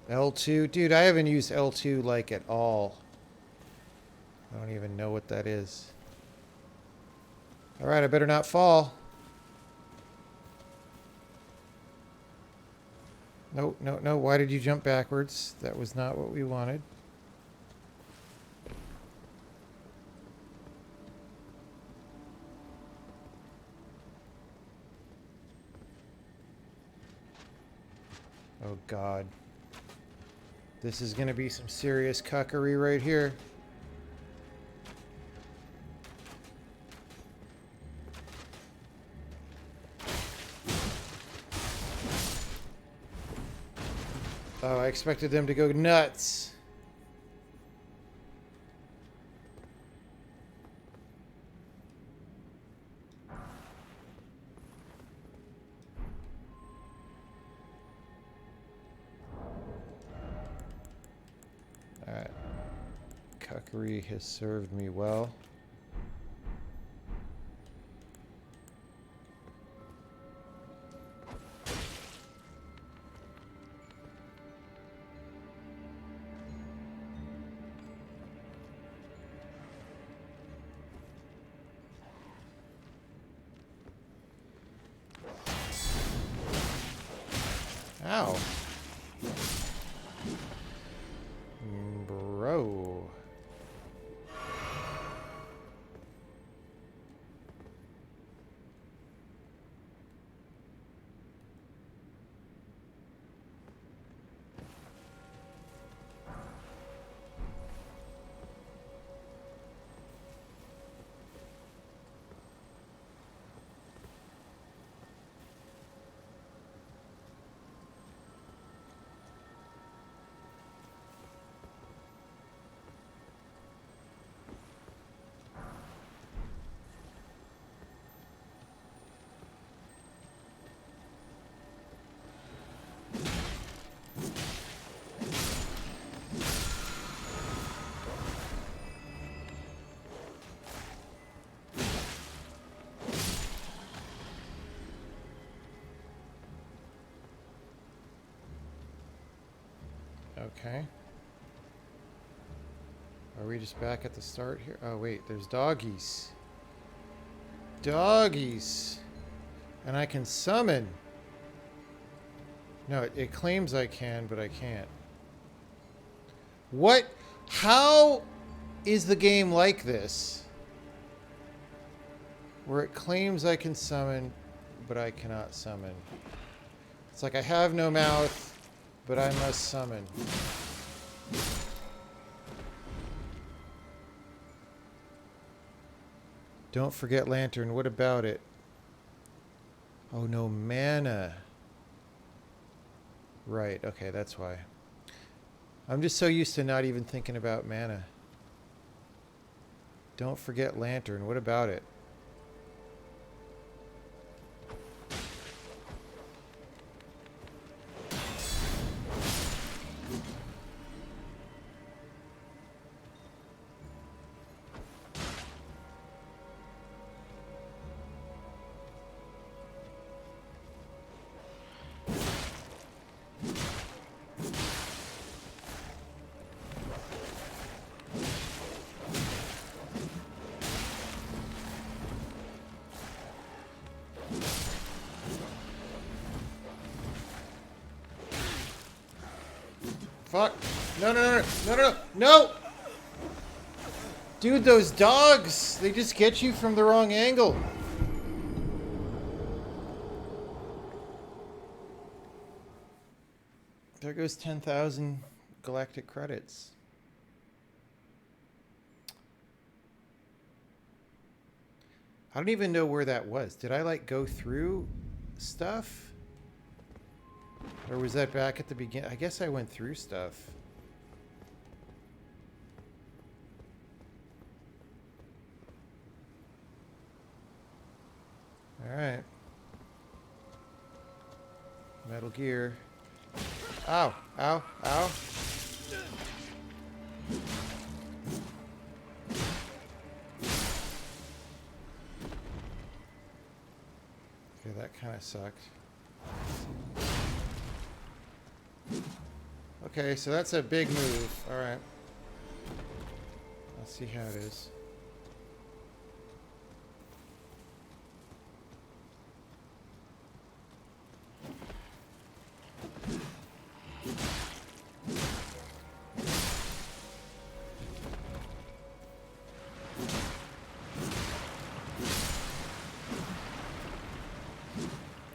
L2. Dude, I haven't used L2 like at all. I don't even know what that is. Alright, I better not fall. No, no, no. Why did you jump backwards? That was not what we wanted. Oh, God. This is going to be some serious cuckery right here. Oh, I expected them to go nuts. Alright. Cuckery has served me well. Ow. Bro. Okay. Are we just back at the start here? Oh, wait. There's doggies. Doggies. And I can summon. No, it claims I can, but I can't. What? How is the game like this? Where it claims I can summon, but I cannot summon. It's like I have no mouth, but I must summon. Don't forget lantern. What about it? Oh, no mana. Right. Okay, that's why. I'm just so used to not even thinking about mana. Don't forget lantern. What about it? Fuck. No, no, no, no, no, no, no! Dude, those dogs, they just get you from the wrong angle. There goes 10,000 galactic credits. I don't even know where that was. Did I, like, go through stuff? Or was that back at the beginning? I guess I went through stuff. Alright. Metal Gear. Ow! Ow! Ow! Okay, that kind of sucked. Okay, so that's a big move. Alright. Let's see how it is.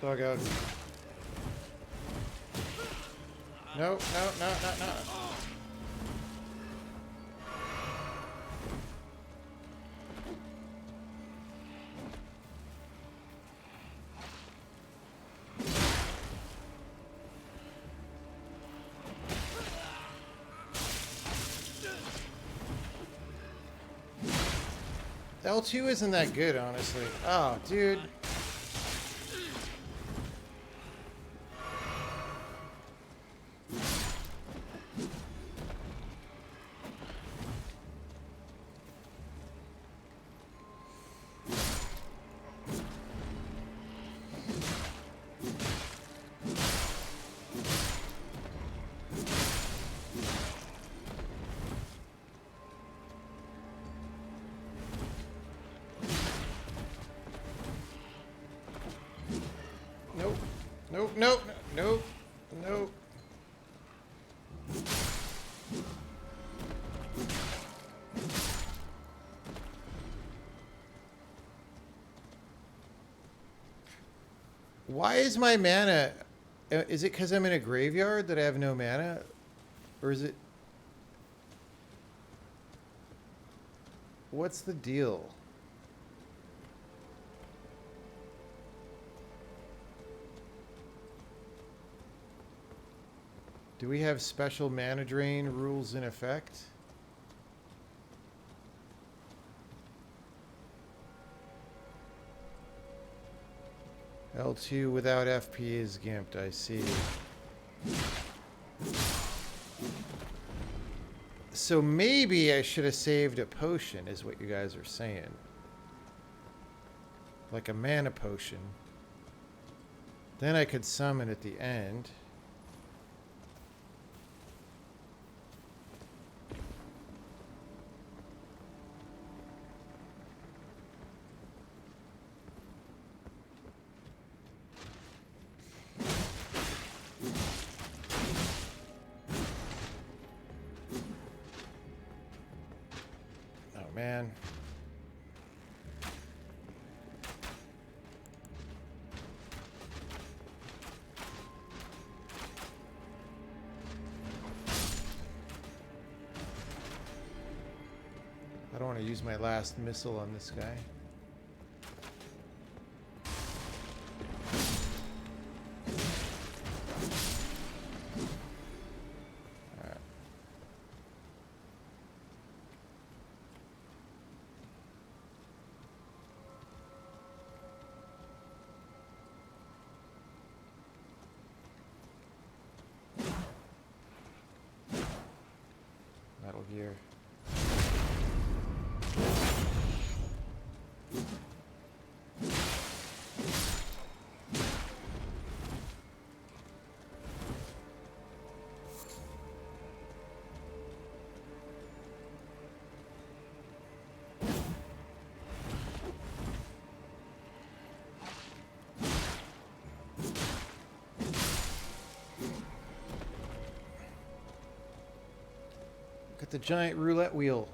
Dog out. No, no, no, no, no. L2 isn't that good, honestly. Oh, dude. Nope. Nope, nope, nope, nope. Why is my mana... Is it because I'm in a graveyard that I have no mana? Or is it... What's the deal? Do we have special mana drain rules in effect? L2 without FP is gimped, I see. So maybe I should have saved a potion, is what you guys are saying. Like a mana potion. Then I could summon at the end. man. I don't want to use my last missile on this guy. Alright. Metal Gear. Look at the giant roulette wheel.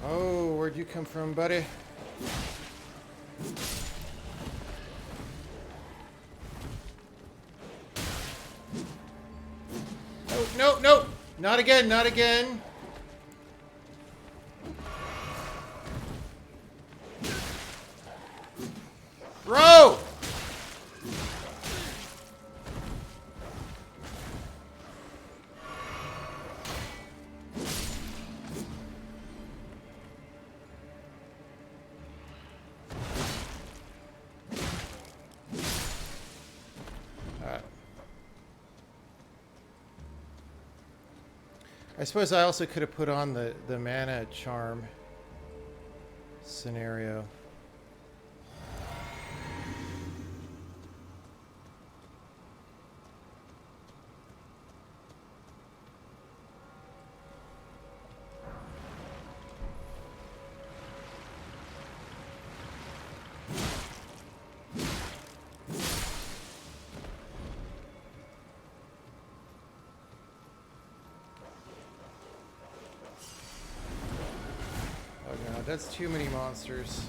Oh, where'd you come from, buddy? No, no, no! Not again, not again! Bro! I suppose I also could have put on the mana charm scenario. Oh god, that's too many monsters.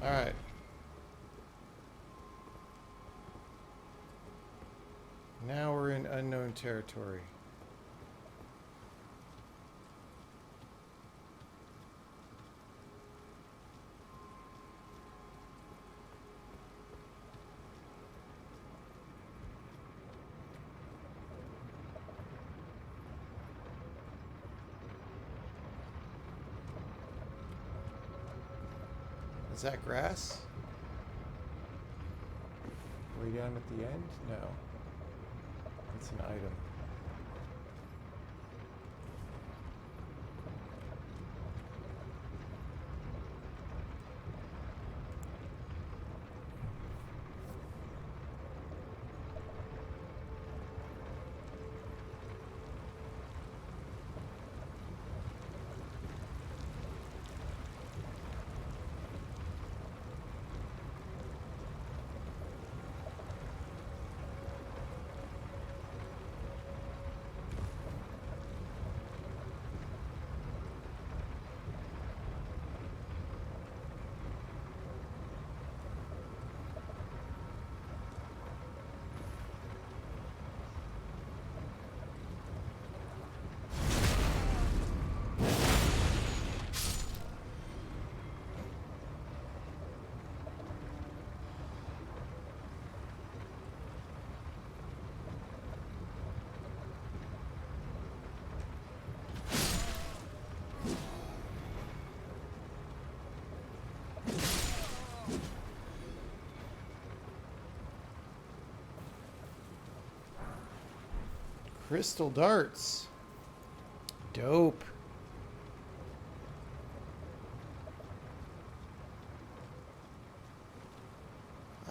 Alright. Now we're in unknown territory. Is that grass? Way down at the end? No. It's an item. Crystal darts. Dope.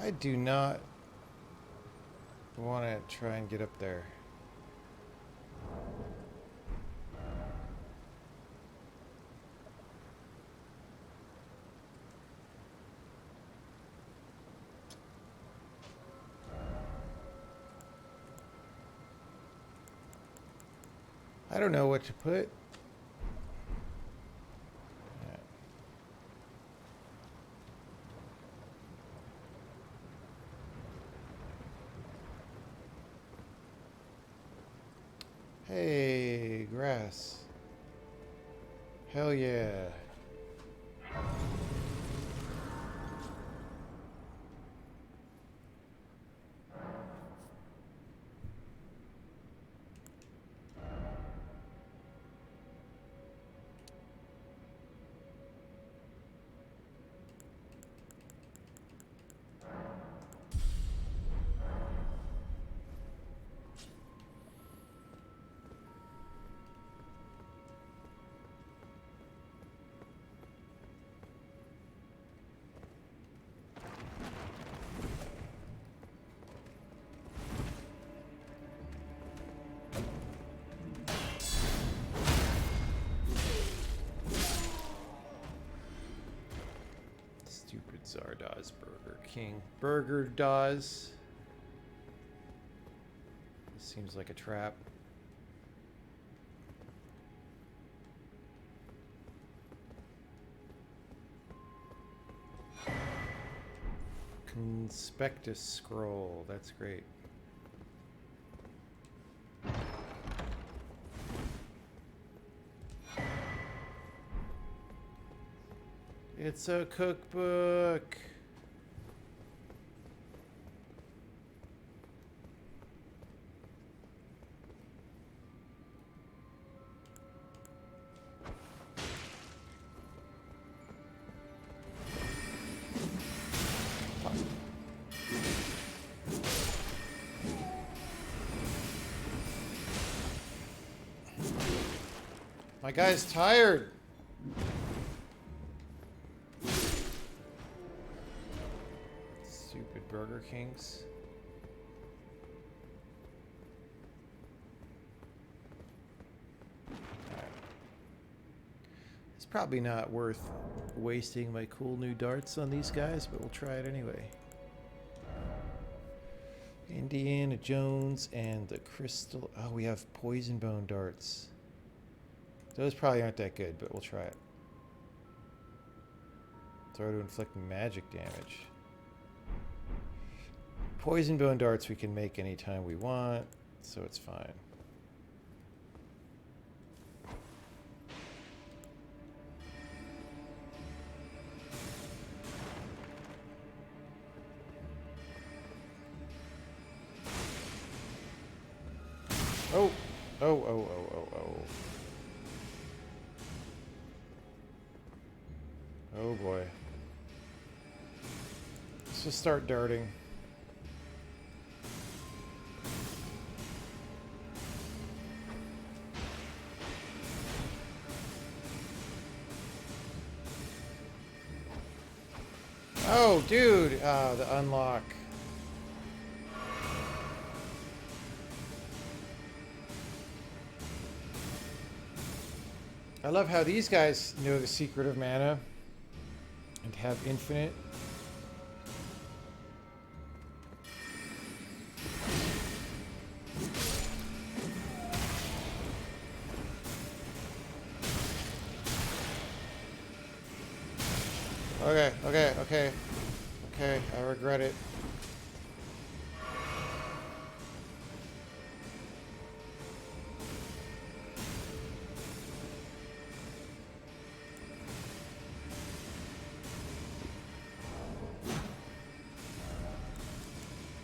I do not want to try and get up there. I don't know what to put. Hey, grass. Hell yeah. Stupid Zardoz Burger King. Burger Dawes. This seems like a trap. Conspectus scroll. That's great. It's a cookbook. My guy's tired. Stupid Burger Kings. Alright. It's probably not worth wasting my cool new darts on these guys, but we'll try it anyway. Indiana Jones and the Crystal. Oh, we have Poison Bone darts. Those probably aren't that good, but we'll try it. Throw to inflict magic damage. Poison Bone darts we can make anytime we want, so it's fine. Oh! Oh, oh, oh, oh, oh. Oh boy. Let's just start darting. Oh, dude! The unlock. I love how these guys know the secret of mana and have infinite. Okay, okay, okay. Okay, I regret it.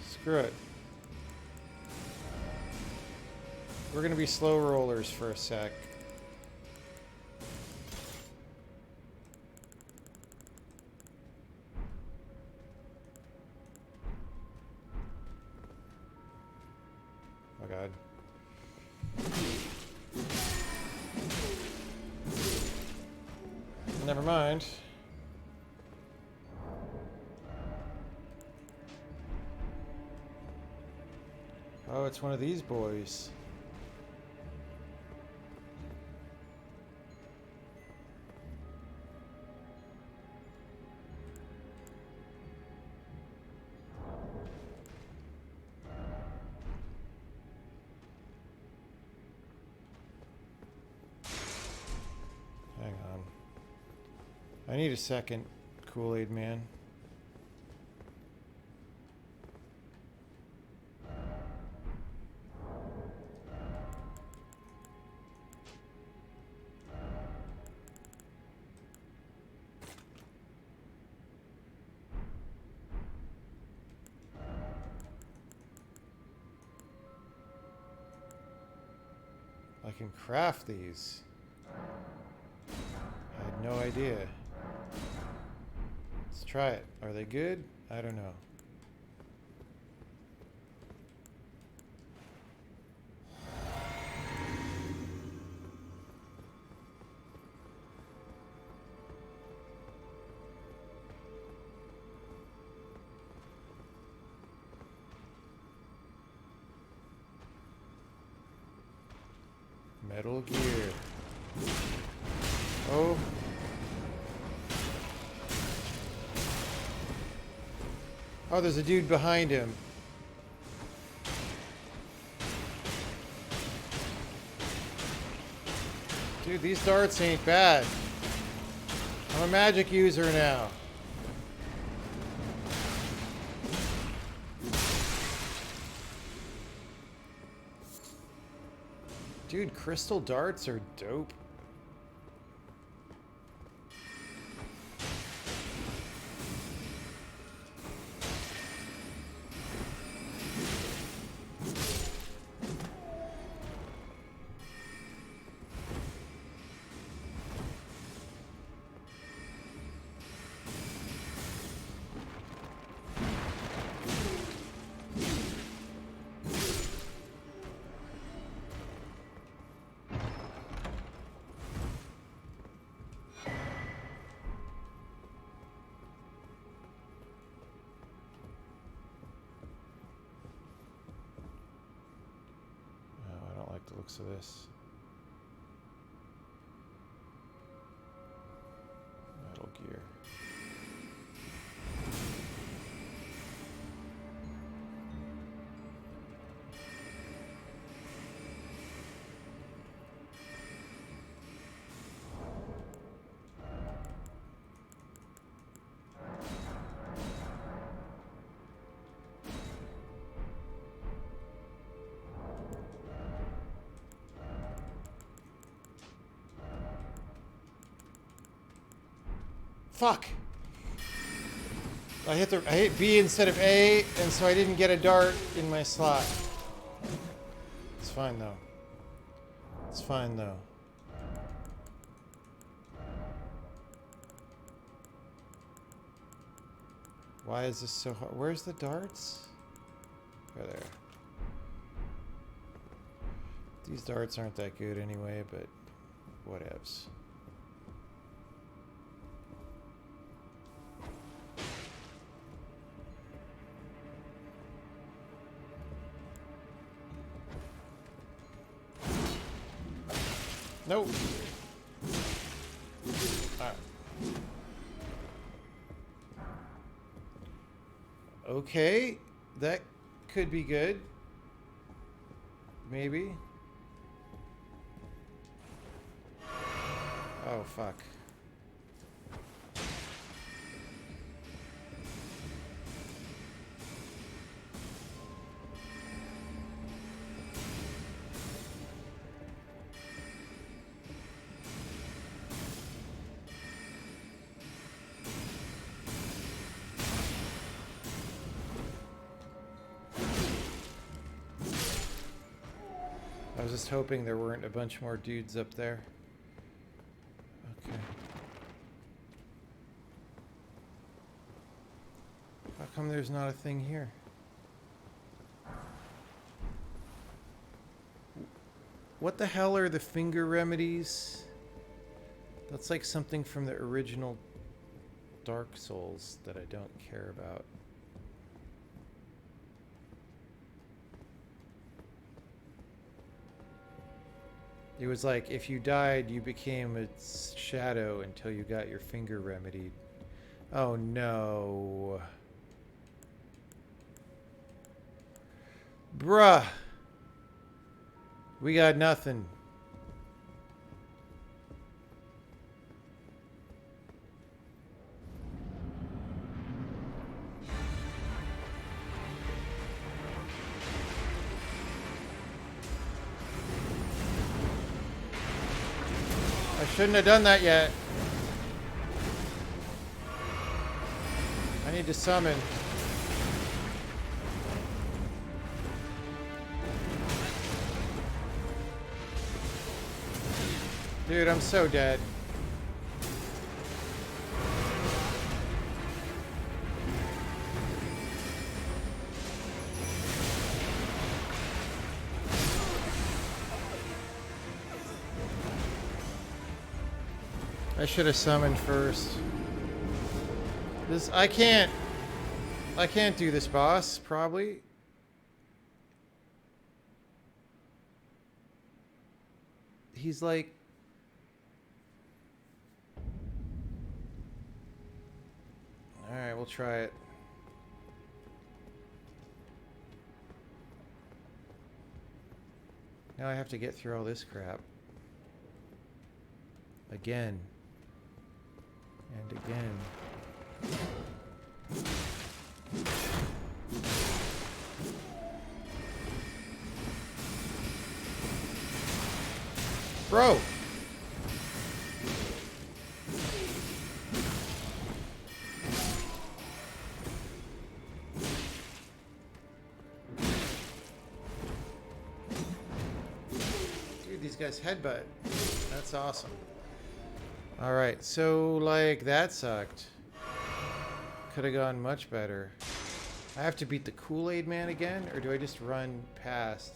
Screw it. We're gonna be slow rollers for a sec. God. Never mind. Oh, it's one of these boys. Hang on. I need a second, Kool-Aid man. I can craft these. I had no idea. Let's try it. Are they good? I don't know. Metal Gear. Oh. Oh, there's a dude behind him. Dude, these darts ain't bad. I'm a magic user now. Dude, crystal darts are dope. The looks of this. Metal Gear. Fuck! I hit B instead of A, and so I didn't get a dart in my slot. It's fine though. It's fine though. Why is this so hard? Where's the darts? Oh, there. These darts aren't that good anyway, but whatevs. Nope. Alright. Okay, that could be good. Maybe. Oh, fuck. I was just hoping there weren't a bunch more dudes up there. Okay. How come there's not a thing here? What the hell are the finger remedies? That's like something from the original Dark Souls that I don't care about. It was like if you died, you became its shadow until you got your finger remedied. Oh no. Bruh. We got nothing. I shouldn't have done that yet. I need to summon. Dude, I'm so dead. I should have summoned first. I can't do this boss, probably. He's like... Alright, we'll try it. Now I have to get through all this crap. Again. And again. Bro! Dude, these guys headbutt. That's awesome. Alright, so, like, that sucked. Could have gone much better. I have to beat the Kool-Aid Man again, or do I just run past?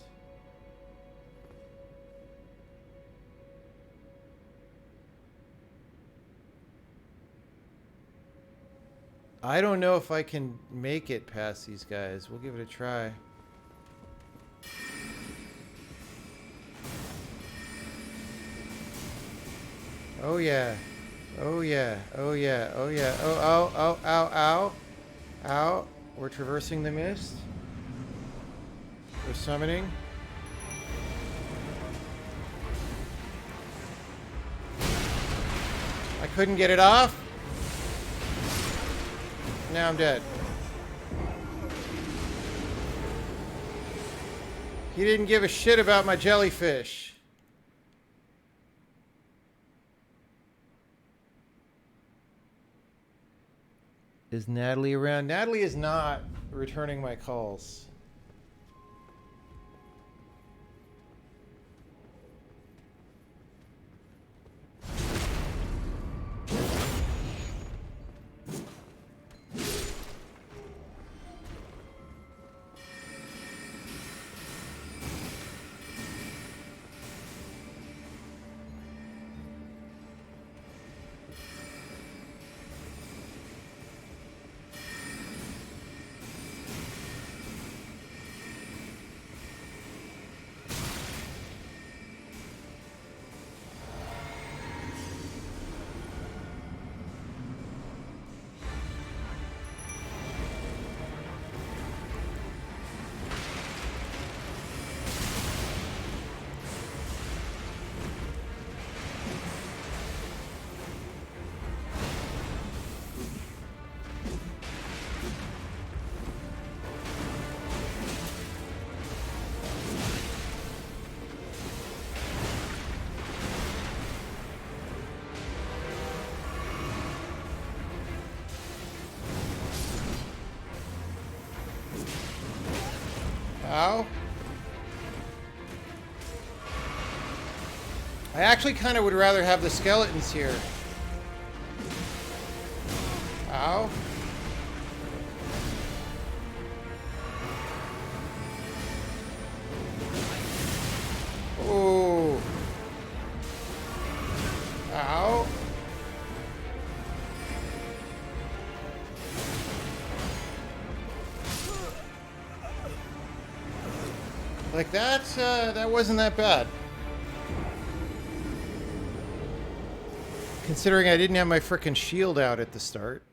I don't know if I can make it past these guys. We'll give it a try. Oh yeah. Oh yeah. Oh yeah. Oh yeah. Oh, oh, oh, ow, ow. Ow. We're traversing the mist. We're summoning. I couldn't get it off. Now I'm dead. He didn't give a shit about my jellyfish. Is Natalie around? Natalie is not returning my calls. Ow. I actually kind of would rather have the skeletons here. Ow. Oh. Ow. Like that wasn't that bad. Considering I didn't have my frickin' shield out at the start.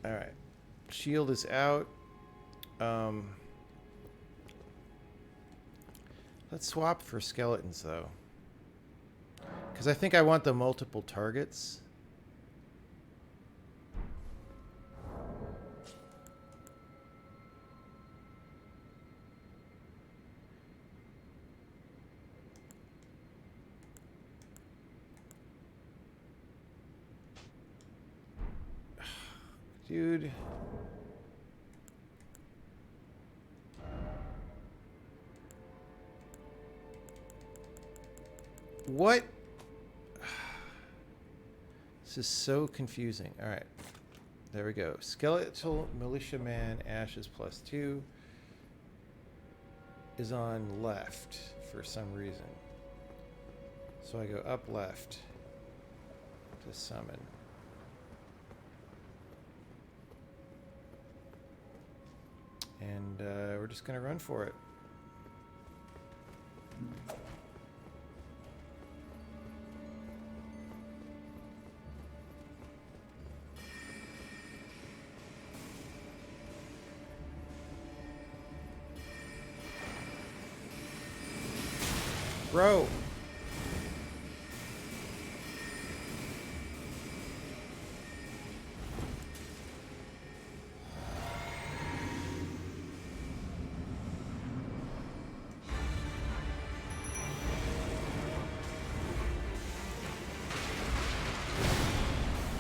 Alright. Shield is out. Let's swap for skeletons, though. Because I think I want the multiple targets. Dude. What? This is so confusing. All right. There we go. Skeletal Militiaman Ashes +2 is on left for some reason. So I go up left to summon. And we're just going to run for it. Bro.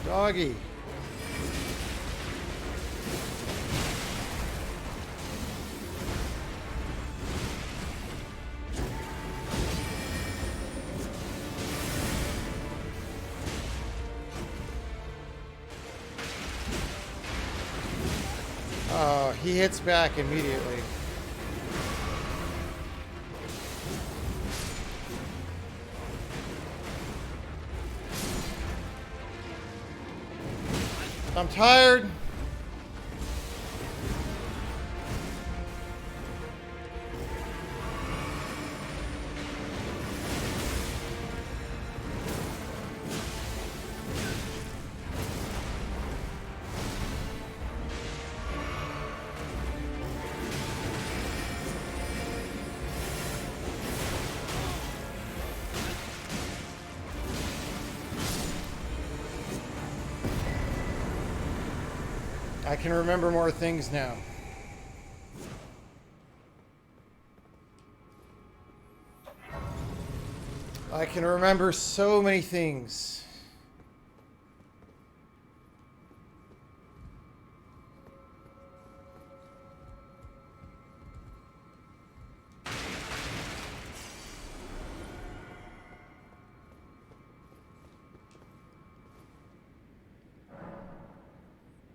Doggy. Oh, he hits back immediately. I'm tired. I can remember more things now. I can remember so many things.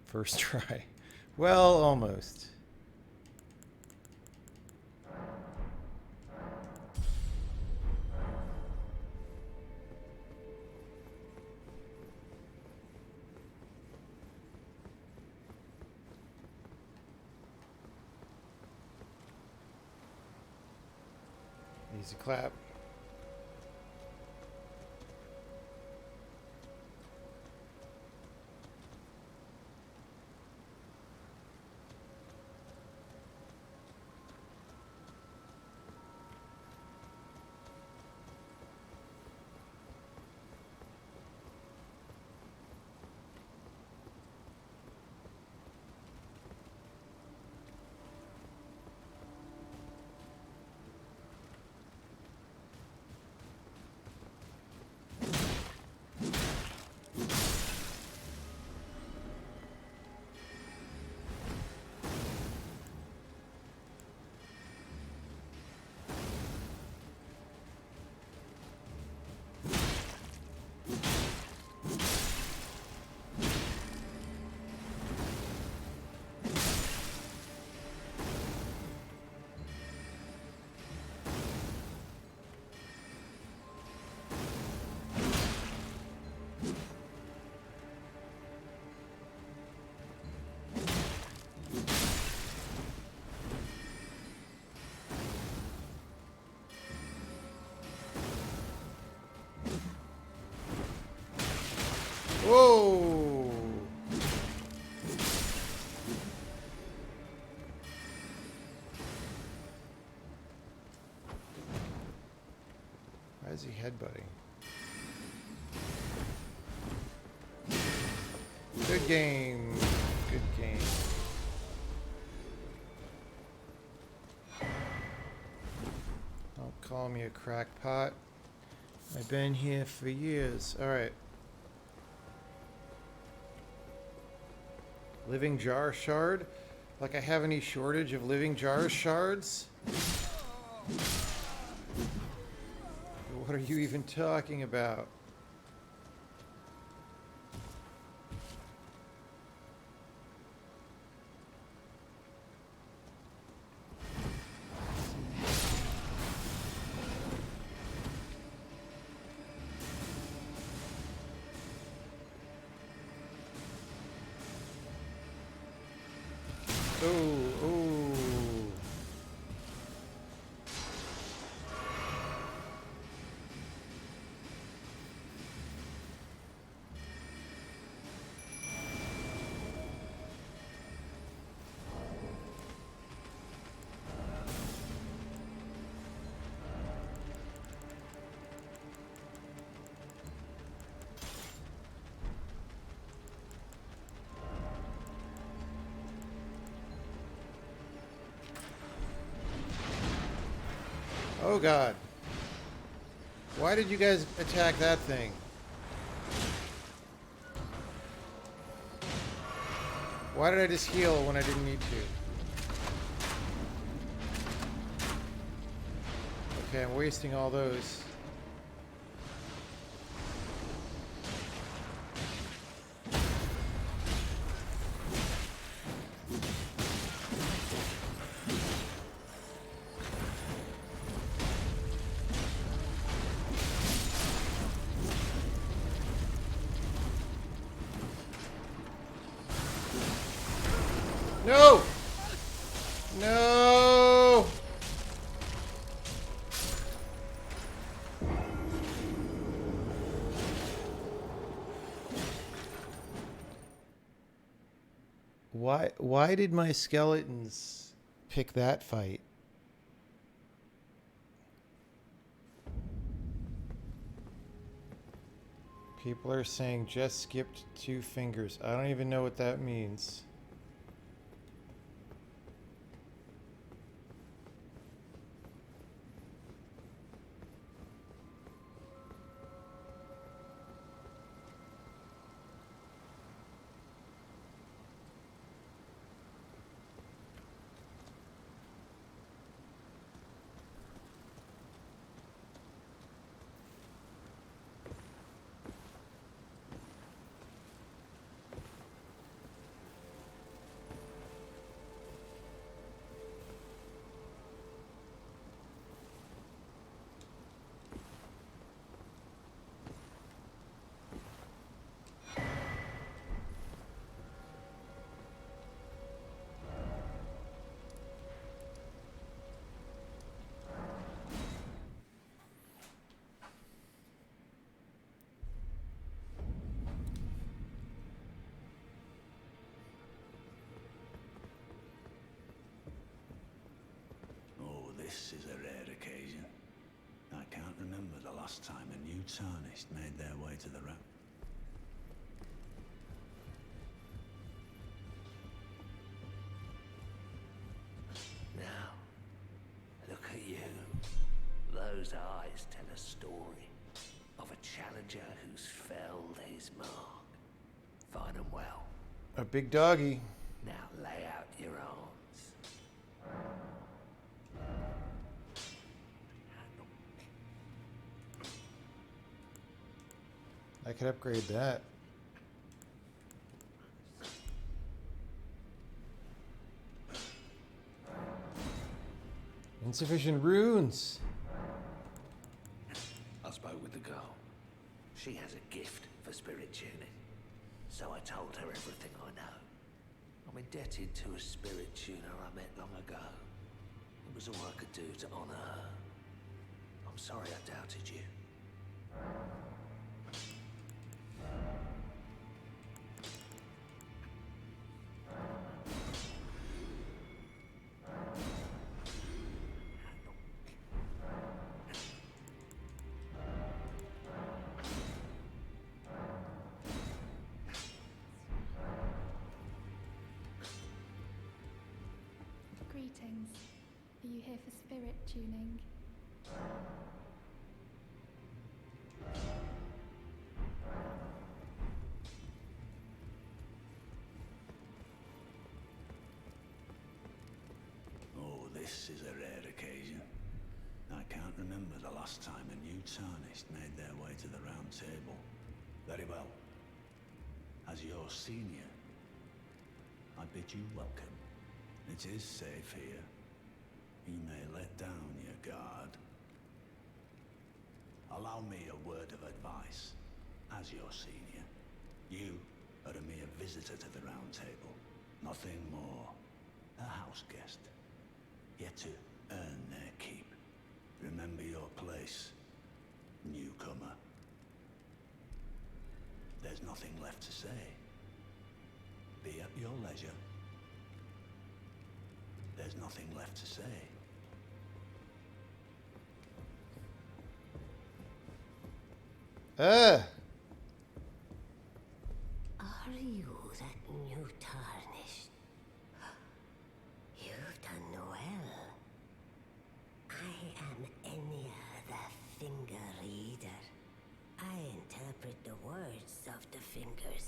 First try. Well, almost. Easy clap. Why is he headbutting? Good game. Good game. Don't call me a crackpot. I've been here for years. Alright. Living jar shard? Like I have any shortage of living jar shards? What are you even talking about? Oh, oh. Oh god. Why did you guys attack that thing? Why did I just heal when I didn't need to? Okay, I'm wasting all those. No! No! Why did my skeletons pick that fight? People are saying just skipped 2 fingers. I don't even know what that means. This is a rare occasion. I can't remember the last time a new tarnished made their way to the ramp. Now, look at you. Those eyes tell a story of a challenger who's felled his mark. Find 'em well. A big doggy. Now lay out your arms. I could upgrade that. Insufficient runes. I spoke with the girl. She has a gift for spirit tuning. So I told her everything I know. I'm indebted to a spirit tuner I met long ago. It was all I could do to honor her. I'm sorry I doubted you. Greetings. Are you here for spirit tuning? Oh, this is a rare occasion. I can't remember the last time a new Tarnished made their way to the Round Table. Very well. As your senior, I bid you welcome. It is safe here. You may let down your guard. Allow me a word of advice. As your senior, you are a mere visitor to the Round Table. Nothing more. A house guest. Yet to earn their keep. Remember your place, newcomer. There's nothing left to say. Be at your leisure. There's nothing left to say. Ugh. Are you that new Tarnished? You've done well. I am Enya the Finger Reader. I interpret the words of the fingers,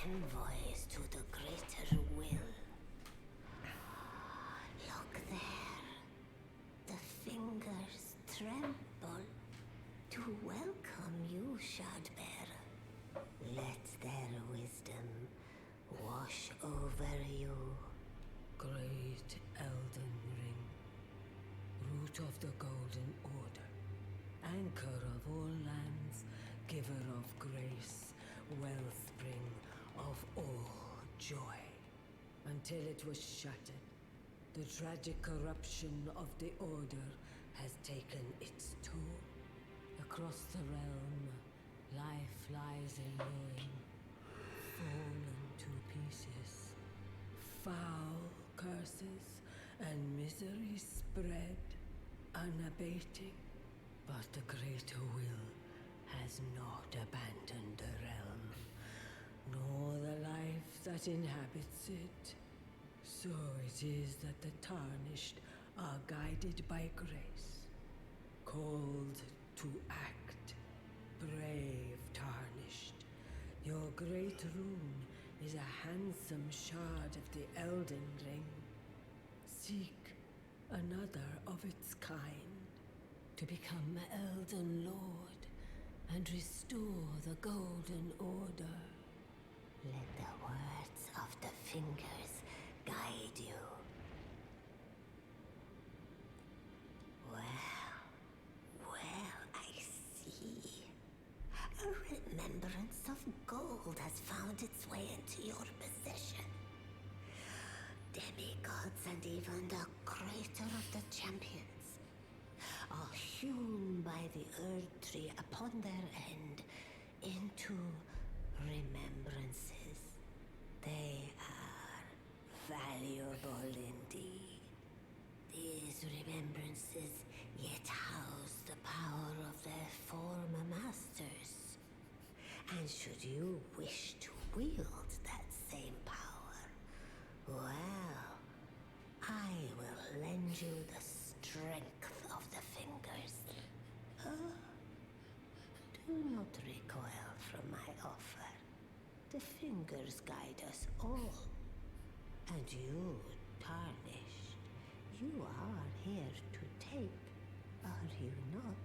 envoys to the greater will. Look there. The fingers tremble to welcome you, Shardbearer. Let their wisdom wash over you. Great Elden Ring, root of the Golden Order, anchor of all lands, giver of grace, wellspring of all joy. Until it was shattered, the tragic corruption of the Order has taken its toll. Across the realm, life lies in ruin, fallen to pieces. Foul curses and misery spread, unabating. But the greater will has not abandoned the realm, nor the life that inhabits it. So it is that the Tarnished are guided by grace, called to act. Brave Tarnished, your great rune is a handsome shard of the Elden Ring. Seek another of its kind, to become Elden Lord and restore the Golden Order. Let the words of the fingers guide you. Well, I see. A remembrance of gold has found its way into your possession. Demigods and even the creator of the champions are hewn by the Earth Tree upon their end into remembrances. They are valuable indeed. These remembrances yet house the power of their former masters. And should you wish to wield that same power, well, I will lend you the strength of the fingers. Do not recoil from my offer. The fingers guide us all. And you, Tarnished, you are here to take, are you not?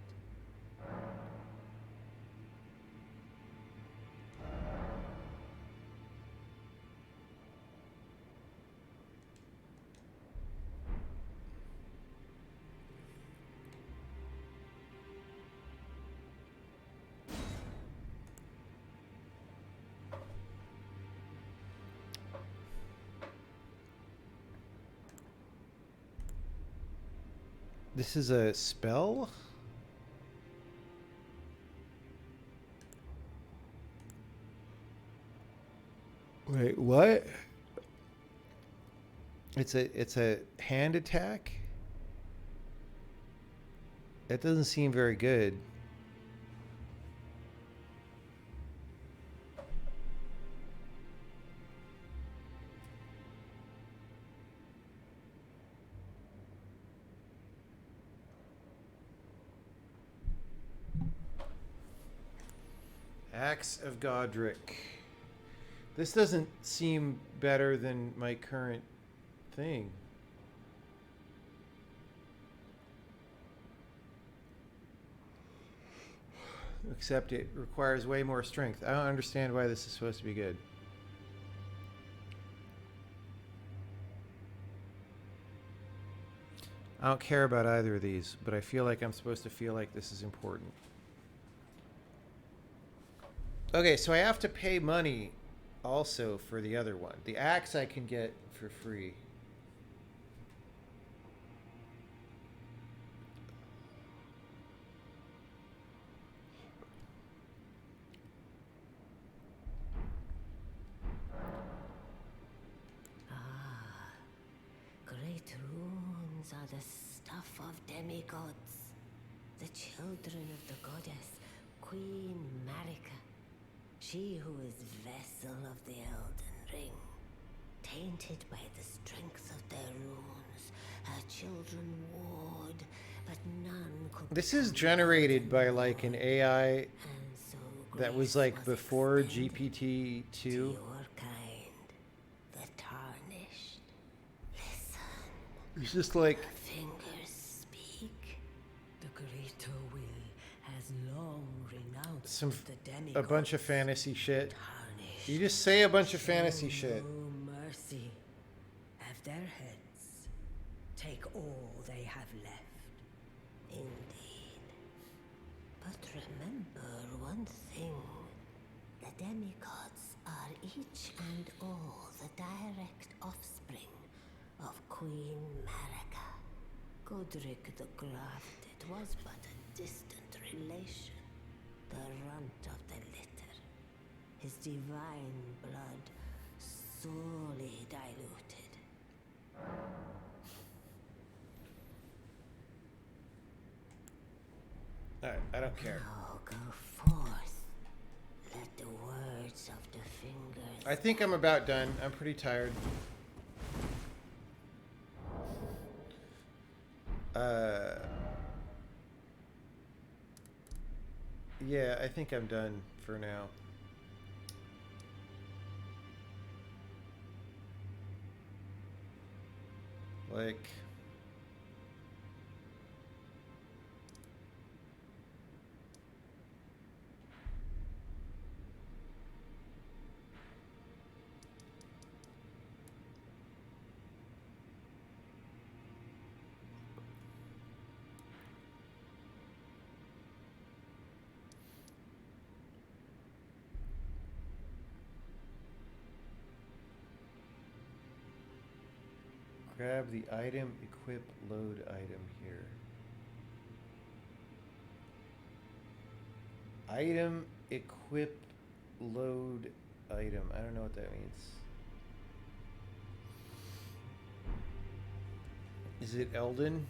This is a spell? Wait, what? It's a hand attack? That doesn't seem very good. Axe of Godric. This doesn't seem better than my current thing. Except it requires way more strength. I don't understand why this is supposed to be good. I don't care about either of these, but I feel like I'm supposed to feel like this is important. Okay, so I have to pay money also for the other one. The axe I can get for free. Great runes are the stuff of demigods, the children of the goddess, Queen Marika. She who is vessel of the Elden Ring, tainted by the strength of their runes, her children warred, but none could. This is generated by like an AI And so that was grace like before extended GPT-2. to your kind, the tarnished. Listen. It's just like The fingers speak. The greater will has long renounced some the demigods. a bunch of fantasy shit. Tarnished. You just say a bunch of Show fantasy shit. no mercy. Have their heads. Take all they have left. Indeed. But remember one thing. The demigods are each and all the direct offspring of Queen Marika. Godric the Grafted was but a distant relation, the runt of the litter. His divine blood sorely diluted. Alright, I don't care. Now go forth. Let the words of the fingers. I think I'm about done. I'm pretty tired. Yeah, I think I'm done for now. Like, grab the item, equip, load item here. Item, equip, load item. I don't know what that means. Is it Elden?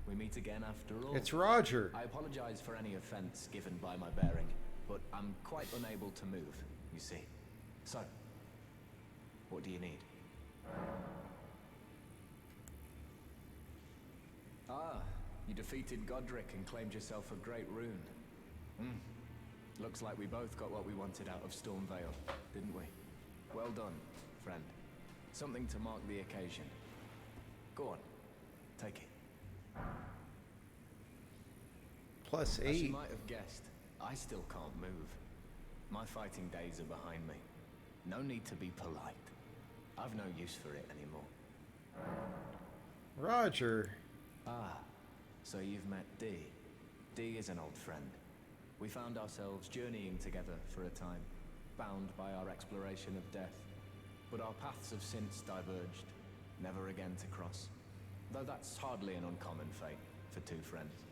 We meet again after all. It's Roger. I apologize for any offense given by my bearing, but I'm quite unable to move, you see. So, what do you need? Ah, you defeated Godric and claimed yourself a great rune. Looks like we both got what we wanted out of Stormvale, didn't we? Well done, friend. Something to mark the occasion. Go on, take it. Plus As you 8. might have guessed, I still can't move. My fighting days are behind me. No need to be polite. I've no use for it anymore. Roger. Ah, so you've met Dee. Dee is an old friend. We found ourselves journeying together for a time, bound by our exploration of death. But our paths have since diverged, never again to cross. Though that's hardly an uncommon fate for two friends.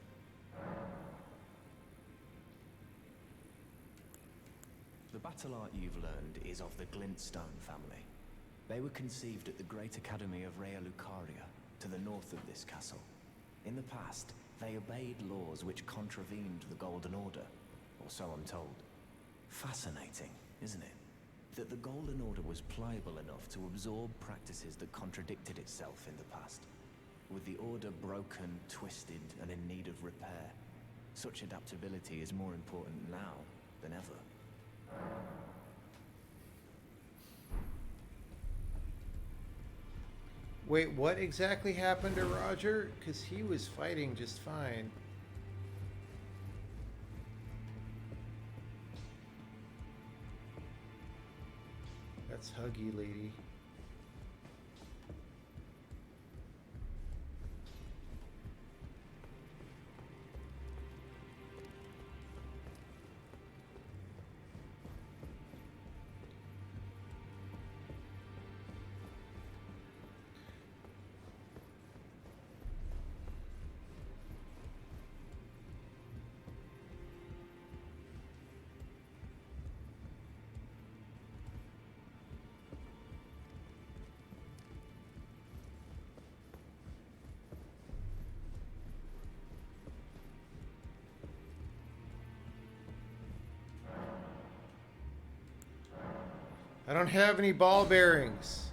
The battle art you've learned is of the Glintstone family. They were conceived at the Great Academy of Rea Lucaria, to the north of this castle. In the past, they obeyed laws which contravened the Golden Order, or so I'm told. Fascinating, isn't it? That the Golden Order was pliable enough to absorb practices that contradicted itself in the past. With the Order broken, twisted, and in need of repair, such adaptability is more important now than ever. Wait, what exactly happened to Roger? Because he was fighting just fine. That's Huggy Lady. I don't have any ball bearings.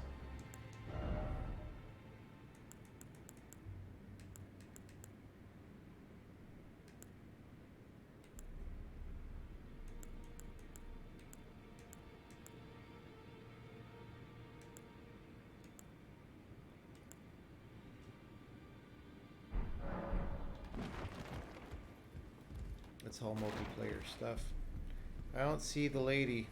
That's all multiplayer stuff. I don't see the lady.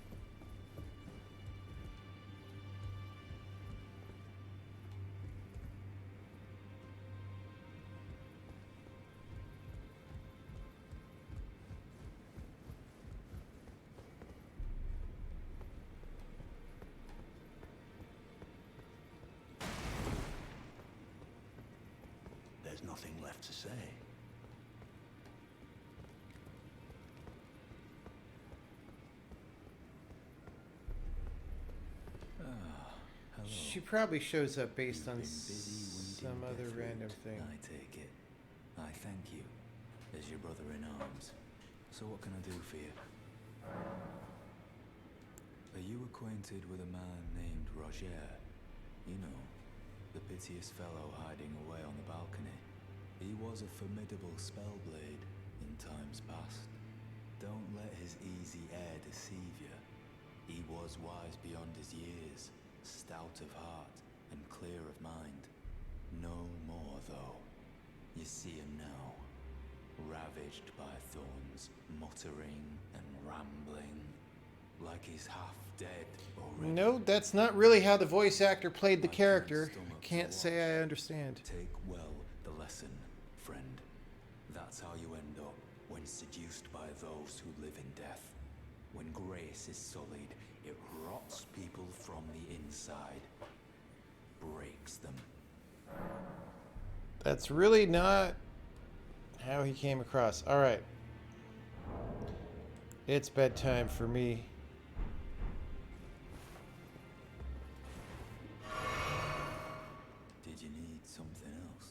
There's nothing left to say. She probably shows up based on You've been busy weeding some other deathroot, random thing. I take it. I thank you, as your brother in arms. So what can I do for you? Are you acquainted with a man named Roger? You know, the piteous fellow hiding away on the balcony. He was a formidable spellblade in times past. Don't let his easy air deceive you. He was wise beyond his years, stout of heart and clear of mind. No more, though. You see him now, ravaged by thorns, muttering and rambling, like he's half dead already. No, that's not really how the voice actor played the I character. stomach to Can't say watch. I understand. Take well the lesson, friend. That's how you end up when seduced by those who live in death. When grace is sullied, it rots people from the inside, breaks them. That's really not how he came across. All right. It's bedtime for me. Did you need something else?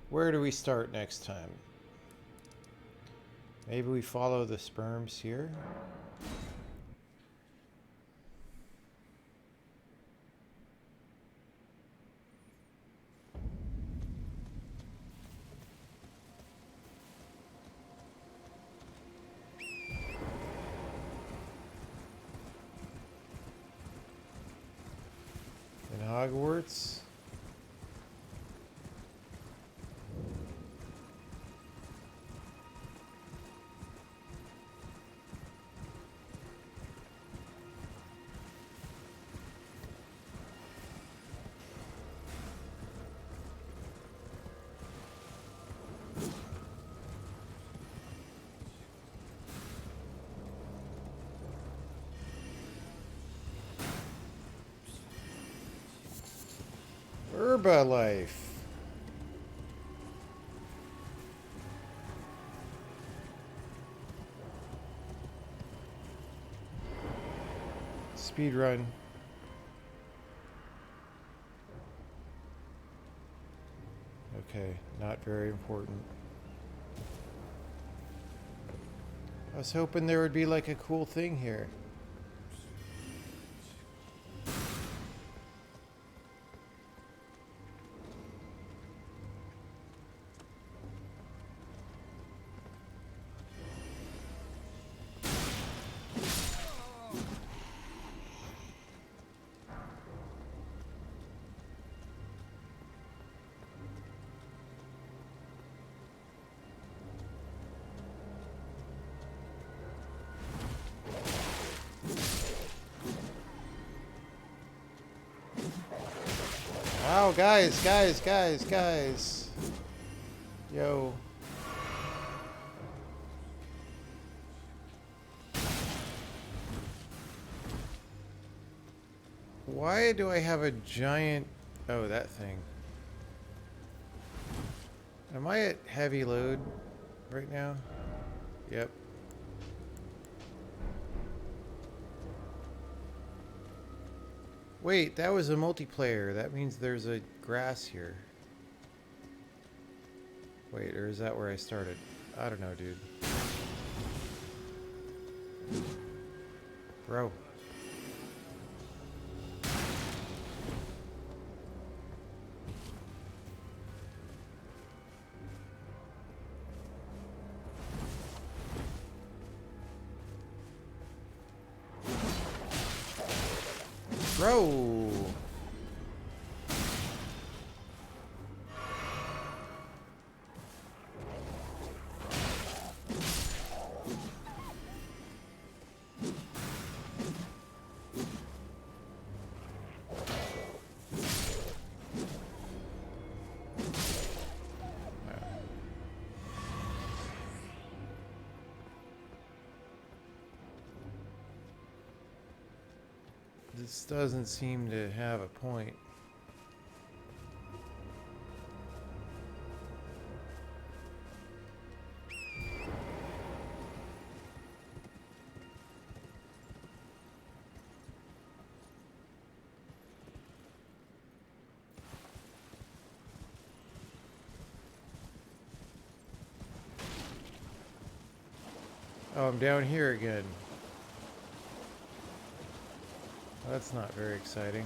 Where do we start next time? Maybe we follow the sperms here? In Hogwarts? Herbalife. speed run. Okay, not very important. I was hoping there would be like a cool thing here. Wow, guys. Yo. Why do I have a giant... Oh, that thing. Am I at heavy load right now? Yep. Wait, that was a multiplayer. That means there's a grass here. Wait, or is that where I started? I don't know, dude. Bro. Bro. This doesn't seem to have a point. Oh, I'm down here again. That's not very exciting.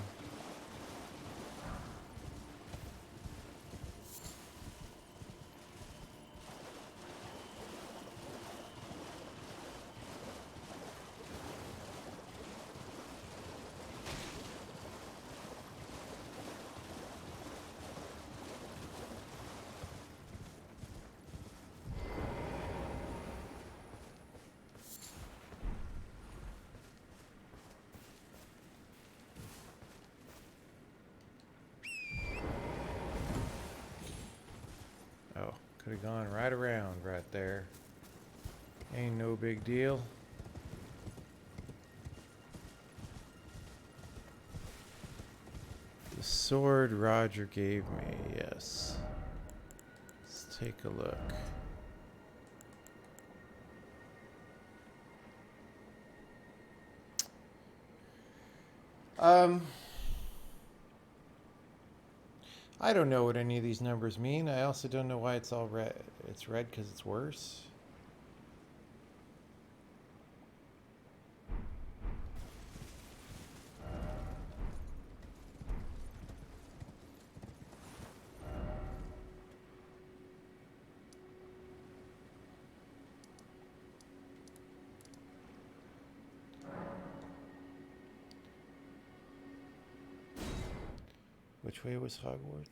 Oh, could have gone right around right there. Ain't no big deal. The sword Roger gave me, yes. Let's take a look. I don't know what any of these numbers mean. I also don't know why it's all red. It's red because it's worse. Which way was Hogwarts?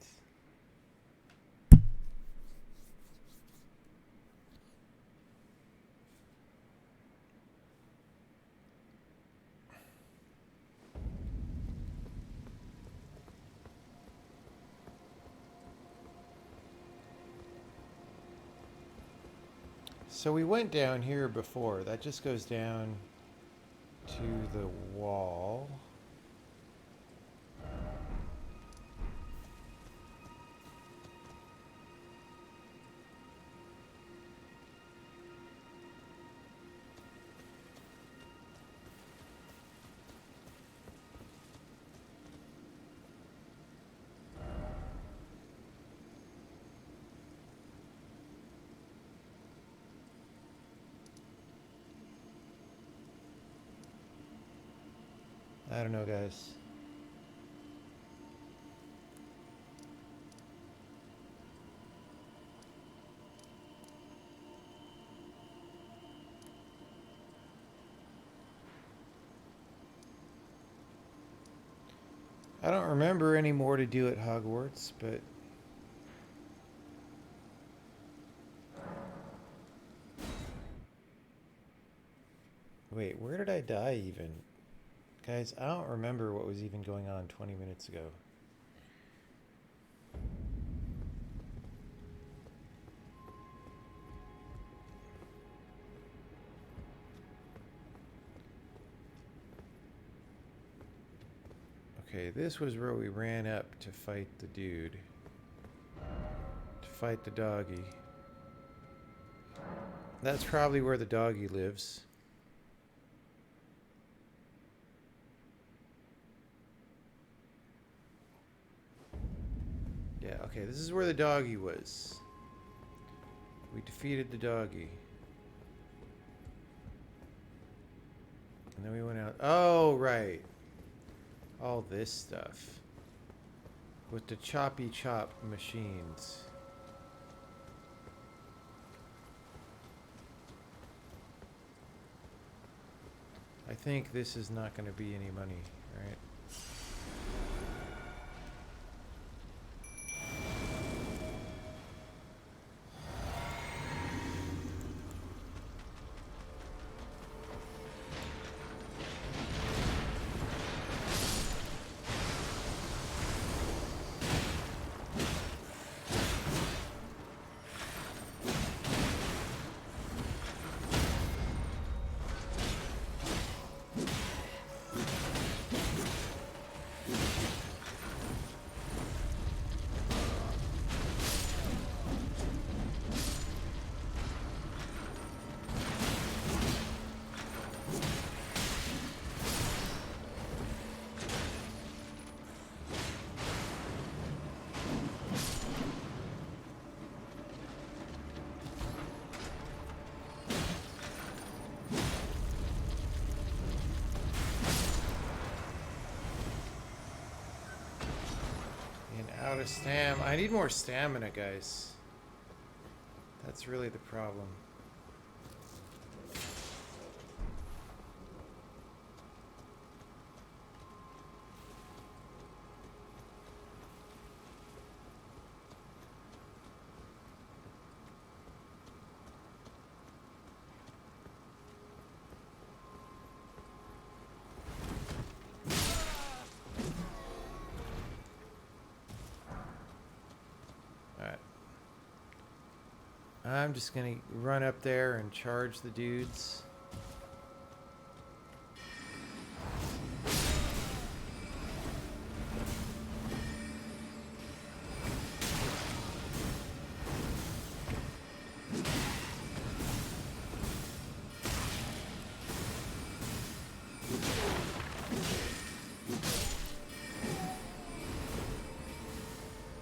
So we went down here before. That just goes down to the wall. I don't know, guys. I don't remember any more to do at Hogwarts, but wait, where did I die even? Guys, I don't remember what was even going on 20 minutes ago. Okay, this was where we ran up to fight the dude. To fight the doggy. That's probably where the doggy lives. Yeah, okay, this is where the doggy was. We defeated the doggy. And then we went out. Oh, right. All this stuff. With the choppy chop machines. I think this is not going to be any money, right? Out of stam. I need more stamina, guys. That's really the problem. I'm just gonna run up there and charge the dudes.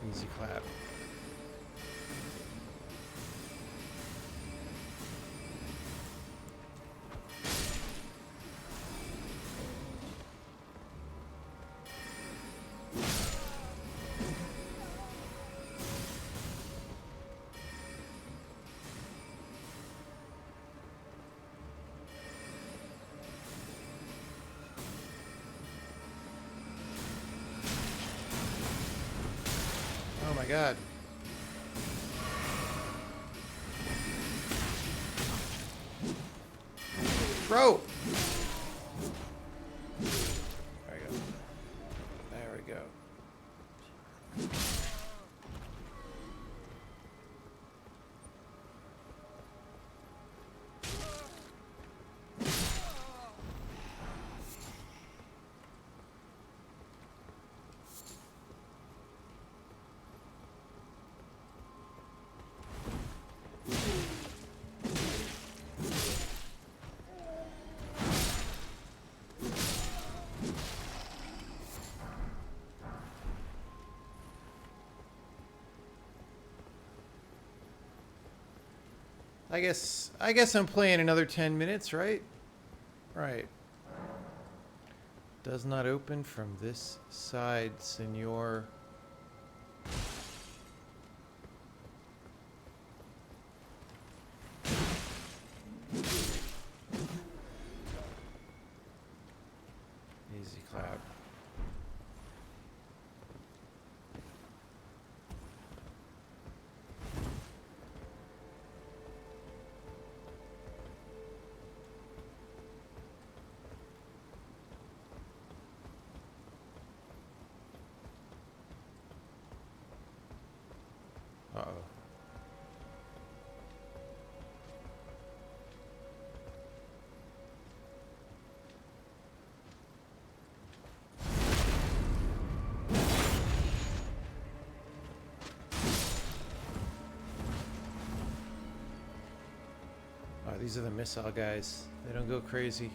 Easy clap. Oh my god. Bro! There we go. There we go. I guess I'm playing another 10 minutes, right? Right. Does not open from this side, senor. Easy clap. Uh-oh. Oh, these are the missile guys. They don't go crazy.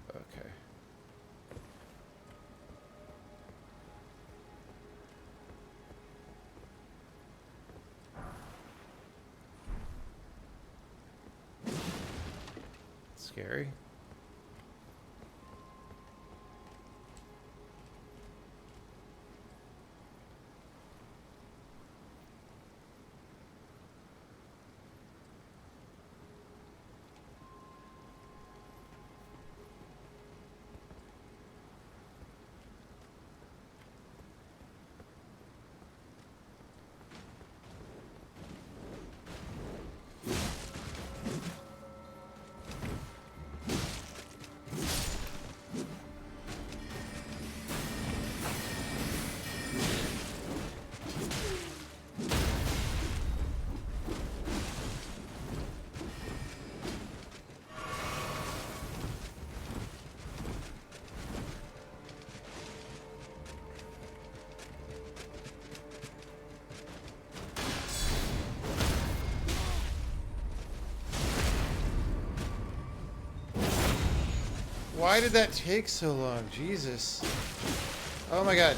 Okay. Scary. Why did that take so long? Jesus. Oh my god.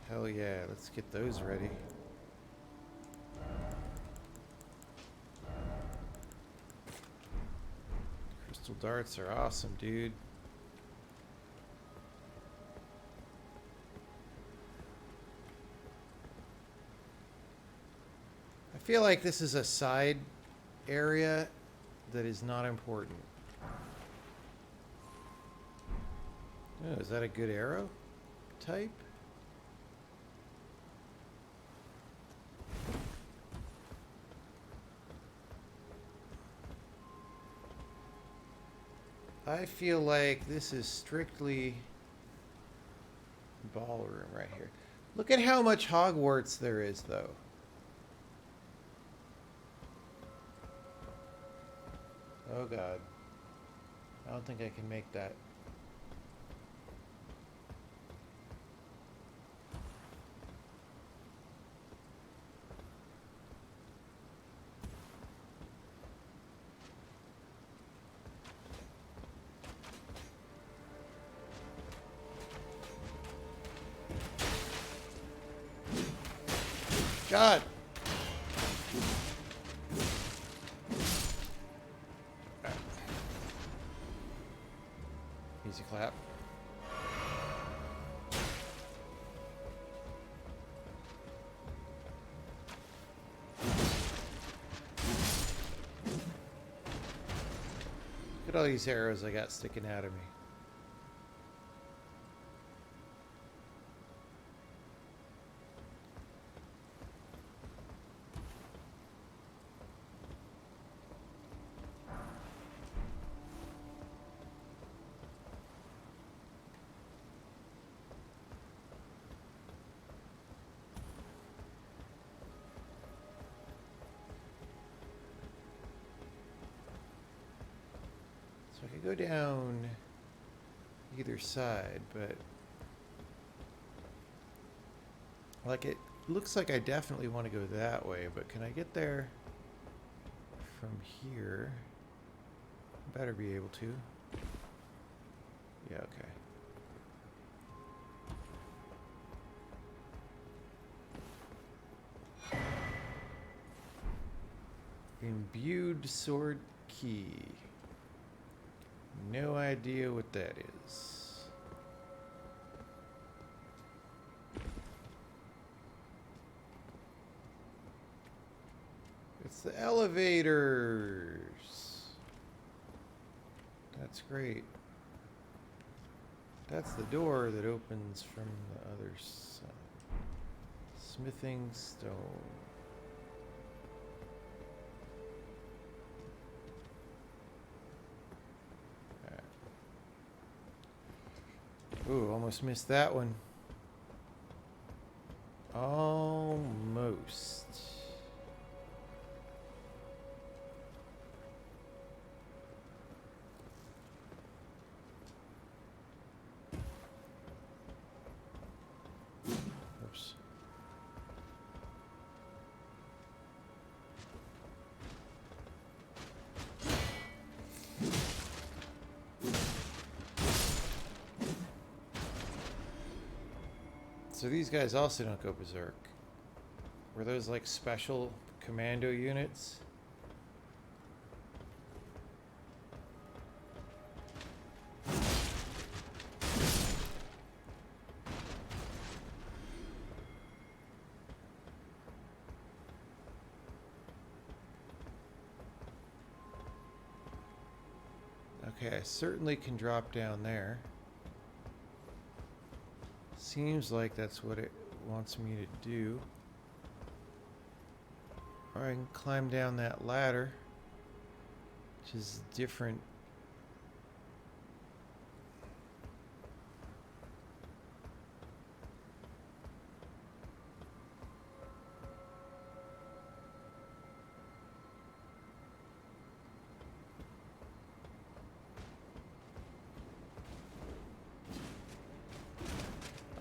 Hell yeah, let's get those ready. Crystal darts are awesome, dude. I feel like this is a side area that is not important. Oh, is that a good arrow type? I feel like this is strictly ballroom right here. Look at how much Hogwarts there is, though. Oh god. I don't think I can make that. God! Easy clap. Look at all these arrows I got sticking out of me. So I could go down either side, but like it looks like I definitely want to go that way, but can I get there from here? Better be able to. Yeah, okay. Imbued sword key. No idea what that is. It's the elevators. That's great. That's the door that opens from the other side. Smithing stone. Ooh, almost missed that one. Almost. Oops. So these guys also don't go berserk. Were those like special commando units? Okay, I certainly can drop down there. Seems like that's what it wants me to do. Or I can climb down that ladder, which is different.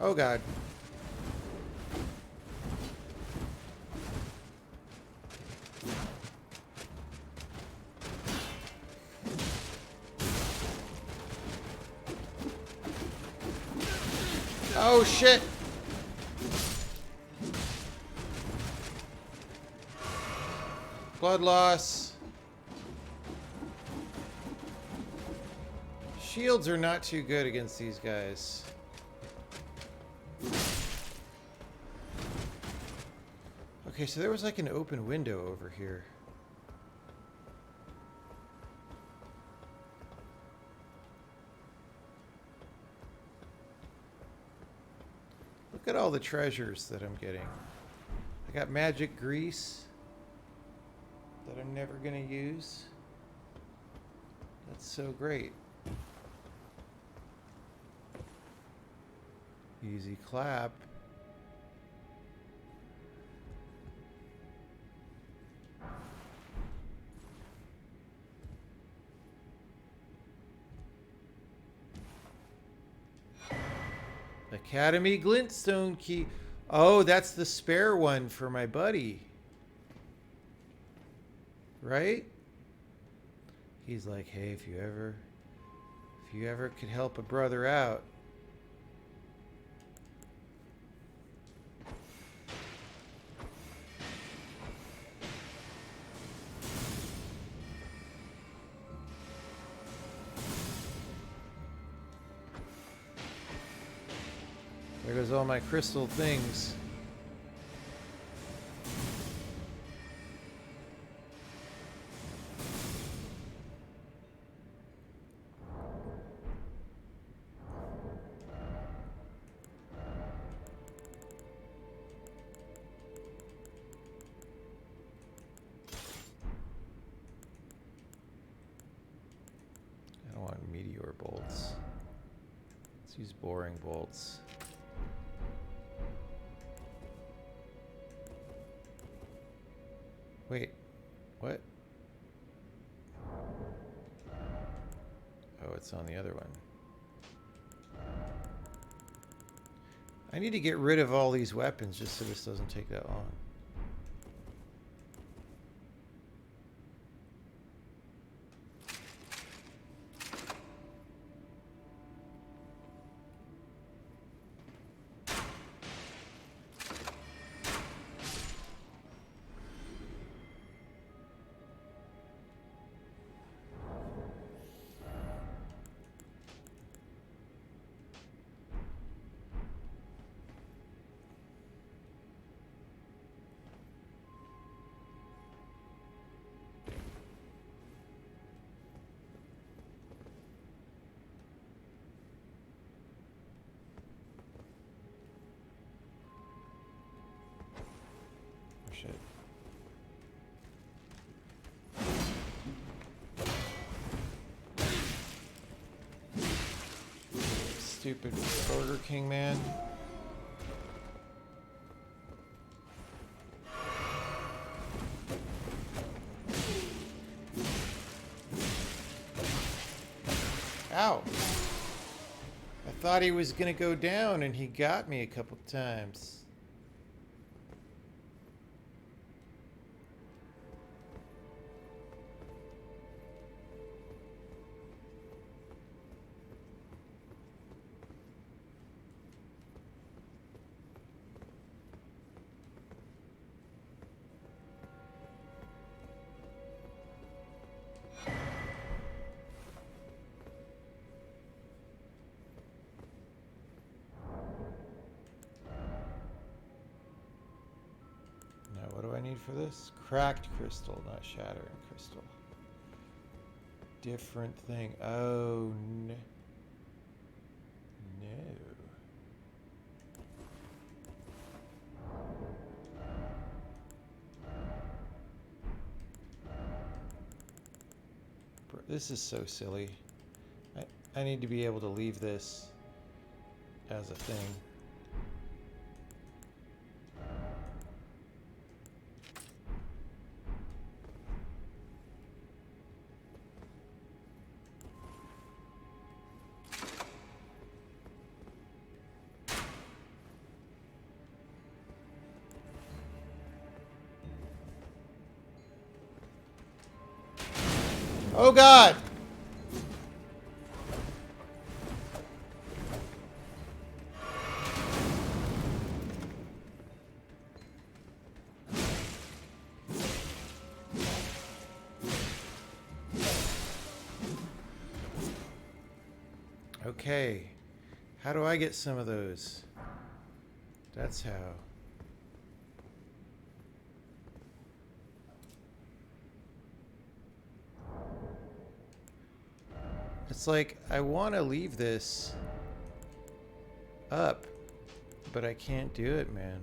Oh God. Oh shit. Blood loss. Shields are not too good against these guys. Okay, so there was like an open window over here. Look at all the treasures that I'm getting. I got magic grease that I'm never gonna use. That's so great. Easy clap. Academy Glintstone key. Oh, that's the spare one for my buddy. Right? He's like, hey, if you ever could help a brother out. There goes all my crystal things. I don't want meteor bolts. Let's use boring bolts. Wait, what? it's on the other one. I need to get rid of all these weapons just so this doesn't take that long. Shit. Stupid Burger King man. Ow. I thought he was gonna go down and he got me a couple times. What do I need for this? Cracked crystal, not shattering crystal. Different thing. Oh, no. No. This is so silly. I need to be able to leave this as a thing. Oh God! Okay. How do I get some of those? That's how. It's like, I want to leave this up, but I can't do it, man.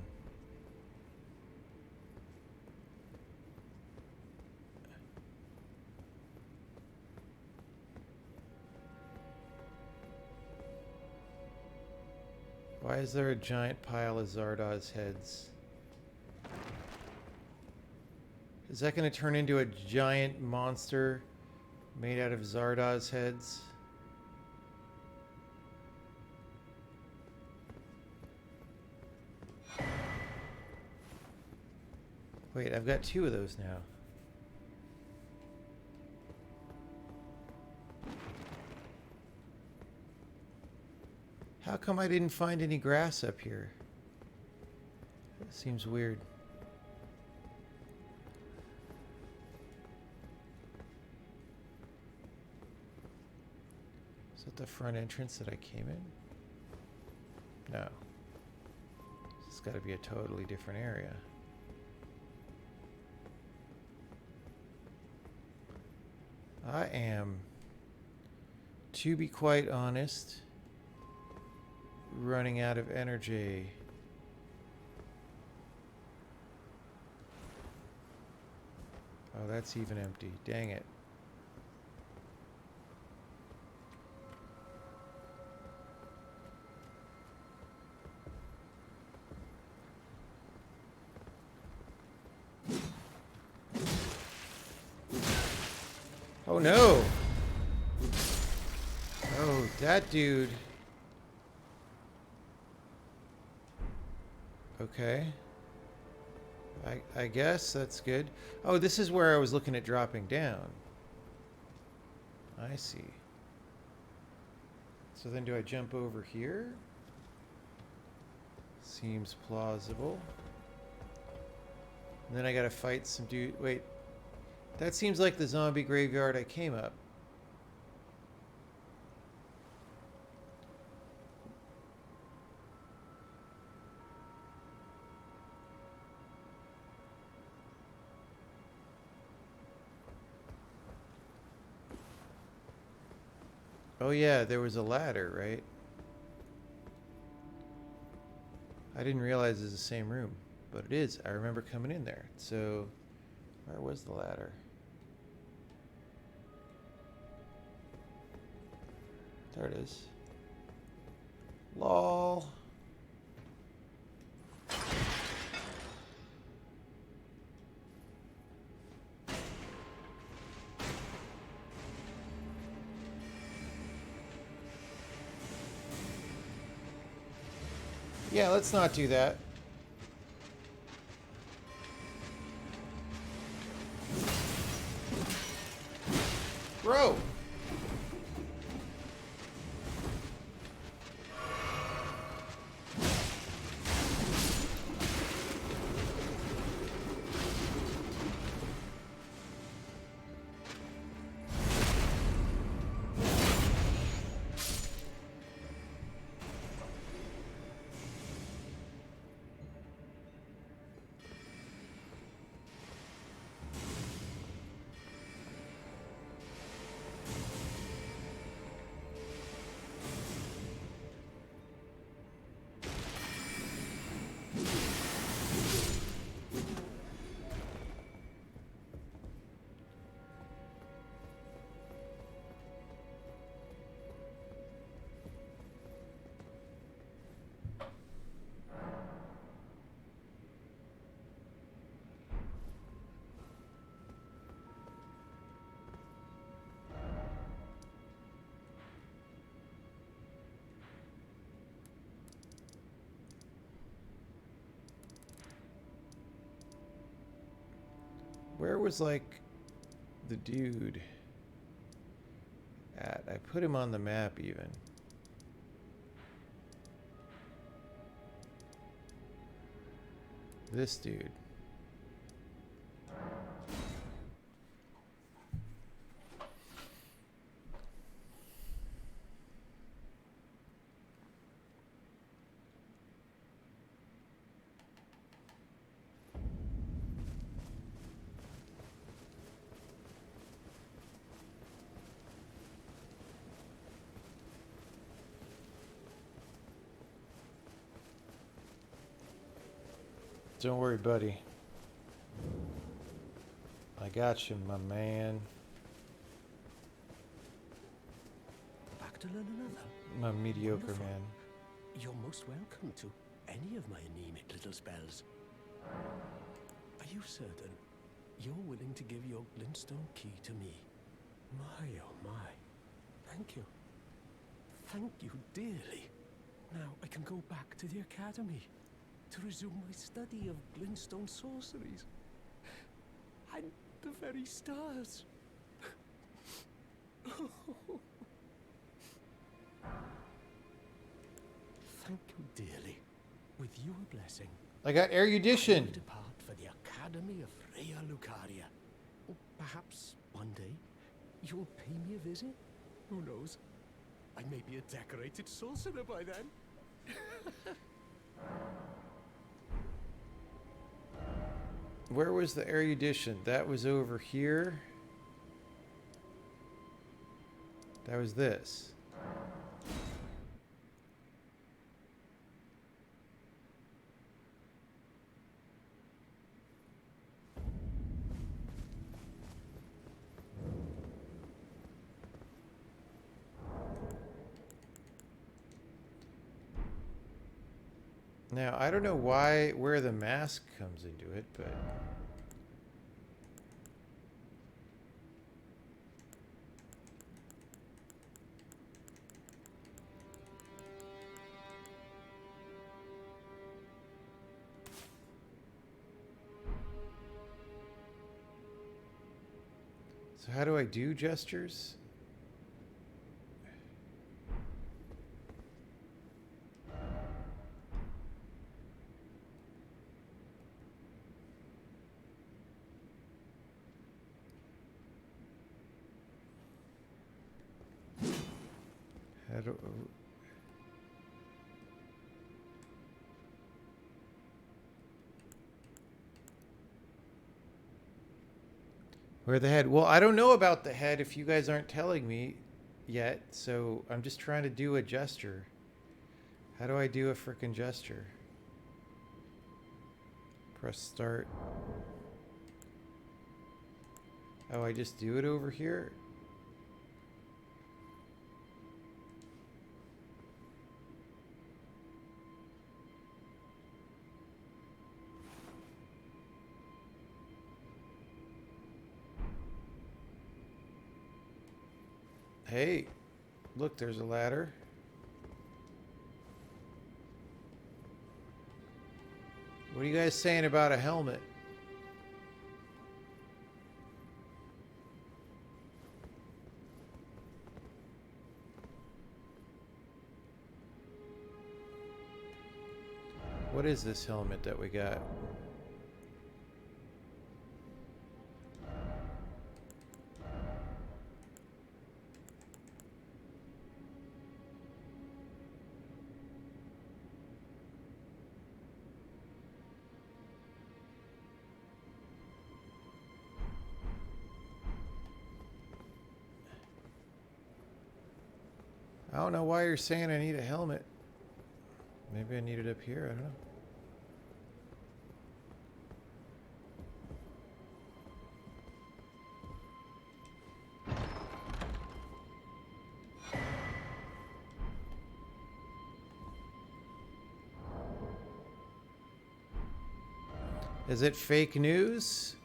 Why is there a giant pile of Zardoz heads? Is that going to turn into a giant monster made out of Zardoz heads? Wait, I've got 2 of those now. How come I didn't find any grass up here? That seems weird. Is that the front entrance that I came in? No. It's got to be a totally different area. I am, to be quite honest, running out of energy. Oh, that's even empty. Dang it. Oh no! That dude. Okay. I guess that's good. Oh, this is where I was looking at dropping down. I see. So then do I jump over here? Seems plausible. And then I gotta fight some dude. Wait. That seems like the zombie graveyard I came up. Oh yeah, there was a ladder, right? I didn't realize it's the same room, but it is. I remember coming in there. So, where was the ladder? There it is. Lol. Yeah, let's not do that. Bro! Where was, like, the dude at? I put him on the map, even. This dude. Don't worry, buddy. I got you, my man. Back to learn another? My mediocre Wonderful. man. You're most welcome to any of my anemic little spells. Are you certain you're willing to give your glintstone key to me? My, oh my. Thank you. Thank you dearly. Now I can go back to the academy to resume my study of glintstone sorceries. And the very stars. Thank you dearly. With your blessing, I got I erudition. will depart for the Academy of Freya Lucaria. Perhaps one day you'll pay me a visit. Who knows? I may be a decorated sorcerer by then. Where was the erudition? That was over here. That was this. Now, I don't know where the mask comes into it, but... So how do I do gestures? How do... Where the head? Well, I don't know about the head if you guys aren't telling me yet, so I'm just trying to do a gesture. How do I do a frickin' gesture? Press start. Oh, I just do it over here? Hey, look, there's a ladder. What are you guys saying about a helmet? What is this helmet that we got? I don't know why you're saying I need a helmet. Maybe I need it up here, I don't know. Is it fake news?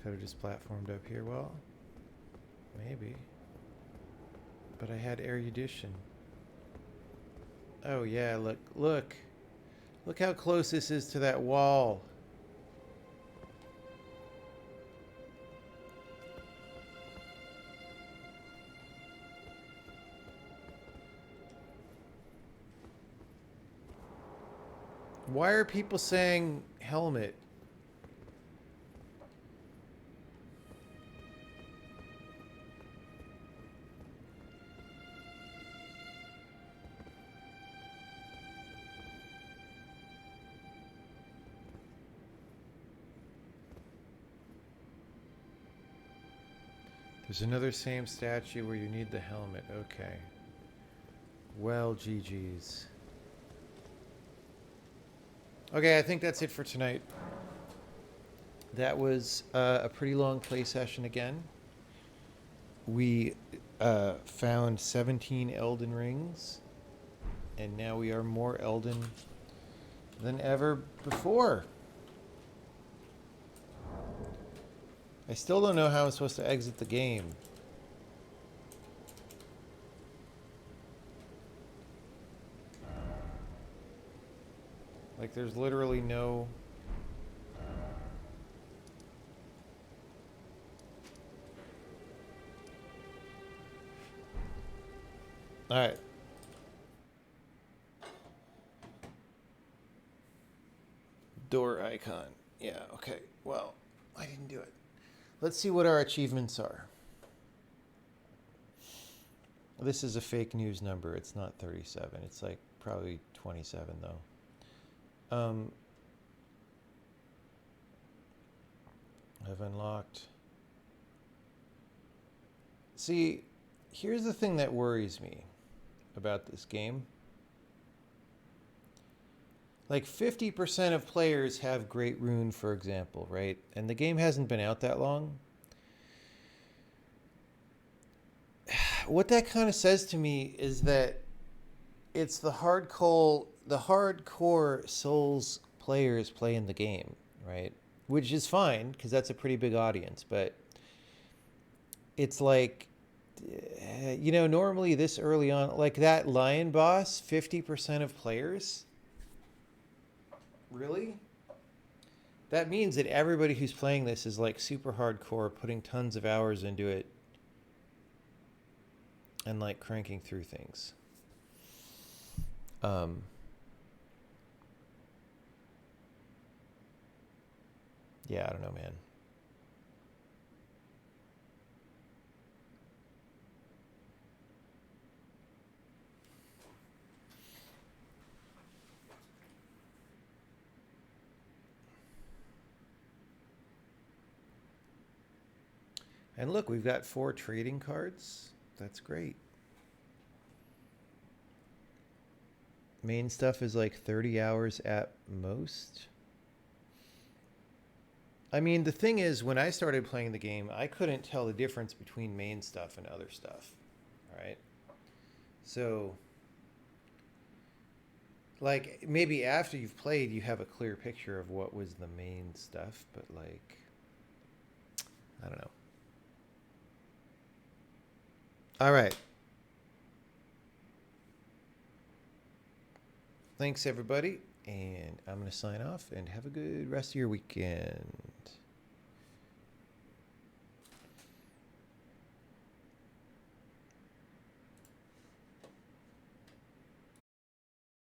Could have just platformed up here. Well, maybe. But I had erudition. Oh yeah, look, look. Look how close this is to that wall. Why are people saying helmet? There's another same statue where you need the helmet. Okay. Well, GG's. Okay, I think that's it for tonight. That was a pretty long play session again. We found 17 Elden Rings, and now we are more Elden than ever before. I still don't know how I'm supposed to exit the game. Like, there's literally no... Alright. Door icon. Yeah, okay. Well, I didn't do it. Let's see what our achievements are. This is a fake news number. It's not 37. It's like probably 27 though. I've unlocked. See, here's the thing that worries me about this game. Like 50% of players have Great Rune, for example, right? And the game hasn't been out that long. What that kind of says to me is that it's the hardcore Souls players playing the game, right? Which is fine because that's a pretty big audience, but it's like, normally this early on, like that lion boss, 50% of players. Really? That means that everybody who's playing this is like super hardcore, putting tons of hours into it and like cranking through things. Yeah, I don't know, man. And look, we've got 4 trading cards. That's great. Main stuff is like 30 hours at most. I mean, the thing is, when I started playing the game, I couldn't tell the difference between main stuff and other stuff. All right. So, like, maybe after you've played, you have a clear picture of what was the main stuff, but, like, I don't know. All right. Thanks, everybody. And I'm going to sign off and have a good rest of your weekend.